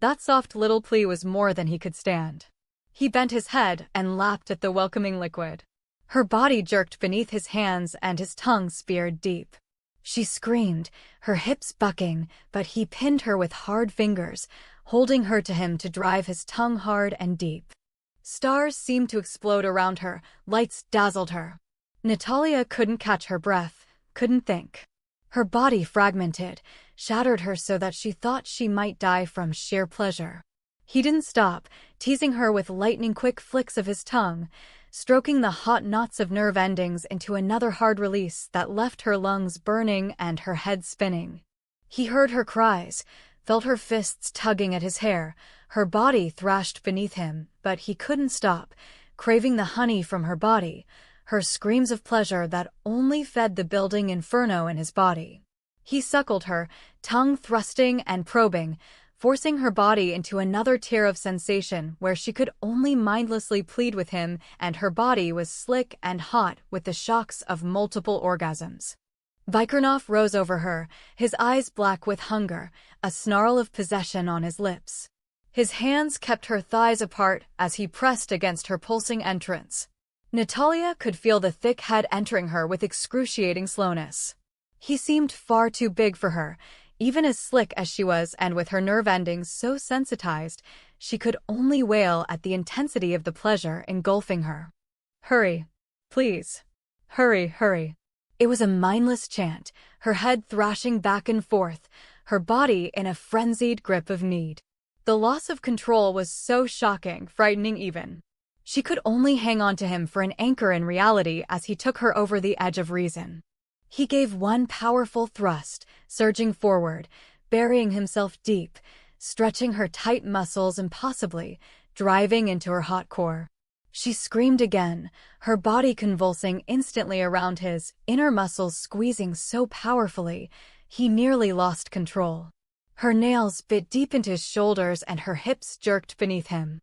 That soft little plea was more than he could stand. He bent his head and lapped at the welcoming liquid. Her body jerked beneath his hands and his tongue speared deep. She screamed, her hips bucking, but he pinned her with hard fingers, holding her to him to drive his tongue hard and deep. Stars seemed to explode around her, lights dazzled her. Natalya couldn't catch her breath, couldn't think. Her body fragmented, shattered her so that she thought she might die from sheer pleasure. He didn't stop, teasing her with lightning-quick flicks of his tongue, stroking the hot knots of nerve endings into another hard release that left her lungs burning and her head spinning. He heard her cries, felt her fists tugging at his hair, her body thrashed beneath him, but he couldn't stop, craving the honey from her body, her screams of pleasure that only fed the building inferno in his body. He suckled her, tongue thrusting and probing, forcing her body into another tier of sensation where she could only mindlessly plead with him, and her body was slick and hot with the shocks of multiple orgasms. Vikirnoff rose over her, his eyes black with hunger, a snarl of possession on his lips. His hands kept her thighs apart as he pressed against her pulsing entrance. Natalya could feel the thick head entering her with excruciating slowness. He seemed far too big for her, Even as slick as she was and with her nerve endings so sensitized, she could only wail at the intensity of the pleasure engulfing her. Hurry. Please. Hurry, hurry. It was a mindless chant, her head thrashing back and forth, her body in a frenzied grip of need. The loss of control was so shocking, frightening even. She could only hang on to him for an anchor in reality as he took her over the edge of reason. He gave one powerful thrust, surging forward, burying himself deep, stretching her tight muscles impossibly, driving into her hot core. She screamed again, her body convulsing instantly around his, inner muscles squeezing so powerfully, he nearly lost control. Her nails bit deep into his shoulders and her hips jerked beneath him.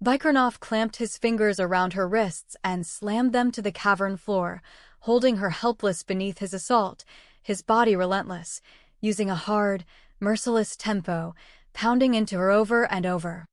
Vikirnoff clamped his fingers around her wrists and slammed them to the cavern floor, holding her helpless beneath his assault, his body relentless, using a hard, merciless tempo, pounding into her over and over.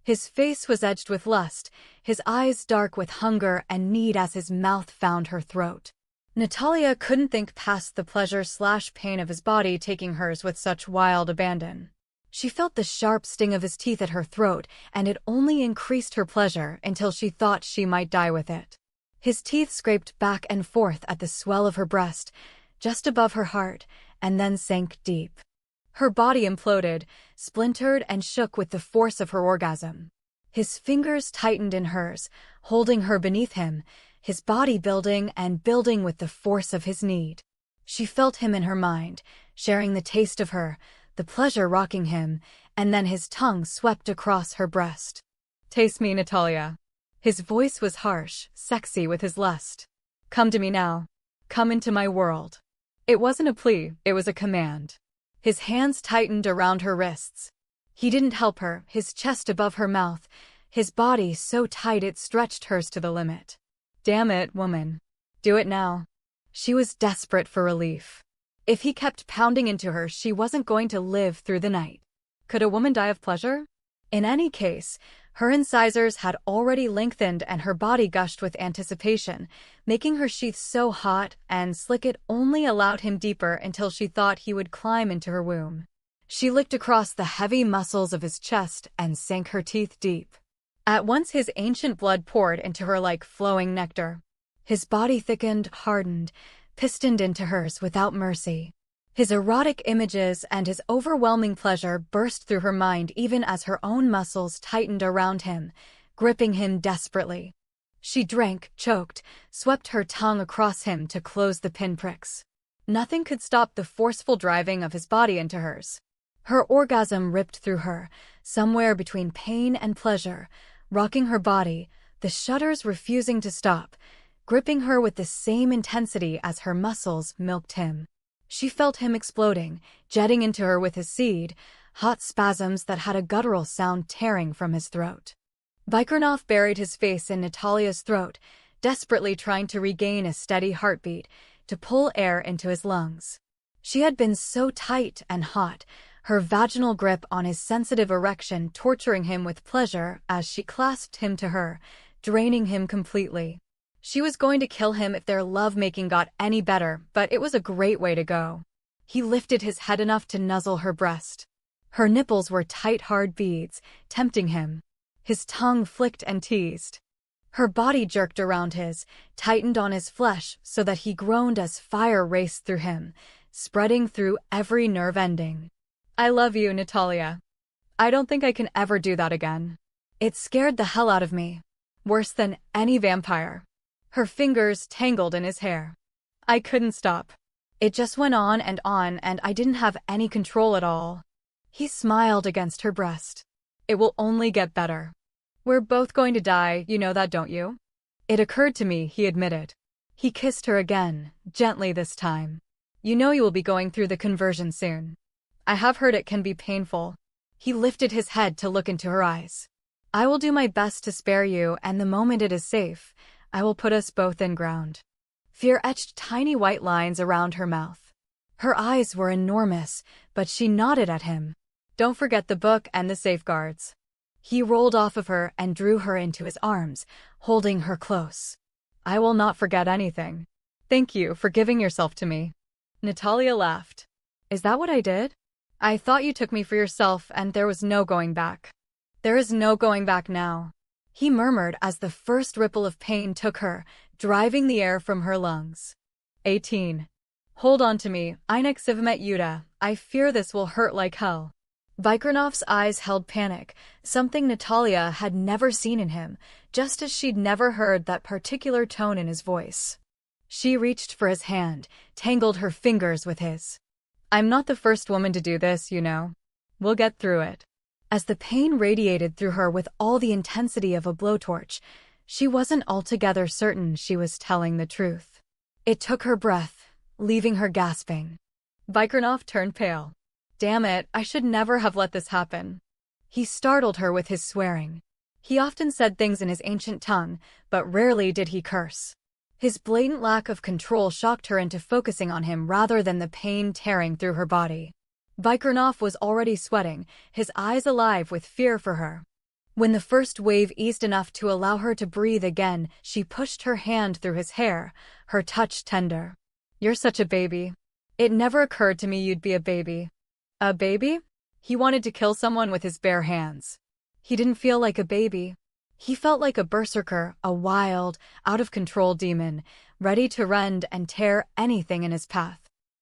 His face was edged with lust, his eyes dark with hunger and need as his mouth found her throat. Natalya couldn't think past the pleasure/pain of his body taking hers with such wild abandon. She felt the sharp sting of his teeth at her throat, and it only increased her pleasure until she thought she might die with it. His teeth scraped back and forth at the swell of her breast, just above her heart, and then sank deep. Her body imploded, splintered and shook with the force of her orgasm. His fingers tightened in hers, holding her beneath him, his body building and building with the force of his need. She felt him in her mind, sharing the taste of her, the pleasure rocking him, and then his tongue swept across her breast. Taste me, Natalya. His voice was harsh, sexy with his lust. Come to me now. Come into my world. It wasn't a plea, it was a command. His hands tightened around her wrists. He didn't help her, his chest above her mouth, his body so tight it stretched hers to the limit. Damn it, woman. Do it now. She was desperate for relief. If he kept pounding into her, she wasn't going to live through the night. Could a woman die of pleasure? In any case, her incisors had already lengthened and her body gushed with anticipation, making her sheath so hot and slick it only allowed him deeper until she thought he would climb into her womb. She licked across the heavy muscles of his chest and sank her teeth deep. At once his ancient blood poured into her like flowing nectar. His body thickened, hardened, pistoned into hers without mercy. His erotic images and his overwhelming pleasure burst through her mind even as her own muscles tightened around him, gripping him desperately. She drank, choked, swept her tongue across him to close the pinpricks. Nothing could stop the forceful driving of his body into hers. Her orgasm ripped through her, somewhere between pain and pleasure, rocking her body, the shudders refusing to stop, gripping her with the same intensity as her muscles milked him. She felt him exploding, jetting into her with his seed, hot spasms that had a guttural sound tearing from his throat. Vikirnoff buried his face in Natalya's throat, desperately trying to regain a steady heartbeat, to pull air into his lungs. She had been so tight and hot, her vaginal grip on his sensitive erection torturing him with pleasure as she clasped him to her, draining him completely. She was going to kill him if their lovemaking got any better, but it was a great way to go. He lifted his head enough to nuzzle her breast. Her nipples were tight, hard beads, tempting him. His tongue flicked and teased. Her body jerked around his, tightened on his flesh so that he groaned as fire raced through him, spreading through every nerve ending. I love you, Natalya. I don't think I can ever do that again. It scared the hell out of me. Worse than any vampire. Her fingers tangled in his hair. I couldn't stop. It just went on and I didn't have any control at all. He smiled against her breast. It will only get better. We're both going to die, you know that, don't you? It occurred to me, he admitted. He kissed her again, gently this time. You know you will be going through the conversion soon. I have heard it can be painful. He lifted his head to look into her eyes. I will do my best to spare you, and the moment it is safe, I will put us both in ground. Fear etched tiny white lines around her mouth. Her eyes were enormous, but she nodded at him. Don't forget the book and the safeguards. He rolled off of her and drew her into his arms, holding her close. I will not forget anything. Thank you for giving yourself to me. Natalya laughed. Is that what I did? I thought you took me for yourself and there was no going back. There is no going back now, he murmured as the first ripple of pain took her, driving the air from her lungs. 18. Hold on to me, Inexivmet Yuda. I fear this will hurt like hell. Vikirnoff's eyes held panic, something Natalya had never seen in him, just as she'd never heard that particular tone in his voice. She reached for his hand, tangled her fingers with his. I'm not the first woman to do this, you know. We'll get through it. As the pain radiated through her with all the intensity of a blowtorch, she wasn't altogether certain she was telling the truth. It took her breath, leaving her gasping. Vikirnoff turned pale. Damn it, I should never have let this happen. He startled her with his swearing. He often said things in his ancient tongue, but rarely did he curse. His blatant lack of control shocked her into focusing on him rather than the pain tearing through her body. Vikirnoff was already sweating, his eyes alive with fear for her. When the first wave eased enough to allow her to breathe again, she pushed her hand through his hair, her touch tender. You're such a baby. It never occurred to me you'd be a baby. A baby? He wanted to kill someone with his bare hands. He didn't feel like a baby. He felt like a berserker, a wild, out-of-control demon, ready to rend and tear anything in his path.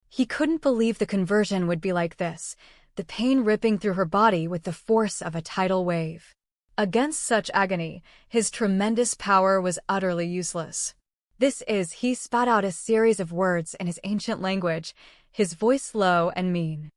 He couldn't believe the conversion would be like this, the pain ripping through her body with the force of a tidal wave. Against such agony, his tremendous power was utterly useless. He spat out a series of words in his ancient language, his voice low and mean.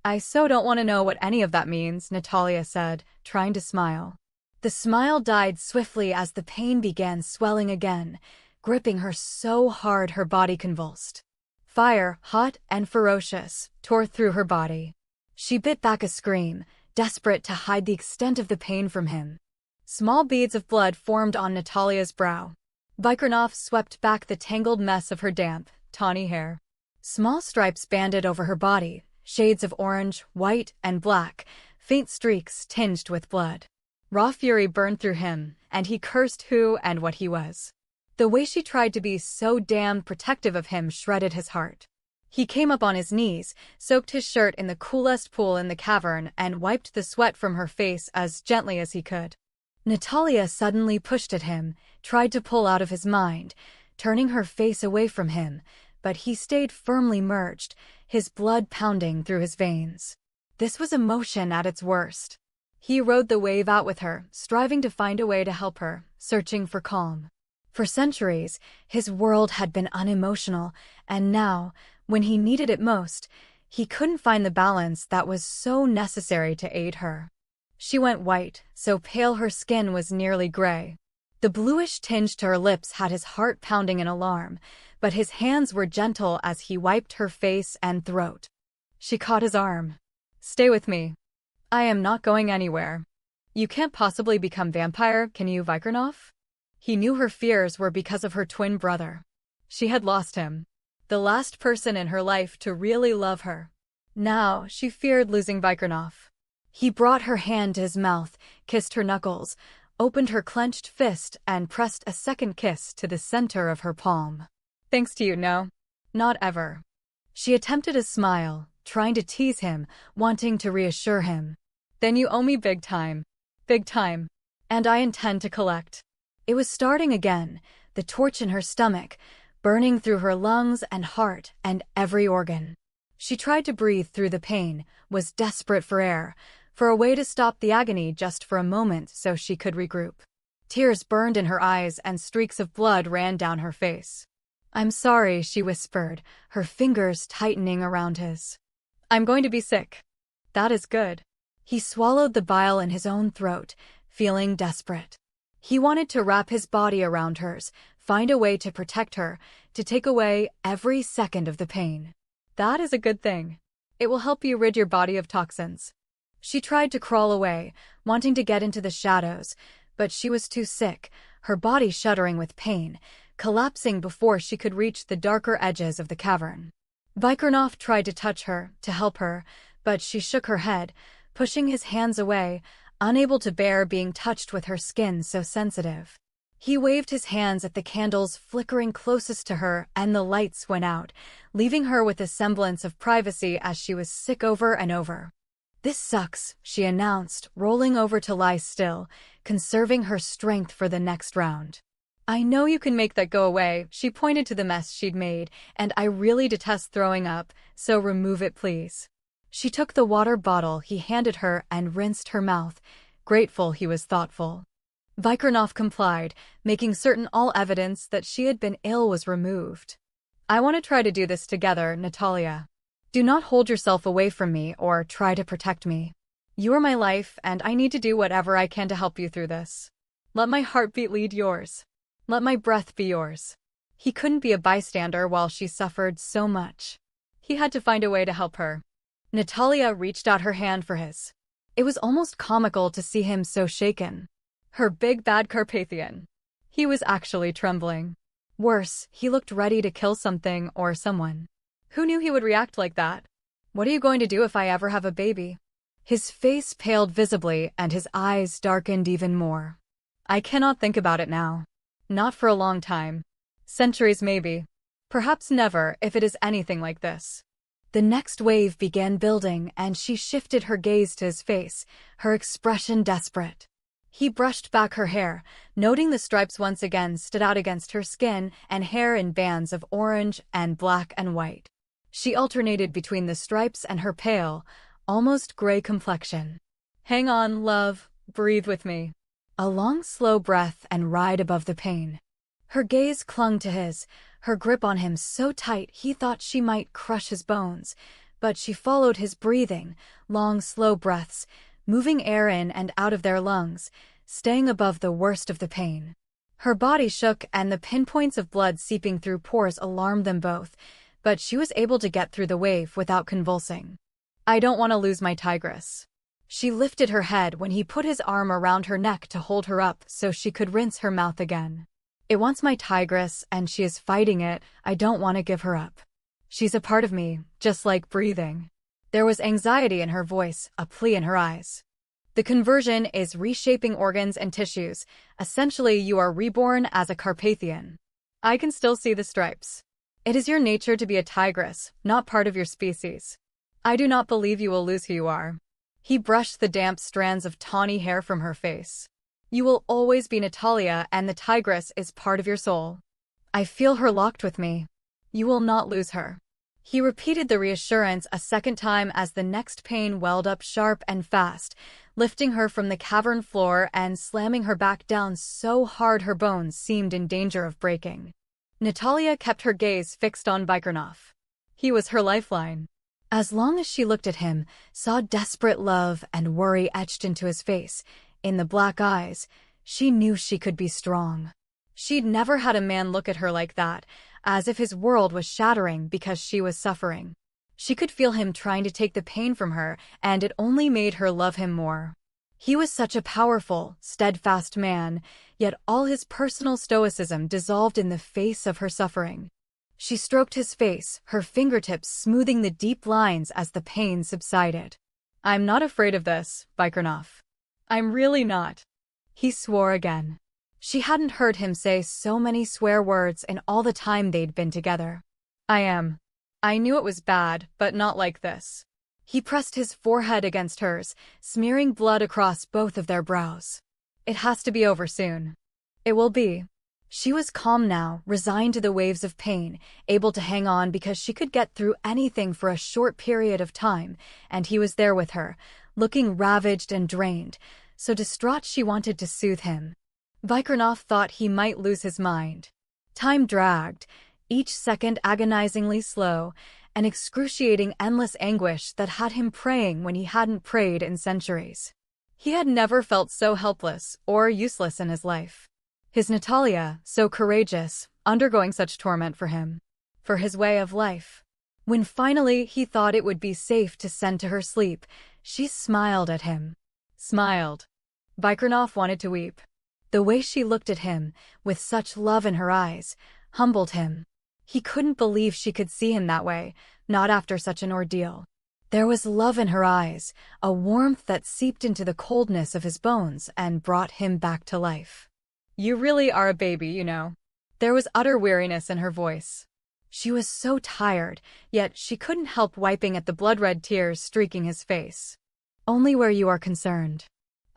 I so don't want to know what any of that means, Natalya said, trying to smile. The smile died swiftly as the pain began swelling again, gripping her so hard her body convulsed. Fire, hot and ferocious, tore through her body. She bit back a scream, desperate to hide the extent of the pain from him. Small beads of blood formed on Natalya's brow. Vikirnoff swept back the tangled mess of her damp, tawny hair. Small stripes banded over her body, shades of orange, white, and black, faint streaks tinged with blood. Raw fury burned through him, and he cursed who and what he was. The way she tried to be so damned protective of him shredded his heart. He came up on his knees, soaked his shirt in the coolest pool in the cavern, and wiped the sweat from her face as gently as he could. Natalya suddenly pushed at him, tried to pull out of his mind, turning her face away from him, but he stayed firmly merged, his blood pounding through his veins. This was emotion at its worst. He rode the wave out with her, striving to find a way to help her, searching for calm. For centuries, his world had been unemotional, and now, when he needed it most, he couldn't find the balance that was so necessary to aid her. She went white, so pale her skin was nearly gray. The bluish tinge to her lips had his heart pounding in alarm, but his hands were gentle as he wiped her face and throat. She caught his arm. Stay with me. I am not going anywhere. You can't possibly become vampire, can you, Vikirnoff? He knew her fears were because of her twin brother. She had lost him, the last person in her life to really love her. Now she feared losing Vikirnoff. He brought her hand to his mouth, kissed her knuckles, opened her clenched fist, and pressed a second kiss to the center of her palm. Thanks to you, no. Not ever. She attempted a smile, trying to tease him, wanting to reassure him. Then you owe me big time. Big time. And I intend to collect. It was starting again, the torch in her stomach, burning through her lungs and heart and every organ. She tried to breathe through the pain, was desperate for air, for a way to stop the agony just for a moment so she could regroup. Tears burned in her eyes and streaks of blood ran down her face. I'm sorry, she whispered, her fingers tightening around his. I'm going to be sick. That is good. He swallowed the bile in his own throat, feeling desperate. He wanted to wrap his body around hers, find a way to protect her, to take away every second of the pain. That is a good thing. It will help you rid your body of toxins. She tried to crawl away, wanting to get into the shadows, but she was too sick, her body shuddering with pain, collapsing before she could reach the darker edges of the cavern. Vikirnoff tried to touch her, to help her, but she shook her head, pushing his hands away, unable to bear being touched with her skin so sensitive. He waved his hands at the candles flickering closest to her, and the lights went out, leaving her with a semblance of privacy as she was sick over and over. "This sucks," she announced, rolling over to lie still, conserving her strength for the next round. "I know you can make that go away," she pointed to the mess she'd made, "and I really detest throwing up, so remove it please." She took the water bottle he handed her and rinsed her mouth, grateful he was thoughtful. Vikirnoff complied, making certain all evidence that she had been ill was removed. "I want to try to do this together, Natalya. Do not hold yourself away from me or try to protect me. You are my life, and I need to do whatever I can to help you through this. Let my heartbeat lead yours. Let my breath be yours." He couldn't be a bystander while she suffered so much. He had to find a way to help her. Natalya reached out her hand for his. It was almost comical to see him so shaken. Her big bad Carpathian. He was actually trembling. Worse, he looked ready to kill something or someone. Who knew he would react like that? "What are you going to do if I ever have a baby?" His face paled visibly and his eyes darkened even more. "I cannot think about it now. Not for a long time. Centuries maybe. Perhaps never if it is anything like this." The next wave began building and she shifted her gaze to his face, her expression desperate. He brushed back her hair, noting the stripes once again stood out against her skin and hair in bands of orange and black and white. She alternated between the stripes and her pale, almost gray complexion. "Hang on, love, breathe with me." A long, slow breath and ride above the pain. Her gaze clung to his, her grip on him so tight he thought she might crush his bones, but she followed his breathing, long, slow breaths, moving air in and out of their lungs, staying above the worst of the pain. Her body shook and the pinpoints of blood seeping through pores alarmed them both, but she was able to get through the wave without convulsing. "I don't want to lose my tigress." She lifted her head when he put his arm around her neck to hold her up so she could rinse her mouth again. "It wants my tigress and she is fighting it. I don't want to give her up. She's a part of me, just like breathing." There was anxiety in her voice, a plea in her eyes. "The conversion is reshaping organs and tissues. Essentially, you are reborn as a Carpathian. I can still see the stripes. It is your nature to be a tigress, not part of your species. I do not believe you will lose who you are." He brushed the damp strands of tawny hair from her face. "You will always be Natalya, and the tigress is part of your soul. I feel her locked with me. You will not lose her." He repeated the reassurance a second time as the next pain welled up sharp and fast, lifting her from the cavern floor and slamming her back down so hard her bones seemed in danger of breaking. Natalya kept her gaze fixed on Vikirnoff. He was her lifeline. As long as she looked at him, saw desperate love and worry etched into his face, in the black eyes, she knew she could be strong. She'd never had a man look at her like that, as if his world was shattering because she was suffering. She could feel him trying to take the pain from her, and it only made her love him more. He was such a powerful, steadfast man, yet all his personal stoicism dissolved in the face of her suffering. She stroked his face, her fingertips smoothing the deep lines as the pain subsided. "I'm not afraid of this, Vikirnoff. I'm really not." He swore again. She hadn't heard him say so many swear words in all the time they'd been together. "I am. I knew it was bad, but not like this." He pressed his forehead against hers, smearing blood across both of their brows. "It has to be over soon." "It will be." She was calm now, resigned to the waves of pain, able to hang on because she could get through anything for a short period of time, and he was there with her, looking ravaged and drained, so distraught she wanted to soothe him. Vikirnoff thought he might lose his mind. Time dragged, each second agonizingly slow, an excruciating endless anguish that had him praying when he hadn't prayed in centuries. He had never felt so helpless or useless in his life. His Natalya, so courageous, undergoing such torment for him. For his way of life. When finally he thought it would be safe to send to her sleep, she smiled at him. Smiled. Vikirnoff wanted to weep. The way she looked at him, with such love in her eyes, humbled him. He couldn't believe she could see him that way, not after such an ordeal. There was love in her eyes, a warmth that seeped into the coldness of his bones and brought him back to life. You really are a baby, you know. There was utter weariness in her voice. She was so tired, yet she couldn't help wiping at the blood-red tears streaking his face. Only where you are concerned.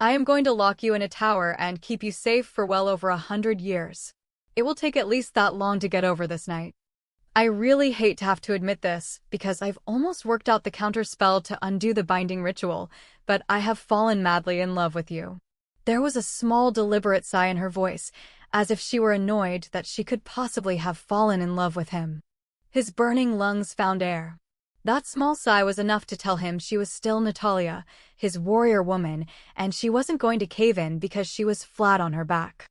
I am going to lock you in a tower and keep you safe for well over 100 years. It will take at least that long to get over this night. I really hate to have to admit this, because I've almost worked out the counterspell to undo the binding ritual, but I have fallen madly in love with you. There was a small, deliberate sigh in her voice, as if she were annoyed that she could possibly have fallen in love with him. His burning lungs found air. That small sigh was enough to tell him she was still Natalya, his warrior woman, and she wasn't going to cave in because she was flat on her back.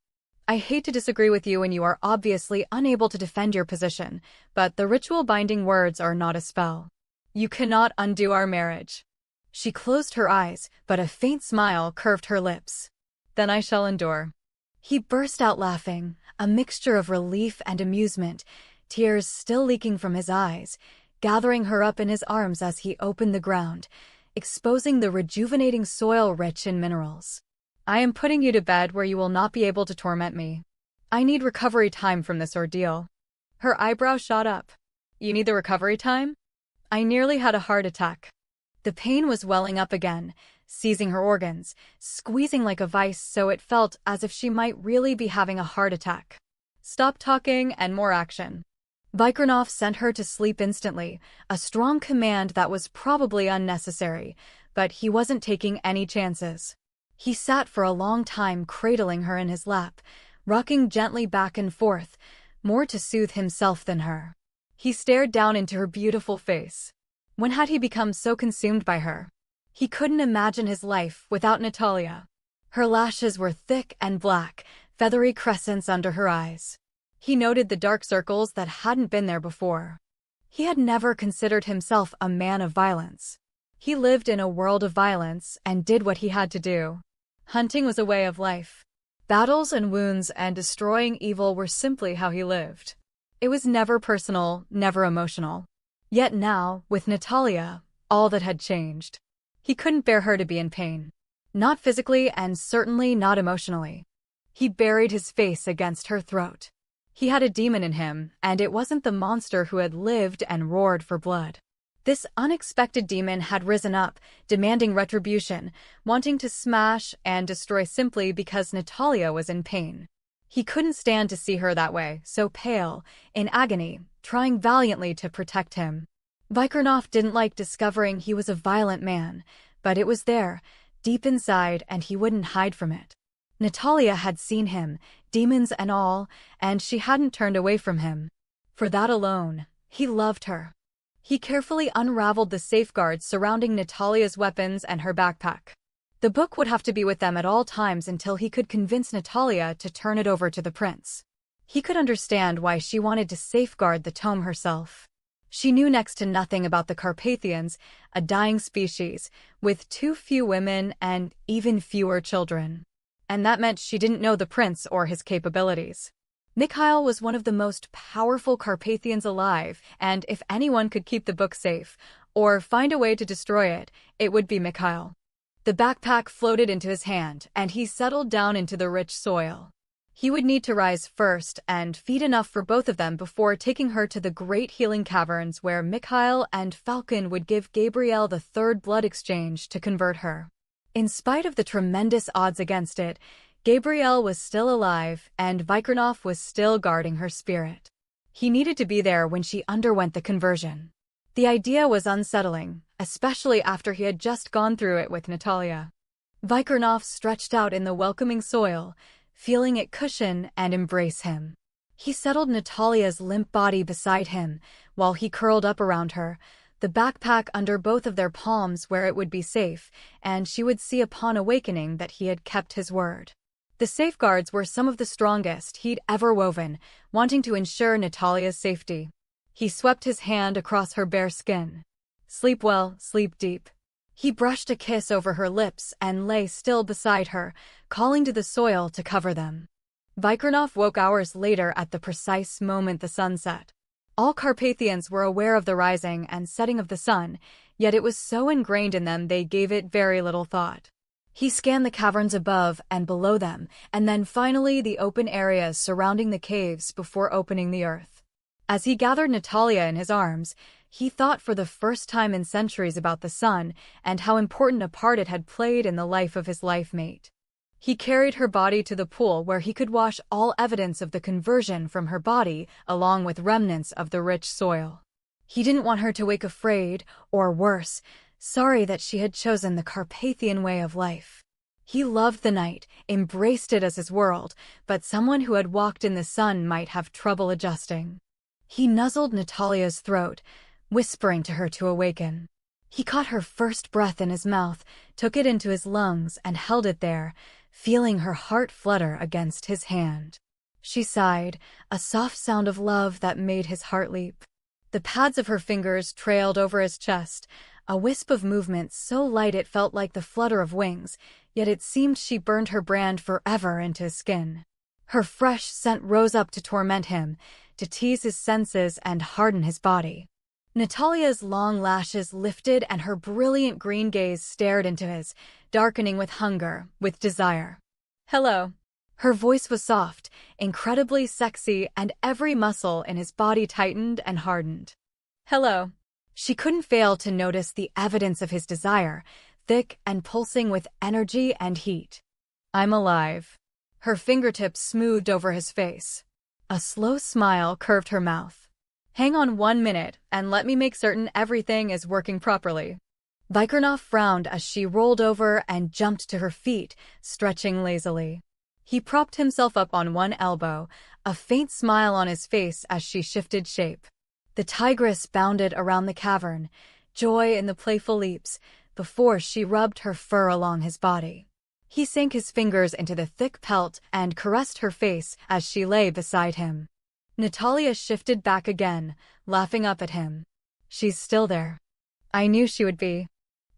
I hate to disagree with you when you are obviously unable to defend your position, but the ritual binding words are not a spell. You cannot undo our marriage. She closed her eyes, but a faint smile curved her lips. Then I shall endure. He burst out laughing, a mixture of relief and amusement, tears still leaking from his eyes, gathering her up in his arms as he opened the ground, exposing the rejuvenating soil rich in minerals. I am putting you to bed where you will not be able to torment me. I need recovery time from this ordeal. Her eyebrow shot up. You need the recovery time? I nearly had a heart attack. The pain was welling up again, seizing her organs, squeezing like a vice so it felt as if she might really be having a heart attack. Stop talking and more action. Vikirnoff sent her to sleep instantly, a strong command that was probably unnecessary, but he wasn't taking any chances. He sat for a long time cradling her in his lap, rocking gently back and forth, more to soothe himself than her. He stared down into her beautiful face. When had he become so consumed by her? He couldn't imagine his life without Natalya. Her lashes were thick and black, feathery crescents under her eyes. He noted the dark circles that hadn't been there before. He had never considered himself a man of violence. He lived in a world of violence and did what he had to do. Hunting was a way of life. Battles and wounds and destroying evil were simply how he lived. It was never personal, never emotional. Yet now, with Natalya, all that had changed. He couldn't bear her to be in pain. Not physically and certainly not emotionally. He buried his face against her throat. He had a demon in him, and it wasn't the monster who had lived and roared for blood. This unexpected demon had risen up, demanding retribution, wanting to smash and destroy simply because Natalya was in pain. He couldn't stand to see her that way, so pale, in agony, trying valiantly to protect him. Vikirnoff didn't like discovering he was a violent man, but it was there, deep inside, and he wouldn't hide from it. Natalya had seen him, demons and all, and she hadn't turned away from him. For that alone, he loved her. He carefully unraveled the safeguards surrounding Natalya's weapons and her backpack. The book would have to be with them at all times until he could convince Natalya to turn it over to the prince. He could understand why she wanted to safeguard the tome herself. She knew next to nothing about the Carpathians, a dying species, with too few women and even fewer children. And that meant she didn't know the prince or his capabilities. Mikhail was one of the most powerful Carpathians alive, and if anyone could keep the book safe, or find a way to destroy it, it would be Mikhail. The backpack floated into his hand, and he settled down into the rich soil. He would need to rise first and feed enough for both of them before taking her to the great healing caverns where Mikhail and Falcon would give Gabrielle the third blood exchange to convert her. In spite of the tremendous odds against it, Gabrielle was still alive, and Vikirnoff was still guarding her spirit. He needed to be there when she underwent the conversion. The idea was unsettling, especially after he had just gone through it with Natalya. Vikirnoff stretched out in the welcoming soil, feeling it cushion and embrace him. He settled Natalya's limp body beside him, while he curled up around her, the backpack under both of their palms where it would be safe, and she would see upon awakening that he had kept his word. The safeguards were some of the strongest he'd ever woven, wanting to ensure Natalya's safety. He swept his hand across her bare skin. Sleep well, sleep deep. He brushed a kiss over her lips and lay still beside her, calling to the soil to cover them. Vikirnoff woke hours later at the precise moment the sun set. All Carpathians were aware of the rising and setting of the sun, yet it was so ingrained in them they gave it very little thought. He scanned the caverns above and below them, and then finally the open areas surrounding the caves before opening the earth. As he gathered Natalya in his arms, he thought for the first time in centuries about the sun and how important a part it had played in the life of his life mate. He carried her body to the pool where he could wash all evidence of the conversion from her body along with remnants of the rich soil. He didn't want her to wake afraid, or worse, sorry that she had chosen the Carpathian way of life. He loved the night, embraced it as his world, but someone who had walked in the sun might have trouble adjusting. He nuzzled Natalya's throat, whispering to her to awaken. He caught her first breath in his mouth, took it into his lungs, and held it there, feeling her heart flutter against his hand. She sighed, a soft sound of love that made his heart leap. The pads of her fingers trailed over his chest, a wisp of movement so light it felt like the flutter of wings, yet it seemed she burned her brand forever into his skin. Her fresh scent rose up to torment him, to tease his senses and harden his body. Natalya's long lashes lifted and her brilliant green gaze stared into his, darkening with hunger, with desire. "Hello." Her voice was soft, incredibly sexy, and every muscle in his body tightened and hardened. "Hello." She couldn't fail to notice the evidence of his desire, thick and pulsing with energy and heat. "I'm alive." Her fingertips smoothed over his face. A slow smile curved her mouth. "Hang on 1 minute, and let me make certain everything is working properly." Vikirnoff frowned as she rolled over and jumped to her feet, stretching lazily. He propped himself up on one elbow, a faint smile on his face as she shifted shape. The tigress bounded around the cavern, joy in the playful leaps, before she rubbed her fur along his body. He sank his fingers into the thick pelt and caressed her face as she lay beside him. Natalya shifted back again, laughing up at him. "She's still there. I knew she would be."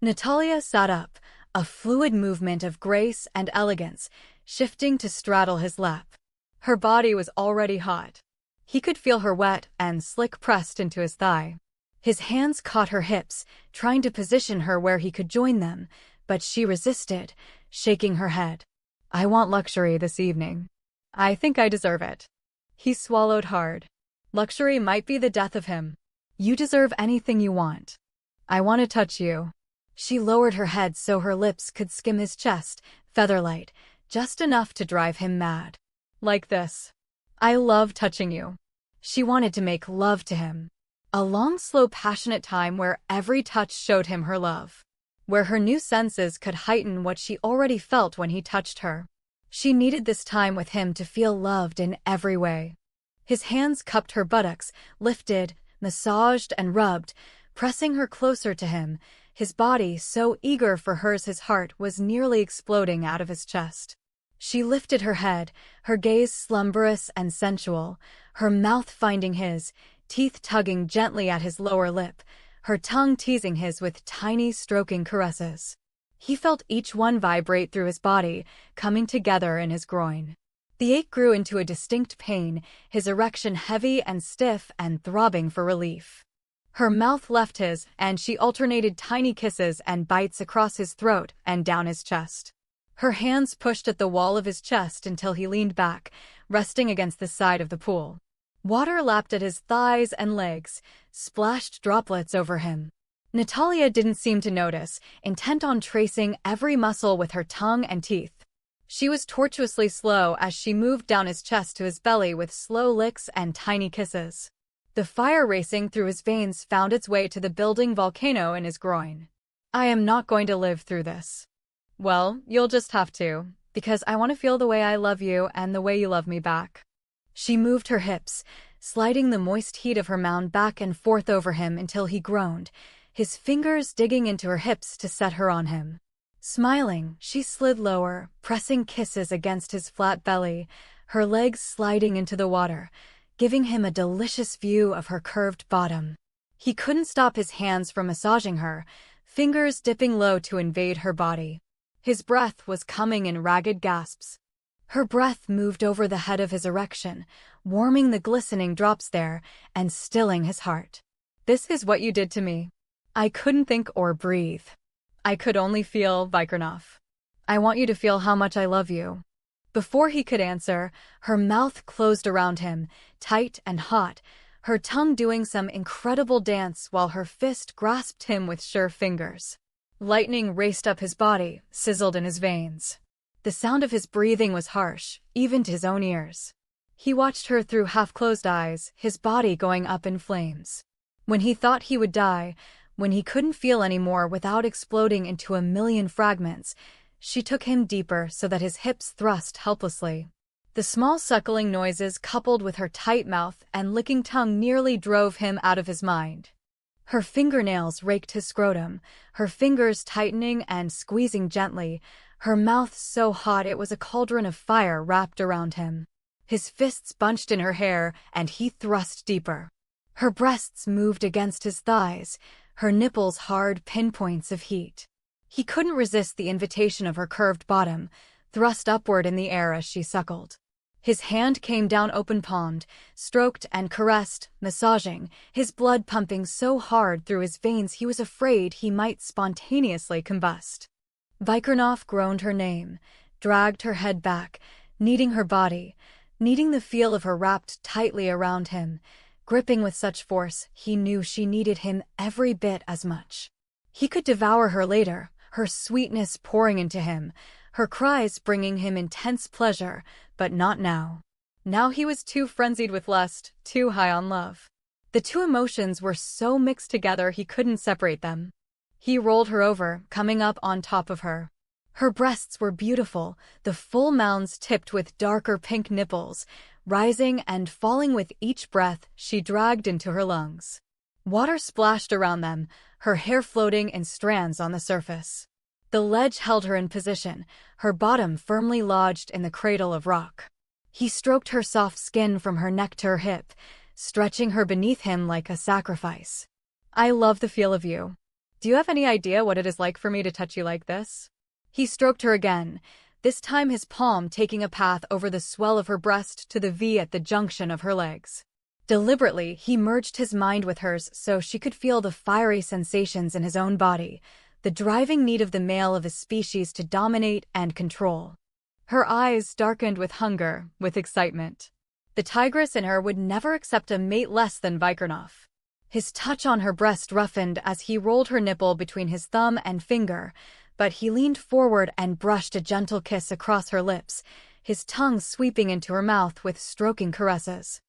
Natalya sat up, a fluid movement of grace and elegance, shifting to straddle his lap. Her body was already hot. He could feel her wet and slick pressed into his thigh. His hands caught her hips, trying to position her where he could join them, but she resisted, shaking her head. "I want luxury this evening. I think I deserve it." He swallowed hard. Luxury might be the death of him. "You deserve anything you want. I want to touch you." She lowered her head so her lips could skim his chest, featherlight, just enough to drive him mad. "Like this. I love touching you." She wanted to make love to him. A long, slow, passionate time where every touch showed him her love. Where her new senses could heighten what she already felt when he touched her. She needed this time with him to feel loved in every way. His hands cupped her buttocks, lifted, massaged, and rubbed, pressing her closer to him, his body so eager for hers his heart was nearly exploding out of his chest. She lifted her head, her gaze slumberous and sensual, her mouth finding his, teeth tugging gently at his lower lip, her tongue teasing his with tiny stroking caresses. He felt each one vibrate through his body, coming together in his groin. The ache grew into a distinct pain, his erection heavy and stiff and throbbing for relief. Her mouth left his, and she alternated tiny kisses and bites across his throat and down his chest. Her hands pushed at the wall of his chest until he leaned back, resting against the side of the pool. Water lapped at his thighs and legs, splashed droplets over him. Natalya didn't seem to notice, intent on tracing every muscle with her tongue and teeth. She was tortuously slow as she moved down his chest to his belly with slow licks and tiny kisses. The fire racing through his veins found its way to the building volcano in his groin. "I am not going to live through this." "Well, you'll just have to, because I want to feel the way I love you and the way you love me back." She moved her hips, sliding the moist heat of her mound back and forth over him until he groaned, his fingers digging into her hips to set her on him. Smiling, she slid lower, pressing kisses against his flat belly, her legs sliding into the water, giving him a delicious view of her curved bottom. He couldn't stop his hands from massaging her, fingers dipping low to invade her body. His breath was coming in ragged gasps. Her breath moved over the head of his erection, warming the glistening drops there and stilling his heart. "This is what you did to me." I couldn't think or breathe. I could only feel Vikirnoff. I want you to feel how much I love you." Before he could answer, her mouth closed around him, tight and hot, her tongue doing some incredible dance while her fist grasped him with sure fingers. Lightning raced up his body, sizzled in his veins. The sound of his breathing was harsh, even to his own ears. He watched her through half-closed eyes, his body going up in flames. When he thought he would die, when he couldn't feel anymore without exploding into a million fragments, she took him deeper so that his hips thrust helplessly. The small suckling noises coupled with her tight mouth and licking tongue nearly drove him out of his mind. Her fingernails raked his scrotum, her fingers tightening and squeezing gently, her mouth so hot it was a cauldron of fire wrapped around him. His fists bunched in her hair, and he thrust deeper. Her breasts moved against his thighs, her nipples hard pinpoints of heat. He couldn't resist the invitation of her curved bottom, thrust upward in the air as she suckled. His hand came down open-palmed, stroked and caressed, massaging, his blood pumping so hard through his veins he was afraid he might spontaneously combust. Vikirnoff groaned her name, dragged her head back, kneading her body, needing the feel of her wrapped tightly around him, gripping with such force he knew she needed him every bit as much. He could devour her later, her sweetness pouring into him, her cries bringing him intense pleasure, but not now. Now he was too frenzied with lust, too high on love. The two emotions were so mixed together he couldn't separate them. He rolled her over, coming up on top of her. Her breasts were beautiful, the full mounds tipped with darker pink nipples, rising and falling with each breath she dragged into her lungs. Water splashed around them, her hair floating in strands on the surface. The ledge held her in position, her bottom firmly lodged in the cradle of rock. He stroked her soft skin from her neck to her hip, stretching her beneath him like a sacrifice. "I love the feel of you. Do you have any idea what it is like for me to touch you like this?" He stroked her again, this time his palm taking a path over the swell of her breast to the V at the junction of her legs. Deliberately, he merged his mind with hers so she could feel the fiery sensations in his own body, the driving need of the male of his species to dominate and control. Her eyes darkened with hunger, with excitement. The tigress in her would never accept a mate less than Vikirnoff. His touch on her breast roughened as he rolled her nipple between his thumb and finger, but he leaned forward and brushed a gentle kiss across her lips, his tongue sweeping into her mouth with stroking caresses.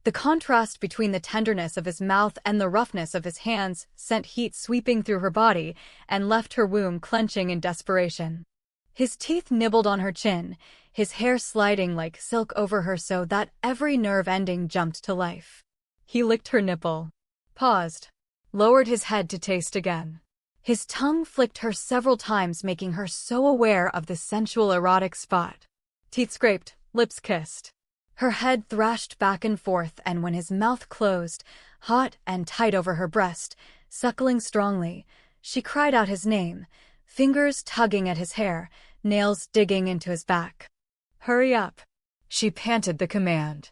The contrast between the tenderness of his mouth and the roughness of his hands sent heat sweeping through her body and left her womb clenching in desperation. His teeth nibbled on her chin, his hair sliding like silk over her so that every nerve ending jumped to life. He licked her nipple, paused, lowered his head to taste again. His tongue flicked her several times, making her so aware of the sensual erotic spot. Teeth scraped, lips kissed. Her head thrashed back and forth, and when his mouth closed, hot and tight over her breast, suckling strongly, she cried out his name, fingers tugging at his hair, nails digging into his back. "Hurry up," she panted the command.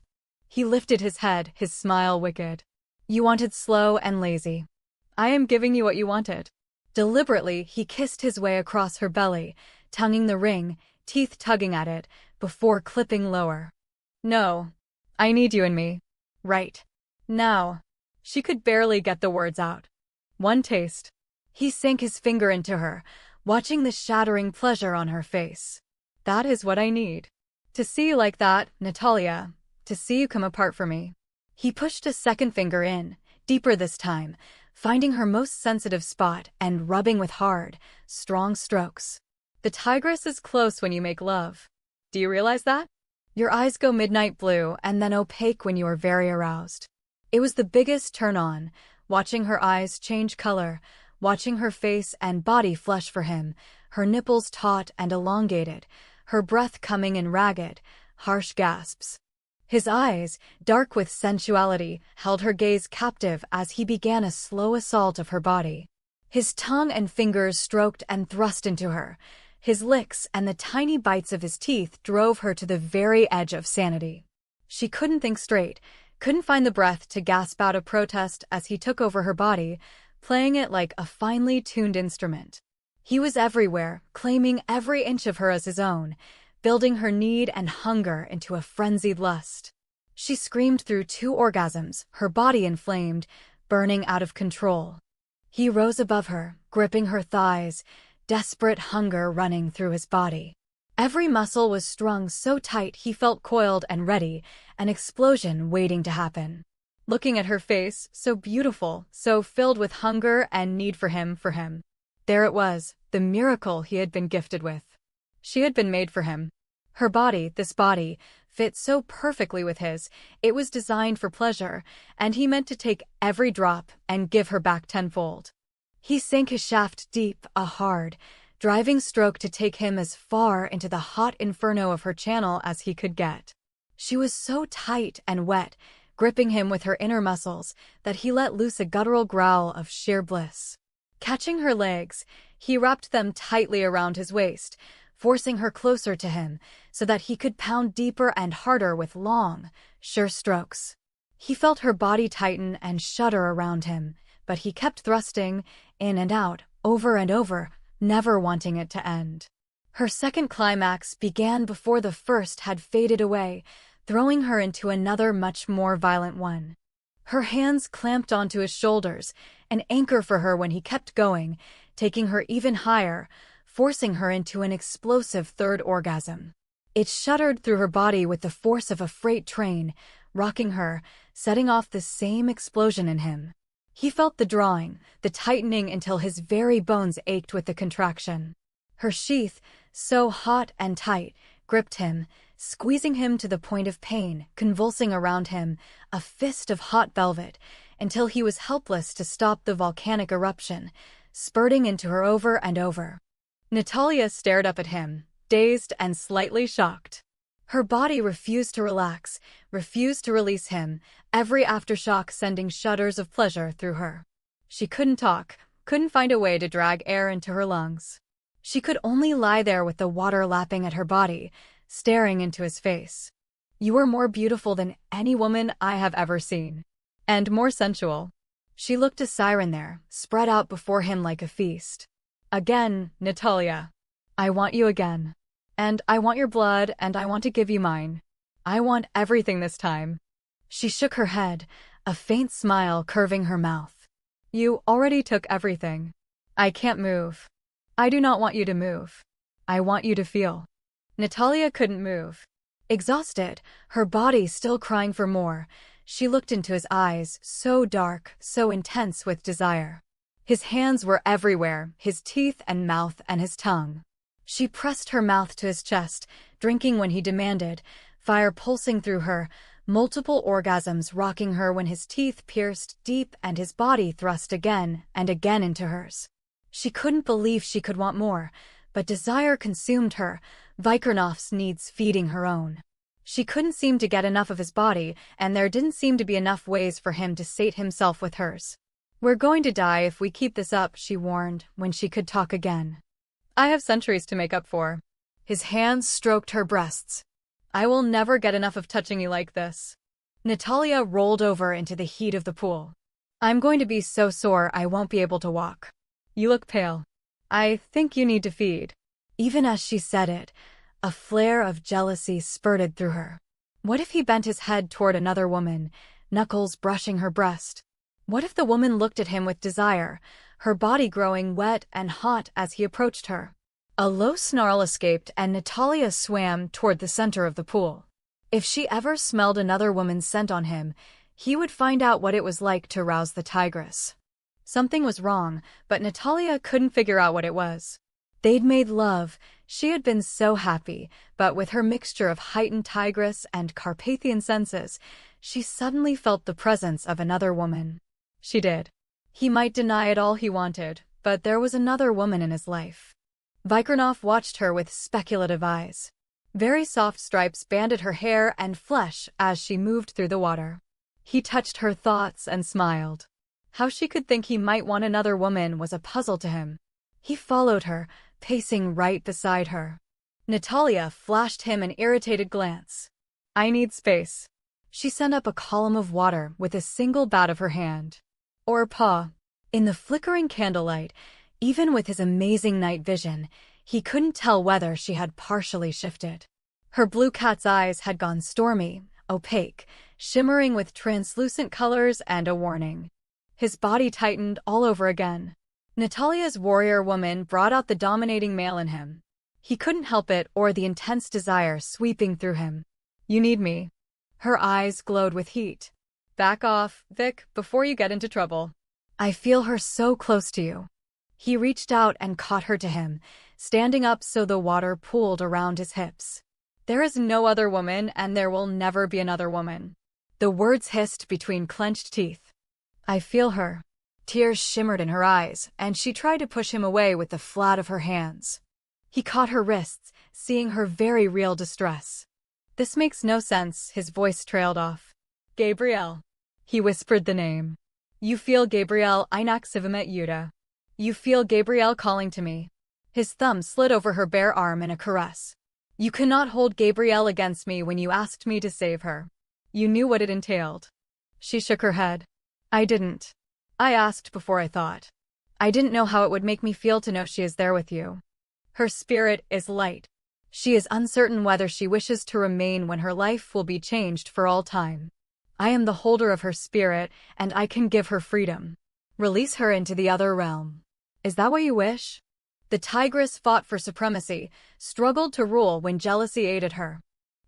He lifted his head, his smile wicked. "You wanted slow and lazy. I am giving you what you wanted." Deliberately, he kissed his way across her belly, tonguing the ring, teeth tugging at it, before clipping lower. "No. I need you in me. Right. Now." She could barely get the words out. "One taste." He sank his finger into her, watching the shattering pleasure on her face. "That is what I need. To see you like that, Natalya. To see you come apart for me." He pushed a second finger in, deeper this time, finding her most sensitive spot and rubbing with hard, strong strokes. "The tigress is close when you make love. Do you realize that? Your eyes go midnight blue and then opaque when you are very aroused." It was the biggest turn-on, watching her eyes change color, watching her face and body flush for him, her nipples taut and elongated, her breath coming in ragged, harsh gasps. His eyes, dark with sensuality, held her gaze captive as he began a slow assault of her body. His tongue and fingers stroked and thrust into her. His licks and the tiny bites of his teeth drove her to the very edge of sanity. She couldn't think straight, couldn't find the breath to gasp out a protest as he took over her body, playing it like a finely tuned instrument. He was everywhere, claiming every inch of her as his own, building her need and hunger into a frenzied lust. She screamed through 2 orgasms, her body inflamed, burning out of control. He rose above her, gripping her thighs, desperate hunger running through his body. Every muscle was strung so tight he felt coiled and ready, an explosion waiting to happen. Looking at her face, so beautiful, so filled with hunger and need for him. There it was, the miracle he had been gifted with. She had been made for him. Her body, this body, fit so perfectly with his, it was designed for pleasure, and he meant to take every drop and give her back tenfold. He sank his shaft deep, a hard, driving stroke to take him as far into the hot inferno of her channel as he could get. She was so tight and wet, gripping him with her inner muscles, that he let loose a guttural growl of sheer bliss. Catching her legs, he wrapped them tightly around his waist, forcing her closer to him so that he could pound deeper and harder with long, sure strokes. He felt her body tighten and shudder around him, but he kept thrusting, in and out, over and over, never wanting it to end. Her second climax began before the first had faded away, throwing her into another much more violent one. Her hands clamped onto his shoulders, an anchor for her when he kept going, taking her even higher, forcing her into an explosive third orgasm. It shuddered through her body with the force of a freight train, rocking her, setting off the same explosion in him. He felt the drawing, the tightening until his very bones ached with the contraction. Her sheath, so hot and tight, gripped him, squeezing him to the point of pain, convulsing around him, a fist of hot velvet, until he was helpless to stop the volcanic eruption, spurting into her over and over. Natalya stared up at him, dazed and slightly shocked. Her body refused to relax, refused to release him, every aftershock sending shudders of pleasure through her. She couldn't talk, couldn't find a way to drag air into her lungs. She could only lie there with the water lapping at her body, staring into his face. "You are more beautiful than any woman I have ever seen. And more sensual." She looked a siren there, spread out before him like a feast. "Again, Natalya. I want you again. And I want your blood, and I want to give you mine. I want everything this time." She shook her head, a faint smile curving her mouth. "You already took everything. I can't move. I do not want you to move. I want you to feel." Natalya couldn't move. Exhausted, her body still crying for more, she looked into his eyes, so dark, so intense with desire. His hands were everywhere, his teeth and mouth and his tongue. She pressed her mouth to his chest, drinking when he demanded, fire pulsing through her, multiple orgasms rocking her when his teeth pierced deep and his body thrust again and again into hers. She couldn't believe she could want more, but desire consumed her, Vikirnoff's needs feeding her own. She couldn't seem to get enough of his body, and there didn't seem to be enough ways for him to sate himself with hers. "We're going to die if we keep this up," she warned, when she could talk again. "I have centuries to make up for." His hands stroked her breasts. "I will never get enough of touching you like this." Natalya rolled over into the heat of the pool. "I'm going to be so sore I won't be able to walk. You look pale. I think you need to feed." Even as she said it, a flare of jealousy spurted through her. What if he bent his head toward another woman, knuckles brushing her breast? What if the woman looked at him with desire, her body growing wet and hot as he approached her? A low snarl escaped and Natalya swam toward the center of the pool. If she ever smelled another woman's scent on him, he would find out what it was like to rouse the tigress. Something was wrong, but Natalya couldn't figure out what it was. They'd made love, she had been so happy, but with her mixture of heightened tigress and Carpathian senses, she suddenly felt the presence of another woman. She did. He might deny it all he wanted, but there was another woman in his life. Vikirnoff watched her with speculative eyes. Very soft stripes banded her hair and flesh as she moved through the water. He touched her thoughts and smiled. How she could think he might want another woman was a puzzle to him. He followed her, pacing right beside her. Natalya flashed him an irritated glance. "I need space." She sent up a column of water with a single bat of her hand. Or paw. In the flickering candlelight, Even with his amazing night vision, he couldn't tell whether she had partially shifted. Her blue cat's eyes had gone stormy, opaque, shimmering with translucent colors and a warning. His body tightened all over again. Natalya's warrior woman brought out the dominating male in him. He couldn't help it, or the intense desire sweeping through him. "You need me." Her eyes glowed with heat. "Back off, Vic, before you get into trouble." "I feel her so close to you." He reached out and caught her to him, standing up so the water pooled around his hips. "There is no other woman, and there will never be another woman." The words hissed between clenched teeth. "I feel her." Tears shimmered in her eyes, and she tried to push him away with the flat of her hands. He caught her wrists, seeing her very real distress. "This makes no sense," his voice trailed off. "Gabrielle." He whispered the name. "You feel Gabrielle Inaxivimet Yuda. You feel Gabrielle calling to me." His thumb slid over her bare arm in a caress. "You cannot hold Gabrielle against me when you asked me to save her. You knew what it entailed." She shook her head. "I didn't. I asked before I thought. I didn't know how it would make me feel to know she is there with you. Her spirit is light. She is uncertain whether she wishes to remain when her life will be changed for all time. I am the holder of her spirit, and I can give her freedom. Release her into the other realm. Is that what you wish?" The tigress fought for supremacy, struggled to rule when jealousy aided her.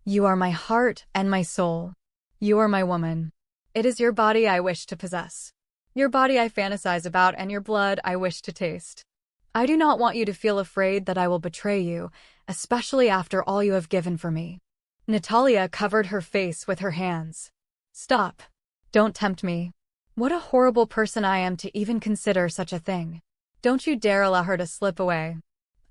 "You are my heart and my soul. You are my woman. It is your body I wish to possess. Your body I fantasize about, and your blood I wish to taste. I do not want you to feel afraid that I will betray you, especially after all you have given for me." Natalya covered her face with her hands. "Stop. Don't tempt me. What a horrible person I am to even consider such a thing. Don't you dare allow her to slip away.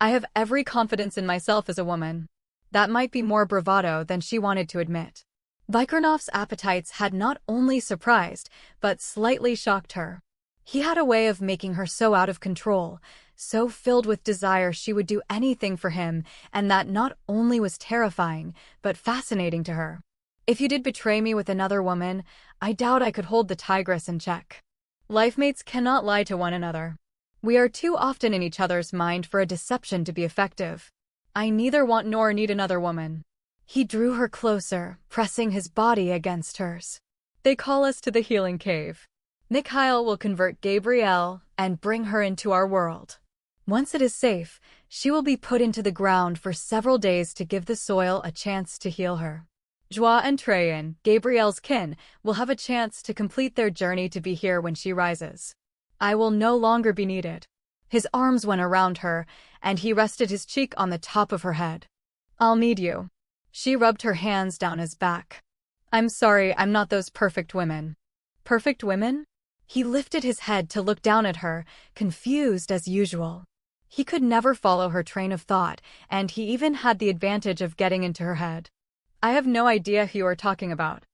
I have every confidence in myself as a woman." That might be more bravado than she wanted to admit. Vikirnoff's appetites had not only surprised, but slightly shocked her. He had a way of making her so out of control, so filled with desire she would do anything for him, and that not only was terrifying, but fascinating to her. "If you did betray me with another woman, I doubt I could hold the tigress in check. Lifemates cannot lie to one another. We are too often in each other's mind for a deception to be effective. I neither want nor need another woman." He drew her closer, pressing his body against hers. "They call us to the healing cave. Mikhail will convert Gabrielle and bring her into our world. Once it is safe, she will be put into the ground for several days to give the soil a chance to heal her. Joie and Trajan, Gabrielle's kin, will have a chance to complete their journey to be here when she rises. I will no longer be needed." His arms went around her, and he rested his cheek on the top of her head. "I'll need you." She rubbed her hands down his back. "I'm sorry, I'm not those perfect women." "Perfect women?" He lifted his head to look down at her, confused as usual. He could never follow her train of thought, and he even had the advantage of getting into her head. "I have no idea who you are talking about."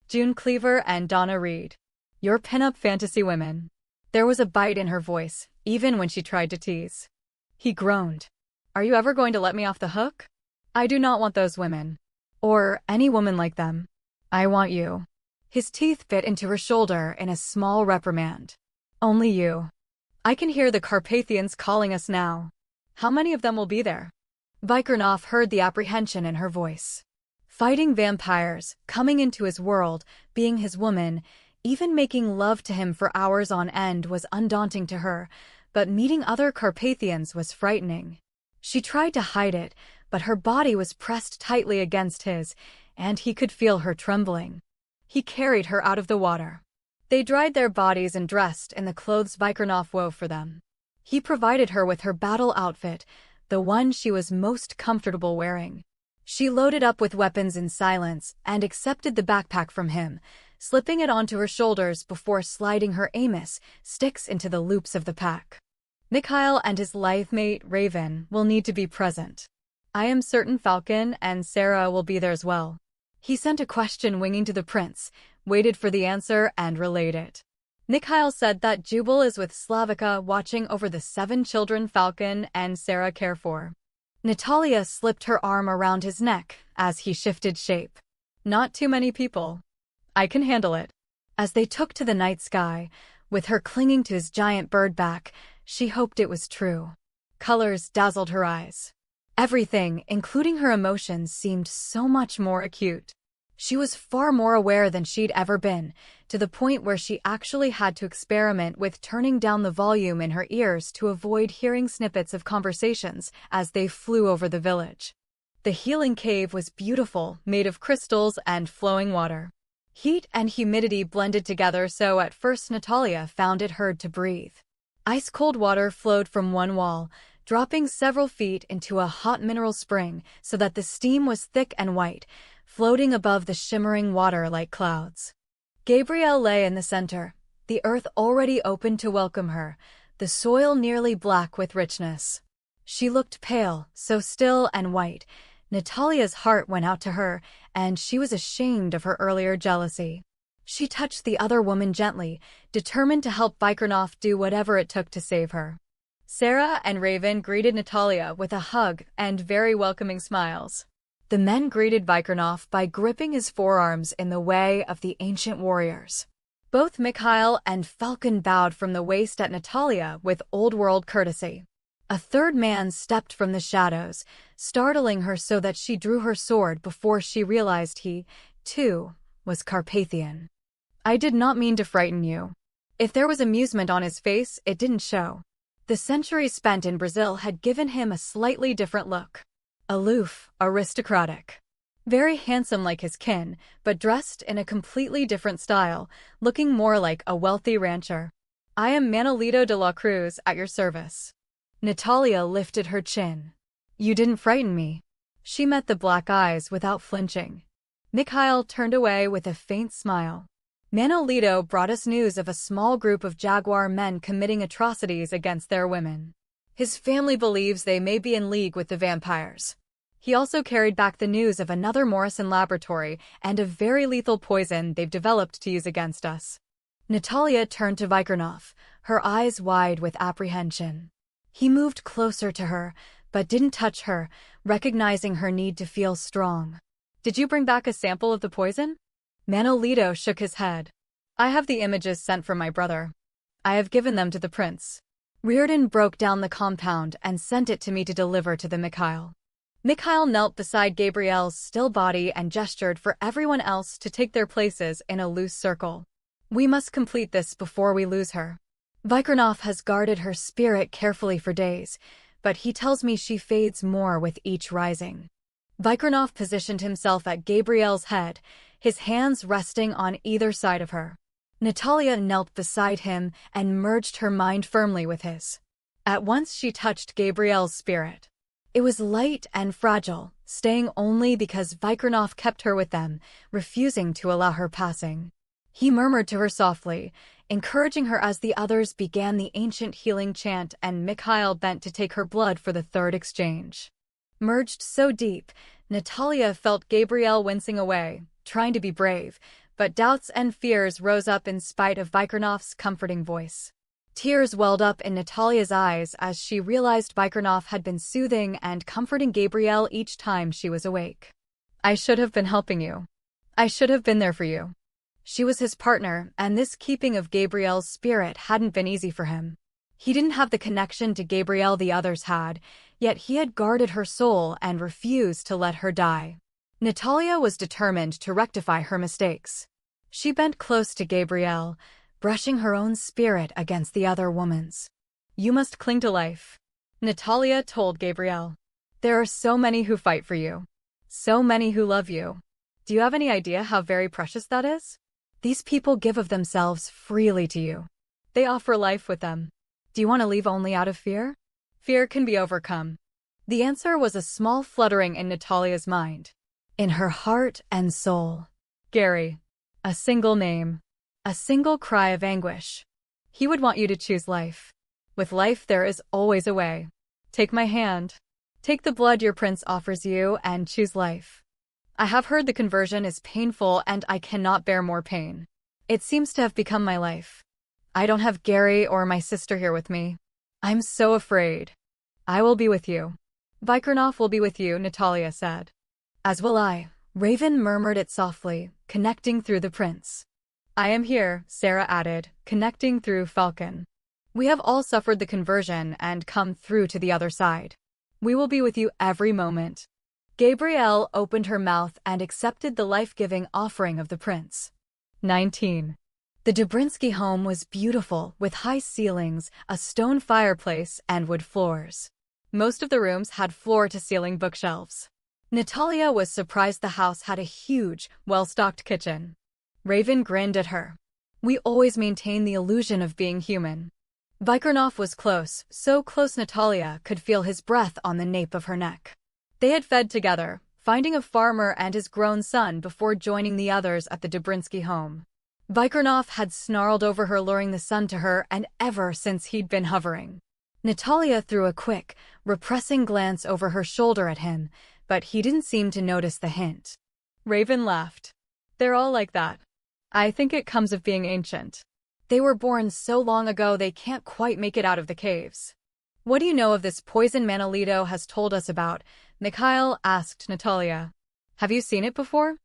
"June Cleaver and Donna Reed. Your pin-up fantasy women." There was a bite in her voice, even when she tried to tease. He groaned. "Are you ever going to let me off the hook? I do not want those women. Or any woman like them. I want you." His teeth bit into her shoulder in a small reprimand. "Only you. I can hear the Carpathians calling us now. How many of them will be there?" Vikirnoff heard the apprehension in her voice. Fighting vampires, coming into his world, being his woman, even making love to him for hours on end was undaunting to her, but meeting other Carpathians was frightening. She tried to hide it, but her body was pressed tightly against his, and he could feel her trembling. He carried her out of the water. They dried their bodies and dressed in the clothes Vikirnoff wove for them. He provided her with her battle outfit, the one she was most comfortable wearing. She loaded up with weapons in silence and accepted the backpack from him, slipping it onto her shoulders before sliding her Amos sticks into the loops of the pack. "Mikhail and his life mate, Raven, will need to be present. I am certain Falcon and Sarah will be there as well." He sent a question winging to the prince, waited for the answer, and relayed it. Mikhail said that Jubal is with Slavica watching over the 7 children Falcon and Sarah care for. Natalya slipped her arm around his neck as he shifted shape. "Not too many people. I can handle it." As they took to the night sky, with her clinging to his giant bird back, She hoped it was true. Colors dazzled her eyes. Everything, including her emotions, seemed so much more acute. She was far more aware than she'd ever been, to the point where she actually had to experiment with turning down the volume in her ears to avoid hearing snippets of conversations as they flew over the village. The healing cave was beautiful, made of crystals and flowing water. Heat and humidity blended together, so at first Natalya found it hard to breathe. Ice-cold water flowed from one wall, dropping several feet into a hot mineral spring so that the steam was thick and white, floating above the shimmering water like clouds. Gabrielle lay in the center, the earth already open to welcome her, the soil nearly black with richness. She looked pale, so still and white. Natalya's heart went out to her, and she was ashamed of her earlier jealousy. She touched the other woman gently, determined to help Vikirnoff do whatever it took to save her. Sarah and Raven greeted Natalya with a hug and very welcoming smiles. The men greeted Vikirnoff by gripping his forearms in the way of the ancient warriors. Both Mikhail and Feehan bowed from the waist at Natalya with old-world courtesy. A third man stepped from the shadows, startling her so that she drew her sword before she realized he, too, was Carpathian. "I did not mean to frighten you." If there was amusement on his face, it didn't show. The centuries spent in Brazil had given him a slightly different look. Aloof, aristocratic. Very handsome like his kin, but dressed in a completely different style, looking more like a wealthy rancher. "I am Manolito de la Cruz, at your service." Natalya lifted her chin. "You didn't frighten me." She met the black eyes without flinching. Mikhail turned away with a faint smile. "Manolito brought us news of a small group of jaguar men committing atrocities against their women. His family believes they may be in league with the vampires. He also carried back the news of another Morrison laboratory and a very lethal poison they've developed to use against us." Natalya turned to Vikirnoff, her eyes wide with apprehension. He moved closer to her, but didn't touch her, recognizing her need to feel strong. "Did you bring back a sample of the poison?" Manolito shook his head. "I have the images sent from my brother. I have given them to the prince. Reardon broke down the compound and sent it to me to deliver to the Mikhail." Mikhail knelt beside Gabrielle's still body and gestured for everyone else to take their places in a loose circle. "We must complete this before we lose her. Vikirnoff has guarded her spirit carefully for days, but he tells me she fades more with each rising." Vikirnoff positioned himself at Gabrielle's head, his hands resting on either side of her. Natalya knelt beside him and merged her mind firmly with his. At once she touched Gabrielle's spirit. It was light and fragile, staying only because Vikirnoff kept her with them, refusing to allow her passing. He murmured to her softly, encouraging her as the others began the ancient healing chant, and Mikhail bent to take her blood for the third exchange. Merged so deep, Natalya felt Gabrielle wincing away, trying to be brave, but doubts and fears rose up in spite of Vikirnoff's comforting voice. Tears welled up in Natalya's eyes as she realized Vikirnoff had been soothing and comforting Gabrielle each time she was awake. "I should have been helping you. I should have been there for you." She was his partner, and this keeping of Gabrielle's spirit hadn't been easy for him. He didn't have the connection to Gabrielle the others had, yet he had guarded her soul and refused to let her die. Natalya was determined to rectify her mistakes. She bent close to Gabrielle, brushing her own spirit against the other woman's. "You must cling to life," Natalya told Gabrielle. "There are so many who fight for you. So many who love you. Do you have any idea how very precious that is? These people give of themselves freely to you. They offer life with them. Do you want to leave only out of fear? Fear can be overcome." The answer was a small fluttering in Natalya's mind. In her heart and soul. Gary. A single name. A single cry of anguish. He would want you to choose life. With life there is always a way. Take my hand. Take the blood your prince offers you and choose life. I have heard the conversion is painful and I cannot bear more pain. It seems to have become my life. I don't have Gary or my sister here with me. I'm so afraid. I will be with you. Vikirnoff will be with you, Natalya said. As will I, Raven murmured it softly, connecting through the prince. I am here, Sarah added, connecting through Feehan. We have all suffered the conversion and come through to the other side. We will be with you every moment." Gabrielle opened her mouth and accepted the life-giving offering of the prince. 19. The Dobrinsky home was beautiful, with high ceilings, a stone fireplace, and wood floors. Most of the rooms had floor-to-ceiling bookshelves. Natalya was surprised the house had a huge, well-stocked kitchen. Raven grinned at her. "We always maintain the illusion of being human." Vikirnoff was close, so close Natalya could feel his breath on the nape of her neck. They had fed together, finding a farmer and his grown son before joining the others at the Dobrinsky home. Vikirnoff had snarled over her, luring the son to her, and ever since he'd been hovering. Natalya threw a quick, repressing glance over her shoulder at him, but he didn't seem to notice the hint. Raven laughed. "They're all like that. I think it comes of being ancient. They were born so long ago they can't quite make it out of the caves." "What do you know of this poison Manolito has told us about?" Mikhail asked Natalya. "Have you seen it before?"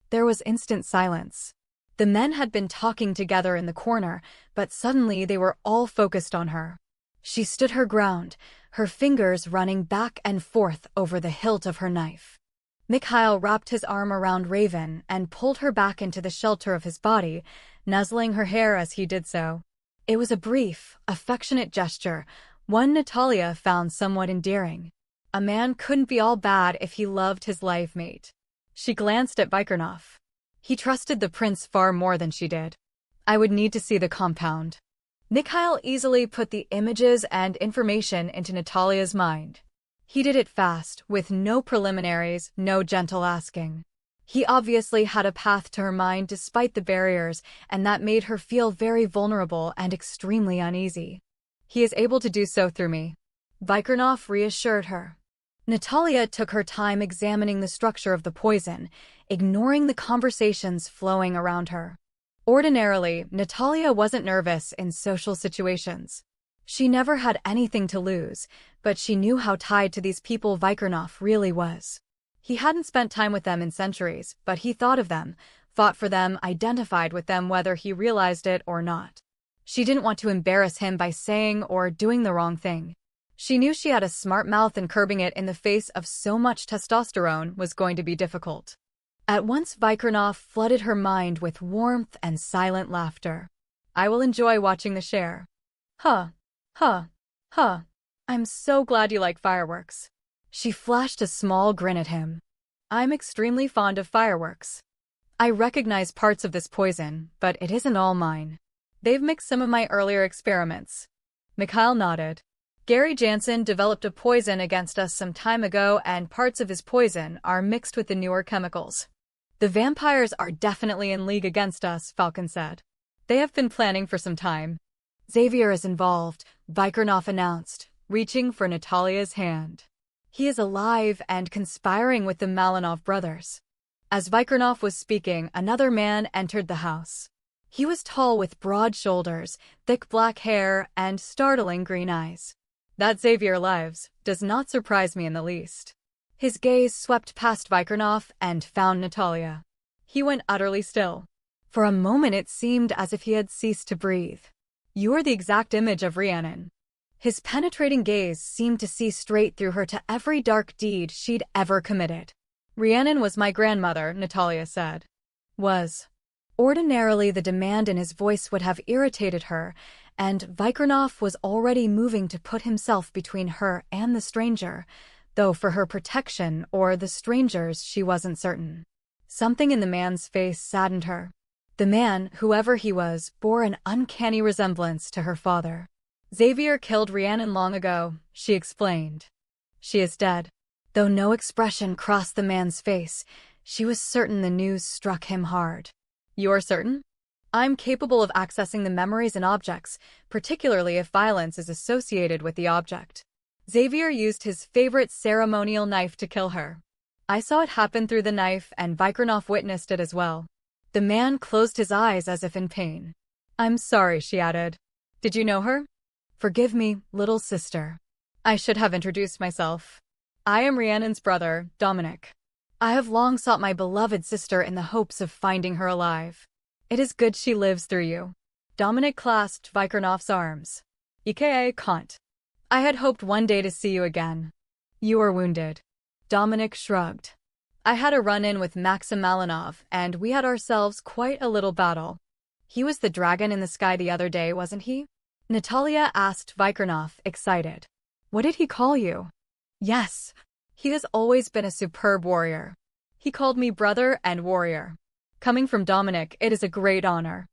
There was instant silence. The men had been talking together in the corner, but suddenly they were all focused on her. She stood her ground, her fingers running back and forth over the hilt of her knife. Mikhail wrapped his arm around Raven and pulled her back into the shelter of his body, nuzzling her hair as he did so. It was a brief, affectionate gesture, one Natalya found somewhat endearing. A man couldn't be all bad if he loved his life mate. She glanced at Vikirnoff. He trusted the prince far more than she did. "I would need to see the compound." Mikhail easily put the images and information into Natalya's mind. He did it fast, with no preliminaries, no gentle asking. He obviously had a path to her mind despite the barriers, and that made her feel very vulnerable and extremely uneasy. "He is able to do so through me," Vikirnoff reassured her. Natalya took her time examining the structure of the poison, ignoring the conversations flowing around her. Ordinarily, Natalya wasn't nervous in social situations. She never had anything to lose, but she knew how tied to these people Vikirnoff really was. He hadn't spent time with them in centuries, but he thought of them, fought for them, identified with them whether he realized it or not. She didn't want to embarrass him by saying or doing the wrong thing. She knew she had a smart mouth, and curbing it in the face of so much testosterone was going to be difficult. At once Vikirnoff flooded her mind with warmth and silent laughter. "I will enjoy watching the share." Huh. "I'm so glad you like fireworks." She flashed a small grin at him. "I'm extremely fond of fireworks. I recognize parts of this poison, but it isn't all mine. They've mixed some of my earlier experiments." Mikhail nodded. "Gary Jansen developed a poison against us some time ago, and parts of his poison are mixed with the newer chemicals." "The vampires are definitely in league against us," Falcon said. "They have been planning for some time." "Xavier is involved," Vikirnoff announced, reaching for Natalya's hand. "He is alive and conspiring with the Malinov brothers." As Vikirnoff was speaking, another man entered the house. He was tall with broad shoulders, thick black hair, and startling green eyes. "That Xavier lives does not surprise me in the least." His gaze swept past Vikirnoff and found Natalya. He went utterly still. For a moment it seemed as if he had ceased to breathe. "You are the exact image of Rhiannon." His penetrating gaze seemed to see straight through her, to every dark deed she'd ever committed. "Rhiannon was my grandmother," Natalya said. "Was." Ordinarily the demand in his voice would have irritated her, and Vikirnoff was already moving to put himself between her and the stranger, though for her protection or the stranger's she wasn't certain. Something in the man's face saddened her. The man, whoever he was, bore an uncanny resemblance to her father. "Xavier killed Rhiannon long ago," she explained. "She is dead." Though no expression crossed the man's face, she was certain the news struck him hard. "You're certain?" "I'm capable of accessing the memories and objects, particularly if violence is associated with the object. Xavier used his favorite ceremonial knife to kill her. I saw it happen through the knife, and Vikirnoff witnessed it as well." The man closed his eyes as if in pain. "I'm sorry," she added. "Did you know her?" "Forgive me, little sister. I should have introduced myself. I am Rhiannon's brother, Dominic. I have long sought my beloved sister in the hopes of finding her alive. It is good she lives through you." Dominic clasped Vikirnoff's arms. aka Kant. I had hoped one day to see you again. You were wounded. Dominic shrugged. I had a run-in with Maxim Malinov, and we had ourselves quite a little battle. He was the dragon in the sky the other day, wasn't he? Natalya asked Vikirnoff, excited. What did he call you? Yes. He has always been a superb warrior. He called me brother and warrior. Coming from Dominic, it is a great honor.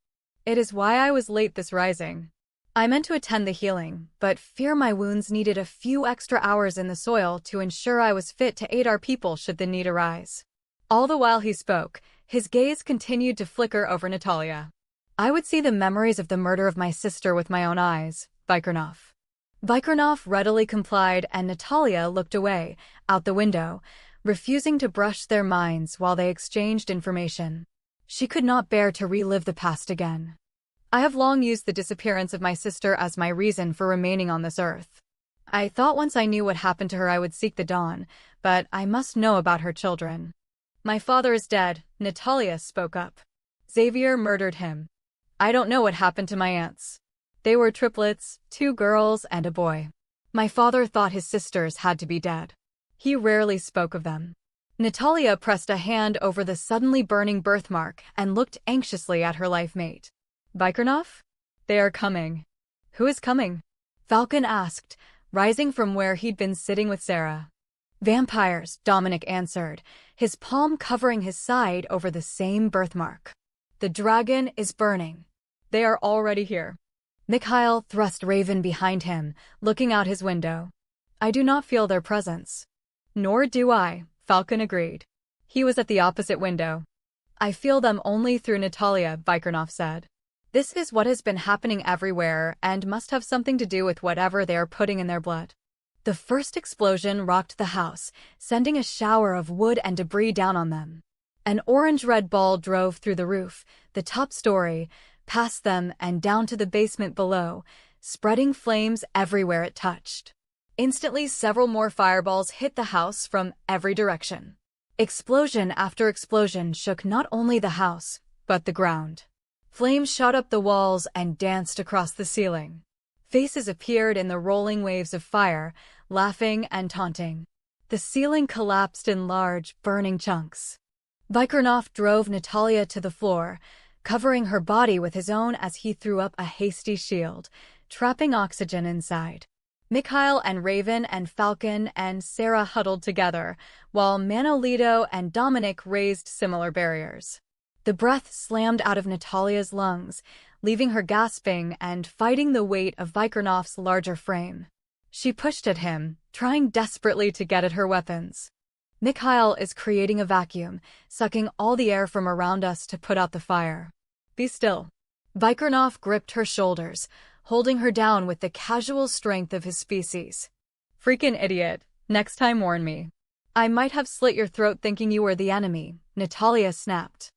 It is why I was late this rising. I meant to attend the healing, but fear my wounds needed a few extra hours in the soil to ensure I was fit to aid our people should the need arise. All the while he spoke, his gaze continued to flicker over Natalya. I would see the memories of the murder of my sister with my own eyes, Vikirnoff. Vikirnoff readily complied, and Natalya looked away, out the window, refusing to brush their minds while they exchanged information. She could not bear to relive the past again. I have long used the disappearance of my sister as my reason for remaining on this earth. I thought once I knew what happened to her I would seek the dawn, but I must know about her children. My father is dead, Natalya spoke up. Xavier murdered him. I don't know what happened to my aunts. They were triplets, 2 girls and a boy. My father thought his sisters had to be dead. He rarely spoke of them. Natalya pressed a hand over the suddenly burning birthmark and looked anxiously at her life mate. Vikirnoff? They are coming. Who is coming? Falcon asked, rising from where he'd been sitting with Sarah. Vampires, Dominic answered, his palm covering his side over the same birthmark. The dragon is burning. They are already here. Mikhail thrust Raven behind him, looking out his window. I do not feel their presence. Nor do I, Falcon agreed. He was at the opposite window. I feel them only through Natalya, Vikirnoff said. This is what has been happening everywhere and must have something to do with whatever they are putting in their blood. The first explosion rocked the house, sending a shower of wood and debris down on them. An orange-red ball drove through the roof, the top story, past them and down to the basement below, spreading flames everywhere it touched. Instantly, several more fireballs hit the house from every direction. Explosion after explosion shook not only the house, but the ground. Flames shot up the walls and danced across the ceiling. Faces appeared in the rolling waves of fire, laughing and taunting. The ceiling collapsed in large, burning chunks. Vikirnoff drove Natalya to the floor, covering her body with his own as he threw up a hasty shield, trapping oxygen inside. Mikhail and Raven and Falcon and Sarah huddled together, while Manolito and Dominic raised similar barriers. The breath slammed out of Natalya's lungs, leaving her gasping and fighting the weight of Vikirnoff's larger frame. She pushed at him, trying desperately to get at her weapons. Mikhail is creating a vacuum, sucking all the air from around us to put out the fire. Be still. Vikirnoff gripped her shoulders, holding her down with the casual strength of his species. Freaking idiot. Next time warn me. I might have slit your throat thinking you were the enemy, Natalya snapped.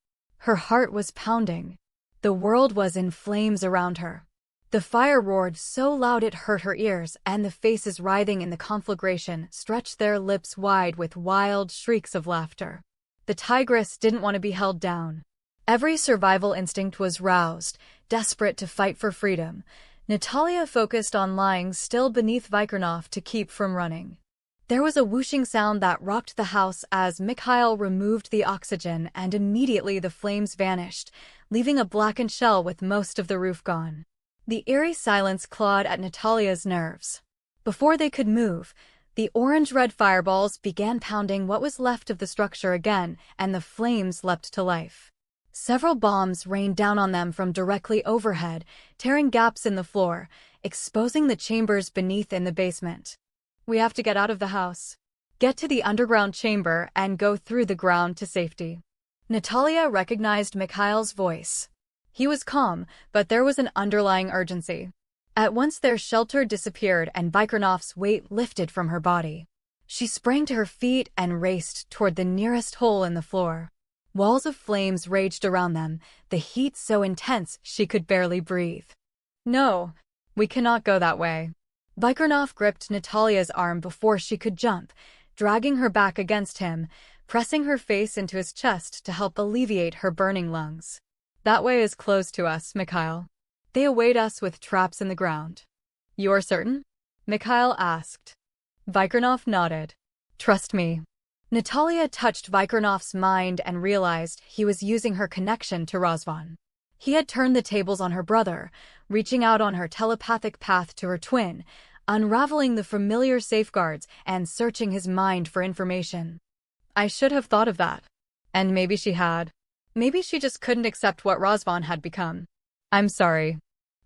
Her heart was pounding. The world was in flames around her. The fire roared so loud it hurt her ears, and the faces writhing in the conflagration stretched their lips wide with wild shrieks of laughter. The tigress didn't want to be held down. Every survival instinct was roused, desperate to fight for freedom. Natalya focused on lying still beneath Vikirnoff to keep from running. There was a whooshing sound that rocked the house as Mikhail removed the oxygen, and immediately the flames vanished, leaving a blackened shell with most of the roof gone. The eerie silence clawed at Natalya's nerves. Before they could move, the orange-red fireballs began pounding what was left of the structure again, and the flames leapt to life. Several bombs rained down on them from directly overhead, tearing gaps in the floor, exposing the chambers beneath in the basement. We have to get out of the house. Get to the underground chamber and go through the ground to safety. Natalya recognized Mikhail's voice. He was calm, but there was an underlying urgency. At once their shelter disappeared and Vikirnoff's weight lifted from her body. She sprang to her feet and raced toward the nearest hole in the floor. Walls of flames raged around them, the heat so intense she could barely breathe. No, we cannot go that way. Vikirnoff gripped Natalya's arm before she could jump, dragging her back against him, pressing her face into his chest to help alleviate her burning lungs. That way is closed to us, Mikhail. They await us with traps in the ground. You're certain? Mikhail asked. Vikirnoff nodded. Trust me. Natalya touched Vikirnoff's mind and realized he was using her connection to Razvan. He had turned the tables on her brother, reaching out on her telepathic path to her twin, unraveling the familiar safeguards and searching his mind for information. I should have thought of that. And maybe she had. Maybe she just couldn't accept what Razvan had become. I'm sorry.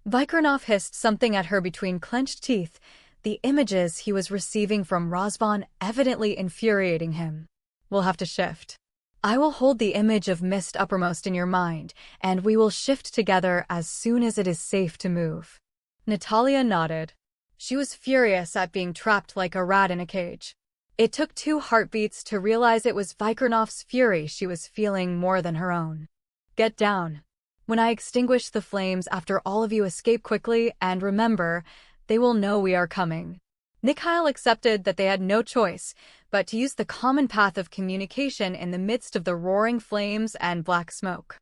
Vikirnoff hissed something at her between clenched teeth, the images he was receiving from Razvan evidently infuriating him. We'll have to shift. I will hold the image of mist uppermost in your mind, and we will shift together as soon as it is safe to move. Natalya nodded. She was furious at being trapped like a rat in a cage. It took 2 heartbeats to realize it was Vikirnoff's fury she was feeling more than her own. Get down. When I extinguish the flames after all of you escape quickly, and remember, they will know we are coming. Mikhail accepted that they had no choice but to use the common path of communication in the midst of the roaring flames and black smoke.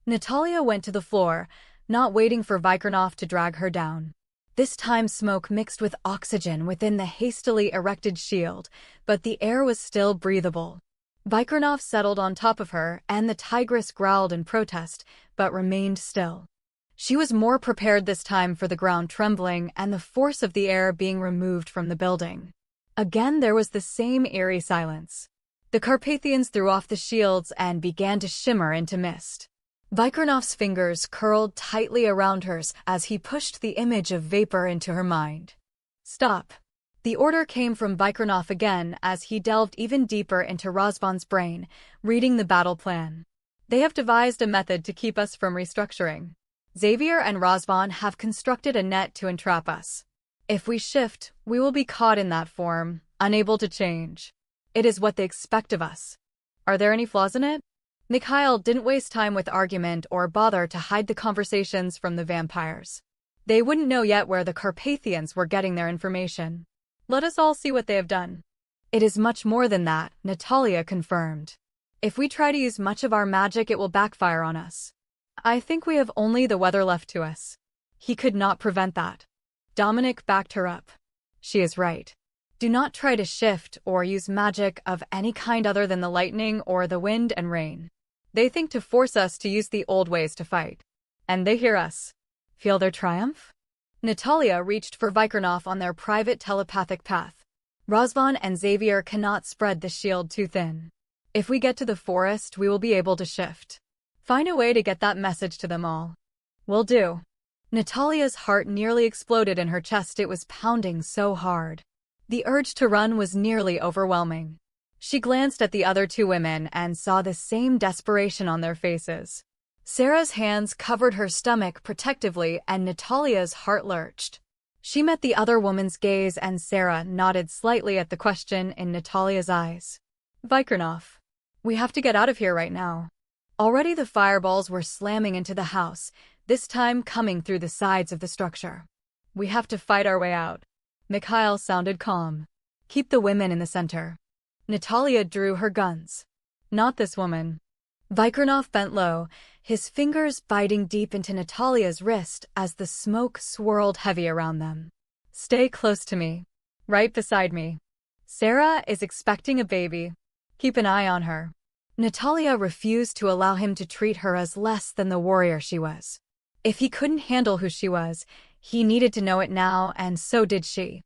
Natalya went to the floor, not waiting for Vikirnoff to drag her down. This time smoke mixed with oxygen within the hastily erected shield, but the air was still breathable. Vikirnoff settled on top of her, and the tigress growled in protest, but remained still. She was more prepared this time for the ground trembling and the force of the air being removed from the building. Again there was the same eerie silence. The Carpathians threw off the shields and began to shimmer into mist. Vikirnoff's fingers curled tightly around hers as he pushed the image of vapor into her mind. Stop. The order came from Vikirnoff again as he delved even deeper into Razvan's brain, reading the battle plan. They have devised a method to keep us from restructuring. Xavier and Razvan have constructed a net to entrap us. If we shift, we will be caught in that form, unable to change. It is what they expect of us. Are there any flaws in it? Mikhail didn't waste time with argument or bother to hide the conversations from the vampires. They wouldn't know yet where the Carpathians were getting their information. Let us all see what they have done. It is much more than that, Natalya confirmed. If we try to use much of our magic, it will backfire on us. I think we have only the weather left to us. He could not prevent that. Dominic backed her up. She is right. Do not try to shift or use magic of any kind other than the lightning or the wind and rain. They think to force us to use the old ways to fight. And they hear us. Feel their triumph? Natalya reached for Vikirnoff on their private telepathic path. Razvan and Xavier cannot spread the shield too thin. If we get to the forest, we will be able to shift. Find a way to get that message to them all. Will do. Natalya's heart nearly exploded in her chest. It was pounding so hard. The urge to run was nearly overwhelming. She glanced at the other 2 women and saw the same desperation on their faces. Sarah's hands covered her stomach protectively and Natalya's heart lurched. She met the other woman's gaze and Sarah nodded slightly at the question in Natalya's eyes. Vikirnoff. We have to get out of here right now. Already the fireballs were slamming into the house, this time coming through the sides of the structure. We have to fight our way out. Mikhail sounded calm. Keep the women in the center. Natalya drew her guns. Not this woman. Vikirnoff bent low, his fingers biting deep into Natalya's wrist as the smoke swirled heavy around them. Stay close to me. Right beside me. Sarah is expecting a baby. Keep an eye on her. Natalya refused to allow him to treat her as less than the warrior she was. If he couldn't handle who she was, he needed to know it now, and so did she.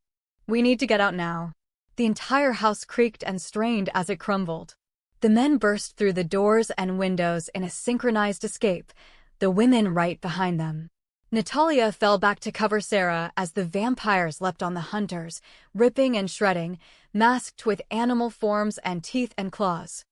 We need to get out now. The entire house creaked and strained as it crumbled. The men burst through the doors and windows in a synchronized escape, the women right behind them. Natalya fell back to cover Sarah as the vampires leapt on the hunters, ripping and shredding, masked with animal forms and teeth and claws.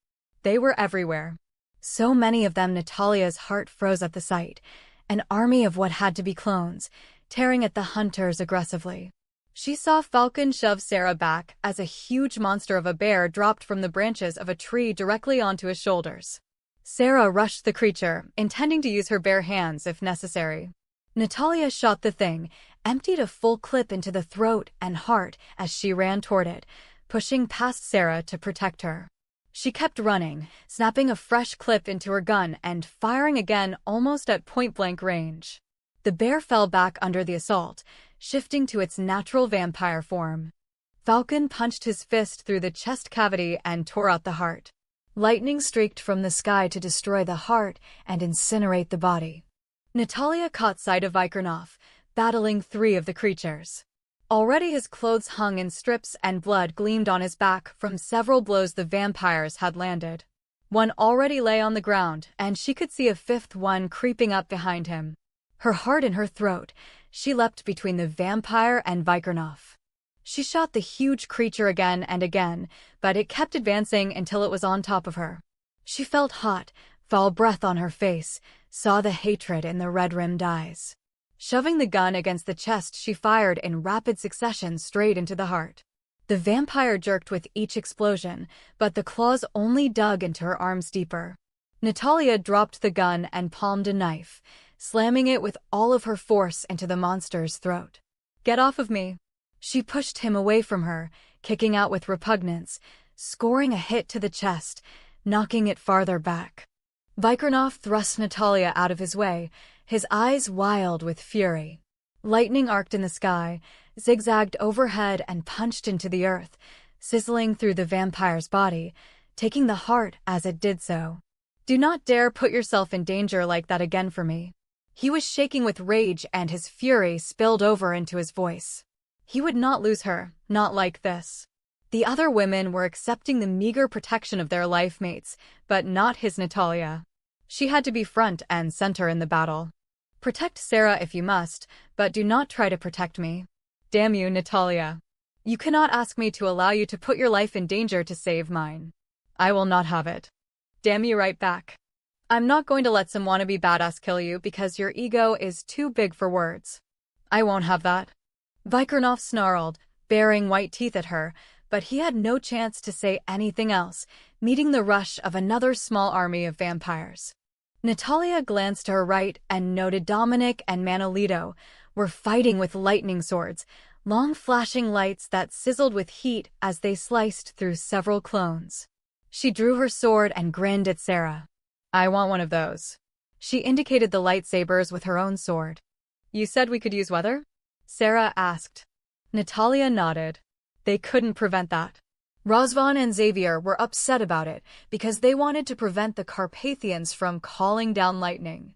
They were everywhere. So many of them Natalya's heart froze at the sight, an army of what had to be clones, tearing at the hunters aggressively. She saw Falcon shove Sarah back as a huge monster of a bear dropped from the branches of a tree directly onto his shoulders. Sarah rushed the creature, intending to use her bare hands if necessary. Natalya shot the thing, emptied a full clip into the throat and heart as she ran toward it, pushing past Sarah to protect her. She kept running, snapping a fresh clip into her gun and firing again almost at point-blank range. The bear fell back under the assault, shifting to its natural vampire form. Falcon punched his fist through the chest cavity and tore out the heart. Lightning streaked from the sky to destroy the heart and incinerate the body. Natalya caught sight of Vikirnoff, battling 3 of the creatures. Already his clothes hung in strips and blood gleamed on his back from several blows the vampires had landed. One already lay on the ground, and she could see a 5th one creeping up behind him. Her heart in her throat, she leapt between the vampire and Vikirnoff. She shot the huge creature again and again, but it kept advancing until it was on top of her. She felt hot, foul breath on her face, saw the hatred in the red-rimmed eyes. Shoving the gun against the chest, she fired in rapid succession straight into the heart. The vampire jerked with each explosion, but the claws only dug into her arms deeper. Natalya dropped the gun and palmed a knife, slamming it with all of her force into the monster's throat. "Get off of me!" She pushed him away from her, kicking out with repugnance, scoring a hit to the chest, knocking it farther back. Vikirnoff thrust Natalya out of his way, his eyes wild with fury. Lightning arced in the sky, zigzagged overhead and punched into the earth, sizzling through the vampire's body, taking the heart as it did so. "Do not dare put yourself in danger like that again for me." He was shaking with rage and his fury spilled over into his voice. He would not lose her, not like this. The other women were accepting the meager protection of their life mates, but not his Natalya. She had to be front and center in the battle. "Protect Sarah if you must, but do not try to protect me." "Damn you, Natalya. You cannot ask me to allow you to put your life in danger to save mine. I will not have it." "Damn you right back. I'm not going to let some wannabe badass kill you because your ego is too big for words. I won't have that." Vikirnoff snarled, baring white teeth at her, but he had no chance to say anything else, meeting the rush of another small army of vampires. Natalya glanced to her right and noted Dominic and Manolito were fighting with lightning swords, long flashing lights that sizzled with heat as they sliced through several clones. She drew her sword and grinned at Sarah. "I want one of those." She indicated the lightsabers with her own sword. "You said we could use weather?" Sarah asked. Natalya nodded. They couldn't prevent that. Razvan and Xavier were upset about it because they wanted to prevent the Carpathians from calling down lightning.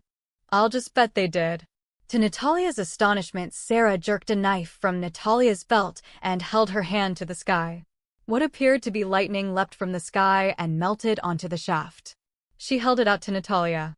I'll just bet they did. To Natalya's astonishment, Sarah jerked a knife from Natalya's belt and held her hand to the sky. What appeared to be lightning leapt from the sky and melted onto the shaft. She held it out to Natalya.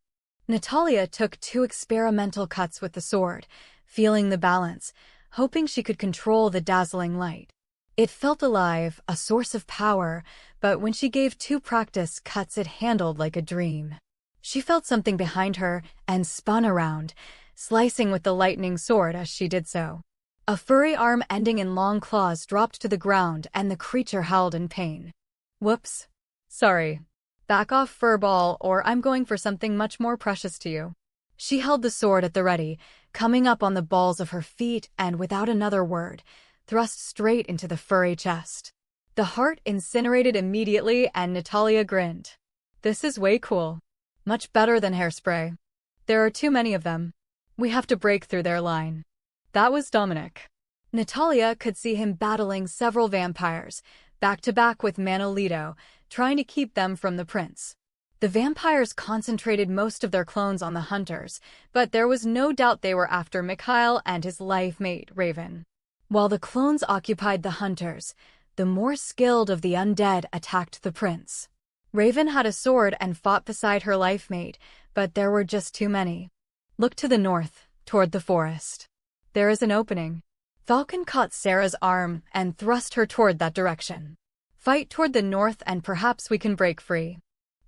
Natalya took 2 experimental cuts with the sword, feeling the balance, hoping she could control the dazzling light. It felt alive, a source of power, but when she gave 2 practice cuts it handled like a dream. She felt something behind her and spun around, slicing with the lightning sword as she did so. A furry arm ending in long claws dropped to the ground and the creature howled in pain. "Whoops. Sorry. Back off, furball, or I'm going for something much more precious to you." She held the sword at the ready, coming up on the balls of her feet and without another word, thrust straight into the furry chest. The heart incinerated immediately and Natalya grinned. "This is way cool. Much better than hairspray. There are too many of them. We have to break through their line." That was Dominic. Natalya could see him battling several vampires, back to back with Manolito, trying to keep them from the prince. The vampires concentrated most of their clones on the hunters, but there was no doubt they were after Mikhail and his life mate, Raven. While the clones occupied the hunters, the more skilled of the undead attacked the prince. Raven had a sword and fought beside her life mate, but there were just too many. Look to the north, toward the forest. There is an opening. Falcon caught Sarah's arm and thrust her toward that direction. Fight toward the north and perhaps we can break free.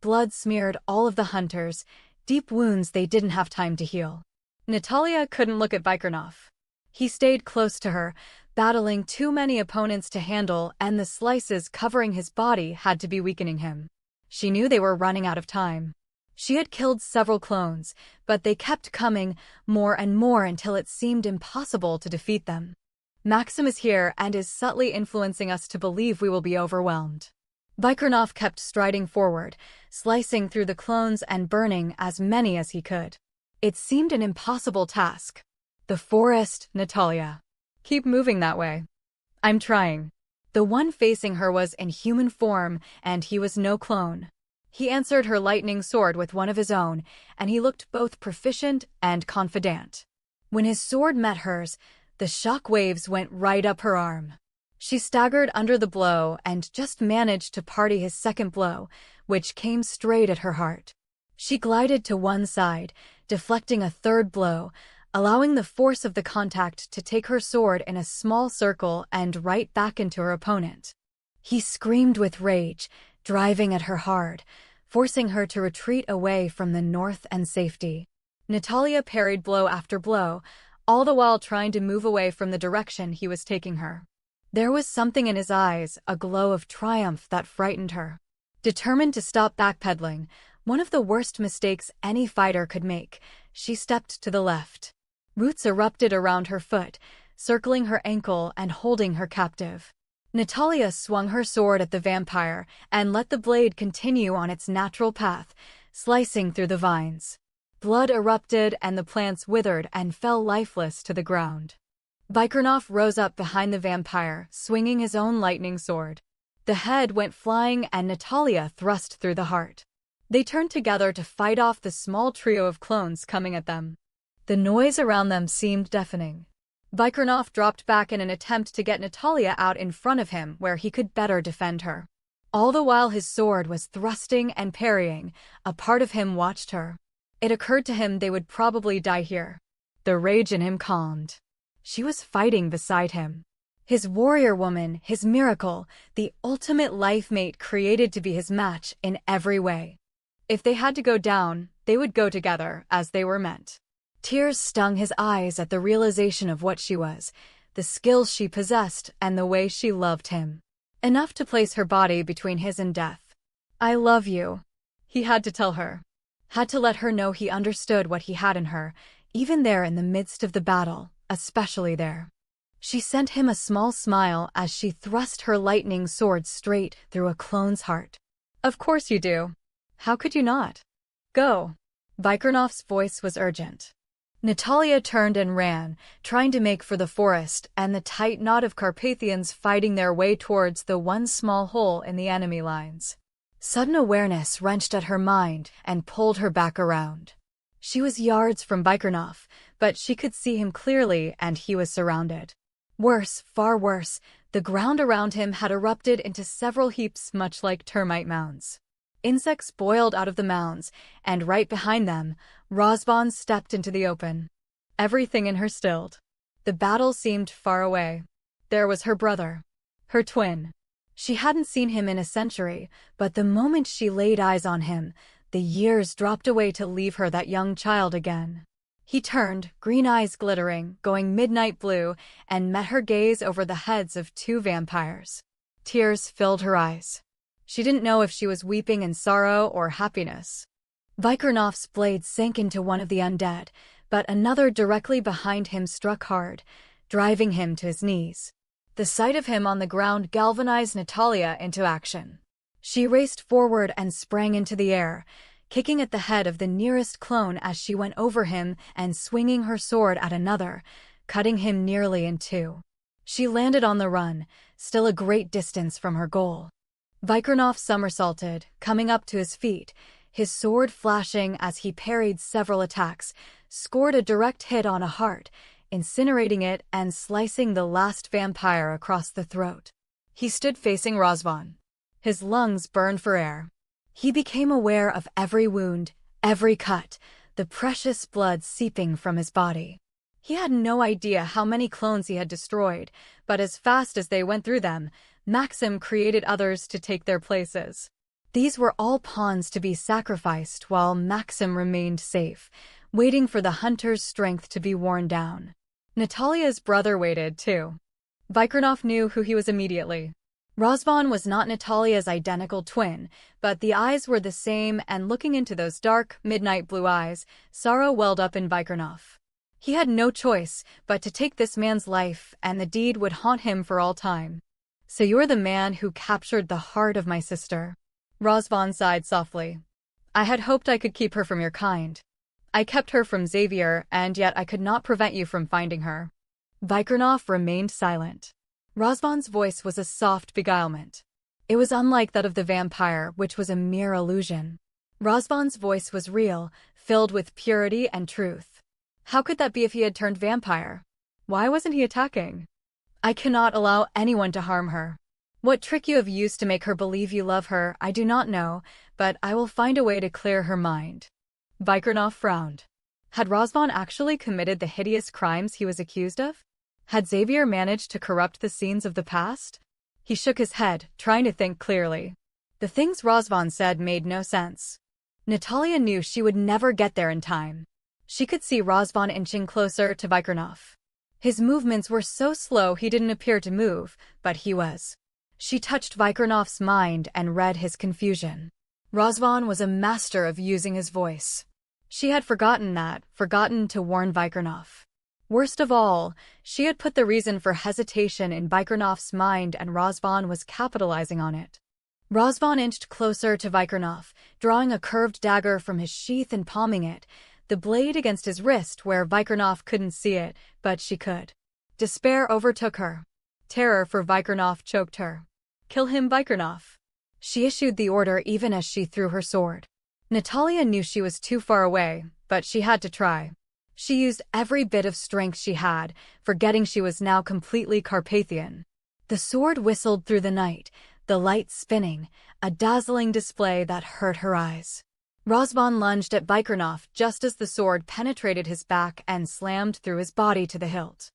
Blood smeared all of the hunters, deep wounds they didn't have time to heal. Natalya couldn't look at Vikirnoff. He stayed close to her, battling too many opponents to handle, and the slices covering his body had to be weakening him. She knew they were running out of time. She had killed several clones, but they kept coming, more and more until it seemed impossible to defeat them. Maxim is here and is subtly influencing us to believe we will be overwhelmed. Vikirnoff kept striding forward, slicing through the clones and burning as many as he could. It seemed an impossible task. The forest, Natalya. Keep moving that way. I'm trying. The one facing her was in human form, and he was no clone. He answered her lightning sword with one of his own, and he looked both proficient and confident. When his sword met hers, the shock waves went right up her arm. She staggered under the blow and just managed to parry his second blow, which came straight at her heart. She glided to one side, deflecting a third blow, allowing the force of the contact to take her sword in a small circle and right back into her opponent. He screamed with rage, driving at her hard, forcing her to retreat away from the north and safety. Natalya parried blow after blow, all the while trying to move away from the direction he was taking her. There was something in his eyes, a glow of triumph that frightened her. Determined to stop backpedaling, one of the worst mistakes any fighter could make, she stepped to the left. Roots erupted around her foot, circling her ankle and holding her captive. Natalya swung her sword at the vampire and let the blade continue on its natural path, slicing through the vines. Blood erupted and the plants withered and fell lifeless to the ground. Vikirnoff rose up behind the vampire, swinging his own lightning sword. The head went flying and Natalya thrust through the heart. They turned together to fight off the small trio of clones coming at them. The noise around them seemed deafening. Vikirnoff dropped back in an attempt to get Natalya out in front of him where he could better defend her. All the while his sword was thrusting and parrying, a part of him watched her. It occurred to him they would probably die here. The rage in him calmed. She was fighting beside him. His warrior woman, his miracle, the ultimate life mate created to be his match in every way. If they had to go down, they would go together as they were meant. Tears stung his eyes at the realization of what she was, the skills she possessed, and the way she loved him. Enough to place her body between his and death. I love you. He had to tell her. Had to let her know he understood what he had in her, even there in the midst of the battle, especially there. She sent him a small smile as she thrust her lightning sword straight through a clone's heart. Of course you do. How could you not? Go. Vikirnoff's voice was urgent. Natalya turned and ran, trying to make for the forest and the tight knot of Carpathians fighting their way towards the one small hole in the enemy lines. Sudden awareness wrenched at her mind and pulled her back around. She was yards from Vikirnoff, but she could see him clearly and he was surrounded. Worse, far worse, the ground around him had erupted into several heaps much like termite mounds. Insects boiled out of the mounds, and right behind them, Razvan stepped into the open. Everything in her stilled. The battle seemed far away. There was her brother. Her twin. She hadn't seen him in a century, but the moment she laid eyes on him, the years dropped away to leave her that young child again. He turned, green eyes glittering, going midnight blue, and met her gaze over the heads of two vampires. Tears filled her eyes. She didn't know if she was weeping in sorrow or happiness. Vikirnoff's blade sank into one of the undead, but another directly behind him struck hard, driving him to his knees. The sight of him on the ground galvanized Natalya into action. She raced forward and sprang into the air, kicking at the head of the nearest clone as she went over him and swinging her sword at another, cutting him nearly in two. She landed on the run, still a great distance from her goal. Vikirnoff somersaulted, coming up to his feet, his sword flashing as he parried several attacks, scored a direct hit on a heart, incinerating it and slicing the last vampire across the throat. He stood facing Razvan. His lungs burned for air. He became aware of every wound, every cut, the precious blood seeping from his body. He had no idea how many clones he had destroyed, but as fast as they went through them, Maxim created others to take their places. These were all pawns to be sacrificed while Maxim remained safe, waiting for the hunter's strength to be worn down. Natalya's brother waited, too. Vikirnoff knew who he was immediately. Razvan was not Natalya's identical twin, but the eyes were the same, and looking into those dark, midnight blue eyes, sorrow welled up in Vikirnoff. He had no choice but to take this man's life, and the deed would haunt him for all time. So you're the man who captured the heart of my sister. Razvan sighed softly. I had hoped I could keep her from your kind. I kept her from Xavier, and yet I could not prevent you from finding her. Vikirnoff remained silent. Razvan's voice was a soft beguilement. It was unlike that of the vampire, which was a mere illusion. Razvan's voice was real, filled with purity and truth. How could that be if he had turned vampire? Why wasn't he attacking? I cannot allow anyone to harm her. What trick you have used to make her believe you love her, I do not know, but I will find a way to clear her mind. Vikirnoff frowned. Had Razvan actually committed the hideous crimes he was accused of? Had Xavier managed to corrupt the scenes of the past? He shook his head, trying to think clearly. The things Razvan said made no sense. Natalya knew she would never get there in time. She could see Razvan inching closer to Vikirnoff. His movements were so slow he didn't appear to move, but he was. She touched Vikirnoff's mind and read his confusion. Razvan was a master of using his voice. She had forgotten to warn Vikirnoff. Worst of all, she had put the reason for hesitation in Vikirnoff's mind and Razvan was capitalizing on it. Razvan inched closer to Vikirnoff, drawing a curved dagger from his sheath and palming it, the blade against his wrist where Vikirnoff couldn't see it, but she could. Despair overtook her. Terror for Vikirnoff choked her. Kill him, Vikirnoff. She issued the order even as she threw her sword. Natalya knew she was too far away, but she had to try. She used every bit of strength she had, forgetting she was now completely Carpathian. The sword whistled through the night, the light spinning, a dazzling display that hurt her eyes. Razvan lunged at Vikirnoff just as the sword penetrated his back and slammed through his body to the hilt.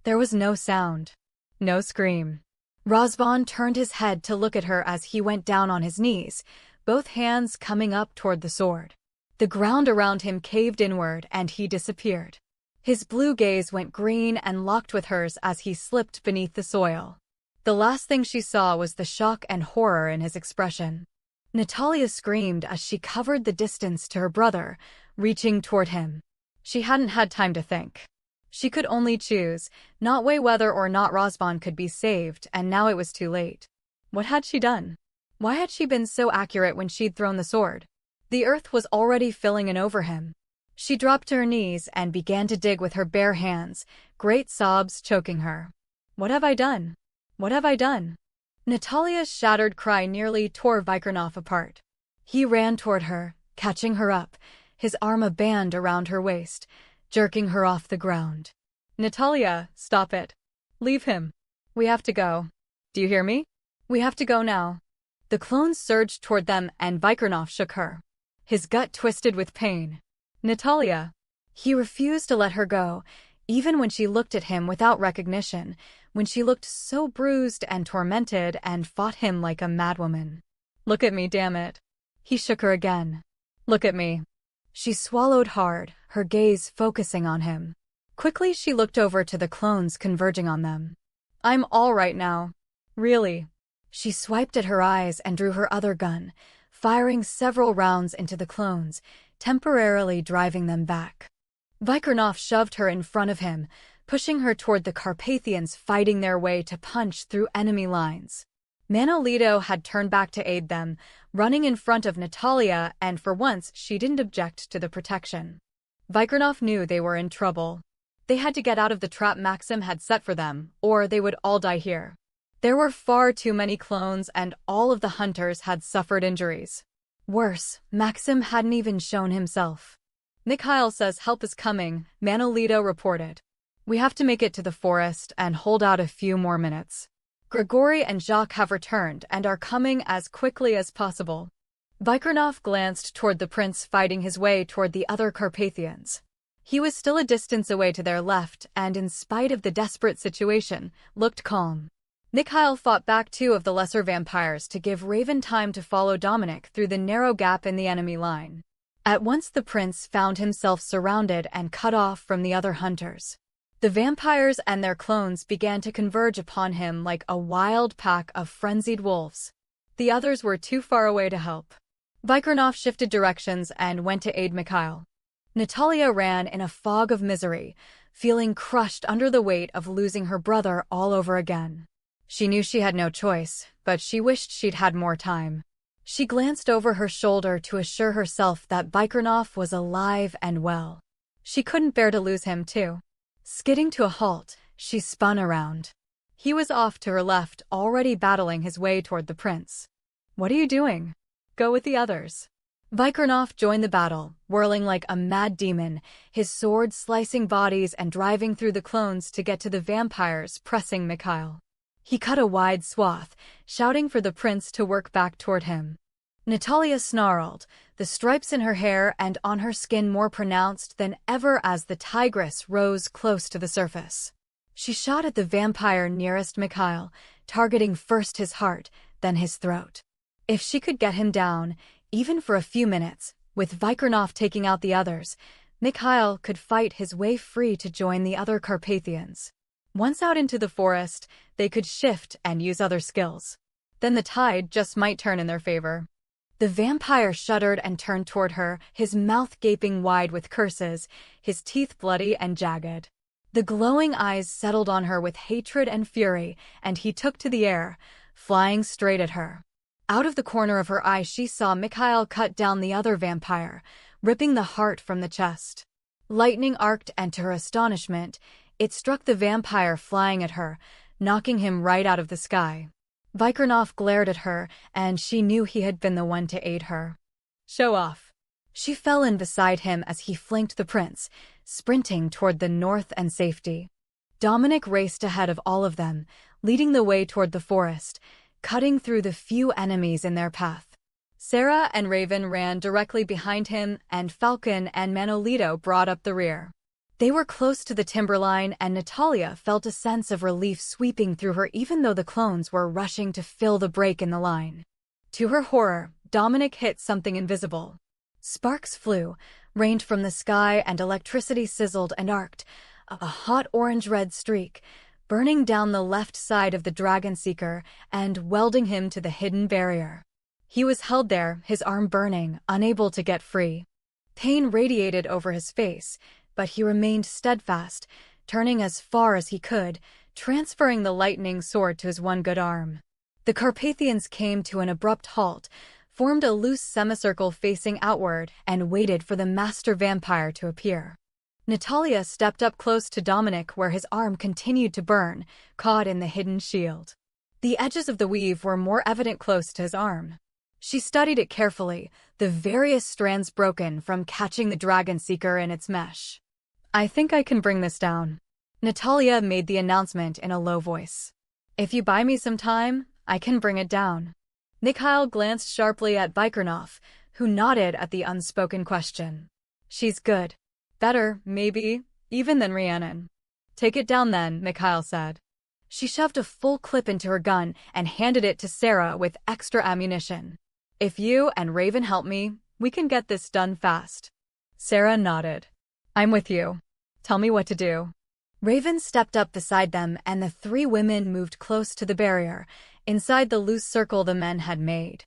There was no sound. No scream. Razvan turned his head to look at her as he went down on his knees, both hands coming up toward the sword. The ground around him caved inward and he disappeared. His blue gaze went green and locked with hers as he slipped beneath the soil. The last thing she saw was the shock and horror in his expression. Natalya screamed as she covered the distance to her brother, reaching toward him. She hadn't had time to think. She could only choose, not weigh whether or not Razvan could be saved, and now it was too late. What had she done? Why had she been so accurate when she'd thrown the sword? The earth was already filling in over him. She dropped to her knees and began to dig with her bare hands, great sobs choking her. What have I done? What have I done? Natalya's shattered cry nearly tore Vikirnoff apart. He ran toward her, catching her up, his arm a band around her waist, jerking her off the ground. Natalya, stop it. Leave him. We have to go. Do you hear me? We have to go now. The clones surged toward them and Vikirnoff shook her. His gut twisted with pain. Natalya. He refused to let her go, even when she looked at him without recognition, when she looked so bruised and tormented and fought him like a madwoman. Look at me, damn it. He shook her again. Look at me. She swallowed hard, her gaze focusing on him. Quickly she looked over to the clones converging on them. I'm all right now. Really. She swiped at her eyes and drew her other gun, firing several rounds into the clones, temporarily driving them back. Vikirnoff shoved her in front of him, pushing her toward the Carpathians fighting their way to punch through enemy lines. Manolito had turned back to aid them, running in front of Natalya, and for once she didn't object to the protection. Vikirnoff knew they were in trouble. They had to get out of the trap Maxim had set for them, or they would all die here. There were far too many clones and all of the hunters had suffered injuries. Worse, Maxim hadn't even shown himself. Mikhail says help is coming, Manolito reported. We have to make it to the forest and hold out a few more minutes. Grigory and Jacques have returned and are coming as quickly as possible. Vikirnoff glanced toward the prince fighting his way toward the other Carpathians. He was still a distance away to their left and, in spite of the desperate situation, looked calm. Mikhail fought back two of the lesser vampires to give Raven time to follow Dominic through the narrow gap in the enemy line. At once the prince found himself surrounded and cut off from the other hunters. The vampires and their clones began to converge upon him like a wild pack of frenzied wolves. The others were too far away to help. Vikirnoff shifted directions and went to aid Mikhail. Natalya ran in a fog of misery, feeling crushed under the weight of losing her brother all over again. She knew she had no choice, but she wished she'd had more time. She glanced over her shoulder to assure herself that Vikirnoff was alive and well. She couldn't bear to lose him, too. Skidding to a halt, She spun around. He was off to her left, already battling his way toward the prince. "What are you doing? Go with the others." Vikirnoff joined the battle, whirling like a mad demon, his sword slicing bodies and driving through the clones to get to the vampires pressing Mikhail. He cut a wide swath, shouting for the prince to work back toward him. Natalya snarled, the stripes in her hair and on her skin more pronounced than ever as the tigress rose close to the surface. She shot at the vampire nearest Mikhail, targeting first his heart, then his throat. If she could get him down, even for a few minutes, with Vikirnoff taking out the others, Mikhail could fight his way free to join the other Carpathians. Once out into the forest, they could shift and use other skills. Then the tide just might turn in their favor. The vampire shuddered and turned toward her, his mouth gaping wide with curses, his teeth bloody and jagged. The glowing eyes settled on her with hatred and fury, and he took to the air, flying straight at her. Out of the corner of her eye she saw Mikhail cut down the other vampire, ripping the heart from the chest. Lightning arced, and to her astonishment, it struck the vampire flying at her, knocking him right out of the sky. Vikirnoff glared at her, and she knew he had been the one to aid her. "Show off." She fell in beside him as he flanked the prince, sprinting toward the north and safety. Dominic raced ahead of all of them, leading the way toward the forest, cutting through the few enemies in their path. Sarah and Raven ran directly behind him, and Falcon and Manolito brought up the rear. They were close to the timberline, and Natalya felt a sense of relief sweeping through her even though the clones were rushing to fill the break in the line. To her horror, Dominic hit something invisible. Sparks flew, rained from the sky, and electricity sizzled and arced, a hot orange-red streak, burning down the left side of the Dragon Seeker and welding him to the hidden barrier. He was held there, his arm burning, unable to get free. Pain radiated over his face, but he remained steadfast, turning as far as he could, transferring the lightning sword to his one good arm. The Carpathians came to an abrupt halt, formed a loose semicircle facing outward, and waited for the master vampire to appear. Natalya stepped up close to Dominic where his arm continued to burn, caught in the hidden shield. The edges of the weave were more evident close to his arm. She studied it carefully, the various strands broken from catching the Dragon Seeker in its mesh. "I think I can bring this down." Natalya made the announcement in a low voice. "If you buy me some time, I can bring it down." Mikhail glanced sharply at Vikirnoff, who nodded at the unspoken question. "She's good. Better, maybe, even than Rhiannon." "Take it down then," Mikhail said. She shoved a full clip into her gun and handed it to Sarah with extra ammunition. "If you and Raven help me, we can get this done fast." Sarah nodded. "I'm with you. Tell me what to do." Raven stepped up beside them, and the three women moved close to the barrier, inside the loose circle the men had made.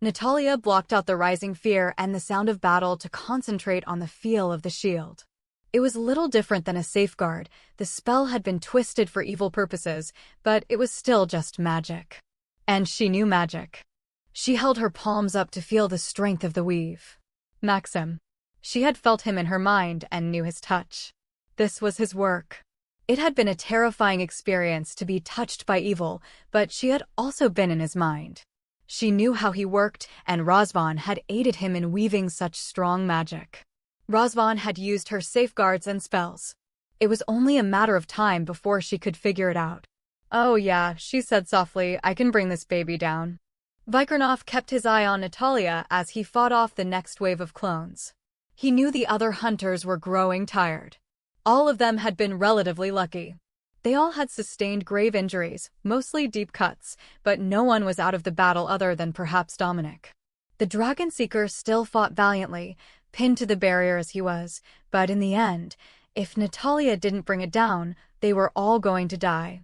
Natalya blocked out the rising fear and the sound of battle to concentrate on the feel of the shield. It was little different than a safeguard. The spell had been twisted for evil purposes, but it was still just magic. And she knew magic. She held her palms up to feel the strength of the weave. Maxim. She had felt him in her mind and knew his touch. This was his work. It had been a terrifying experience to be touched by evil, but she had also been in his mind. She knew how he worked, and Razvan had aided him in weaving such strong magic. Razvan had used her safeguards and spells. It was only a matter of time before she could figure it out. "Oh yeah," she said softly, "I can bring this baby down." Vikirnoff kept his eye on Natalya as he fought off the next wave of clones. He knew the other hunters were growing tired. All of them had been relatively lucky. They all had sustained grave injuries, mostly deep cuts, but no one was out of the battle other than perhaps Dominic. The Dragon Seeker still fought valiantly, pinned to the barrier as he was, but in the end, if Natalya didn't bring it down, they were all going to die.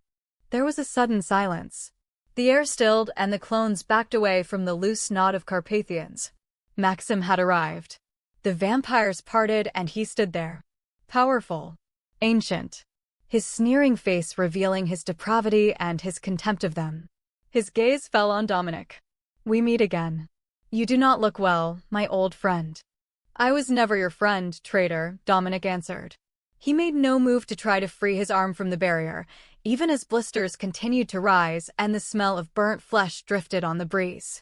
There was a sudden silence. The air stilled and the clones backed away from the loose knot of Carpathians. Maxim had arrived. The vampires parted and he stood there. Powerful. Ancient. His sneering face revealing his depravity and his contempt of them. His gaze fell on Dominic. "We meet again. You do not look well, my old friend." "I was never your friend, traitor," Dominic answered. He made no move to try to free his arm from the barrier, even as blisters continued to rise and the smell of burnt flesh drifted on the breeze.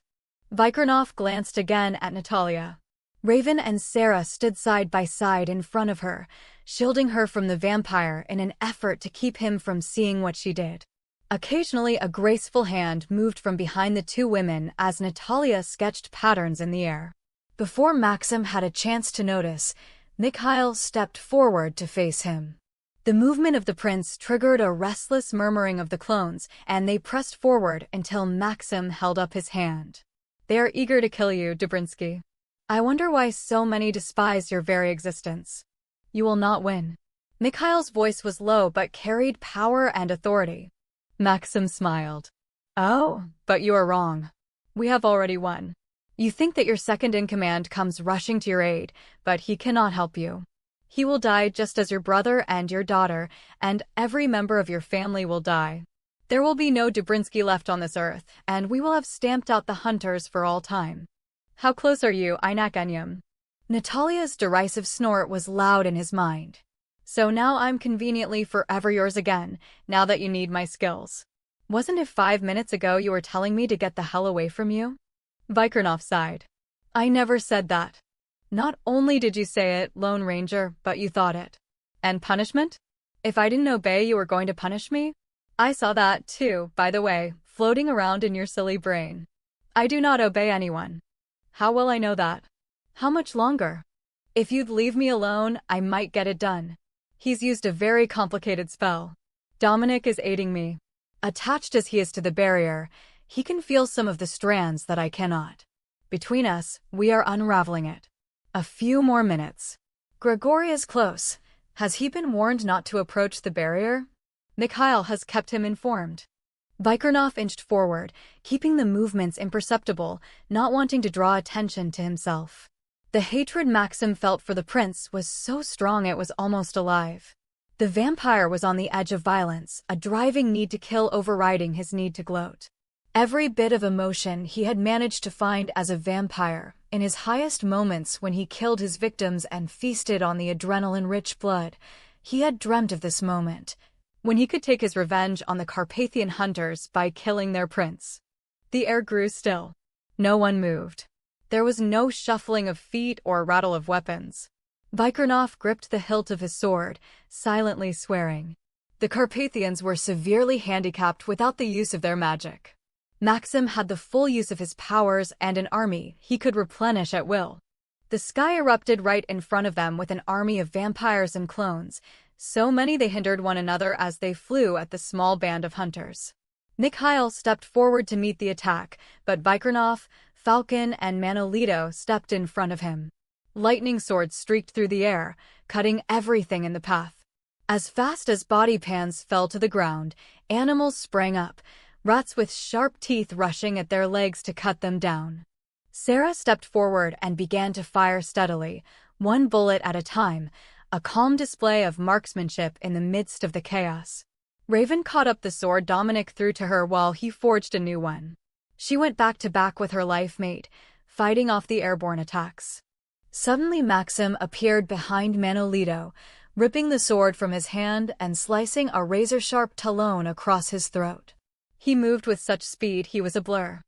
Vikirnoff glanced again at Natalya. Raven and Sarah stood side by side in front of her, shielding her from the vampire in an effort to keep him from seeing what she did. Occasionally, a graceful hand moved from behind the two women as Natalya sketched patterns in the air. Before Maxim had a chance to notice, Mikhail stepped forward to face him. The movement of the prince triggered a restless murmuring of the clones, and they pressed forward until Maxim held up his hand. "They are eager to kill you, Dobrinsky. I wonder why so many despise your very existence. You will not win." Mikhail's voice was low but carried power and authority. Maxim smiled. "Oh, but you are wrong. We have already won. You think that your second-in-command comes rushing to your aid, but he cannot help you. He will die just as your brother and your daughter, and every member of your family will die. There will be no Dobrinsky left on this earth, and we will have stamped out the hunters for all time. How close are you, Inak Enyam?" Natalya's derisive snort was loud in his mind. "So now I'm conveniently forever yours again, now that you need my skills. Wasn't it 5 minutes ago you were telling me to get the hell away from you?" Vikirnoff sighed. "I never said that. Not only did you say it, Lone Ranger, but you thought it. And punishment? If I didn't obey, you were going to punish me? I saw that, too, by the way, floating around in your silly brain. I do not obey anyone. How will I know that? How much longer? If you'd leave me alone, I might get it done. He's used a very complicated spell. Dominic is aiding me. Attached as he is to the barrier, he can feel some of the strands that I cannot. Between us, we are unraveling it. A few more minutes. Grigory is close. Has he been warned not to approach the barrier? Mikhail has kept him informed." Vikirnoff inched forward, keeping the movements imperceptible, not wanting to draw attention to himself. The hatred Maxim felt for the prince was so strong it was almost alive. The vampire was on the edge of violence, a driving need to kill overriding his need to gloat. Every bit of emotion he had managed to find as a vampire, in his highest moments when he killed his victims and feasted on the adrenaline-rich blood, he had dreamt of this moment, when he could take his revenge on the Carpathian hunters by killing their prince. The air grew still. No one moved. There was no shuffling of feet or rattle of weapons. Vikirnoff gripped the hilt of his sword, silently swearing. The Carpathians were severely handicapped without the use of their magic. Maxim had the full use of his powers and an army he could replenish at will. The sky erupted right in front of them with an army of vampires and clones, so many they hindered one another as they flew at the small band of hunters. Mikhail stepped forward to meet the attack, but Vikirnoff, Falcon, and Manolito stepped in front of him. Lightning swords streaked through the air, cutting everything in the path. As fast as body pans fell to the ground, animals sprang up, rats with sharp teeth rushing at their legs to cut them down. Sarah stepped forward and began to fire steadily, one bullet at a time, a calm display of marksmanship in the midst of the chaos. Raven caught up the sword Dominic threw to her while he forged a new one. She went back to back with her life mate, fighting off the airborne attacks. Suddenly Maxim appeared behind Manolito, ripping the sword from his hand and slicing a razor-sharp talon across his throat. He moved with such speed he was a blur.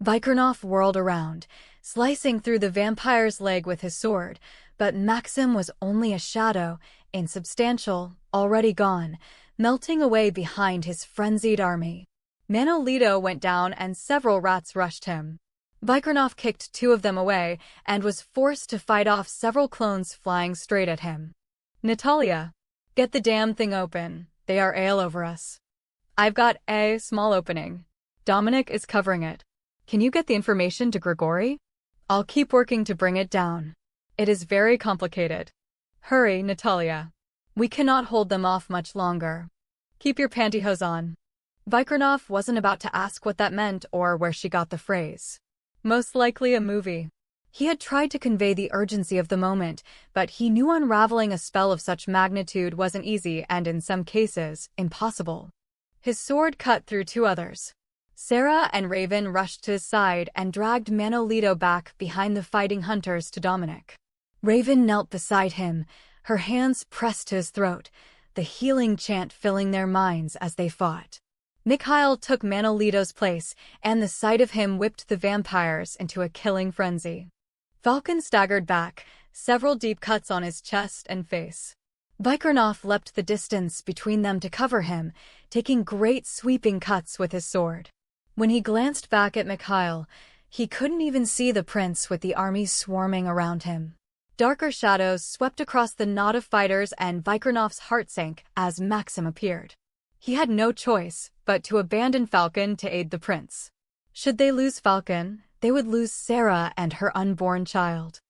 Vikirnoff whirled around, slicing through the vampire's leg with his sword, but Maxim was only a shadow, insubstantial, already gone, melting away behind his frenzied army. Manolito went down and several rats rushed him. Vikirnoff kicked 2 of them away and was forced to fight off several clones flying straight at him. "Natalya, get the damn thing open. They are all over us." "I've got a small opening. Dominic is covering it. Can you get the information to Grigory? I'll keep working to bring it down. It is very complicated. Hurry, Natalya. We cannot hold them off much longer. Keep your pantyhose on." Vikirnoff wasn't about to ask what that meant or where she got the phrase. Most likely a movie. He had tried to convey the urgency of the moment, but he knew unraveling a spell of such magnitude wasn't easy and in some cases, impossible. His sword cut through 2 others. Sarah and Raven rushed to his side and dragged Manolito back behind the fighting hunters to Dominic. Raven knelt beside him, Her hands pressed to his throat, the healing chant filling their minds as they fought. Mikhail took Manolito's place, and the sight of him whipped the vampires into a killing frenzy. Falcon staggered back, several deep cuts on his chest and face. Vikirnoff leapt the distance between them to cover him, taking great sweeping cuts with his sword. When he glanced back at Mikhail, he couldn't even see the prince with the army swarming around him. Darker shadows swept across the knot of fighters, and Vikirnoff's heart sank as Maxim appeared. He had no choice but to abandon Falcon to aid the prince. Should they lose Falcon, they would lose Sarah and her unborn child.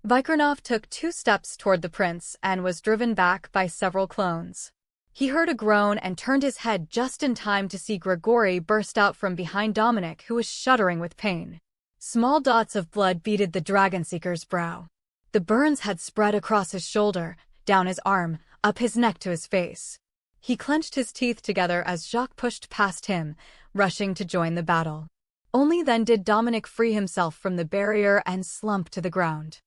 Vikirnoff took 2 steps toward the prince and was driven back by several clones. He heard a groan and turned his head just in time to see Grigory burst out from behind Dominic, who was shuddering with pain. Small dots of blood beaded the Dragonseeker's brow. The burns had spread across his shoulder, down his arm, up his neck to his face. He clenched his teeth together as Jacques pushed past him, rushing to join the battle. Only then did Dominic free himself from the barrier and slump to the ground.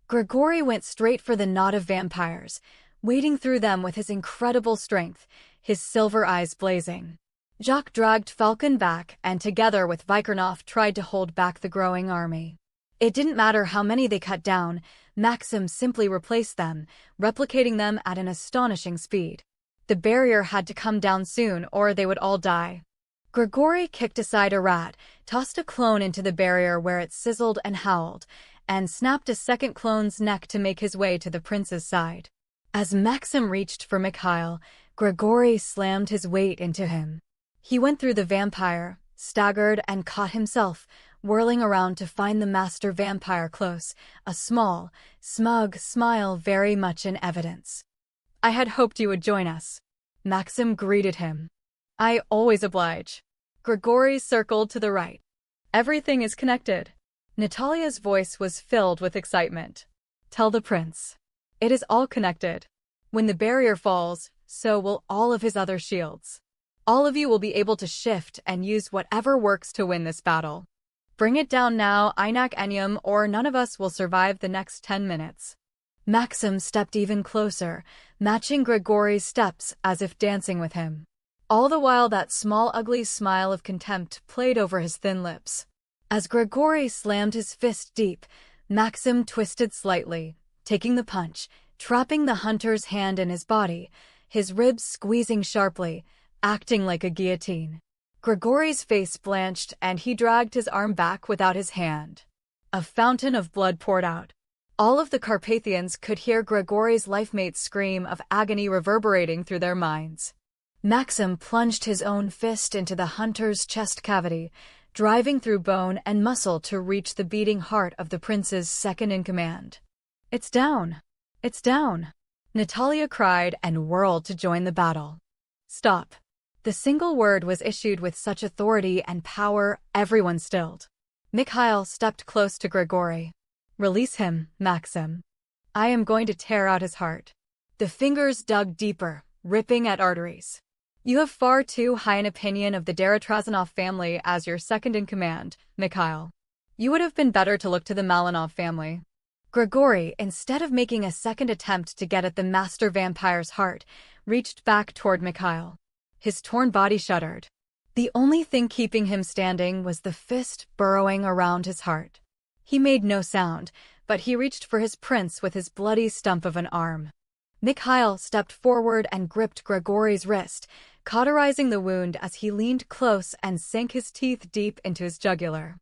Grigory went straight for the knot of vampires, wading through them with his incredible strength, his silver eyes blazing. Jacques dragged Falcon back and together with Vikirnoff tried to hold back the growing army. It didn't matter how many they cut down, Maxim simply replaced them, replicating them at an astonishing speed. The barrier had to come down soon or they would all die. Grigory kicked aside a rat, tossed a clone into the barrier where it sizzled and howled, and snapped a second clone's neck to make his way to the prince's side. As Maxim reached for Mikhail, Grigory slammed his weight into him. He went through the vampire, staggered and caught himself, whirling around to find the master vampire close, a small, smug smile very much in evidence. "I had hoped you would join us," Maxim greeted him. "I always oblige." Grigory circled to the right. "Everything is connected." Natalya's voice was filled with excitement. "Tell the prince. It is all connected. When the barrier falls, so will all of his other shields. All of you will be able to shift and use whatever works to win this battle. Bring it down now, Einak Enyam, or none of us will survive the next 10 minutes. Maxim stepped even closer, matching Grigory's steps as if dancing with him. All the while that small ugly smile of contempt played over his thin lips. As Grigory slammed his fist deep, Maxim twisted slightly, taking the punch, trapping the hunter's hand in his body, his ribs squeezing sharply, acting like a guillotine. Grigory's face blanched and he dragged his arm back without his hand. A fountain of blood poured out. All of the Carpathians could hear Grigory's lifemate's scream of agony reverberating through their minds. Maxim plunged his own fist into the hunter's chest cavity, driving through bone and muscle to reach the beating heart of the prince's second-in-command. "It's down! It's down!" Natalya cried and whirled to join the battle. "Stop!" The single word was issued with such authority and power, everyone stilled. Mikhail stepped close to Grigory. "Release him, Maxim. I am going to tear out his heart." The fingers dug deeper, ripping at arteries. "You have far too high an opinion of the Deritrasnov family as your second-in-command, Mikhail. You would have been better to look to the Malinov family." Grigory, instead of making a second attempt to get at the master vampire's heart, reached back toward Mikhail. His torn body shuddered. The only thing keeping him standing was the fist burrowing around his heart. He made no sound, but he reached for his prince with his bloody stump of an arm. Mikhail stepped forward and gripped Grigory's wrist, cauterizing the wound as he leaned close and sank his teeth deep into his jugular.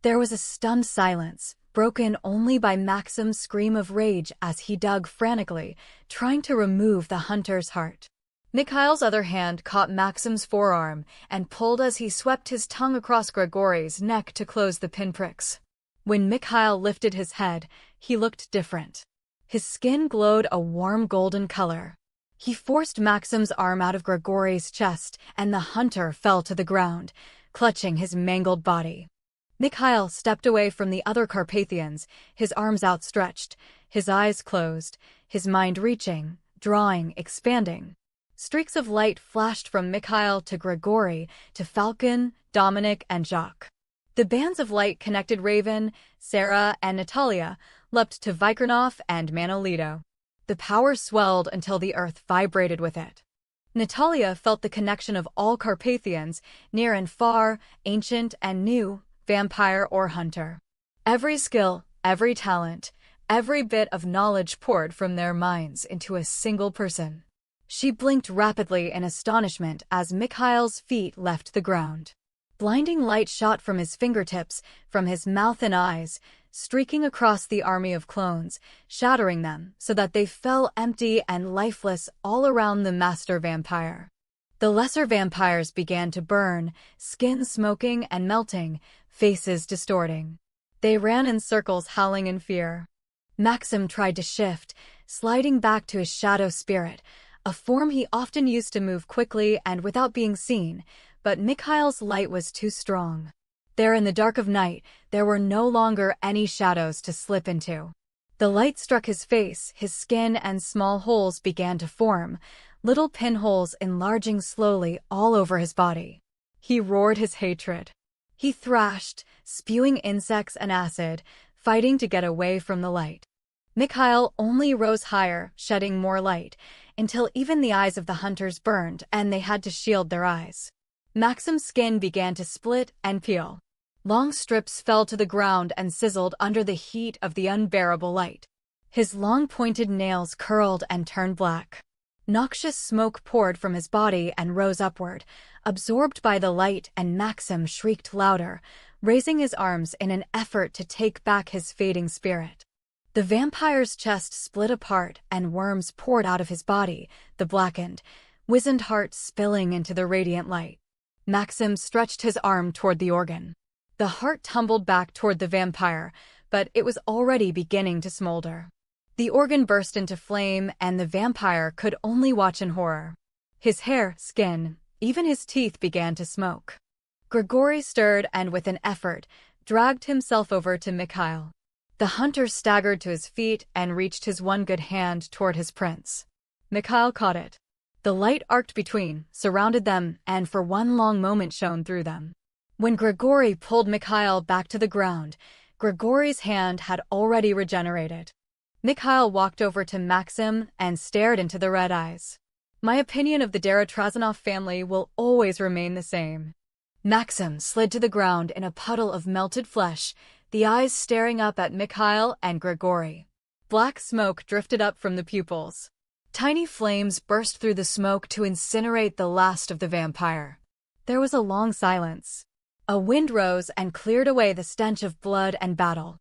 There was a stunned silence, broken only by Maxim's scream of rage as he dug frantically, trying to remove the hunter's heart. Mikhail's other hand caught Maxim's forearm and pulled as he swept his tongue across Grigory's neck to close the pinpricks. When Mikhail lifted his head, he looked different. His skin glowed a warm golden color. He forced Maxim's arm out of Grigory's chest, and the hunter fell to the ground, clutching his mangled body. Mikhail stepped away from the other Carpathians, his arms outstretched, his eyes closed, his mind reaching, drawing, expanding. Streaks of light flashed from Mikhail to Grigory, to Falcon, Dominic, and Jacques. The bands of light connected Raven, Sarah, and Natalya, leapt to Vikirnoff and Manolito. The power swelled until the earth vibrated with it. Natalya felt the connection of all Carpathians, near and far, ancient and new, vampire or hunter. Every skill, every talent, every bit of knowledge poured from their minds into a single person. She blinked rapidly in astonishment as Mikhail's feet left the ground. Blinding light shot from his fingertips, from his mouth and eyes, streaking across the army of clones, shattering them so that they fell empty and lifeless all around the master vampire. The lesser vampires began to burn, skin smoking and melting, faces distorting. They ran in circles, howling in fear. Maxim tried to shift, sliding back to his shadow spirit, a form he often used to move quickly and without being seen, but Mikhail's light was too strong. There in the dark of night, there were no longer any shadows to slip into. The light struck his face, his skin and small holes began to form, little pinholes enlarging slowly all over his body. He roared his hatred. He thrashed, spewing insects and acid, fighting to get away from the light. Mikhail only rose higher, shedding more light, until even the eyes of the hunters burned and they had to shield their eyes. Maxim's skin began to split and peel. Long strips fell to the ground and sizzled under the heat of the unbearable light. His long pointed nails curled and turned black. Noxious smoke poured from his body and rose upward, absorbed by the light, and Maxim shrieked louder, raising his arms in an effort to take back his fading spirit. The vampire's chest split apart and worms poured out of his body, the blackened, wizened heart spilling into the radiant light. Maxim stretched his arm toward the organ. The heart tumbled back toward the vampire, but it was already beginning to smolder. The organ burst into flame, and the vampire could only watch in horror. His hair, skin, even his teeth began to smoke. Grigory stirred and, with an effort, dragged himself over to Mikhail. The hunter staggered to his feet and reached his one good hand toward his prince. Mikhail caught it. The light arced between, surrounded them, and for one long moment shone through them. When Grigory pulled Mikhail back to the ground, Grigory's hand had already regenerated. Mikhail walked over to Maxim and stared into the red eyes. My opinion of the Deritrasnov family will always remain the same. Maxim slid to the ground in a puddle of melted flesh, the eyes staring up at Mikhail and Grigory. Black smoke drifted up from the pupils. Tiny flames burst through the smoke to incinerate the last of the vampire. There was a long silence. A wind rose and cleared away the stench of blood and battle.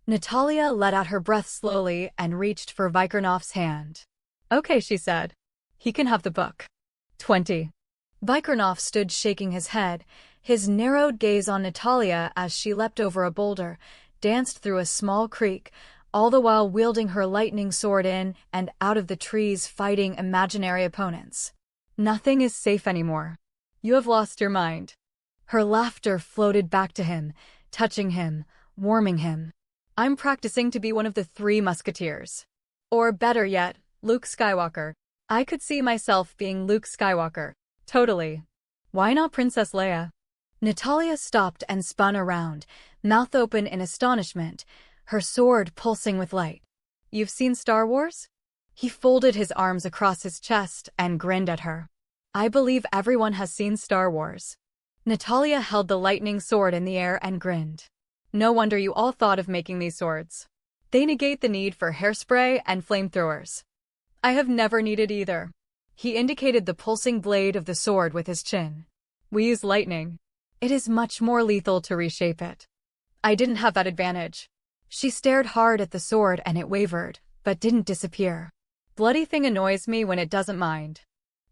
Natalya let out her breath slowly and reached for Vikirnoff's hand. "Okay," she said. "He can have the book." 20. Vikirnoff stood shaking his head, his narrowed gaze on Natalya as she leapt over a boulder, danced through a small creek, all the while wielding her lightning sword in and out of the trees, fighting imaginary opponents. "Nothing is safe anymore. You have lost your mind." Her laughter floated back to him, touching him, warming him. "I'm practicing to be one of the 3 Musketeers. Or better yet, Luke Skywalker. I could see myself being Luke Skywalker. Totally. Why not Princess Leia?" Natalya stopped and spun around, mouth open in astonishment, her sword pulsing with light. "You've seen Star Wars?" He folded his arms across his chest and grinned at her. "I believe everyone has seen Star Wars." Natalya held the lightning sword in the air and grinned. "No wonder you all thought of making these swords. They negate the need for hairspray and flamethrowers. I have never needed either." He indicated the pulsing blade of the sword with his chin. "We use lightning. It is much more lethal to reshape it. I didn't have that advantage." She stared hard at the sword and it wavered, but didn't disappear. "Bloody thing annoys me when it doesn't mind."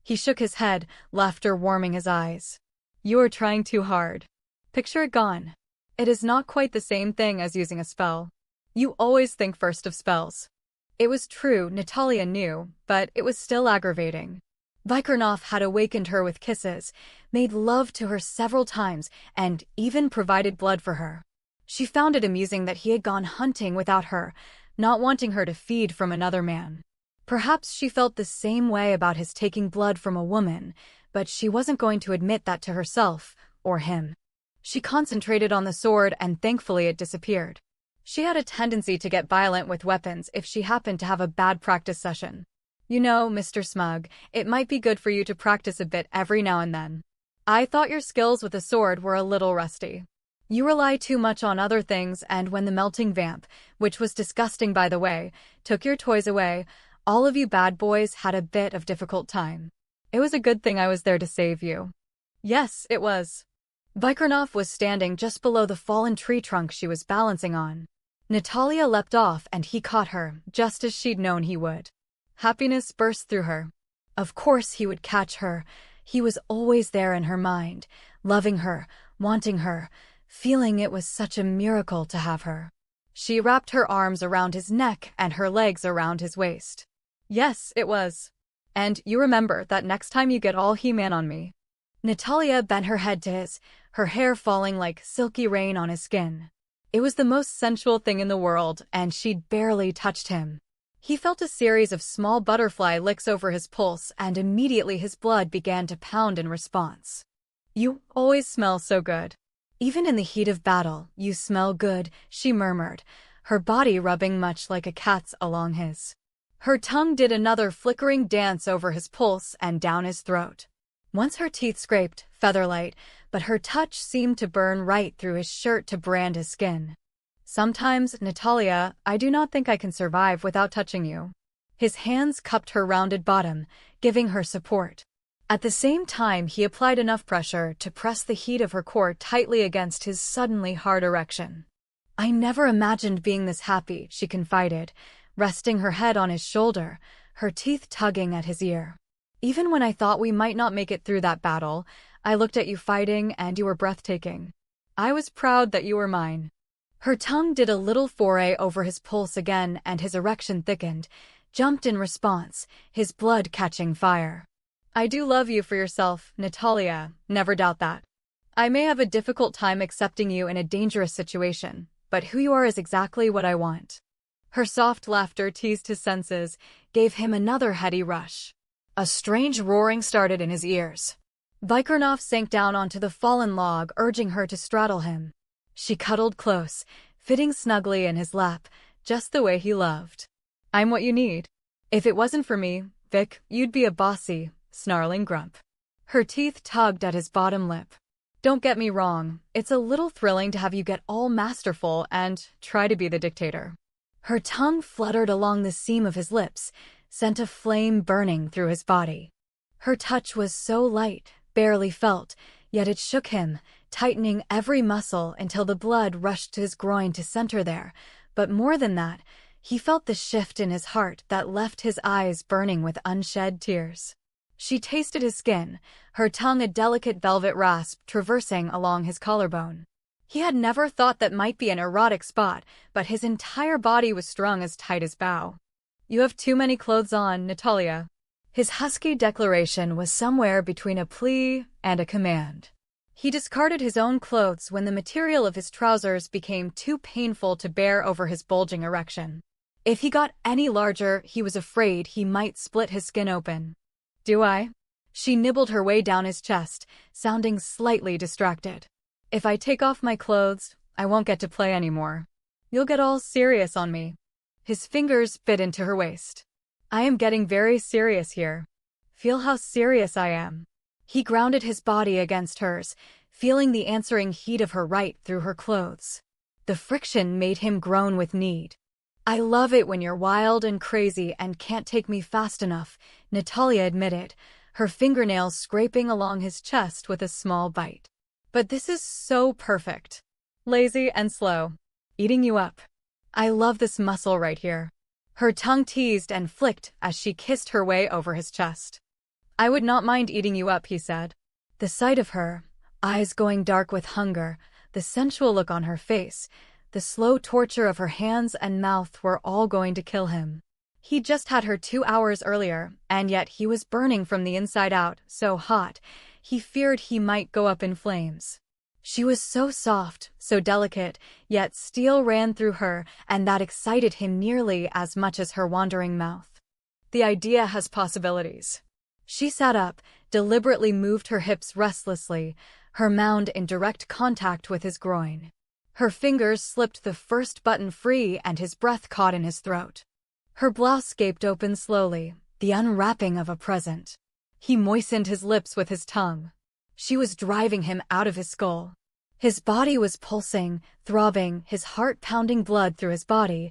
He shook his head, laughter warming his eyes. "You are trying too hard. Picture it gone. It is not quite the same thing as using a spell. You always think first of spells." It was true, Natalya knew, but it was still aggravating. Vikirnoff had awakened her with kisses, made love to her several times, and even provided blood for her. She found it amusing that he had gone hunting without her, not wanting her to feed from another man. Perhaps she felt the same way about his taking blood from a woman, but she wasn't going to admit that to herself, or him. She concentrated on the sword and thankfully it disappeared. She had a tendency to get violent with weapons if she happened to have a bad practice session. You know, Mr. Smug, it might be good for you to practice a bit every now and then. I thought your skills with a sword were a little rusty. You rely too much on other things, and when the melting vamp, which was disgusting by the way, took your toys away, all of you bad boys had a bit of difficult time. It was a good thing I was there to save you. Yes, it was. Vikirnoff was standing just below the fallen tree trunk she was balancing on. Natalya leapt off and he caught her, just as she'd known he would. Happiness burst through her. Of course he would catch her. He was always there in her mind, loving her, wanting her, feeling it was such a miracle to have her. She wrapped her arms around his neck and her legs around his waist. Yes, it was. And you remember that next time you get all He-Man on me. Natalya bent her head to his, her hair falling like silky rain on his skin. It was the most sensual thing in the world, and she'd barely touched him. He felt a series of small butterfly licks over his pulse, and immediately his blood began to pound in response. You always smell so good. Even in the heat of battle, you smell good, she murmured, her body rubbing much like a cat's along his. Her tongue did another flickering dance over his pulse and down his throat. Once her teeth scraped, featherlight, but her touch seemed to burn right through his shirt to brand his skin. Sometimes, Natalya, I do not think I can survive without touching you. His hands cupped her rounded bottom, giving her support. At the same time, he applied enough pressure to press the heat of her core tightly against his suddenly hard erection. I never imagined being this happy, she confided, resting her head on his shoulder, her teeth tugging at his ear. Even when I thought we might not make it through that battle, I looked at you fighting and you were breathtaking. I was proud that you were mine. Her tongue did a little foray over his pulse again and his erection thickened, jumped in response, his blood catching fire. I do love you for yourself, Natalya, never doubt that. I may have a difficult time accepting you in a dangerous situation, but who you are is exactly what I want. Her soft laughter teased his senses, gave him another heady rush. A strange roaring started in his ears. Vikirnoff sank down onto the fallen log, urging her to straddle him. She cuddled close, fitting snugly in his lap, just the way he loved. I'm what you need. If it wasn't for me, Vic, you'd be a bossy, snarling grump. Her teeth tugged at his bottom lip. Don't get me wrong, it's a little thrilling to have you get all masterful and try to be the dictator. Her tongue fluttered along the seam of his lips, sent a flame burning through his body. Her touch was so light, barely felt, yet it shook him, tightening every muscle until the blood rushed to his groin to center there. But more than that, he felt the shift in his heart that left his eyes burning with unshed tears. She tasted his skin, her tongue a delicate velvet rasp traversing along his collarbone. He had never thought that might be an erotic spot, but his entire body was strung as tight as bow. You have too many clothes on, Natalya. His husky declaration was somewhere between a plea and a command. He discarded his own clothes when the material of his trousers became too painful to bear over his bulging erection. If he got any larger, he was afraid he might split his skin open. Do I? She nibbled her way down his chest, sounding slightly distracted. If I take off my clothes, I won't get to play anymore. You'll get all serious on me. His fingers bit into her waist. I am getting very serious here. Feel how serious I am. He grounded his body against hers, feeling the answering heat of her right through her clothes. The friction made him groan with need. I love it when you're wild and crazy and can't take me fast enough, Natalya admitted, her fingernails scraping along his chest with a small bite. But this is so perfect. Lazy and slow. Eating you up. I love this muscle right here. Her tongue teased and flicked as she kissed her way over his chest. I would not mind eating you up, he said. The sight of her, eyes going dark with hunger, the sensual look on her face, the slow torture of her hands and mouth were all going to kill him. He'd just had her 2 hours earlier, and yet he was burning from the inside out, so hot, he feared he might go up in flames. She was so soft, so delicate, yet steel ran through her, and that excited him nearly as much as her wandering mouth. The idea has possibilities. She sat up, deliberately moved her hips restlessly, her mound in direct contact with his groin. Her fingers slipped the first button free and his breath caught in his throat. Her blouse gaped open slowly, the unwrapping of a present. He moistened his lips with his tongue. She was driving him out of his skull. His body was pulsing, throbbing, his heart pounding blood through his body,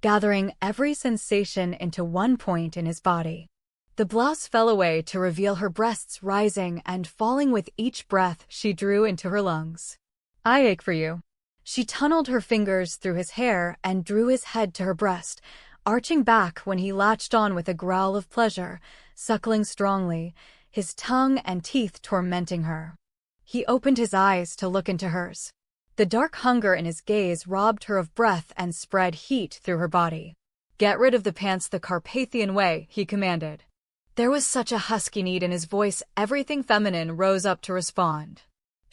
gathering every sensation into one point in his body. The blouse fell away to reveal her breasts rising and falling with each breath she drew into her lungs. "I ache for you." She tunneled her fingers through his hair and drew his head to her breast, arching back when he latched on with a growl of pleasure, suckling strongly, his tongue and teeth tormenting her. He opened his eyes to look into hers. The dark hunger in his gaze robbed her of breath and spread heat through her body. "Get rid of the pants the Carpathian way," he commanded. There was such a husky need in his voice, everything feminine rose up to respond.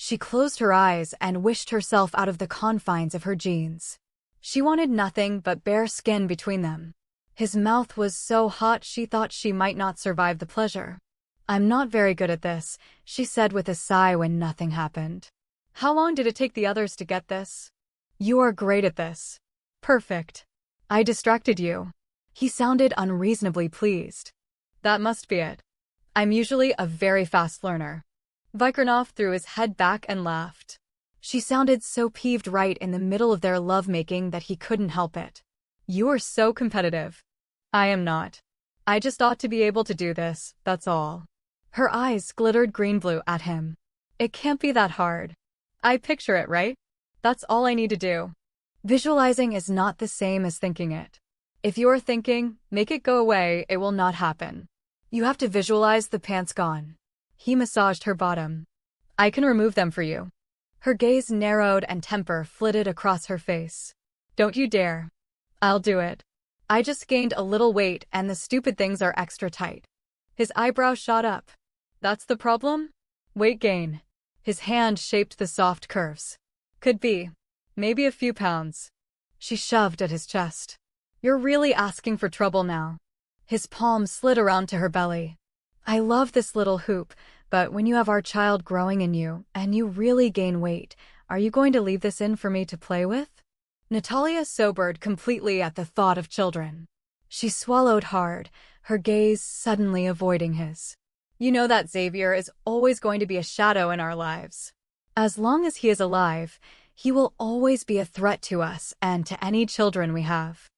She closed her eyes and wished herself out of the confines of her jeans. She wanted nothing but bare skin between them. His mouth was so hot she thought she might not survive the pleasure. "I'm not very good at this," she said with a sigh when nothing happened. "How long did it take the others to get this?" "You are great at this." "Perfect. I distracted you." He sounded unreasonably pleased. "That must be it. I'm usually a very fast learner." Vikirnoff threw his head back and laughed. She sounded so peeved right in the middle of their lovemaking that he couldn't help it. "You are so competitive." "I am not. I just ought to be able to do this, that's all." Her eyes glittered green-blue at him. "It can't be that hard. I picture it, right? That's all I need to do." Visualizing is not the same as thinking it. If you are thinking, "Make it go away," it will not happen. You have to visualize the pants gone. He massaged her bottom. "I can remove them for you." Her gaze narrowed and temper flitted across her face. "Don't you dare." "I'll do it. I just gained a little weight and the stupid things are extra tight." His eyebrows shot up. "That's the problem? Weight gain." His hand shaped the soft curves. "Could be. Maybe a few pounds." She shoved at his chest. "You're really asking for trouble now." His palm slid around to her belly. "I love this little hoop, but when you have our child growing in you, and you really gain weight, are you going to leave this in for me to play with?" Natalya sobered completely at the thought of children. She swallowed hard, her gaze suddenly avoiding his. "You know that Xavier is always going to be a shadow in our lives. As long as he is alive, he will always be a threat to us and to any children we have."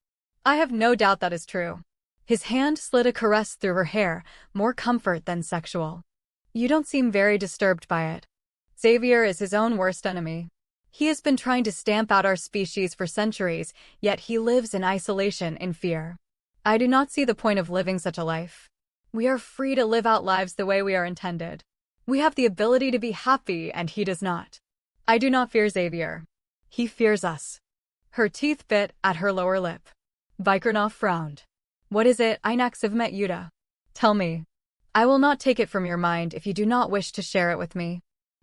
"I have no doubt that is true." His hand slid a caress through her hair, more comfort than sexual. "You don't seem very disturbed by it. Xavier is his own worst enemy. He has been trying to stamp out our species for centuries, yet he lives in isolation in fear. I do not see the point of living such a life. We are free to live out lives the way we are intended. We have the ability to be happy and he does not. I do not fear Xavier. He fears us." Her teeth bit at her lower lip. Vikirnoff frowned. "What is it, Inaksivmet Yuda? Tell me. I will not take it from your mind if you do not wish to share it with me."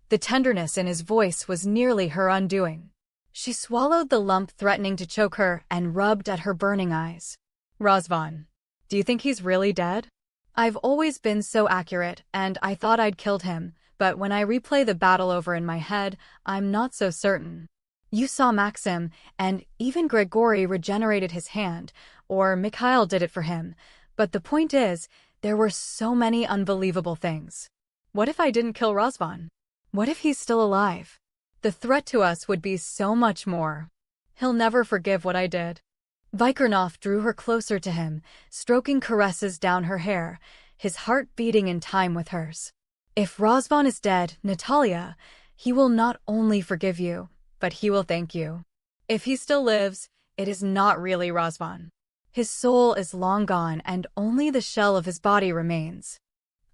The tenderness in his voice was nearly her undoing. She swallowed the lump threatening to choke her and rubbed at her burning eyes. "Razvan, do you think he's really dead?" "I've always been so accurate, and I thought I'd killed him, but when I replay the battle over in my head, I'm not so certain. You saw Maxim, and even Grigory regenerated his hand, or Mikhail did it for him, but the point is, there were so many unbelievable things. What if I didn't kill Razvan? What if he's still alive? The threat to us would be so much more. He'll never forgive what I did." Vikirnoff drew her closer to him, stroking caresses down her hair, his heart beating in time with hers. "If Razvan is dead, Natalya, he will not only forgive you, but he will thank you. If he still lives, it is not really Razvan. His soul is long gone and only the shell of his body remains."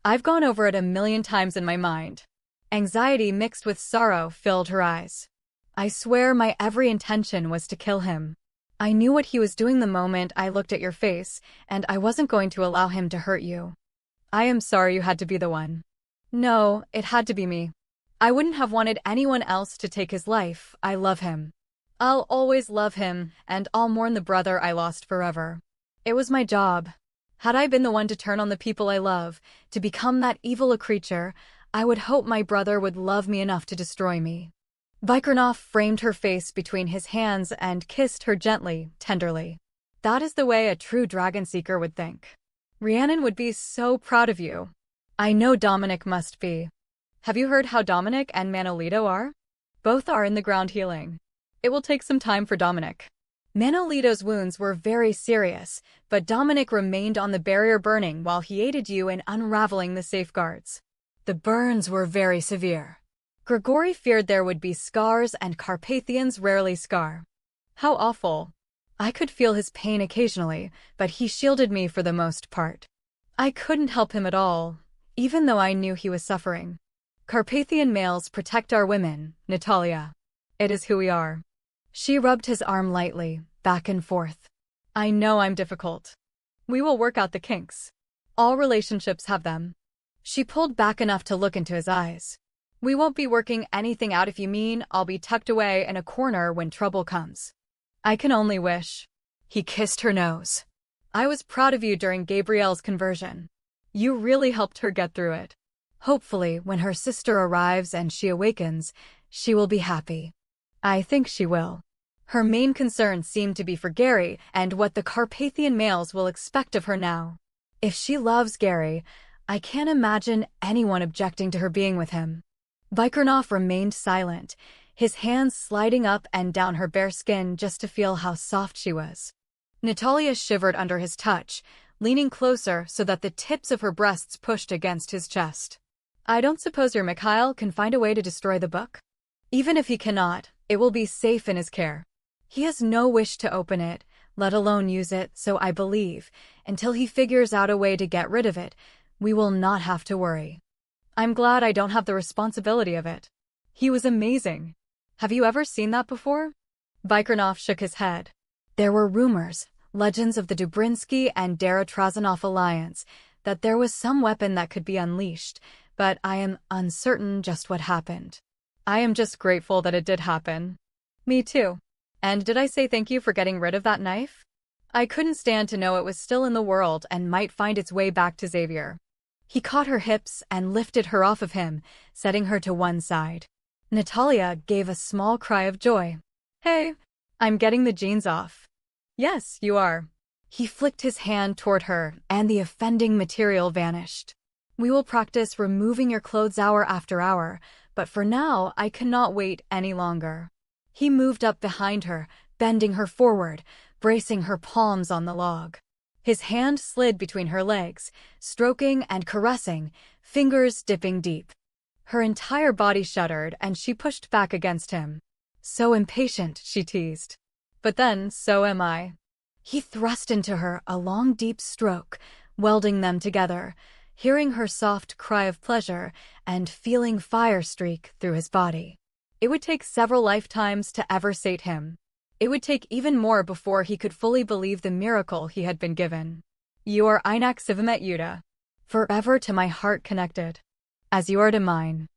I've gone over it 1,000,000 times in my mind. Anxiety mixed with sorrow filled her eyes. "I swear my every intention was to kill him. I knew what he was doing the moment I looked at your face, and I wasn't going to allow him to hurt you. I am sorry you had to be the one." "No, it had to be me. I wouldn't have wanted anyone else to take his life. I love him. I'll always love him, and I'll mourn the brother I lost forever. It was my job. Had I been the one to turn on the people I love, to become that evil a creature, I would hope my brother would love me enough to destroy me. Vikirnoff framed her face between his hands and kissed her gently, tenderly. That is the way a true dragon seeker would think. Rhiannon would be so proud of you. I know Dominic must be. Have you heard how Dominic and Manolito are? Both are in the ground healing. It will take some time for Dominic. Manolito's wounds were very serious, but Dominic remained on the barrier burning while he aided you in unraveling the safeguards. The burns were very severe. Grigori feared there would be scars, and Carpathians rarely scar. How awful. I could feel his pain occasionally, but he shielded me for the most part. I couldn't help him at all, even though I knew he was suffering. Carpathian males protect our women, Natalya. It is who we are. She rubbed his arm lightly, back and forth. I know I'm difficult. We will work out the kinks. All relationships have them. She pulled back enough to look into his eyes. We won't be working anything out if you mean I'll be tucked away in a corner when trouble comes. I can only wish. He kissed her nose. I was proud of you during Gabrielle's conversion. You really helped her get through it. Hopefully, when her sister arrives and she awakens, she will be happy. I think she will. Her main concern seemed to be for Gary and what the Carpathian males will expect of her now. If she loves Gary, I can't imagine anyone objecting to her being with him. Vikirnoff remained silent, his hands sliding up and down her bare skin just to feel how soft she was. Natalya shivered under his touch, leaning closer so that the tips of her breasts pushed against his chest. I don't suppose your Mikhail can find a way to destroy the book? Even if he cannot, it will be safe in his care. He has no wish to open it, let alone use it, so I believe, until he figures out a way to get rid of it, we will not have to worry. I'm glad I don't have the responsibility of it. He was amazing. Have you ever seen that before? Vikirnoff shook his head. There were rumors, legends of the Dubrinsky and Dara-Trazanov alliance, that there was some weapon that could be unleashed, but I am uncertain just what happened. I am just grateful that it did happen. Me too. And did I say thank you for getting rid of that knife? I couldn't stand to know it was still in the world and might find its way back to Xavier. He caught her hips and lifted her off of him, setting her to one side. Natalya gave a small cry of joy. Hey, I'm getting the jeans off. Yes, you are. He flicked his hand toward her, and the offending material vanished. We will practice removing your clothes hour after hour, but for now I cannot wait any longer. He moved up behind her, bending her forward, bracing her palms on the log. His hand slid between her legs, stroking and caressing, fingers dipping deep. Her entire body shuddered and she pushed back against him. So impatient, she teased. But then, so am I. He thrust into her a long deep stroke, welding them together, hearing her soft cry of pleasure and feeling fire streak through his body. It would take several lifetimes to ever sate him. It would take even more before he could fully believe the miracle he had been given. You are Einak Sivamet Yuda, forever to my heart connected, as you are to mine.